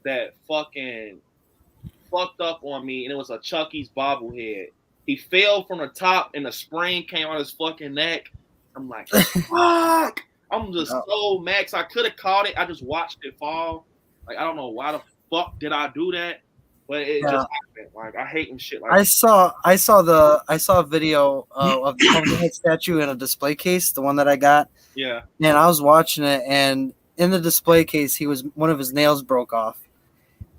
that fucking fucked up on me, and it was a Chucky's bobblehead. He fell from the top, and the spring came out his fucking neck. I'm like, fuck! I'm just so mad because I could have caught it. I just watched it fall. Like, I don't know why the fuck did I do that. But it just happened. Like, I hate shit like that.
I saw a video of the Pumpkinhead statue in a display case, the one that I got.
Yeah.
And I was watching it, and in the display case, one of his nails broke off.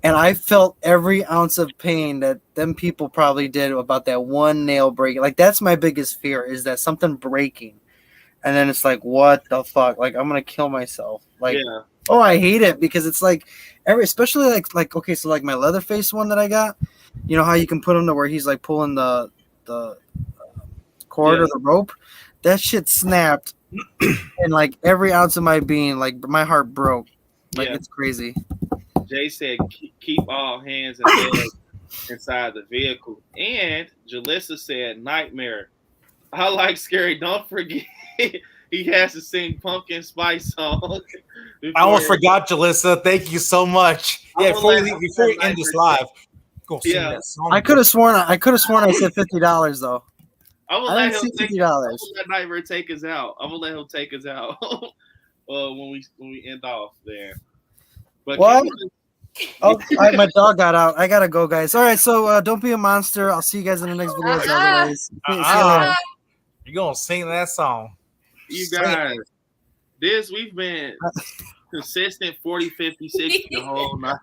And I felt every ounce of pain that them people probably did about that one nail breaking. Like, that's my biggest fear, is that something breaking. And then it's like, what the fuck? Like, I'm gonna kill myself. Like, oh, I hate it because it's like especially like okay, so like my Leatherface one that I got, you know how you can put him to where he's like pulling the cord or the rope, that shit snapped, and like every ounce of my being, like my heart broke. Like it's crazy.
Jay said, keep all hands and legs inside the vehicle. And Jalissa said, Nightmare. I like Scary. Don't forget. He has to sing Pumpkin Spice song.
I almost forgot, Jalissa. Thank you so much. Yeah, before we end this live, Go sing
Yeah.
that song.
I could have sworn I said $50 though.
I will
I
let
didn't
him
see
take
$50.
that nightmare take us out. I'm gonna let him take us out when we end off there. But
What?
can we
Oh, my dog got out. I gotta go, guys. All right, so don't be a monster. I'll see you guys in the next video. As always. See you later.
You're gonna sing that song.
you
Sing it.
guys, we've been consistent 40, 50, 60 the whole night.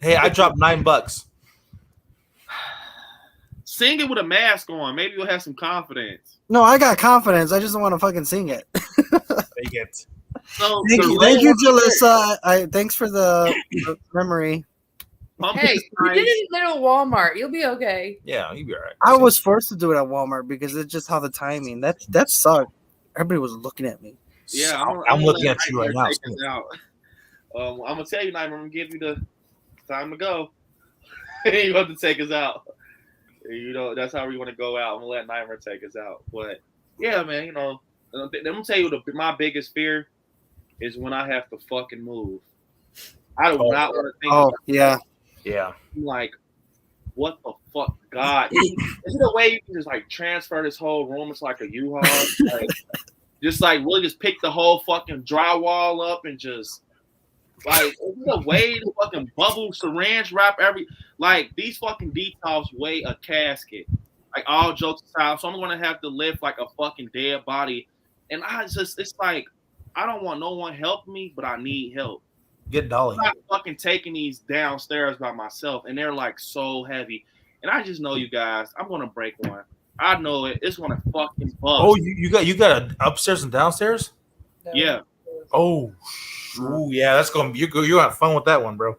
Hey, I dropped $9.
Sing it with a mask on. Maybe you'll have some confidence.
No, I got confidence. I just don't want to fucking sing it.
Take it.
So
Thank you, Jalissa. Thanks for the memory.
Hey, you did it in little Walmart. You'll be okay.
Yeah, you'll be all right.
I was forced to do it at Walmart because it's just how the timing. That sucked. Everybody was looking at me.
Yeah,
I'm looking at you right now.
I'm gonna tell you, Nightmare. I'm gonna give you the time to go. You have to take us out. You know, that's how we want to go out. I'm gonna let Nightmare take us out. But yeah, man, you know, I'm gonna tell you my biggest fear is when I have to fucking move. I do not want to think.
Oh
about
yeah,
yeah.
I'm like, what the fuck, God? Is it a way you can just like transfer this whole room? It's like a U-Haul, like just like really just pick the whole fucking drywall up and just. Like, is it a way to fucking bubble syringe wrap like these fucking details weigh a casket. Like all jokes aside, so I'm gonna have to lift like a fucking dead body. And it's like, I don't want no one help me, but I need help.
Get Dolly.
I'm not fucking taking these downstairs by myself, and they're like so heavy. And I just know you guys, I'm gonna break one. I know it. It's gonna fucking bust.
Oh, you got an upstairs and downstairs?
Yeah.
Oh, ooh, yeah, that's gonna be you have fun with that one, bro.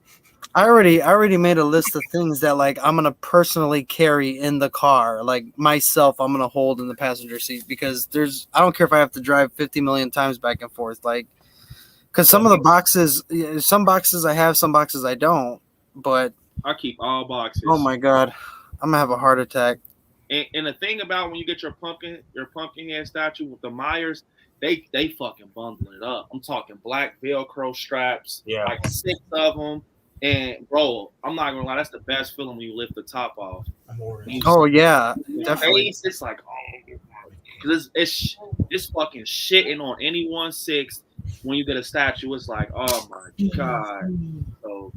I already made a list of things that like I'm gonna personally carry in the car. Like myself, I'm gonna hold in the passenger seat because I don't care if I have to drive 50 million times back and forth. Like, because some of the boxes, some boxes I have, some boxes I don't. But
I keep all boxes.
Oh my god, I'm gonna have a heart attack.
And the thing about when you get your pumpkin head statue with the Myers, they fucking bundle it up. I'm talking black Velcro straps, like 6 of them. And bro, I'm not gonna lie, that's the best feeling when you lift the top off.
Oh yeah, definitely.
It's like, because it's fucking shitting on anyone's 6 when you get a statue. It's like, oh my god. So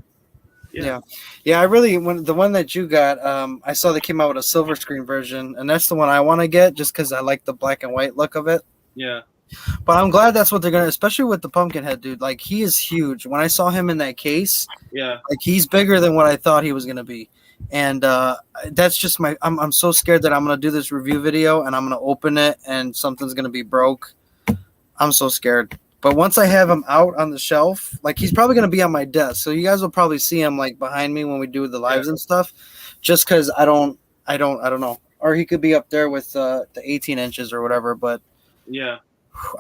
yeah. I really the one that you got, I saw they came out with a silver screen version, and that's the one I want to get just because I like the black and white look of it.
Yeah.
But I'm glad that's what they're gonna, especially with the pumpkin head dude. Like he is huge. When I saw him in that case, like he's bigger than what I thought he was gonna be. And that's just I'm so scared that I'm gonna do this review video and I'm gonna open it and something's gonna be broke. I'm so scared. But once I have him out on the shelf, like he's probably gonna be on my desk, so you guys will probably see him like behind me when we do the lives and stuff. Just because I don't know, or he could be up there with the 18 inches or whatever. But
yeah,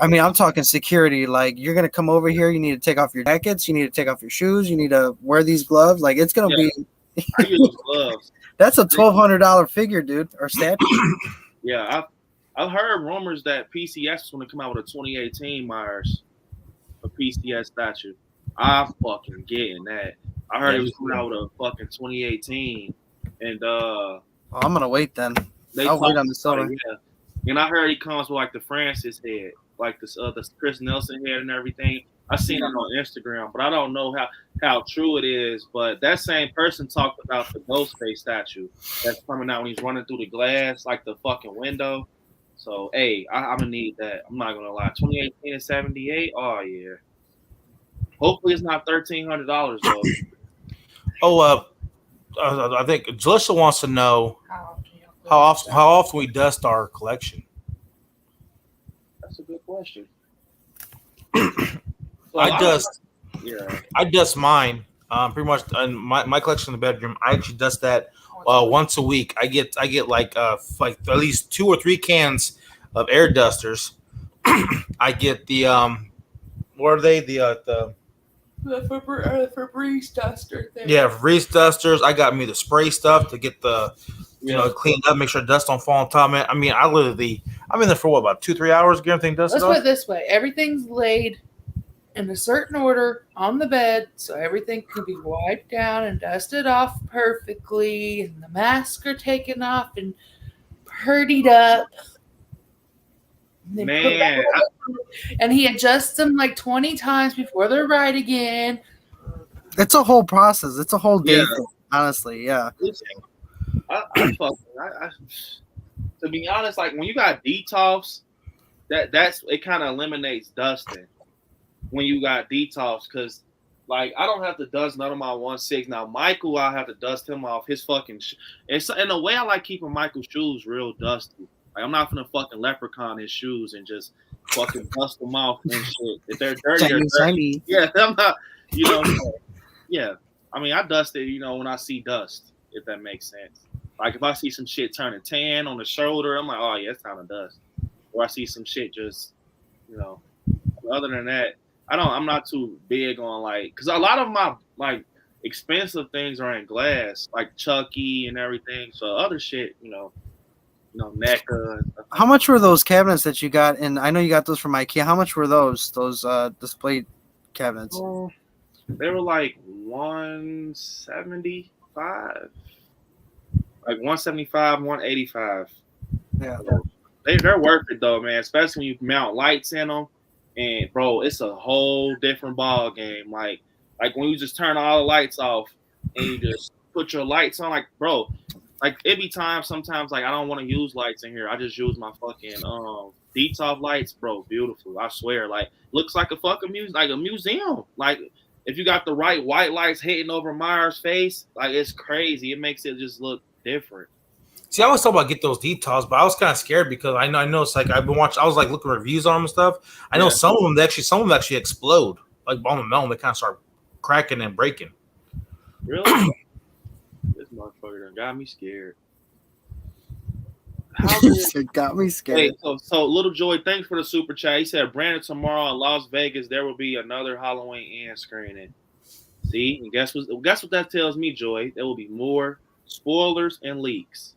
I mean, I'm talking security. Like you're gonna come over here, you need to take off your jackets, you need to take off your shoes, you need to wear these gloves. Like it's gonna be.
I use those gloves.
That's a $1,200 figure, dude, or statue.
Yeah, I've heard rumors that PCS was going to come out with a 2018 Myers, a PCS statue. I'm fucking getting that. I heard it was coming out with a fucking 2018, and
I'm gonna wait then. I'll wait on the silver.
Yeah, and I heard he comes with like the Francis head, like the Chris Nelson head and everything. I seen it on Instagram, but I don't know how true it is. But that same person talked about the Ghostface statue that's coming out when he's running through the glass, like the fucking window. So, hey, I'm gonna need that. I'm not gonna lie. 2018 and 78. Oh yeah. Hopefully, it's not $1,300 though.
I think Jalissa wants to know how often we dust our collection.
That's a good question.
I dust mine pretty much in my collection in the bedroom. I actually dust that once a week. I get like at least 2 or 3 cans of air dusters. I get the what are they the
Febreze duster thing.
Yeah, Febreze dusters. I got me the spray stuff to get the cleaned up, make sure dust don't fall on top of it. I mean, I'm in there for about 2-3 hours, get everything dusted.
Let's put it this way: everything's laid in a certain order on the bed so everything could be wiped down and dusted off perfectly, and the masks are taken off and purdied up.
Man,
And he adjusts them like 20 times before they're right again.
It's a whole process. It's a whole day
Yeah.
thing, honestly. Yeah.
To be honest, like when you got detox, that's it kind of eliminates dusting when you got detox, because like I don't have to dust none of my 1/6. Now Michael, I have to dust him off his fucking. It's in a way I like keeping Michael's shoes real dusty. Like I'm not gonna fucking leprechaun his shoes and just fucking dust them off and shit. If they're dirty, they're dirty. Yeah, I'm not. You know. Yeah, I mean I dust it. You know when I see dust, if that makes sense. Like if I see some shit turning tan on the shoulder, I'm like, oh yeah, it's time to dust. Or I see some shit just, you know. Other than that, I'm not too big on like, because a lot of my like expensive things are in glass, like Chucky and everything. So other shit, you know, NECA. And stuff.
How much were those cabinets that you got? And I know you got those from IKEA. How much were those display cabinets?
They were like $175, like $175, $185.
Yeah.
They're worth it though, man. Especially when you mount lights in them, and bro, it's a whole different ball game. Like when you just turn all the lights off and you just put your lights on, like bro, like it be times sometimes like I don't want to use lights in here. I just use my fucking detox lights, bro. Beautiful, I swear. Like looks like a fucking like a museum. Like if you got the right white lights hitting over Myers' face, like it's crazy. It makes it just look different.
See, I always thought about get those details, but I was kind of scared because I know it's like I've been watching. I was like looking at reviews on them and stuff. I know some of them actually explode, like on the metal. They kind of start cracking and breaking.
Really? This motherfucker done got me scared.
It got me scared.
Hey, so Little Joy, thanks for the super chat. He said, Brandon, tomorrow in Las Vegas there will be another Halloween screening. See, and guess what that tells me, Joy? There will be more spoilers and leaks.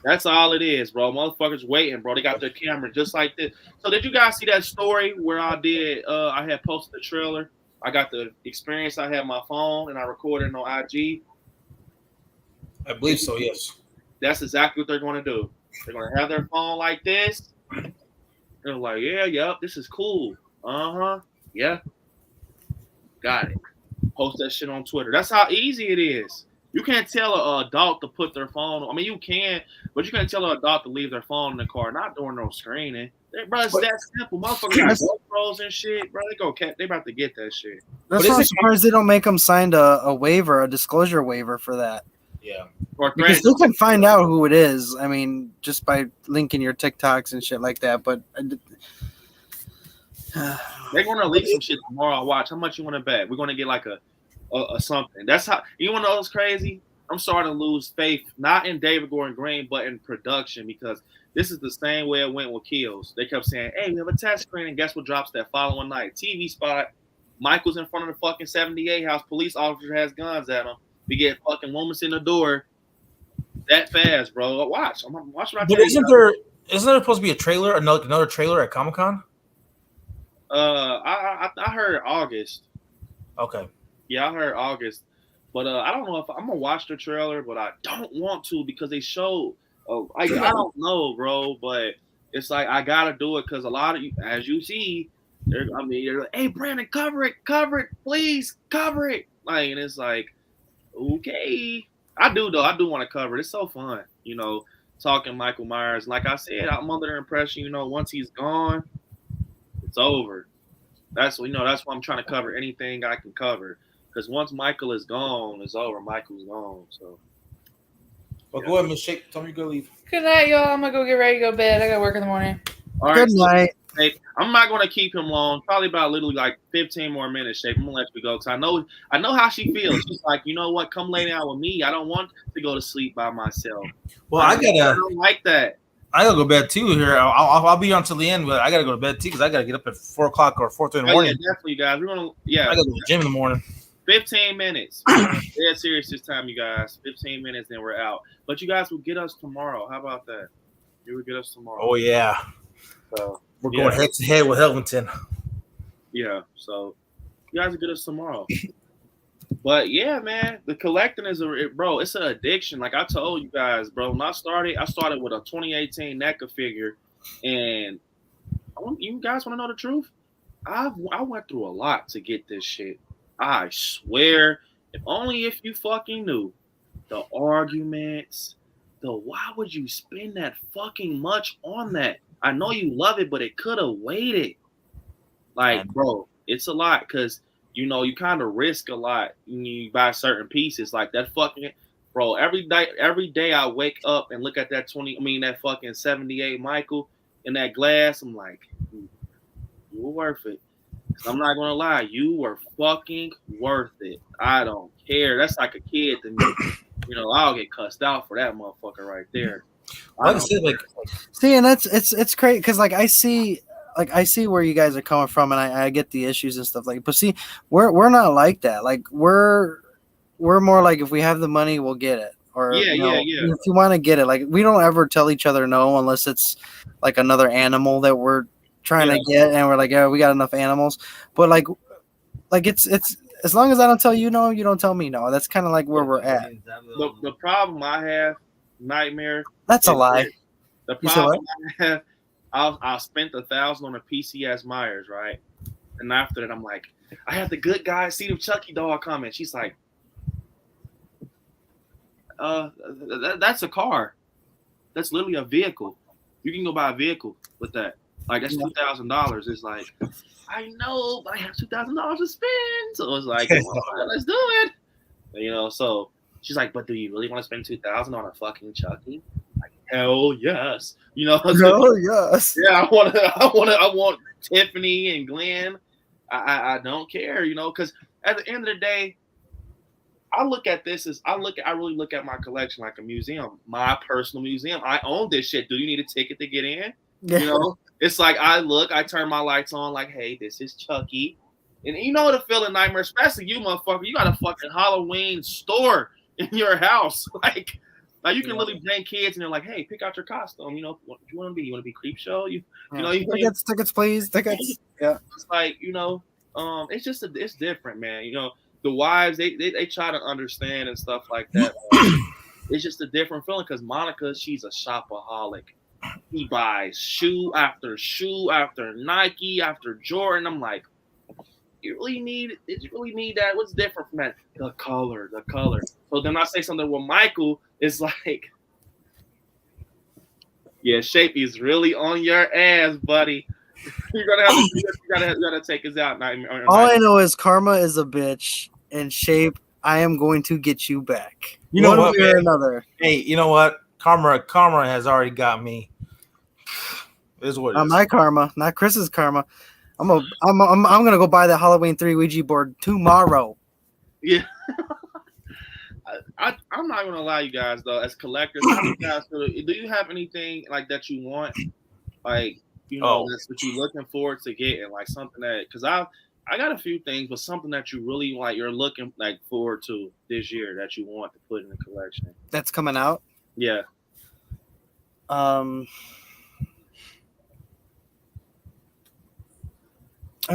That's all it is, bro. Motherfuckers waiting, bro. They got their camera just like this. So did you guys see that story where I had posted the trailer? I got the experience. I had my phone and I recorded on IG.
I believe so, yes.
That's exactly what they're going to do. They're going to have their phone like this. They're like, yeah, this is cool. Yeah. Got it. Post that shit on Twitter. That's how easy it is. You can't tell an adult to put their phone. I mean, you can, but you can't tell an adult to leave their phone in the car. Not doing no screening. Bro, it's that simple. Motherfuckers got GoPros and shit. Bro, they about to get that shit.
That's why I'm surprised they don't make them sign a waiver, a disclosure waiver for that.
Yeah.
Because they can find out who it is. I mean, just by linking your TikToks and shit like that. But
they're going to leak some shit tomorrow. Watch. How much you want to bet? We're going to get like a something. That's how you want to know what's crazy. I'm starting to lose faith, not in David Gordon Green, but in production, because this is the same way it went with Kills. They kept saying, "Hey, we have a test screen," and guess what drops that following night? TV spot. Michael's in front of the fucking 78 house. Police officer has guns at him. We get fucking Loomis in the door that fast, bro. Watch what I
But
tell
isn't there supposed to be a trailer, another trailer at Comic-Con?
I heard August.
Okay.
Yeah, I heard August, but I don't know if I'm gonna watch the trailer, but I don't want to because they showed. I don't know, bro, but it's like I gotta do it because a lot of you, as you see, they're like, "Hey, Brandon, cover it, please, cover it." Like, and it's like, okay, I do though. I do want to cover it. It's so fun, talking Michael Myers. Like I said, I'm under the impression, once he's gone, it's over. That's why I'm trying to cover anything I can cover. Because once Michael is gone, it's over. Michael's gone. So,
well, go ahead, Miss Shake. Tell me you go leave.
Good night, y'all. I'm gonna go get ready to go to bed. I got work in the morning.
All right.
Good night.
Hey, I'm not gonna keep him long. Probably about literally like 15 more minutes, Shake. I'm gonna let you go because I know how she feels. She's like, you know what? Come lay down with me. I don't want to go to sleep by myself.
Well, I don't
like that.
I gotta go to bed too here. I'll be on till the end, but I gotta go to bed too because I gotta get up at 4 o'clock or 4:30 in the morning.
Yeah, definitely, guys. We're gonna
I gotta go to the gym in the morning.
15 minutes. Dead serious this time, you guys. 15 minutes, then we're out. But you guys will get us tomorrow. How about that? You will get us tomorrow.
Oh yeah.
So
we're going head to head with Helvington.
Yeah, so you guys will get us tomorrow. But yeah, man, the collecting is bro. It's an addiction. Like I told you guys, bro. When I started with a 2018 NECA figure, and you guys want to know the truth? I went through a lot to get this shit. I swear, if you fucking knew the arguments, why would you spend that fucking much on that? I know you love it, but it could have waited. Like, bro, it's a lot because you kind of risk a lot when you buy certain pieces. Like that fucking bro, every day I wake up and look at that that fucking 78 Michael in that glass, I'm like, you were worth it. I'm not gonna lie, you were fucking worth it. I don't care. That's like a kid to me. I'll get cussed out for that motherfucker right there.
Like I said,
see, and it's crazy because I see where you guys are coming from, and I get the issues and stuff but see, we're not like that. Like we're more like if we have the money, we'll get it. Or
yeah.
If you want to get it, like we don't ever tell each other no unless it's like another animal that we're trying to get, and we're like, yeah, we got enough animals. But like it's as long as I don't tell you no, you don't tell me no. That's kind of like where we're at.
The problem I have, Nightmare.
That's a lie.
The problem I have, I spent $1,000 on a PCS Myers, right? And after that, I'm like, I have the good guy see the Chucky doll coming. She's like, that's a car. That's literally a vehicle. You can go buy a vehicle with that. Like that's $2,000. It's like, I know, but I have $2,000 to spend. So it's like, well, let's do it. So she's like, but do you really want to spend $2,000 on a fucking Chucky? Like, hell yes.
Hell yes.
Yeah, I want Tiffany and Glenn. I don't care, because at the end of the day, I look at this as I really look at my collection like a museum, my personal museum. I own this shit. Do you need a ticket to get in? It's like I turn my lights on, like, hey, this is Chucky. And you know the feeling, Nightmare, especially you, motherfucker. You got a fucking Halloween store in your house. Like you can really bring kids and they're like, hey, pick out your costume. What you want to be? You want to be Creepshow?
Tickets, please. Tickets. Yeah.
It's like, it's just it's different, man. The wives, they try to understand and stuff like that. It's just a different feeling because Monica, she's a shopaholic. He buys shoe after Nike after Jordan. I'm like, you really need that? What's different from that? The color. So then I say something with Michael, it's like, yeah, Shapey is really on your ass, buddy. You're gonna take us out.
All I know is karma is a bitch, and Shape, I am going to get you back.
You know
one way or another.
Hey, you know what? Karma has already got me. This is what it is.
My karma, not Chris's karma. I'm gonna go buy the Halloween 3 Ouija board tomorrow.
Yeah. I'm not gonna lie, you guys. Though, as collectors, do you have anything like that you want? Like, that's what you're looking forward to getting, like something that, because I got a few things, but something that you really like, you're looking like forward to this year that you want to put in the collection.
That's coming out.
Yeah.
I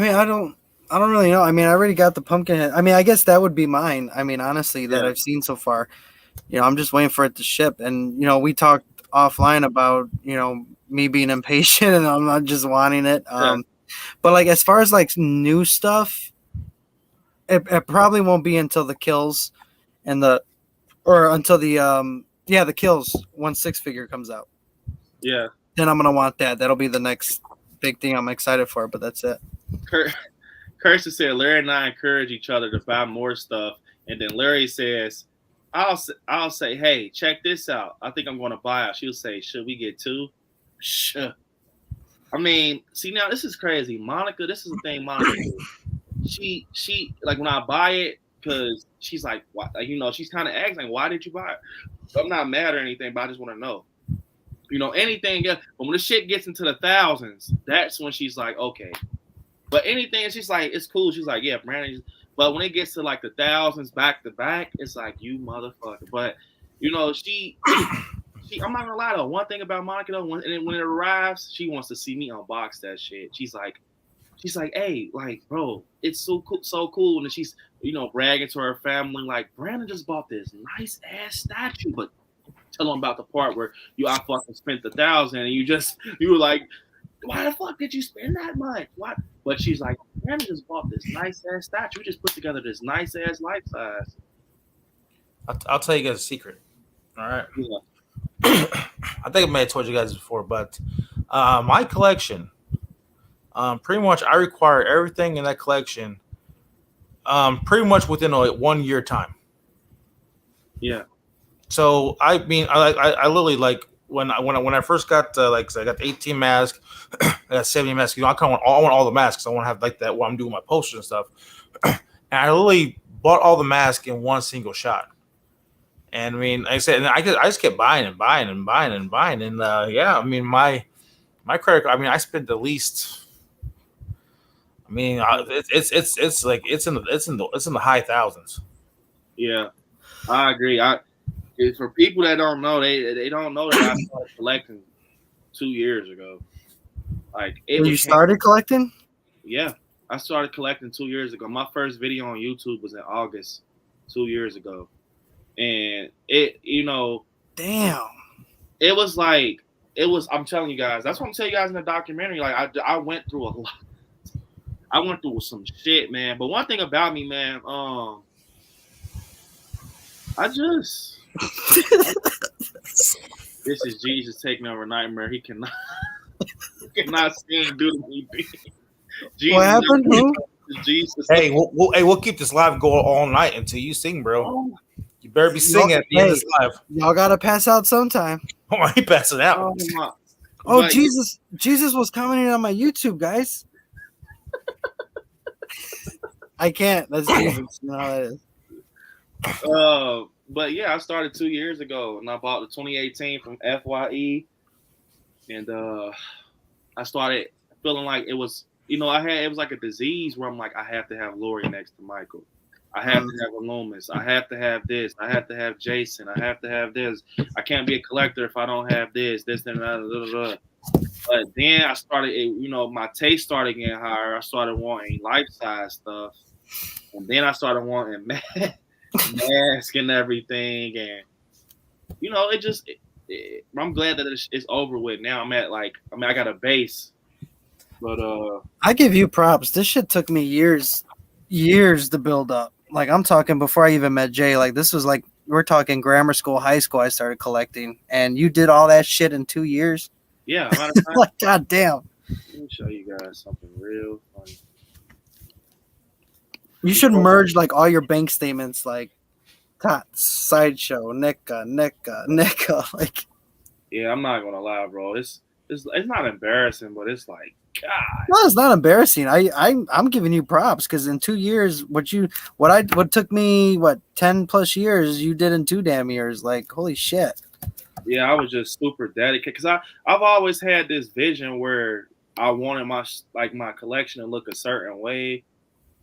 mean, I don't really know. I mean, I already got the pumpkin head. I mean, I guess that would be mine. I mean, honestly, that I've seen so far. I'm just waiting for it to ship. And, we talked offline about, me being impatient and I'm not just wanting it. But like, as far as like new stuff, it probably won't be until the kills and the kills 1/6 figure comes out.
Yeah.
Then I'm going to want that. That'll be the next big thing I'm excited for, but that's it.
Kirsten said Larry and I encourage each other to buy more stuff, and then Larry says, "I'll say, hey, check this out. I think I'm going to buy it." She'll say, "Should we get 2?" Sure. I mean, see now this is crazy, Monica. This is the thing, Monica. She like when I buy it, because she's like, why? Like, she's kind of asking, why did you buy it? I'm not mad or anything, but I just want to know. Anything else. But when the shit gets into the thousands, that's when she's like, okay. But anything, she's like, it's cool. She's like, yeah, Brandon. But when it gets to like the thousands back to back, it's like, you motherfucker. But she I'm not gonna lie though. One thing about Monica though, when it arrives, she wants to see me unbox that shit. She's like, she's like, hey, like, bro, it's so cool. And then she's, bragging to her family, like, Brandon just bought this nice ass statue, but tell them about the part where I fucking spent $1,000 and you were like, why the fuck did you spend that much? What? But she's like, Brandon just bought this nice ass statue. We just put together this nice ass life size.
I'll tell you guys a secret. All right.
Yeah.
I think I may have told you guys before, but my collection, pretty much I require everything in that collection pretty much within a 1 year time.
Yeah.
So I mean, I literally like when I first got I got the 18 mask, I got 70 masks. I kind of want all the masks. I want to have like that while I'm doing my posters and stuff. And I literally bought all the masks in one single shot. And I mean, like I said, and I just kept buying and buying and buying and buying. And yeah, I mean, my credit card. I mean, I spent at least. I mean, it's like it's in the high thousands.
Yeah, I agree. For people that don't know, they don't know that I started collecting 2 years ago. Like
you started collecting?
Yeah, I started collecting 2 years ago. My first video on YouTube was in August 2 years ago, and
damn,
it was like I'm telling you guys. That's what I'm telling you guys in the documentary. Like I went through a lot. I went through some shit, man. But one thing about me, man, this is Jesus taking over nightmare. He cannot stand do to me.
Jesus, what happened? Who?
Jesus.
Hey, we'll keep this live going all night until you sing, bro. You better be singing at the end of this live.
Y'all gotta pass out sometime.
Oh, he passing out.
Oh, Jesus was commenting on my YouTube, guys. I can't. That's Jesus. You know how that is.
But yeah, I started 2 years ago, and I bought the 2018 from FYE, and I started feeling like it was, it was like a disease where I'm like, I have to have Lori next to Michael. I have to have a Loomis. I have to have this. I have to have Jason. I have to have this. I can't be a collector if I don't have this, and that. But then I started, my taste started getting higher. I started wanting life-size stuff, and then I started wanting mask and everything, and I'm glad that it's over with now. I got a base, but
I give you props. This shit took me years to build up. Like, I'm talking before I even met Jay. Like, this was like, we're talking grammar school, high school. I started collecting, and you did all that shit in 2 years.
Yeah,
like, god damn.
Let me show you guys something real funny.
You should merge like all your bank statements, like Tots, Sideshow, NECA, like.
Yeah, I'm not gonna lie, bro. It's not embarrassing, but it's like, God.
No, it's not embarrassing. I'm giving you props because in 2 years, what took me 10 plus years, you did in 2 damn years. Like, holy shit.
Yeah, I was just super dedicated because I've always had this vision where I wanted my collection to look a certain way,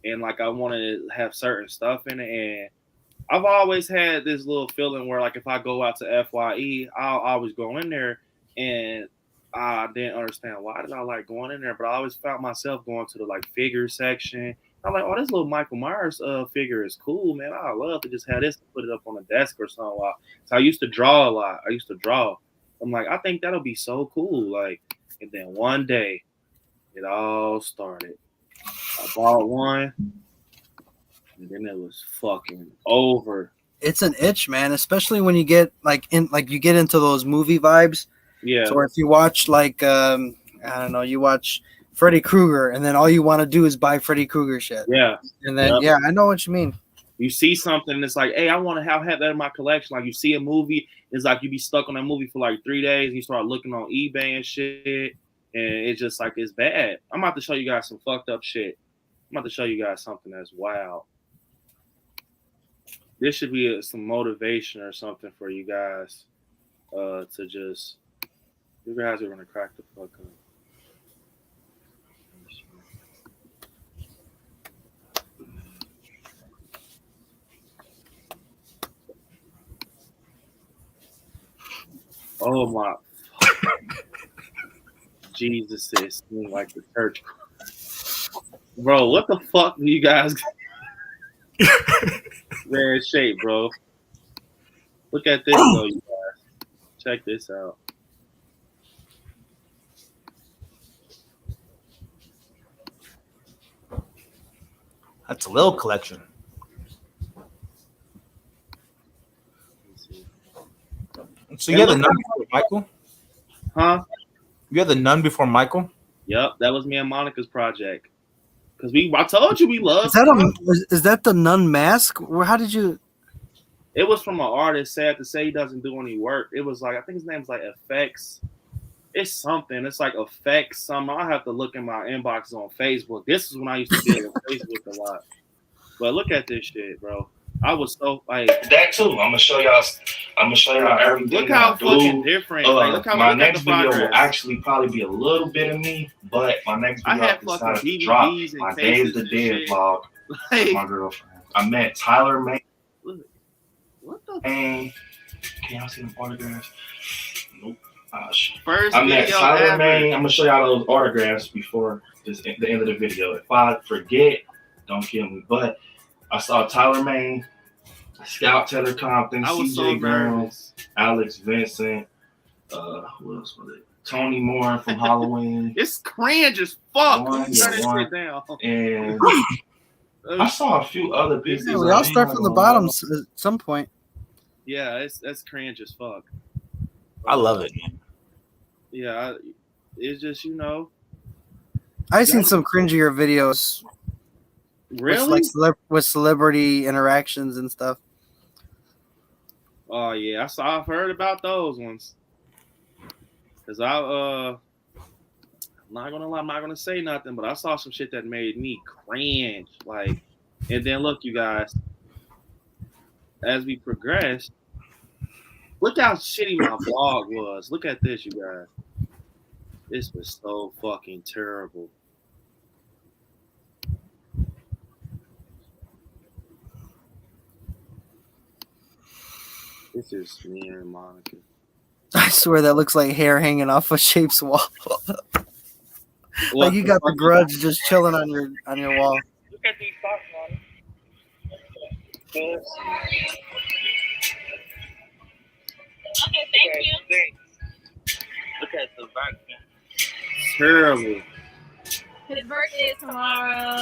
and like I wanted to have certain stuff in it. And I've always had this little feeling where like if I go out to FYE, I'll always go in there, and I didn't understand why did I like going in there, but I always found myself going to the like figure section. I'm like, oh, this little Michael Myers figure is cool, man. I love to just have this and put it up on the desk or something. So I used to draw a lot. I'm like, I think that'll be so cool. Like, and then one day, it all started. I bought one, and then it was fucking over.
It's an itch, man. Especially when you get you get into those movie vibes.
Yeah.
So if you watch like I don't know, you watch Freddy Krueger, and then all you want to do is buy Freddy Krueger shit.
Yeah.
And then yeah, I know what you mean.
You see something, and it's like, hey, I want to have that in my collection. Like you see a movie, it's like you be stuck on that movie for like 3 days, and you start looking on eBay and shit, and it's just like it's bad. I'm about to show you guys some fucked up shit. I'm about to show you guys something that's wild. This should be some motivation or something for you guys to just. You guys are gonna crack the fuck up. Oh my Jesus is like the church Bro, what the fuck do you guys man shape, bro? Look at this though, you guys. Check this out.
That's a little collection. So you had the nun before Michael?
Huh?
You had the nun before Michael?
Yep, that was me and Monica's project. Cause I told you we love.
Is that the nun mask? How did you?
It was from an artist. Sad to say, he doesn't do any work. It was like I think his name's like Effects. It's something. It's like Effects. Something. I have to look in my inbox on Facebook. This is when I used to deal with Facebook a lot. But look at this shit, bro. I was so like
that too. I'm gonna show y'all everything.
Look how fucking different. Like, look how
my next video will actually probably be a little bit of me, but my next video I decided to drop my Day of the Dead vlog with my girlfriend. I met Tyler May.
What the?
And can y'all see them autographs? Nope.
First
I met Tyler
ever.
May. I'm gonna show y'all those autographs before the end of the video. If I forget, don't kill me. But I saw Tyler May, Scout Taylor Compton, CJ Graham, Alex Vincent, who else was it? Tony Moore from Halloween.
It's cringe as fuck. Turn this shit down.
And I saw a few other pieces.
Yeah, we all start from the bottom at some point.
Yeah, that's cringe as fuck.
I love it, man.
Yeah, it's just
I've seen some cringier videos.
Really?
With celebrity interactions and stuff.
Oh yeah, I've heard about those ones. Cause I'm not gonna lie, I'm not gonna say nothing, but I saw some shit that made me cringe. Like, and then look, you guys, as we progress, look how shitty my vlog was. Look at this, you guys. This was so fucking terrible. This is me and Monica.
I swear that looks like hair hanging off a Shape's wall. Like you got the Grudge just chilling on your wall.
Look at these socks, Monica.
Okay, thank you.
Look at the back. Terrible.
His birthday is tomorrow.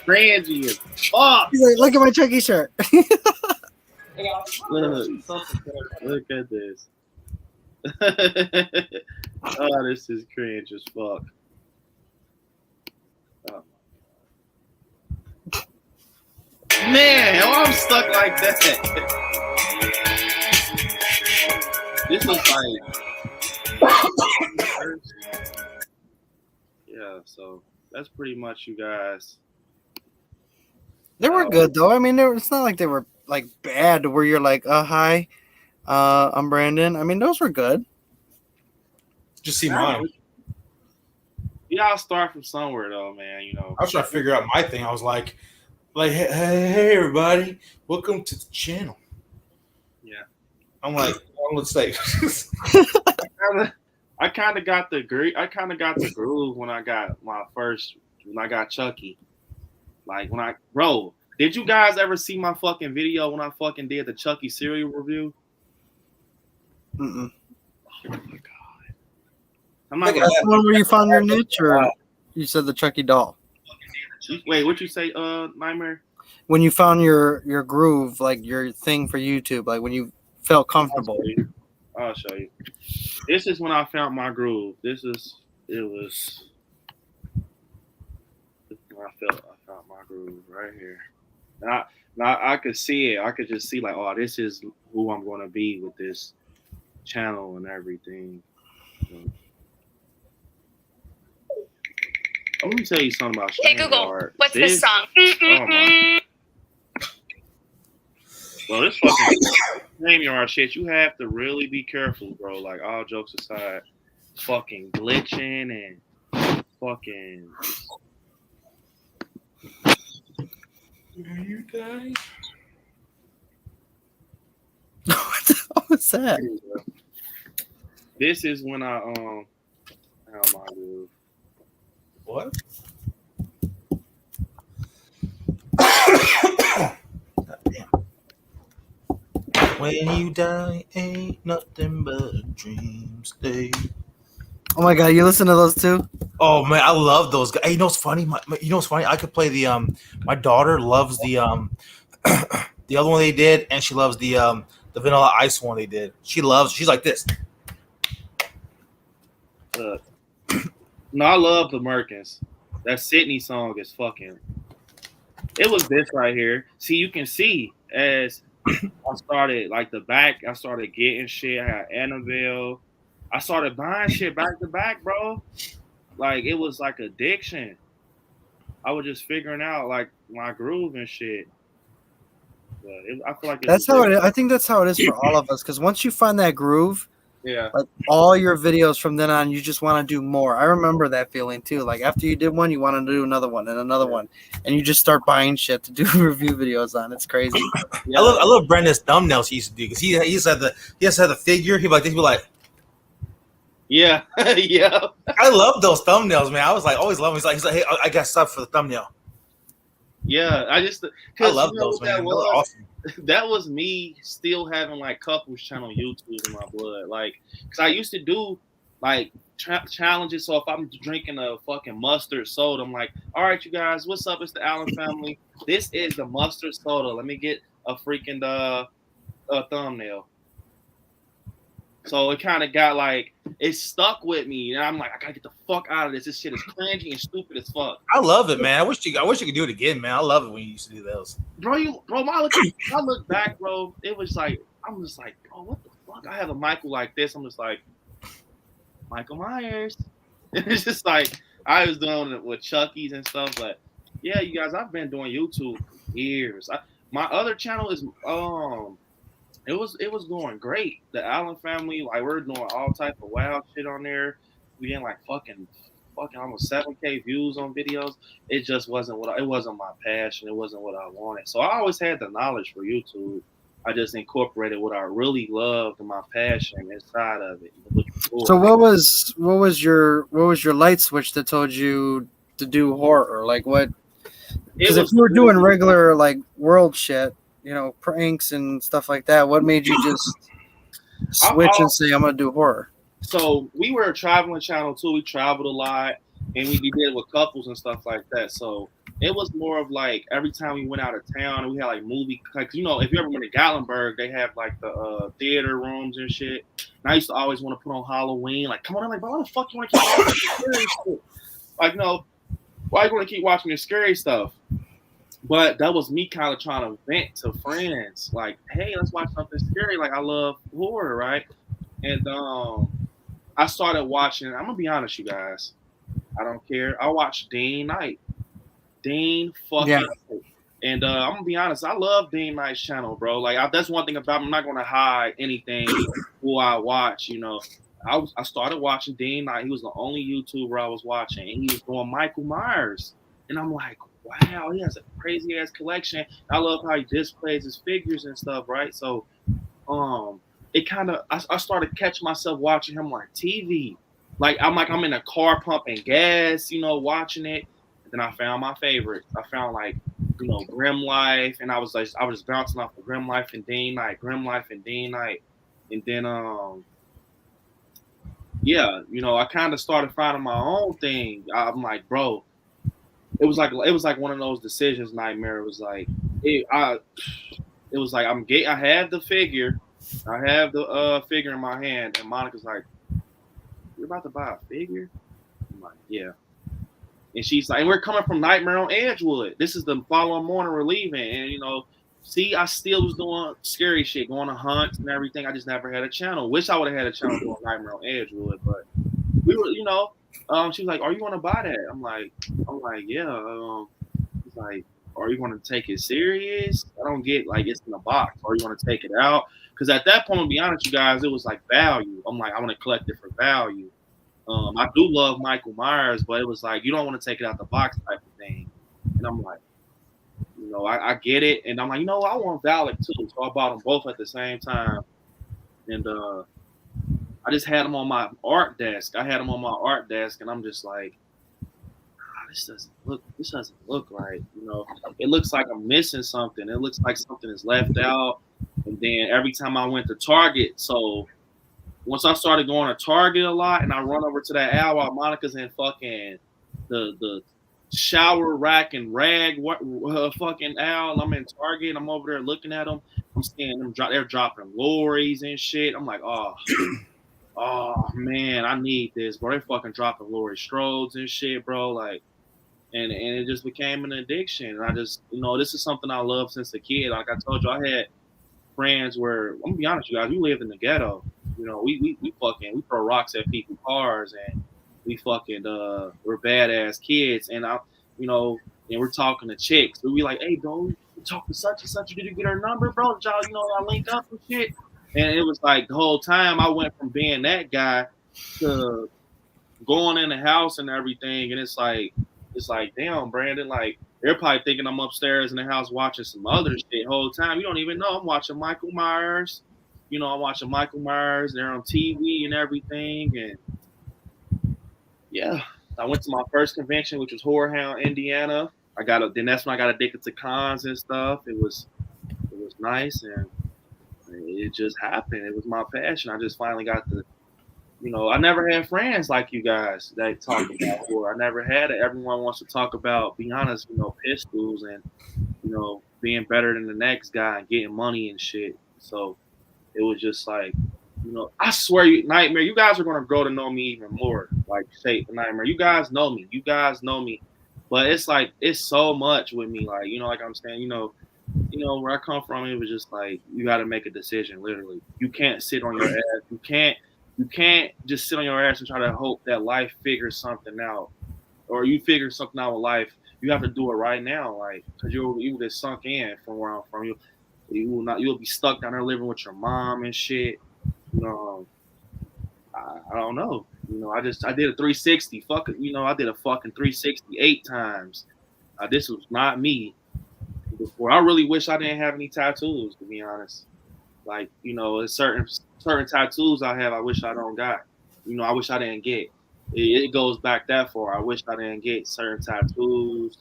Cringy as fuck.
He's like, look at my Chucky shirt.
Look at this. Oh, this is cringe as fuck. Oh. Man, why I'm stuck like that? This is like yeah, so that's pretty much you guys.
They were good though. I mean, it's not like they were like bad where you're like, hi, I'm Brandon. I mean, those were good.
Just see mine.
You gotta start from somewhere though, man.
I was trying to figure out my thing. I was like, hey everybody, welcome to the channel.
Yeah.
I'm like, let's say.
I kind of got the groove when I got Chucky. Like bro, did you guys ever see my fucking video when I fucking did the Chucky cereal review?
Mm-mm.
Oh my god! I'm not
That's the one where you found your niche, or you said the Chucky doll.
Wait, what you say, Nightmare?
When you found your groove, like your thing for YouTube, like when you felt comfortable.
I'll show you. This is when I found my groove. I found my groove right here. Now I could see it. I could just see like, oh, this is who I'm going to be with this channel and everything. So, I'm going to tell you something about
Hey Google,
art.
what's this song?
Oh my. Well, this fucking StreamYard shit, you have to really be careful, bro. Like, all jokes aside, fucking glitching and fucking.
You guys.
What was that?
This is when I found my groove.
What? When you die, ain't nothing but a dream stay.
Oh my god, you listen to those too?
Oh man, I love those guys. Hey, you know what's funny? You know what's funny? I could play the My daughter loves the the other one they did, and she loves the Vanilla Ice one they did. She's like this.
No, I love the Merkins. That Sydney song is fucking. It was this right here. See, you can see as I started like the back. I started getting shit. I had Annabelle. I started buying shit back to back, bro. Like it was like addiction. I was just figuring out like my groove and shit. But I feel like
that's how it is. I think that's how it is for all of us. Because once you find that groove,
yeah,
like all your videos from then on, you just want to do more. I remember that feeling too. Like after you did one, you want to do another one and another one, and you just start buying shit to do review videos on. It's crazy.
Yeah. I love Brendan's thumbnails he used to do because he used to have the figure. He'd be like.
Yeah, yeah.
I love those thumbnails, man. I was like, always love them. He's like, hey, I got stuff for the thumbnail.
Yeah, I
love those, man. Those are awesome.
That was me still having like couples channel YouTube in my blood, like, cause I used to do like challenges. So if I'm drinking a fucking mustard soda, I'm like, all right, you guys, what's up? It's the Allen family. This is the mustard soda. Let me get a freaking thumbnail. So it kind of got like it stuck with me, and I'm like, I gotta get the fuck out of this. This shit is cringy and stupid as fuck.
I love it, man. I wish you could do it again, man. I love it when you used to do those.
Bro, I look back, bro. It was like I'm just like, bro, what the fuck? I have a Michael like this. I'm just like Michael Myers. It's just like I was doing it with Chucky's and stuff, but yeah, you guys, I've been doing YouTube for years. My other channel is It was going great. The Allen family, like we're doing all type of wild shit on there. We getting like fucking almost 7K views on videos. It just wasn't it wasn't my passion. It wasn't what I wanted. So I always had the knowledge for YouTube. I just incorporated what I really loved and my passion inside of it. Cool.
So what was your light switch that told you to do horror? Like what? Because if you were doing regular like world shit, you know, pranks and stuff like that, what made you just switch and say, I'm going to do horror?
So we were a traveling channel too. We traveled a lot and we did it with couples and stuff like that. So it was more of like every time we went out of town and we had like movie, like, you know, if you ever went to Gatlinburg, they have like the theater rooms and shit. And I used to always want to put on Halloween. Like, come on, I'm like, why the fuck you want to keep watching this scary shit? Like, no, why you want to keep watching this scary stuff? But that was me kind of trying to vent to friends, like, hey, let's watch something scary. Like, I love horror, right? And I started watching, I'm going to be honest, you guys. I don't care. I watched Dean Knight. Dean fucking Knight. And I'm going to be honest, I love Dean Knight's channel, bro. Like, that's one thing about me. I'm not going to hide anything who I watch, you know. I started watching Dean Knight. He was the only YouTuber I was watching. And he was doing Michael Myers. And I'm like, wow, he has a crazy ass collection. I love how he displays his figures and stuff, right? So, it kind of I started catching myself watching him on TV. Like I'm in a car pumping gas, you know, watching it. And then I found my favorites. I found like, you know, Grim Life, and I was bouncing off of Grim Life and Dean Knight, Grim Life and Dean Knight, and then yeah, you know, I kind of started finding my own thing. I'm like, bro. It was like one of those decisions nightmare. It was like I have the figure. I have the figure in my hand, and Monica's like, you're about to buy a figure? I'm like, yeah. And she's like, and we're coming from Nightmare on Edgewood. This is the following morning we're leaving. And, you know, see, I still was doing scary shit, going to hunts and everything. I just never had a channel. Wish I would have had a channel doing Nightmare on Edgewood, but we were, you know, she was like, are you going to buy that? I'm like, yeah. She's like, are you going to take it serious? I don't get, like, it's in a box. Or you want to take it out? Because at that point, to be honest, you guys, it was like value. I'm like, I want to collect it for value. I do love Michael Myers, but it was like, you don't want to take it out the box type of thing. And I'm like, you know, I get it. And I'm like, you know, I want Valak too. So I bought them both at the same time. And I just had them on my art desk. And I'm just like, this doesn't look right. You know, it looks like I'm missing something. It looks like something is left out. And then every time I went to Target, so once I started going to Target a lot, and I run over to that aisle while Monica's in fucking the shower rack and rag fucking aisle. I'm in Target. And I'm over there looking at them. I'm seeing them they're dropping lorries and shit. I'm like, oh man, I need this, bro. They fucking dropping Laurie Strodes and shit, bro. Like, and it just became an addiction. And I just, this is something I love since a kid. Like I told you, I had friends where, I'm gonna be honest, you guys, we lived in the ghetto. We throw rocks at people's cars, and we fucking we're badass kids. And and we're talking to chicks. We be like, hey, bro, we talking such and such. Did you get her number, bro? Y'all, I link up and shit. And it was like the whole time I went from being that guy to going in the house and everything. And it's like, damn, Brandon, like they're probably thinking I'm upstairs in the house watching some other shit the whole time. You don't even know I'm watching Michael Myers. I'm watching Michael Myers. They're on TV and everything. And yeah, I went to my first convention, which was Horror Hound, Indiana. Then that's when I got addicted to cons and stuff. It was nice, and it just happened. It was my passion. I just finally got to, I never had friends like you guys that talk about horror. I never had it. Everyone wants to talk about, be honest, pistols and, being better than the next guy and getting money and shit. So it was just like, I swear, Nightmare, you guys are going to grow to know me even more. Like, Shape and Nightmare, you guys know me. But it's like, it's so much with me. Like, like I'm saying, where I come from, it was just like, you got to make a decision, literally. You can't sit on your ass. You can't just sit on your ass and try to hope that life figures something out, or you figure something out with life. You have to do it right now, like, because you get sunk in from where I'm from. You'll be stuck down there living with your mom and shit. I don't know. I did a 360. Fuck it. I did a fucking 360 8 times. This was not me before. I really wish I didn't have any tattoos, to be honest. Like, there's certain tattoos I have I wish I don't got. I wish I didn't get. It goes back that far. I wish I didn't get certain tattoos.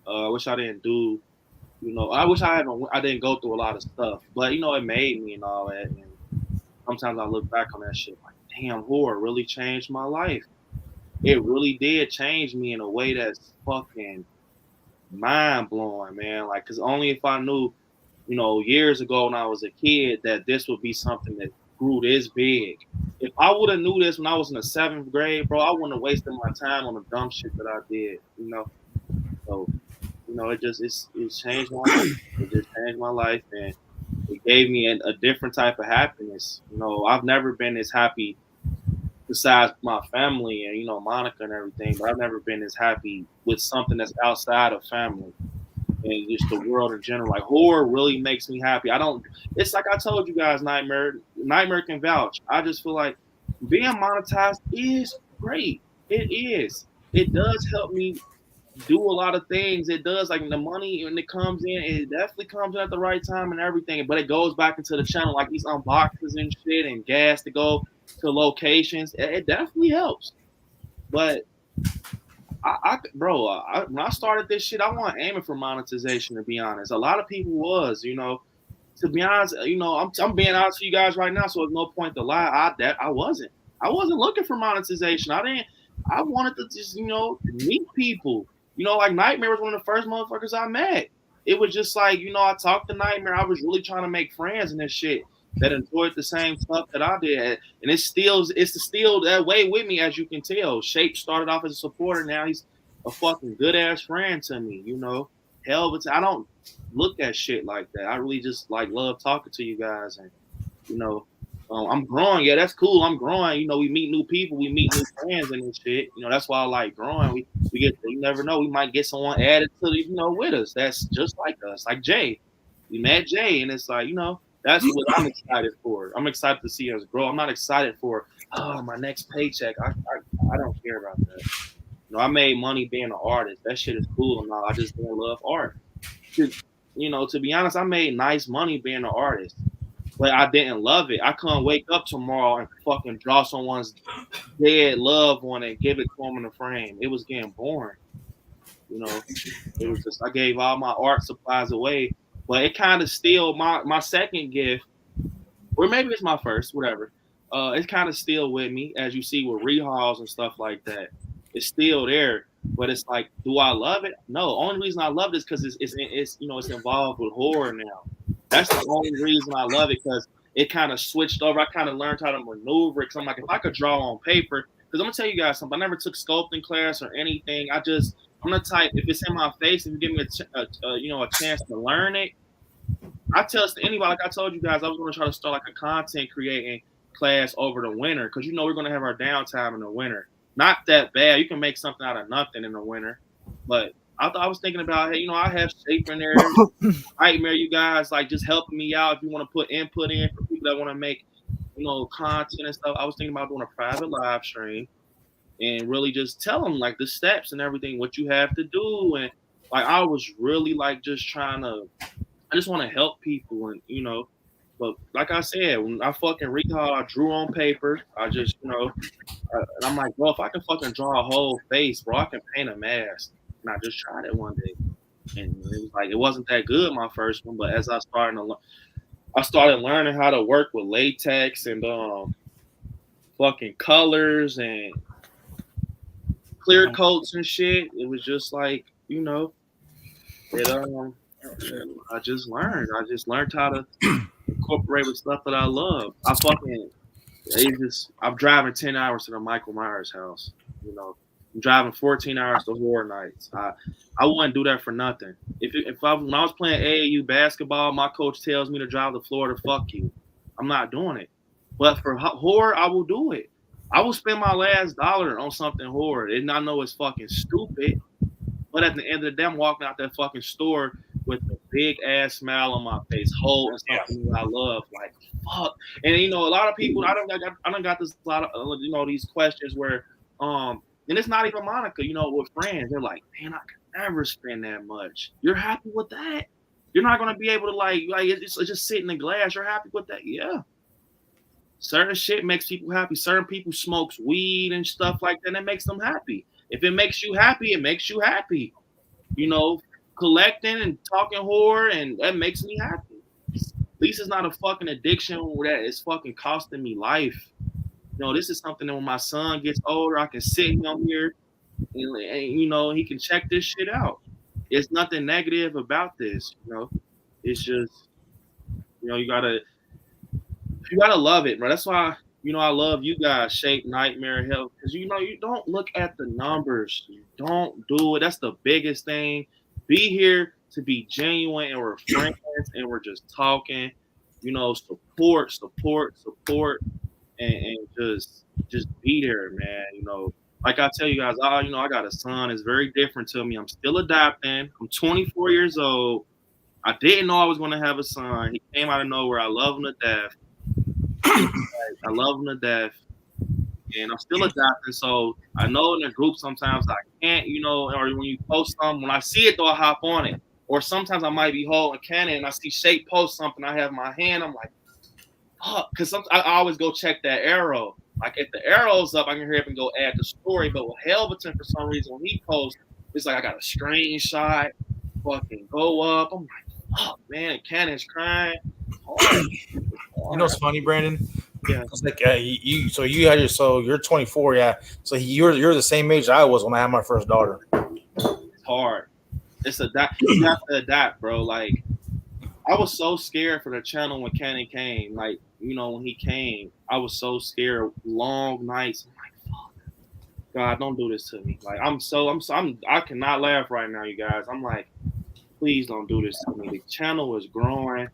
I wish I didn't do, I wish I didn't go through a lot of stuff. But, it made me and all that. And sometimes I look back on that shit like, damn, horror really changed my life. It really did change me in a way that's fucking mind-blowing, man. Like, because only if I knew, years ago when I was a kid that this would be something that grew this big. If I would have knew this when I was in the 7th grade, bro, I wouldn't have wasted my time on the dumb shit that I did, So, it changed my life. It just changed my life, and it gave me a different type of happiness. I've never been as happy besides my family and, Monica and everything, but I've never been as happy with something that's outside of family and just the world in general. Like, horror really makes me happy. It's like I told you guys, Nightmare can vouch. I just feel like being monetized is great. It is. It does help me do a lot of things. It does, like the money when it comes in, it definitely comes in at the right time and everything. But it goes back into the channel, like these unboxes and shit and gas to go to locations. It definitely helps. But when I started this shit, I wasn't aiming for monetization, to be honest. A lot of people was, to be honest, I'm being honest with you guys right now, so there's no point to lie. I wasn't looking for monetization. I wanted to just, meet people. Like Nightmare was one of the first motherfuckers I met. It was just like, I talked to Nightmare. I was really trying to make friends and this shit that enjoyed the same stuff that I did. And it's still that way with me, as you can tell. Shape started off as a supporter. Now he's a fucking good ass friend to me, Hell, but I don't look at shit like that. I really just love talking to you guys, and I'm growing. Yeah, that's cool. I'm growing. We meet new people, we meet new friends and this shit. That's why I like growing. We get, you never know, we might get someone added to with us that's just like us, like Jay. We met Jay, and it's like, that's what I'm excited for. I'm excited to see us grow. I'm not excited for my next paycheck. I don't care about that. I made money being an artist. That shit is cool and all. I just don't love art. To be honest, I made nice money being an artist, but I didn't love it. I couldn't wake up tomorrow and fucking draw someone's dead loved one and give it to them in a frame. It was getting boring. You know, it was just I gave all my art supplies away, but it kind of still my second gift, or maybe it's my first, whatever. It's kind of still with me, as you see with rehauls and stuff like that. It's still there, but it's like, do I love it? No. Only reason I love it is because it's you know it's involved with horror now. That's the only reason I love it, because it kind of switched over. I kind of learned how to maneuver it. Because I'm like, if I could draw on paper, because I'm gonna tell you guys something. I never took sculpting class or anything. I'm the type, if it's in my face, if you give me a chance to learn it, I tell this to anybody. Like I told you guys, I was gonna try to start like a content creating class over the winter, because you know we're gonna have our downtime in the winter. Not that bad. You can make something out of nothing in the winter, but I was thinking about, hey, you know, I have Shape in there, Nightmare, you guys, like just helping me out if you want to put input in for people that want to make, you know, content and stuff. I was thinking about doing a private live stream and really just tell them like the steps and everything, what you have to do. And like, I was really like just I just want to help people. And, you know, but like I said, when I fucking rehaul, I drew on paper. I just, you know, and I'm like, bro, if I can fucking draw a whole face, bro, I can paint a mask. And I just tried it one day, and it was like, it wasn't that good, my first one. But as I started learning how to work with latex and fucking colors and clear coats and shit, it was just like, you know, I just learned how to incorporate with stuff that I love. I'm driving 10 hours to the Michael Myers house, you know. I'm driving 14 hours to Horror Nights. I wouldn't do that for nothing. When I was playing AAU basketball, my coach tells me to drive to Florida, fuck you. I'm not doing it. But for horror, I will do it. I will spend my last dollar on something horror. And I know it's fucking stupid, but at the end of the day, I'm walking out that fucking store with a big ass smile on my face, holding something that I love. Like, fuck. And you know, a lot of people, I don't got this lot of you know, these questions where and it's not even Monica, you know, with friends. They're like, man, I could never spend that much. You're happy with that? You're not gonna be able to like it's just sit in the glass. You're happy with that? Yeah. Certain shit makes people happy. Certain people smokes weed and stuff like that, and it makes them happy. If it makes you happy, it makes you happy. You know, collecting and talking horror, and that makes me happy. At least it's not a fucking addiction that is fucking costing me life. You know, this is something that when my son gets older, I can sit him here and you know, he can check this shit out. There's nothing negative about this, you know. It's just, you know, you gotta love it, bro. That's why, you know, I love you guys, Shape, Nightmare, Health, because you know, you don't look at the numbers. You don't do it. That's the biggest thing. Be here to be genuine, and we're friends, and we're just talking. You know, support. And just be there, man. You know, like I tell you guys, you know, I got a son. It's very different to me. I'm still adopting. I'm 24 years old. I didn't know I was going to have a son. He came out of nowhere. I love him to death. I love him to death. And I'm still adopting. So I know in the group sometimes I can't, you know, or when you post something, when I see it, though, I hop on it. Or sometimes I might be holding Canon and I see Shape post something. I have my hand. I'm like, because I always go check that arrow. Like if the arrow's up, I can hurry up and go add the story. But with Helverton, for some reason, when he posts, it's like I got a screenshot, fucking go up. I'm like, oh man, Cannon's crying.
You know what's funny, Brandon?
Yeah.
It's like you're 24, yeah. So you're the same age I was when I had my first daughter.
It's hard. You have to adapt, bro. Like, I was so scared for the channel when Cannon came. Like, you know, when he came, I was so scared. Long nights. I'm like, fuck. God, don't do this to me. Like, I cannot laugh right now, you guys. I'm like, please don't do this to me. The channel is growing.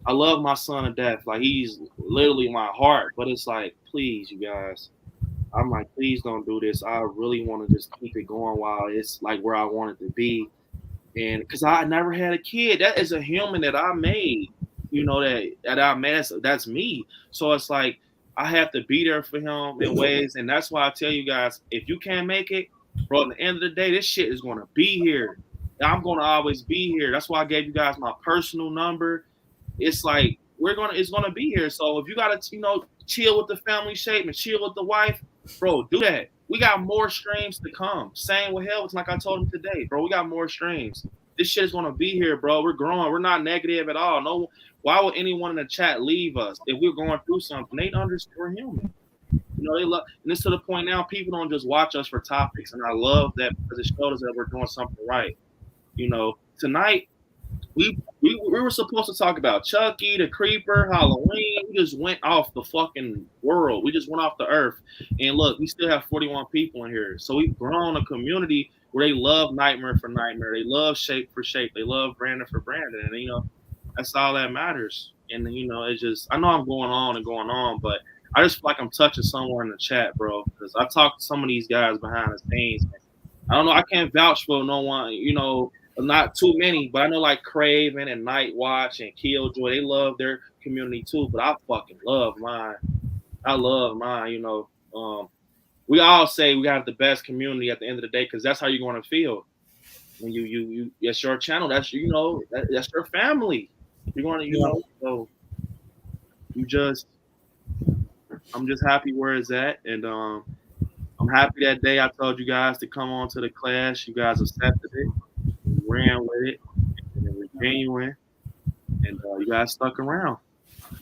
I love my son to death. Like, he's literally my heart. But it's like, please, you guys. I'm like, please don't do this. I really want to just keep it going while it's like where I want it to be. And because I never had a kid, that is a human that I made, you know, that I made. That's me. So it's like I have to be there for him in ways, and that's why I tell you guys, if you can't make it, bro, at the end of the day, this shit is gonna be here. I'm gonna always be here. That's why I gave you guys my personal number. It's like it's gonna be here. So if you gotta, you know, chill with the family, Shape, and chill with the wife, Bro, do that. We got more streams to come. Same with Hell. It's like I told him today, bro. We got more streams. This shit is gonna be here, bro. We're growing. We're not negative at all. No, why would anyone in the chat leave us if we're going through something? They understand we're human. You know, they love, and it's to the point now. People don't just watch us for topics, and I love that because it shows us that we're doing something right. You know, tonight we were supposed to talk about Chucky, the Creeper, Halloween. We just went off the fucking world. We just went off the earth. And look, we still have 41 people in here. So we've grown a community where they love Nightmare for Nightmare. They love Shape for Shape. They love Brandon for Brandon. And, you know, that's all that matters. And, you know, it's just, I know I'm going on, but I just feel like I'm touching somewhere in the chat, bro. Because I talked to some of these guys behind the scenes. I don't know. I can't vouch for no one, you know, not too many, but I know like Craven and Nightwatch and Killjoy, they love their community too. But I fucking love mine. I love mine. You know, we all say we have the best community at the end of the day because that's how you're going to feel when you. It's your channel. That's you know that's your family. You're going to know. So I'm just happy where it's at, and I'm happy that day I told you guys to come on to the class. You guys accepted it. Ran with it, and it was genuine, and you guys stuck around.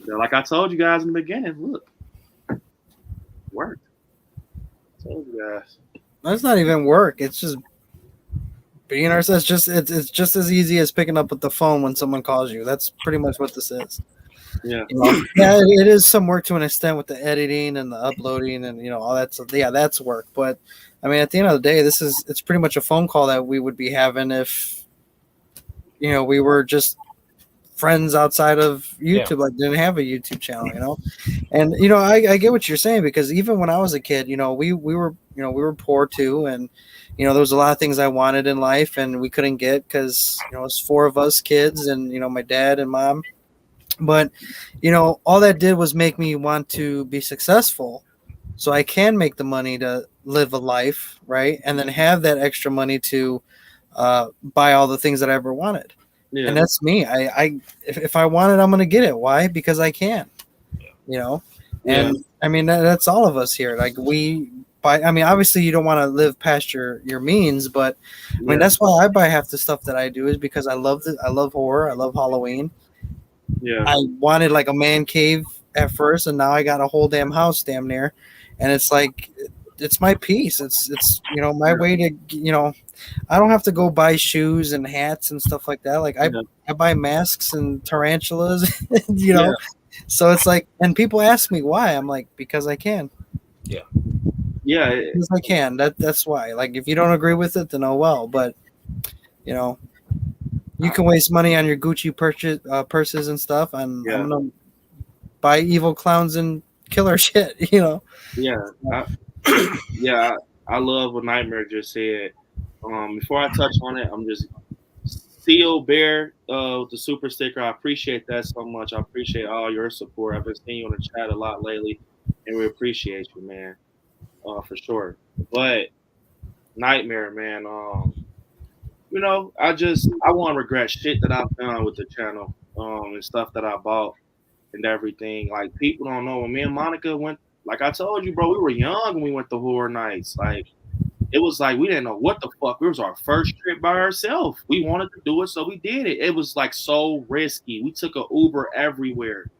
Like I told you guys in the beginning, look, it worked. I told you guys.
That's not even work. It's just being ourselves. It's just as easy as picking up with the phone when someone calls you. That's pretty much what this is.
Yeah.
You know, yeah, it is some work to an extent with the editing and the uploading and you know all that stuff. Yeah, that's work. But I mean, at the end of the day, it's pretty much a phone call that we would be having if you know we were just friends outside of YouTube, like didn't have a YouTube channel, you know. And you know, I get what you're saying because even when I was a kid, you know, we were poor too, and you know, there was a lot of things I wanted in life and we couldn't get because you know it's 4 of us kids and you know my dad and mom. But, you know, all that did was make me want to be successful so I can make the money to live a life, right? And then have that extra money to buy all the things that I ever wanted. Yeah. And that's me. If I want it, I'm going to get it. Why? Because I can, you know? And I mean, that's all of us here. Like I mean, obviously you don't want to live past your means, but I mean, that's why I buy half the stuff that I do is because I love horror. I love Halloween. Yeah, I wanted like a man cave at first, and now I got a whole damn house damn near, and it's like it's my piece. It's you know my way to you know I don't have to go buy shoes and hats and stuff like that. Like I buy masks and tarantulas, you know. Yeah. So it's like, and people ask me why. I'm like because I can.
Yeah.
Because I can. That's why. Like if you don't agree with it, then oh well. But you know. You can waste money on your Gucci purses and stuff, and I'm gonna buy evil clowns and killer shit. You know.
Yeah, I love what Nightmare just said. Before I touch on it, I'm just Theo Bear with the super sticker. I appreciate that so much. I appreciate all your support. I've been seeing you in the chat a lot lately, and we appreciate you, man, for sure. But Nightmare, man. You know, I won't regret shit that I've done with the channel, and stuff that I bought and everything. Like people don't know when me and Monica went, like I told you, bro, we were young when we went to horror nights. Like it was like we didn't know what the fuck. It was our first trip by ourselves. We wanted to do it, so we did it. It was like so risky. We took an Uber everywhere.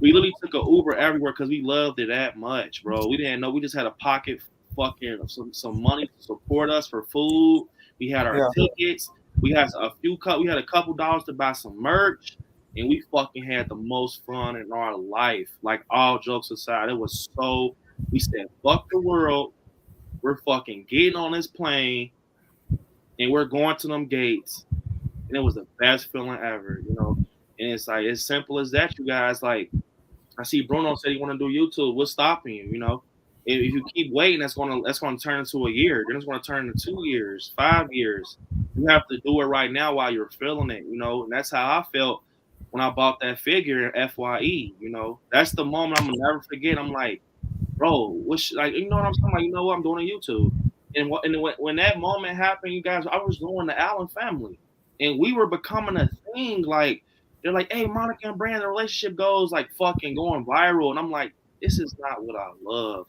We literally took an Uber everywhere because we loved it that much, bro. We didn't know. We just had a pocket fucking some money to support us for food. We had our tickets. We had a couple dollars to buy some merch, and we fucking had the most fun in our life. Like all jokes aside, it was so. We said, "Fuck the world." We're fucking getting on this plane, and we're going to them gates, and it was the best feeling ever, you know. And it's like as simple as that, you guys. Like I see Bruno said he want to do YouTube. What's stopping you? You know. If you keep waiting, that's gonna turn into a year. Then it's gonna turn into 2 years, 5 years. You have to do it right now while you're feeling it, you know. And that's how I felt when I bought that figure in FYE. You know, that's the moment I'm gonna never forget. I'm like, bro, like you know what I'm saying? Like, you know what I'm doing on YouTube. And when that moment happened, you guys, I was doing the Allen family, and we were becoming a thing. Like they're like, hey, Monica and Brandon, the relationship goes like fucking going viral, and I'm like, this is not what I love.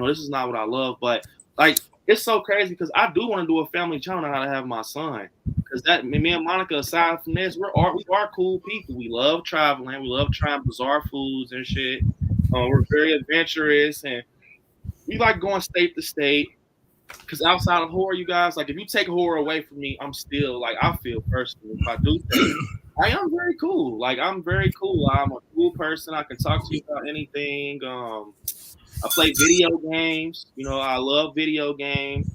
This is not what I love. But like, it's so crazy because I do want to do a family channel now that I have my son. Because me and Monica, aside from this, we are cool people. We love traveling. We love trying bizarre foods and shit. We're very adventurous and we like going state to state. Because outside of horror, you guys, like if you take horror away from me, I'm still like I feel personally. If I do things, I am very cool. Like I'm very cool. I'm a cool person. I can talk to you about anything. I play video games. I love video games.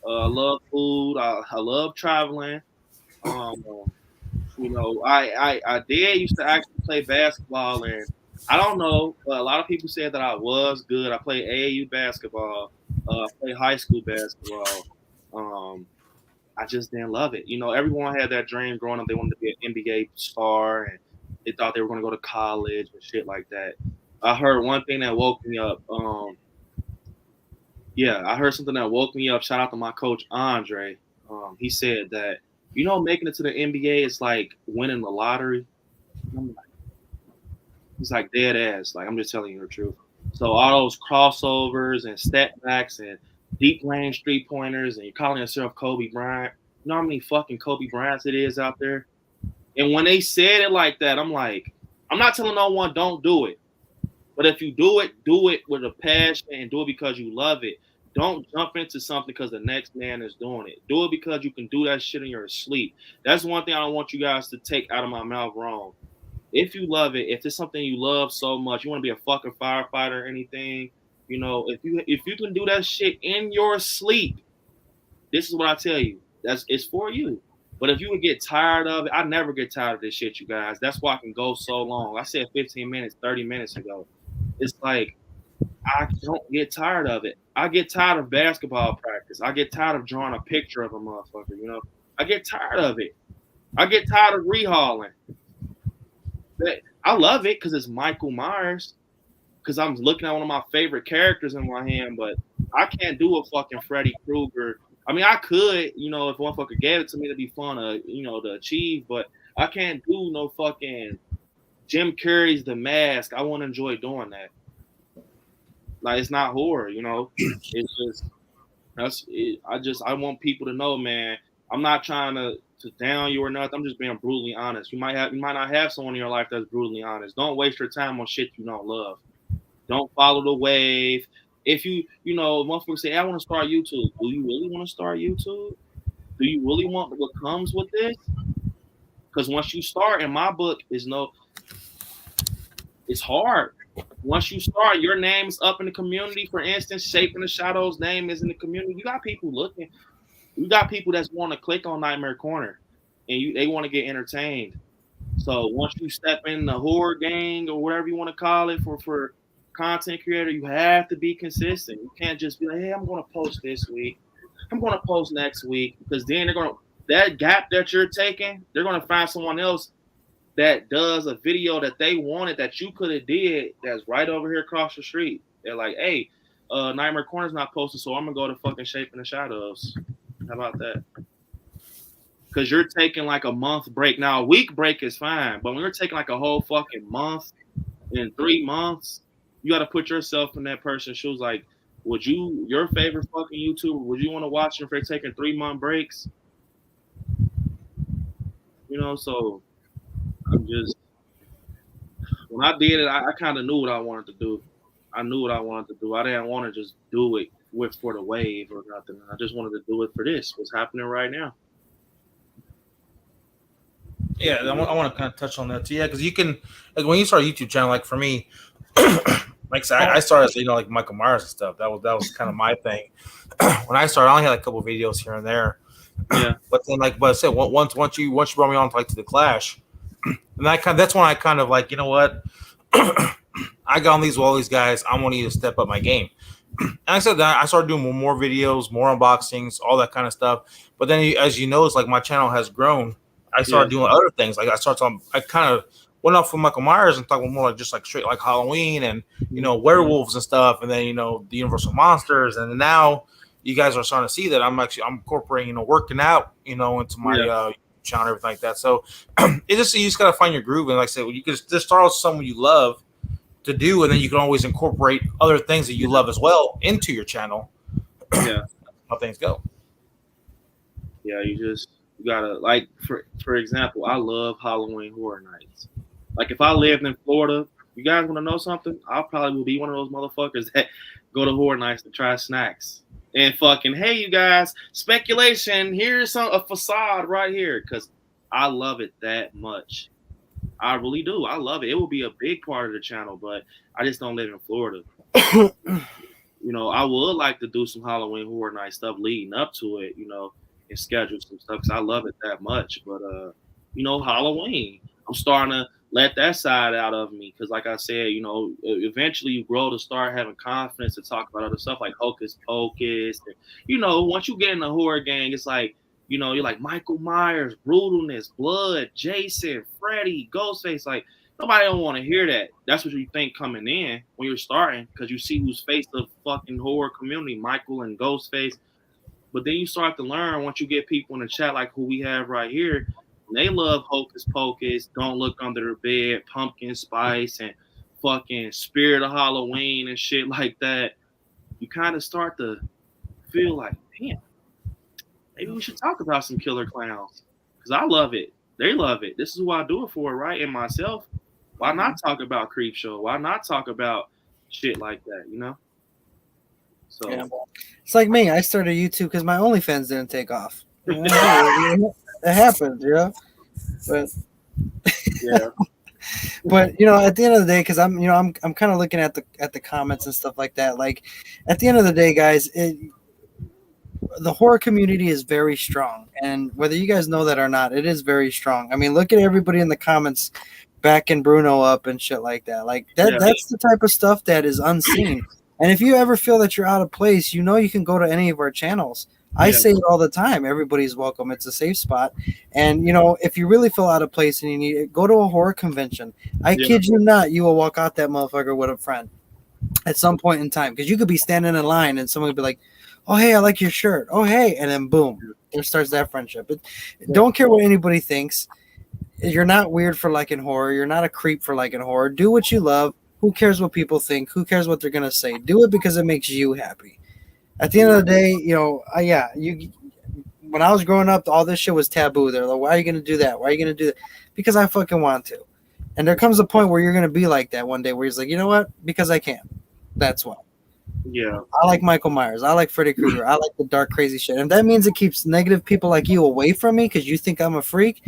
I love food. I love traveling. I did used to actually play basketball, and I don't know, but a lot of people said that I was good. I played AAU basketball. I played high school basketball. I just didn't love it. Everyone had that dream growing up. They wanted to be an NBA star, and they thought they were going to go to college and shit like that. I heard one thing that woke me up. I heard something that woke me up. Shout out to my coach, Andre. He said that, making it to the NBA is like winning the lottery. He's like dead ass. Like, I'm just telling you the truth. So all those crossovers and step backs and deep range 3-pointers and you're calling yourself Kobe Bryant. You know how many fucking Kobe Bryants it is out there? And when they said it like that, I'm like, I'm not telling no one don't do it. But if you do it with a passion and do it because you love it. Don't jump into something because the next man is doing it. Do it because you can do that shit in your sleep. That's one thing I don't want you guys to take out of my mouth wrong. If you love it, if it's something you love so much, you want to be a fucking firefighter or anything, if you can do that shit in your sleep, this is what I tell you. It's for you. But if you would get tired of it, I never get tired of this shit, you guys. That's why I can go so long. I said 15 minutes, 30 minutes ago. It's like, I don't get tired of it. I get tired of basketball practice. I get tired of drawing a picture of a motherfucker, I get tired of it. I get tired of rehauling. I love it because it's Michael Myers, because I'm looking at one of my favorite characters in my hand, but I can't do a fucking Freddy Krueger. I mean, I could, if one fucker gave it to me, it'd be fun to achieve, but I can't do no fucking Jim Carrey's The Mask. I won't enjoy doing that. Like, it's not horror, It's just, I want people to know, man, I'm not trying to down you or nothing. I'm just being brutally honest. You might not have someone in your life that's brutally honest. Don't waste your time on shit you don't love. Don't follow the wave. If motherfuckers say, hey, I want to start YouTube. Do you really want to start YouTube? Do you really want what comes with this? Because once you start, in my book, it's hard. Once you start, your name's up in the community. For instance, Shaping the Shadow's name is in the community. You got people looking. You got people that want to click on Nightmare Corner, and they want to get entertained. So once you step in the horror gang or whatever you want to call it for content creator, you have to be consistent. You can't just be like, hey, I'm going to post this week. I'm going to post next week, because then that gap that you're taking, they're going to find someone else that does a video that they wanted that you could have did that's right over here across the street. They're like, hey, Nightmare Corner's not posted, so I'm going to go to fucking Shaping the Shadows. How about that? Because you're taking like a month break. Now, a week break is fine, but when you're taking like a whole fucking month in 3 months, you got to put yourself in that person's shoes. Like, your favorite fucking YouTuber, would you want to watch them if they're taking 3-month breaks? So I'm just, when I did it, I kind of knew what I wanted to do. I knew what I wanted to do. I didn't want to just do it for the wave or nothing. I just wanted to do it for this. What's happening right now?
Yeah, I want to kind of touch on that too. Yeah, because you can, like, when you start a YouTube channel, like for me, like I started, like Michael Myers and stuff. That was kind of my thing. When I started, I only had like a couple videos here and there.
Yeah.
But then, like, but I said, once you brought me on to the Clash, and that's when I kind of like, you know what, I got on all these guys. I want you to step up my game. And I said that I started doing more videos, more unboxings, all that kind of stuff. But then, as you know, it's like my channel has grown. I started doing other things. Like I kind of went off with Michael Myers and talking more like just like straight like Halloween and werewolves and stuff, and then the Universal monsters. And now you guys are starting to see that I'm incorporating working out into my channel and everything like that. So you just gotta find your groove. And like I said, you can just start with someone you love, to do, and then you can always incorporate other things that you love as well into your channel.
Yeah.
How things go.
Yeah, you gotta, like, for example, I love Halloween Horror Nights. Like, if I lived in Florida, you guys want to know something? I probably would be one of those motherfuckers that go to Horror Nights to try snacks and fucking, hey, you guys, speculation. Here's a facade right here, because I love it that much. I really do. I love it. It will be a big part of the channel, but I just don't live in Florida. You know, I would like to do some Halloween Horror Night stuff leading up to it, you know, and schedule some stuff because I love it that much. But, you know, Halloween, I'm starting to let that side out of me because, like I said, you know, eventually you grow to start having confidence to talk about other stuff like Hocus Pocus. And, you know, once you get in the horror gang, it's like, you know, you're like Michael Myers, brutalness, blood, Jason, Freddy, Ghostface. Like, nobody don't want to hear that. That's what you think coming in when you're starting because you see who's face the fucking horror community, Michael and Ghostface. But then you start to learn once you get people in the chat like who we have right here. They love Hocus Pocus, Don't Look Under the Bed, Pumpkin Spice, and fucking Spirit of Halloween and shit like that. You kind of start to feel like, damn, maybe we should talk about some killer clowns because I love it. They love it. This is who I do it for, right? And myself. Why not talk about Creepshow? Why not talk about shit like that, you know? So
yeah. It's like me. I started YouTube because my OnlyFans didn't take off. It happens, you know. But
yeah.
But you know, at the end of the day, because I'm kind of looking at the comments and stuff like that. Like, at the end of the day, guys, the horror community is very strong, and whether you guys know that or not, it is very strong. I mean, look at everybody in the comments backing Bruno up and shit like that. Like that. Yeah. That's the type of stuff that is unseen. And if you ever feel that you're out of place, you know you can go to any of our channels. I say it all the time. Everybody's welcome. It's a safe spot. And, you know, if you really feel out of place and you need it, go to a horror convention. I kid you not, you will walk out that motherfucker with a friend at some point in time. Because you could be standing in line and someone would be like, oh, hey, I like your shirt. Oh, hey. And then boom, there starts that friendship. Don't care what anybody thinks. You're not weird for liking horror. You're not a creep for liking horror. Do what you love. Who cares what people think? Who cares what they're going to say? Do it because it makes you happy. At the end of the day, you know, when I was growing up, all this shit was taboo. They're like, why are you going to do that? Why are you going to do that? Because I fucking want to. And there comes a point where you're going to be like that one day where he's like, you know what? Because I can. That's why.
Yeah.
I like Michael Myers. I like Freddy Krueger. I like the dark, crazy shit. And if that means it keeps negative people like you away from me because you think I'm a freak,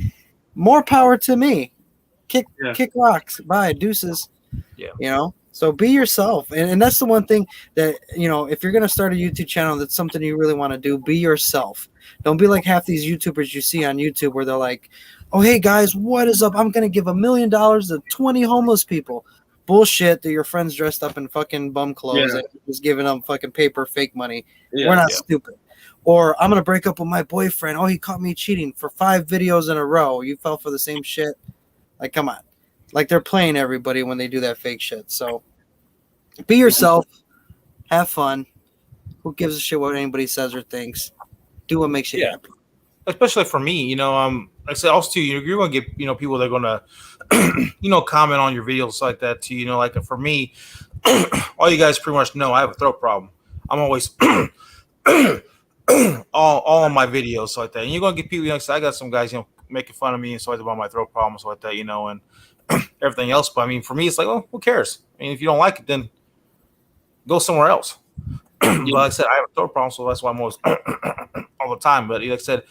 more power to me. Kick rocks. Bye. Deuces.
Yeah.
You know? So be yourself. And that's the one thing that, you know, if you're going to start a YouTube channel, that's something you really want to do. Be yourself. Don't be like half these YouTubers you see on YouTube where they're like, oh, hey, guys, what is up? I'm going to give $1 million to 20 homeless people. Bullshit that your friends dressed up in fucking bum clothes and just giving them fucking paper fake money. We're not stupid. Or I'm going to break up with my boyfriend. Oh, he caught me cheating for 5 videos in a row. You fell for the same shit. Like, come on. Like, they're playing everybody when they do that fake shit. So be yourself. Have fun. Who gives a shit what anybody says or thinks? Do what makes you happy.
Especially for me, you know, like I said, also, too, you're going to get, you know, people that are going to, you know, comment on your videos like that, too. You know, like for me, all you guys pretty much know I have a throat problem. I'm always all on my videos like that. And you're going to get people, you know, I got some guys, you know, making fun of me and so about my throat problems like that, you know, and everything else. But I mean, for me, it's like, oh, who cares? I mean, if you don't like it, then go somewhere else. But like I said, I have a throat problem, so that's why I'm always all the time. But like I said,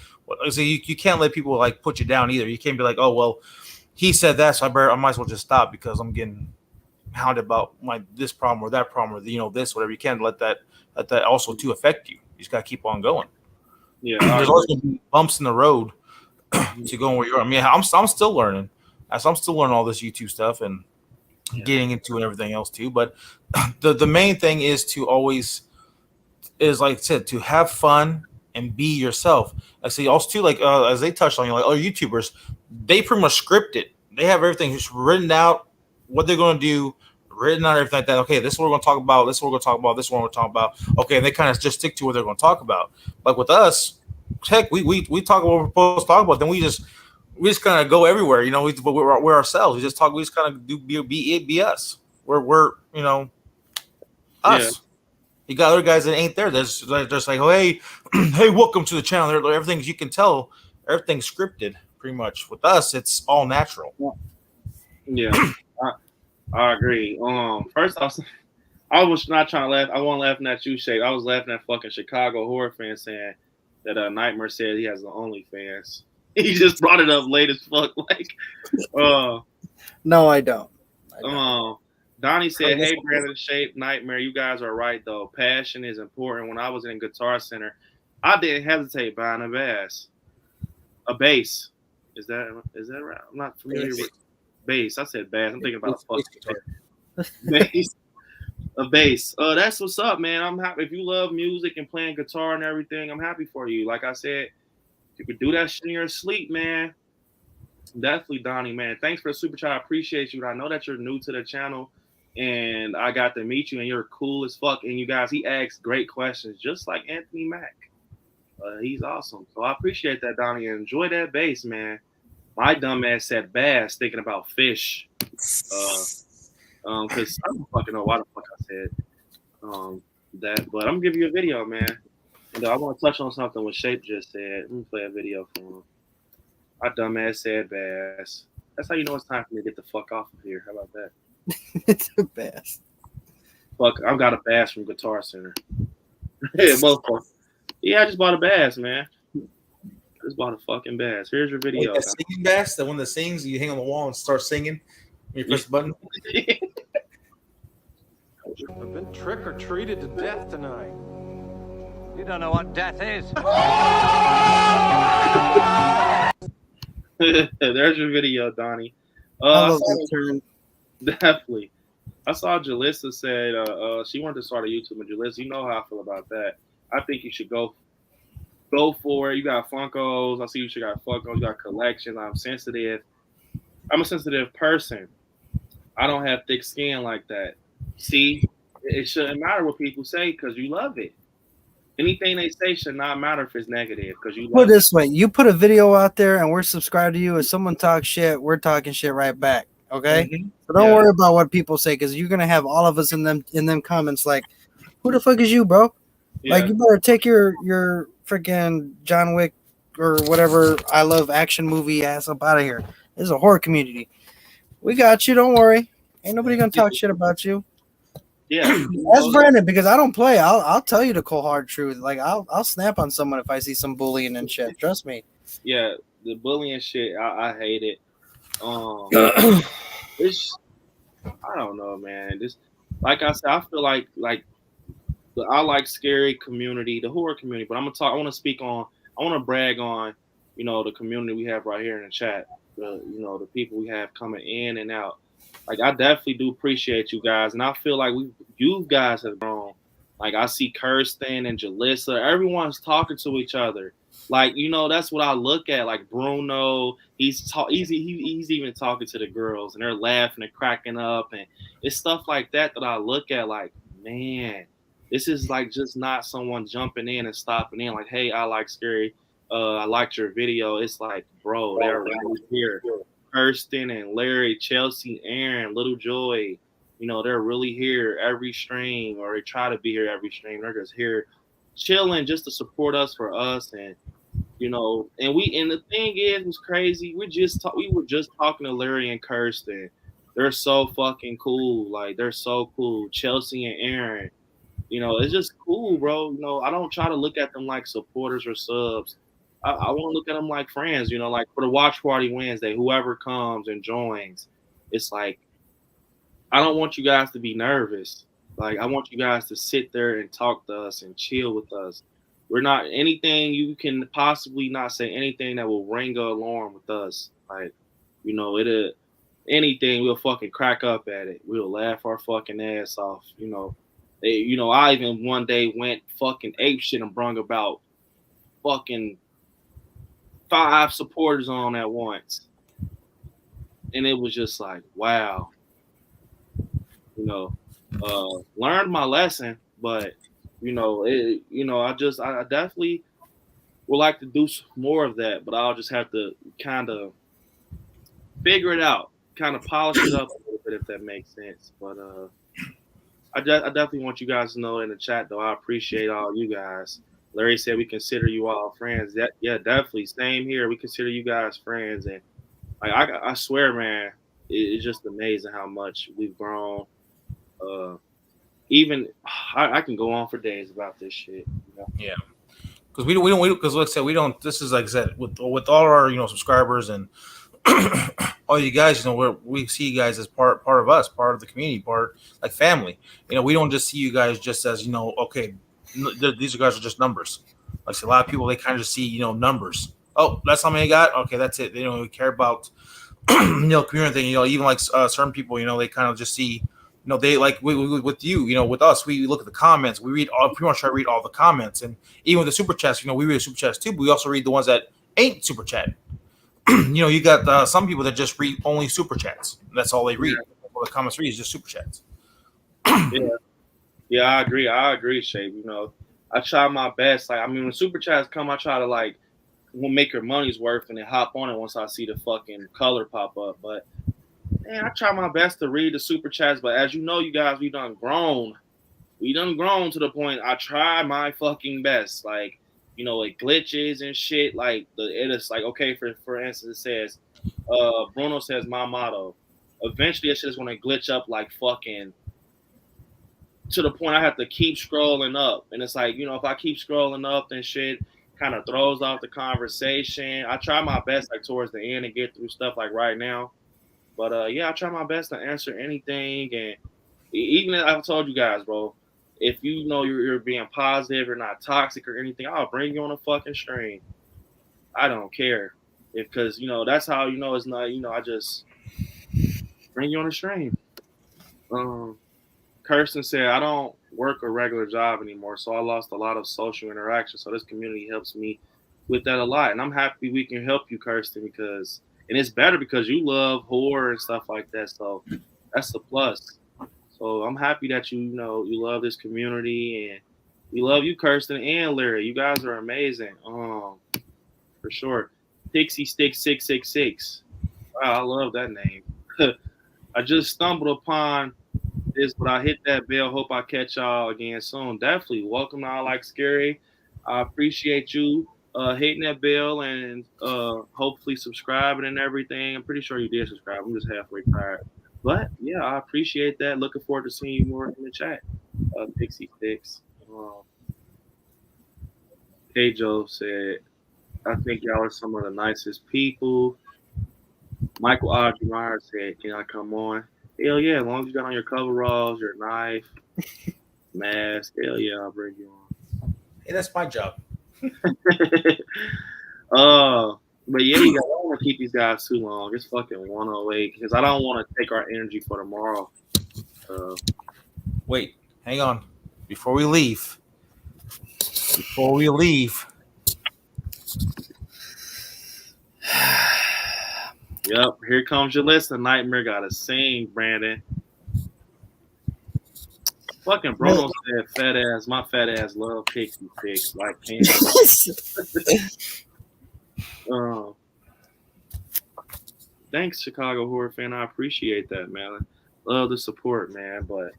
you can't let people like put you down either. You can't be like, oh, well, he said that, so I might as well just stop because I'm getting hounded about this problem or that problem or, you know, this, whatever. You can't let that also too affect you. You just got to keep on going.
Yeah,
there's always going to be bumps in the road to going where you're. I mean, I'm still learning. I'm still learning all this YouTube stuff and getting into and everything else too. But the main thing is to always like I said, to have fun and be yourself. I see also too, like as they touched on, you, like other YouTubers, they pretty much script it. They have everything just written out, what they're going to do, written out everything like that. Okay, this is what we're going to talk about. This is what we're going to talk about. This is what we're going to talk about. Okay, and they kind of just stick to what they're going to talk about. But with us, heck, we talk what we're supposed to talk about. Then we just kind of go everywhere, you know. We're ourselves. We just talk. We just kind of be us. We're you know us. You got other guys that ain't there. They're just like, oh, hey, hey, welcome to the channel. Everything's, you can tell everything's scripted pretty much. With us, it's all natural.
Yeah, I agree. First I was not trying to laugh. I wasn't laughing at you, Shay. I was laughing at fucking Chicago horror fans saying that Nightmare said he has the OnlyFans. He just brought it up late as fuck. Like,
no, I don't.
Donnie said, "Hey, Brandon, Shape, Nightmare, you guys are right though. Passion is important. When I was in Guitar Center, I didn't hesitate buying a bass. Is that right? I'm not familiar with bass. I said bass. I'm thinking about a fucking bass. A bass. That's what's up, man. I'm happy if you love music and playing guitar and everything. I'm happy for you. Like I said, you could do that shit in your sleep, man. Definitely, Donnie, man. Thanks for the super chat. I appreciate you. I know that you're new to the channel, and I got to meet you, and you're cool as fuck. And you guys, he asks great questions, just like Anthony Mack. He's awesome. So I appreciate that, Donnie. And enjoy that bass, man. My dumb ass said bass, thinking about fish. Because I don't fucking know why the fuck I said that. But I'm gonna give you a video, man. And I want to touch on something what Shape just said. Let me play a video for him. My dumb ass said bass. That's how you know it's time for me to get the fuck off of here. How about that?
It's a bass.
Fuck, I've got a bass from Guitar Center. Yeah, I just bought a bass, man. I just bought a fucking bass. Here's your video.
Like that singing bass, the one that sings, you hang on the wall and start singing. You press the button.
I've been trick or treated to death tonight.
You don't know what death is.
There's your video, Donnie. Definitely. I saw Jalissa said she wanted to start a YouTube. And Jalissa, you know how I feel about that. I think you should go for it. You got Funkos. I see you got Funkos. You got collections. I'm sensitive. I'm a sensitive person. I don't have thick skin like that. See, it shouldn't matter what people say because you love it. Anything they say should not matter if it's negative because you love
Put it this way, you put a video out there and we're subscribed to you. If someone talks shit, we're talking shit right back. Okay?
Mm-hmm.
So don't worry about what people say because you're gonna have all of us in them comments like, who the fuck is you, bro? Yeah. Like you better take your freaking John Wick or whatever I love action movie ass up out of here. This is a horror community. We got you. Don't worry. Ain't nobody gonna talk shit about you.
Yeah,
that's Brandon because I don't play. I'll tell you the cold hard truth. Like I'll snap on someone if I see some bullying and shit. Trust me.
Yeah, the bullying shit, I hate it. It's I don't know, man. This, like I said, I feel like I like scary community, the horror community. But I want to brag on, the community we have right here in the chat. The people we have coming in and out. Like I definitely do appreciate you guys, and I feel like you guys have grown. Like I see Kirsten and Jalissa, everyone's talking to each other. Like that's what I look at. Like Bruno, he's even talking to the girls, and they're laughing and cracking up, and it's stuff like that I look at. Like man, this is like just not someone jumping in and stopping in. Like hey, I like scary. I liked your video. It's like bro, they're right here. Kirsten and Larry, Chelsea, Aaron, Little Joy, they're really here every stream, or they try to be here every stream. They're just here chilling just to support us for us. And, and the thing is, was crazy. We were just talking to Larry and Kirsten. They're so fucking cool. Like, they're so cool. Chelsea and Aaron, it's just cool, bro. I don't try to look at them like supporters or subs. I want to look at them like friends, like for the watch party Wednesday, whoever comes and joins, it's like, I don't want you guys to be nervous. Like, I want you guys to sit there and talk to us and chill with us. We're not anything, you can possibly not say anything that will ring an alarm with us. Like, anything, we'll fucking crack up at it. We'll laugh our fucking ass off. I even one day went fucking apeshit and brung about fucking 5 supporters on at once, and it was just like, wow, learned my lesson, but I definitely would like to do more of that, but I'll just have to kind of figure it out. kind of polish it up a little bit, if that makes sense. But I definitely want you guys to know in the chat, though, I appreciate all you guys. Larry said we consider you all friends. Yeah, definitely. Same here. We consider you guys friends, and like I swear, man, it's just amazing how much we've grown. Even I can go on for days about this shit. You know?
Yeah, because we don't because like I said, we don't. This is like I said with all our subscribers and all you guys, we see you guys as part of us, part of the community, part like family. We don't just see you guys just as okay, these guys are just numbers. Like I said, a lot of people, they kind of just see numbers. Oh, that's how many you got. Okay, that's it. They don't really care about community thing. Even like certain people, they kind of just see. They like with you, with us, we look at the comments. We read pretty much try to read all the comments, and even with the super chats, we read the super chats too. But we also read the ones that ain't super chat. You got some people that just read only super chats. That's all they read. All the comments read is just super chats.
Yeah, I agree, Shay. I try my best. Like, I mean, when super chats come, I try to make your money's worth and then hop on it once I see the fucking color pop up. But man, I try my best to read the super chats. But as you know, you guys, we done grown. We done grown to the point I try my fucking best. Like, it glitches and shit. Like it is like, okay, for instance, it says, Bruno says my motto. Eventually, that shit is gonna glitch up like fucking to the point I have to keep scrolling up, and it's like, if I keep scrolling up, then shit kind of throws off the conversation. I try my best like towards the end and get through stuff like right now, but yeah, I try my best to answer anything, and even if I've told you guys, bro. If you're being positive or not toxic or anything, I'll bring you on a fucking stream. I don't care. Because, that's how it's not, I just bring you on a stream. Kirsten said, I don't work a regular job anymore, so I lost a lot of social interaction. So this community helps me with that a lot. And I'm happy we can help you, Kirsten, and it's better because you love horror and stuff like that. So that's a plus. So I'm happy that you love this community, and we love you, Kirsten and Larry. You guys are amazing. For sure. Pixie Stick 666. Wow, I love that name. I just stumbled upon this, but I hit that bell. Hope I catch y'all again soon. Definitely. Welcome to I Like Scary. I appreciate you hitting that bell and hopefully subscribing and everything. I'm pretty sure you did subscribe. I'm just halfway tired. But yeah, I appreciate that. Looking forward to seeing you more in the chat. Pixie Sticks. Hey Joe said, I think y'all are some of the nicest people. Michael Audrey Myers said, can I come on? Hell yeah, as long as you got on your coveralls, your knife, mask, hell yeah, I'll bring you on.
Hey, that's my job.
But yeah, you guys, I don't want to keep these guys too long. It's fucking 1:08 because I don't want to take our energy for tomorrow.
Wait, hang on. Before we leave.
Yep, here comes your list. The nightmare gotta sing, Brandon. Fucking Bruno said, "Fat ass, my fat ass love pixie sticks like candy." Thanks, Chicago horror fan. I appreciate that, man. Love the support, man. But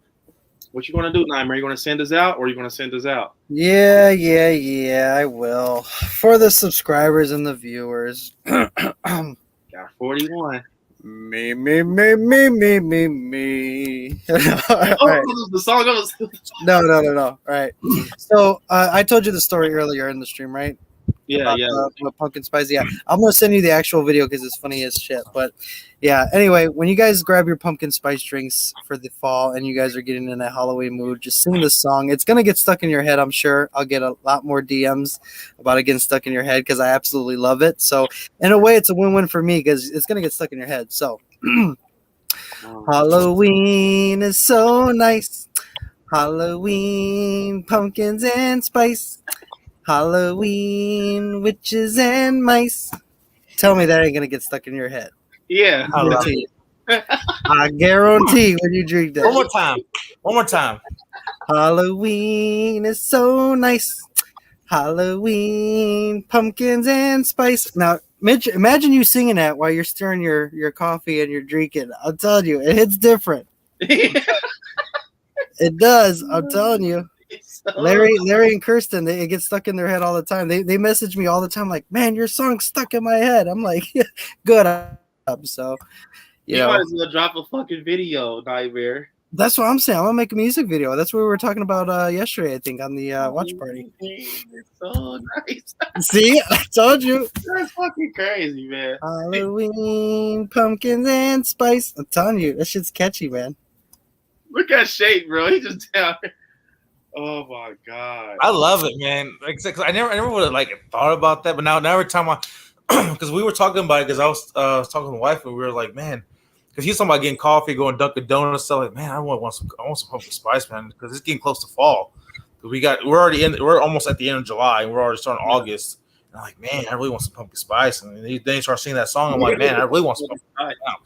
what you gonna do, Nightmare? You gonna send us out, or you gonna send us out?
Yeah, I will. For the subscribers and the viewers.
Got 41.
Me.
The song goes.
No. All right. So I told you the story earlier in the stream, right?
Yeah.
About pumpkin spice. Yeah, I'm gonna send you the actual video because it's funny as shit. But yeah, anyway, when you guys grab your pumpkin spice drinks for the fall and you guys are getting in that Halloween mood, just sing this song. It's gonna get stuck in your head. I'm sure I'll get a lot more DMs about it getting stuck in your head because I absolutely love it. So in a way, it's a win-win for me because it's gonna get stuck in your head. So Halloween is so nice. Halloween, pumpkins and spice. Halloween, witches and mice. Tell me that ain't gonna get stuck in your head.
Yeah,
I guarantee when you drink that.
One more time.
Halloween is so nice. Halloween, pumpkins and spice. Now Mitch, imagine you singing that while you're stirring your coffee and you're drinking. I'm telling you, it hits different. It does. I'm telling you. Larry and Kirsten, it gets stuck in their head all the time. They message me all the time like, man, your song's stuck in my head. I'm like, good. So,
you might as well drop a fucking video, Nightmare.
That's what I'm saying. I'm gonna make a music video. That's what we were talking about yesterday, I think, on the watch party.
It's so nice.
See, I told you.
That's fucking crazy, man.
Halloween, pumpkins and spice. I'm telling you, that shit's catchy, man.
Look at Shake, bro. He just down there. Oh my god.
I love it, man. Like, 'cause I never would have like thought about that, but now every time because we were talking about it, because I was talking to my wife and we were like, man, because he's talking about getting coffee, going Dunkin' Donuts, stuff like, man, I want some pumpkin spice, man, because it's getting close to fall. We're almost at the end of July and we're already starting August. And I'm like, man, I really want some pumpkin spice. And then you start singing that song. I'm like, man, I really want some pumpkin spice now.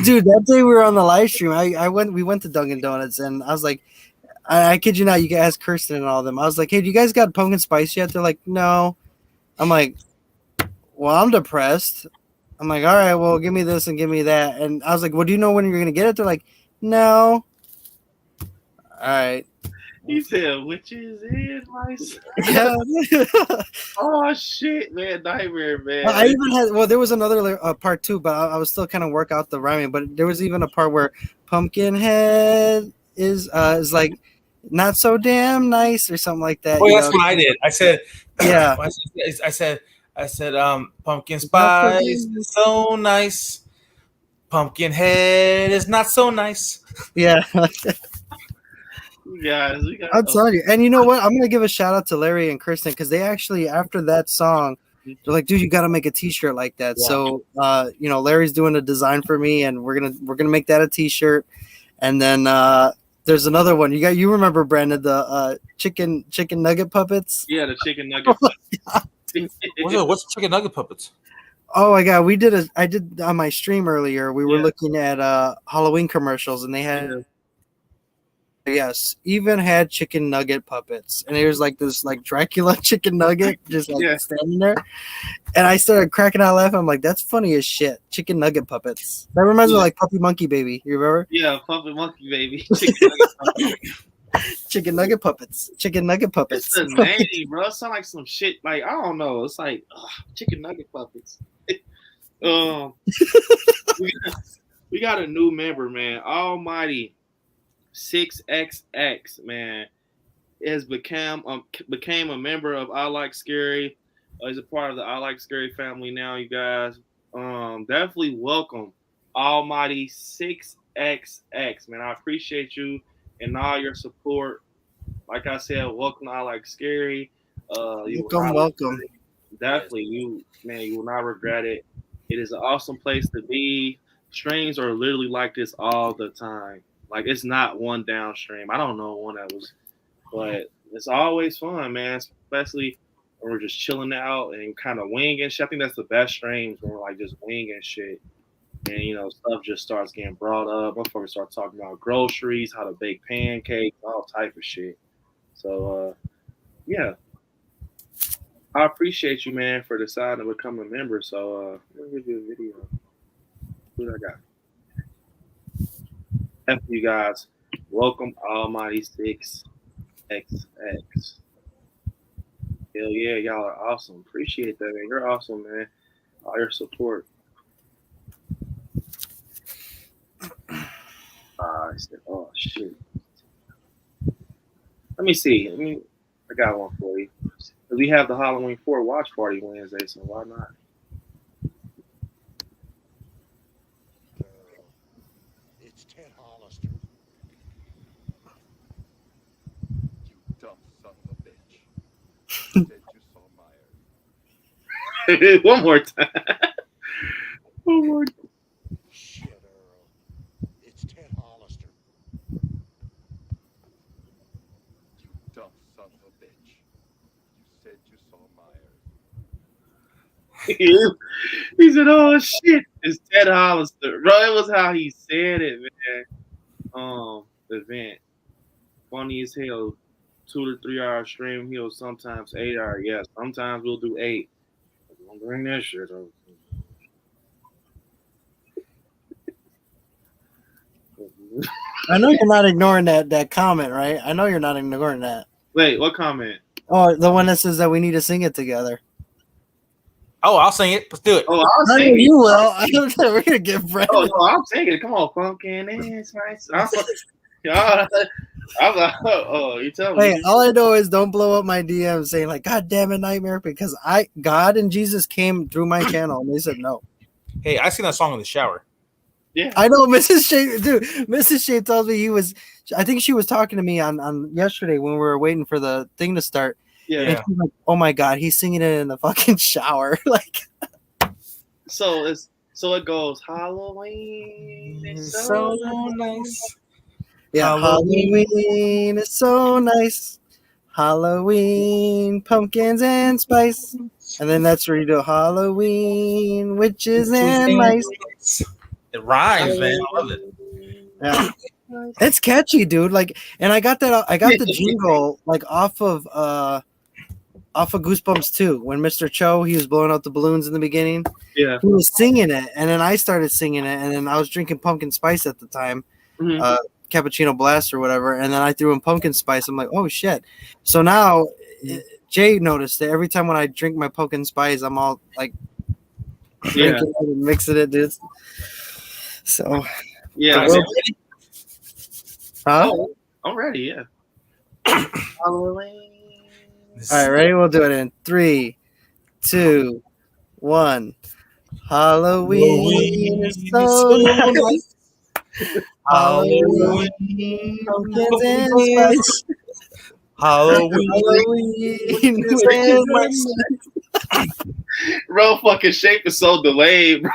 Dude, that day we were on the live stream. We went to Dunkin' Donuts and I was like, I kid you not, you can ask Kirsten and all of them. I was like, hey, do you guys got pumpkin spice yet? They're like, no. I'm like, well, I'm depressed. I'm like, all right, well, give me this and give me that. And I was like, well, do you know when you're going to get it? They're like, no. All right.
He said, witches in my
Yeah.
Oh, shit, man. Nightmare, man.
I even had, there was another part too, but I was still kind of work out the rhyming. But there was even a part where Pumpkinhead is like, not so damn nice or something like that.
Oh, that's what I did. I said,
yeah.
I said, pumpkin spice is so nice. Pumpkinhead is not so nice.
Yeah.
Guys,
I'm telling you. And you know what? I'm gonna give a shout out to Larry and Kristen because they actually, after that song, they're like, dude, you gotta make a t-shirt like that. Yeah. So Larry's doing a design for me and we're gonna make that a t-shirt. And then there's another one. You remember, Brandon, the chicken nugget puppets?
Yeah, the chicken nugget puppets.
What's chicken nugget puppets?
Oh my god, I did on my stream earlier. We were looking at Halloween commercials and they had even had chicken nugget puppets. And there's like this like Dracula chicken nugget just like standing there. And I started cracking out laughing. I'm like, that's funny as shit. Chicken nugget puppets. That reminds me of like Puppy Monkey Baby. You remember?
Yeah, Puppy Monkey Baby.
Chicken nugget puppets. Chicken nugget puppets.
It's the name, bro. It sounds like some shit. Like, I don't know. It's like chicken nugget puppets. We got a new member, man. Almighty 6XX, man, has became a member of I Like Scary. He's a part of the I Like Scary family now, you guys. Definitely welcome Almighty 6XX, man. I appreciate you and all your support. Like I said, welcome to I Like Scary.
Welcome.
Definitely, you will not regret it. It is an awesome place to be. Streams are literally like this all the time. Like, it's not one downstream. I don't know one that was, but it's always fun, man. Especially when we're just chilling out and kind of winging shit. I think that's the best streams when we're like just winging shit. And, stuff just starts getting brought up. Motherfuckers start talking about groceries, how to bake pancakes, all type of shit. So, yeah. I appreciate you, man, for deciding to become a member. So, let me give you a video. What I got? After you guys, welcome Almighty 6XX. Hell yeah, y'all are awesome. Appreciate that, man. You're awesome, man. All your support. I said, oh shit. Let me see. I got one for you. We have the Halloween 4 watch party Wednesday, so why not?
It's Ted Hollister. You dumb son of a bitch. You said you saw Myers.
One more time. One more time.
Shit, Earl. It's Ted Hollister. You dumb son of a bitch. You said you saw Myers.
He said, oh shit, it's Ted Hollister. Bro, it was how he said it, man. Event. Funny as hell. 2 to 3 hour stream. He'll sometimes 8 hour. Yeah, sometimes we'll do 8. Don't bring that shit up.
I know you're not ignoring that comment, right? I know you're not ignoring that.
Wait, what comment?
Oh, the one that says that we need to sing it together.
Oh, I'll sing it. Let's do it.
Oh, I'll
I know
sing it.
you will. I don't know. We're gonna get Brandon.
Oh, no, I'm singing. Come on, pumpkin and spice. I'm like, oh, you tell me.
Hey, all I know is don't blow up my DM saying like, "God damn it, Nightmare," because God and Jesus came through my channel and they said no.
Hey, I sing that song in the shower.
Yeah,
I know, Mrs. Shea. Dude, Mrs. Shea tells me he was. I think she was talking to me on yesterday when we were waiting for the thing to start.
Yeah.
And she's like, oh my God, he's singing it in the fucking shower. Like,
so it goes Halloween. It's so nice.
Yeah, Halloween is so nice. Halloween, pumpkins and spice. And then that's where you do Halloween, witches and mice.
It rhymes, man. I love it.
Yeah. It's catchy, dude. Like, and I got the jingle like off of Goosebumps 2 when Mr. Cho, he was blowing out the balloons in the beginning.
Yeah.
He was singing it, and then I started singing it, and then I was drinking pumpkin spice at the time. Cappuccino Blast or whatever, and then I threw in pumpkin spice. I'm like, oh shit. So now Jay noticed that every time when I drink my pumpkin spice, I'm all like drinking it and mixing it, dude. So
yeah.
Huh?
Oh, I'm ready, yeah. Halloween.
All right, ready? We'll do it in 3, 2, 1. Halloween is so nice. Halloween, pumpkins and spice.
Halloween
is nice.
Bro, fucking shape is so delayed, bro.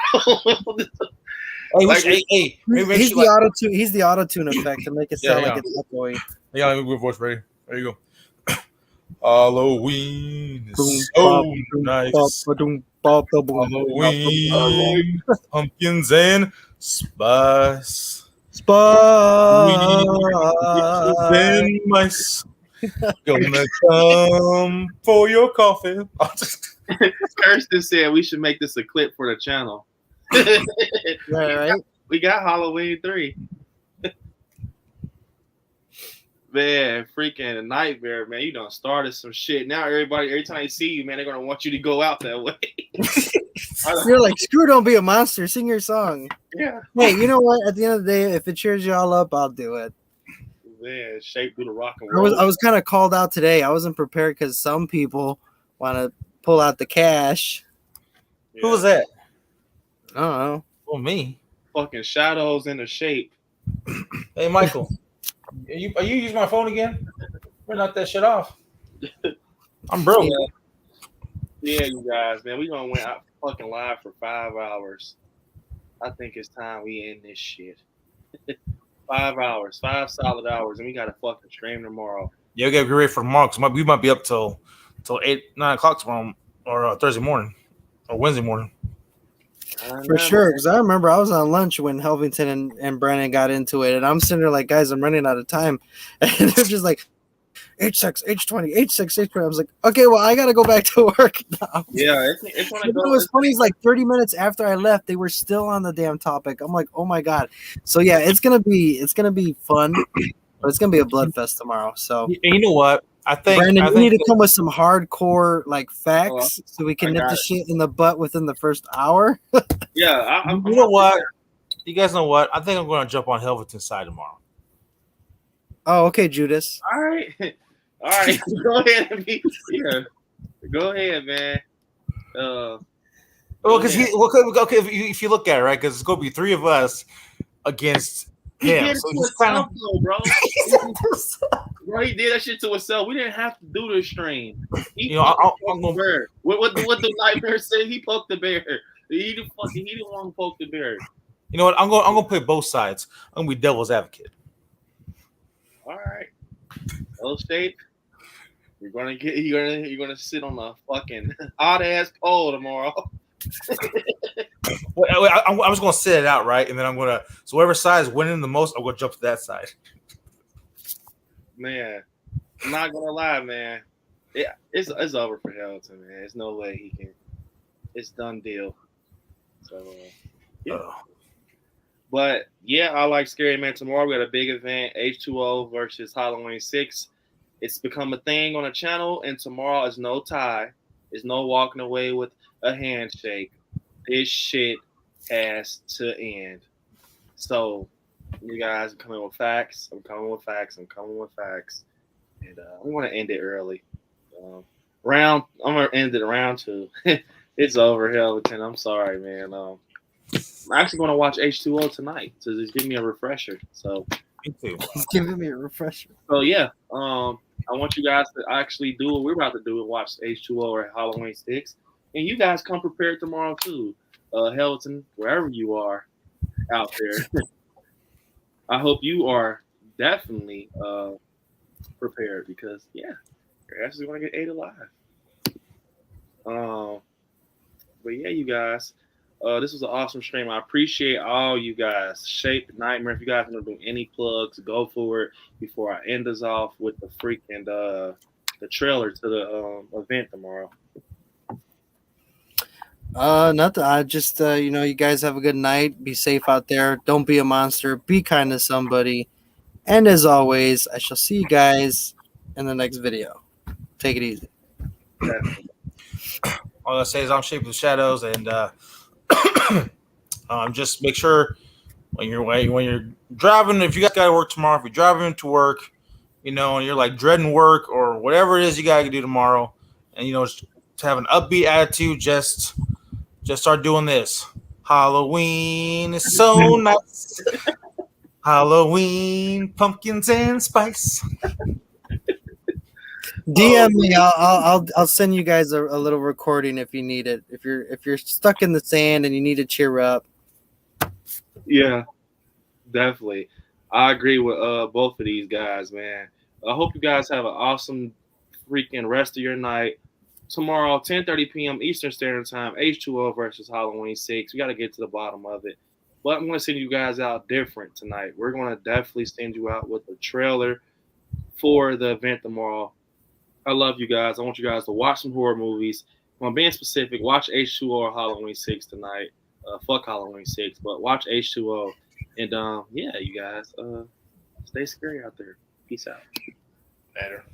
Hey,
he's the auto tune. He's the auto tune effect to make it sound like it's echoey.
Yeah, let me move voice ready. There you go. Halloween is so nice. Halloween, pumpkins and spice. And mice gonna come for your coffee.
Kirsten said we should make this a clip for the channel.
Right.
We got Halloween 3. Man, freaking nightmare, man. You done started some shit. Now everybody, every time they see you, man, they're gonna want you to go out that way.
You're like, screw, don't be a monster. Sing your song.
Yeah.
Hey, you know what? At the end of the day, if it cheers you all up, I'll do it.
Man, shape through the rock and roll.
I was kind of called out today. I wasn't prepared because some people want to pull out the cash.
Yeah.
Who was that?
I don't know.
Well, me.
Fucking shadows in the shape.
Hey, Michael. Are you using my phone again? We're knock that shit off. I'm broke.
Yeah, you guys, man. We gonna went out fucking live for 5 hours. I think it's time we end this shit. 5 hours, 5 solid hours, and we gotta fucking stream tomorrow.
Yeah, we gotta be ready for tomorrow because we might be up till 8, 9 o'clock tomorrow or Thursday morning or Wednesday morning.
For sure, because I remember I was on lunch when Helvington and Brandon got into it, and I'm sitting there like, guys, I'm running out of time, and they're just like, H6, H20, H6, H20. I was like, okay, well, I gotta go back to work now.
Yeah, it's gonna go.
It was funny. It's like 30 minutes after I left, they were still on the damn topic. I'm like, oh my god. So yeah, it's gonna be fun, but it's gonna be a blood fest tomorrow. So
and you know what? I think
Brandon,
I
you
think
need to come with some hardcore like facts so we can nip the shit in the butt within the first hour.
Yeah,
you know what? You guys know what? I think I'm going to jump on Helvington's side tomorrow.
Oh, okay, Judas.
All right. Go ahead and be here. Go ahead, man.
Well, because okay, if you look at it, right, because it's going to be 3 of us against him.
He did
So
it to himself, though, bro. Bro, he did that shit to himself. We didn't have to do the stream. I'm gonna bear. What the nightmare said? He poked the bear. He didn't want to poke the bear.
You know what? I'm gonna play both sides. I'm gonna be devil's advocate.
All right. Well, Shape, you're gonna sit on a fucking odd ass pole tomorrow.
I'm just gonna sit it out, right? And then so whoever side is winning the most, I'm gonna jump to that side.
Man, I'm not gonna lie, man. It's over for Helton, man. There's no way he can. it's done deal. So yeah. But yeah, I like Scary Man tomorrow. We got a big event, H2O versus Halloween 6. It's become a thing on the channel, and tomorrow is no tie. It's no walking away with a handshake. This shit has to end. So you guys are coming with facts. I'm coming with facts. And we want to end it early. I'm gonna end it round 2. It's over, Helverton. I'm sorry, man. I'm actually going to watch H2O tonight to just give me a refresher. So
me too.
He's giving me a refresher.
So yeah, I want you guys to actually do what we're about to do and watch H2O or Halloween 6, and you guys come prepared tomorrow too. Helverton, wherever you are out there, I hope you are definitely prepared because yeah, you're actually going to get ate alive. But yeah, you guys, this was an awesome stream. I appreciate all you guys. Shape Nightmare. If you guys want to do any plugs, go for it before I end us off with the freaking the trailer to the event tomorrow.
Nothing. I just you guys have a good night. Be safe out there. Don't be a monster. Be kind to somebody. And as always, I shall see you guys in the next video. Take it easy.
All I say is I'm Shape of the Shadows, and just make sure when you're driving, if you guys got to work tomorrow, if you're driving to work, and you're like dreading work or whatever it is you got to do tomorrow, and just to have an upbeat attitude, just start doing this. Halloween is so nice. Halloween, pumpkins and spice.
DM me. I'll send you guys a little recording if you need it. If you're stuck in the sand and you need to cheer up.
Yeah, definitely. I agree with both of these guys, man. I hope you guys have an awesome freaking rest of your night. Tomorrow, 10:30 p.m. Eastern Standard Time, H2O versus Halloween 6. We got to get to the bottom of it. But I'm going to send you guys out different tonight. We're going to definitely send you out with a trailer for the event tomorrow. I love you guys. I want you guys to watch some horror movies. I'm being specific. Watch H2O or Halloween 6 tonight. Fuck Halloween 6, but watch H2O. And yeah, you guys, stay scary out there. Peace out.
Later.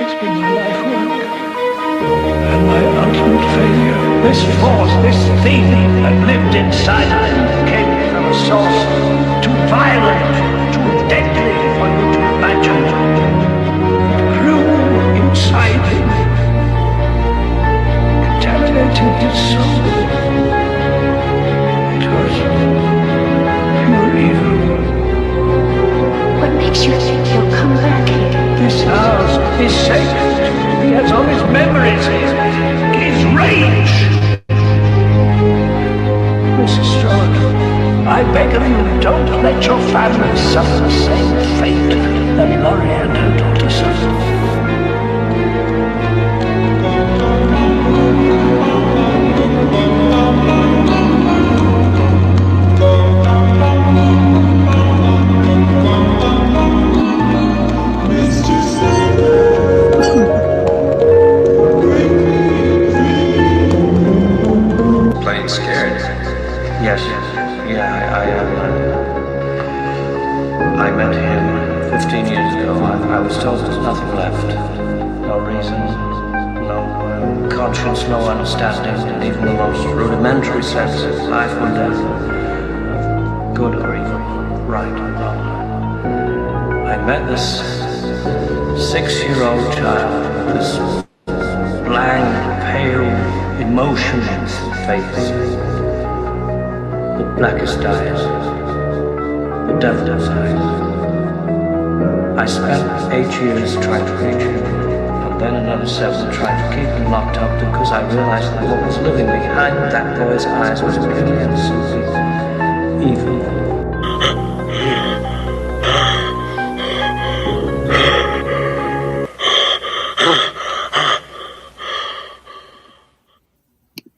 It's been my life work and my ultimate failure. This force, this thing that lived inside of him came from a source too violent, too deadly for you to imagine. It grew inside him, contaminated his soul. It was pure evil.
What makes you think he'll come back here?
This house is sacred. He has all his memories, his rage. Mrs. Strode, I beg of you, don't let your family suffer the same fate that Laurie and her daughter suffered.
Plain scared.
Yes, I met him 15 years ago. I was told there's nothing left. No reason, no conscience, no understanding, and even the most rudimentary sense of life or death. Good or evil, right or wrong. I met this 6-year-old child, this blank, pale, emotionless face. The blackest eyes, the devil's eyes. I spent 8 years trying to reach him, and then another 7 trying to keep him locked up because I realized that what was living behind that boy's eyes was pure and simply evil.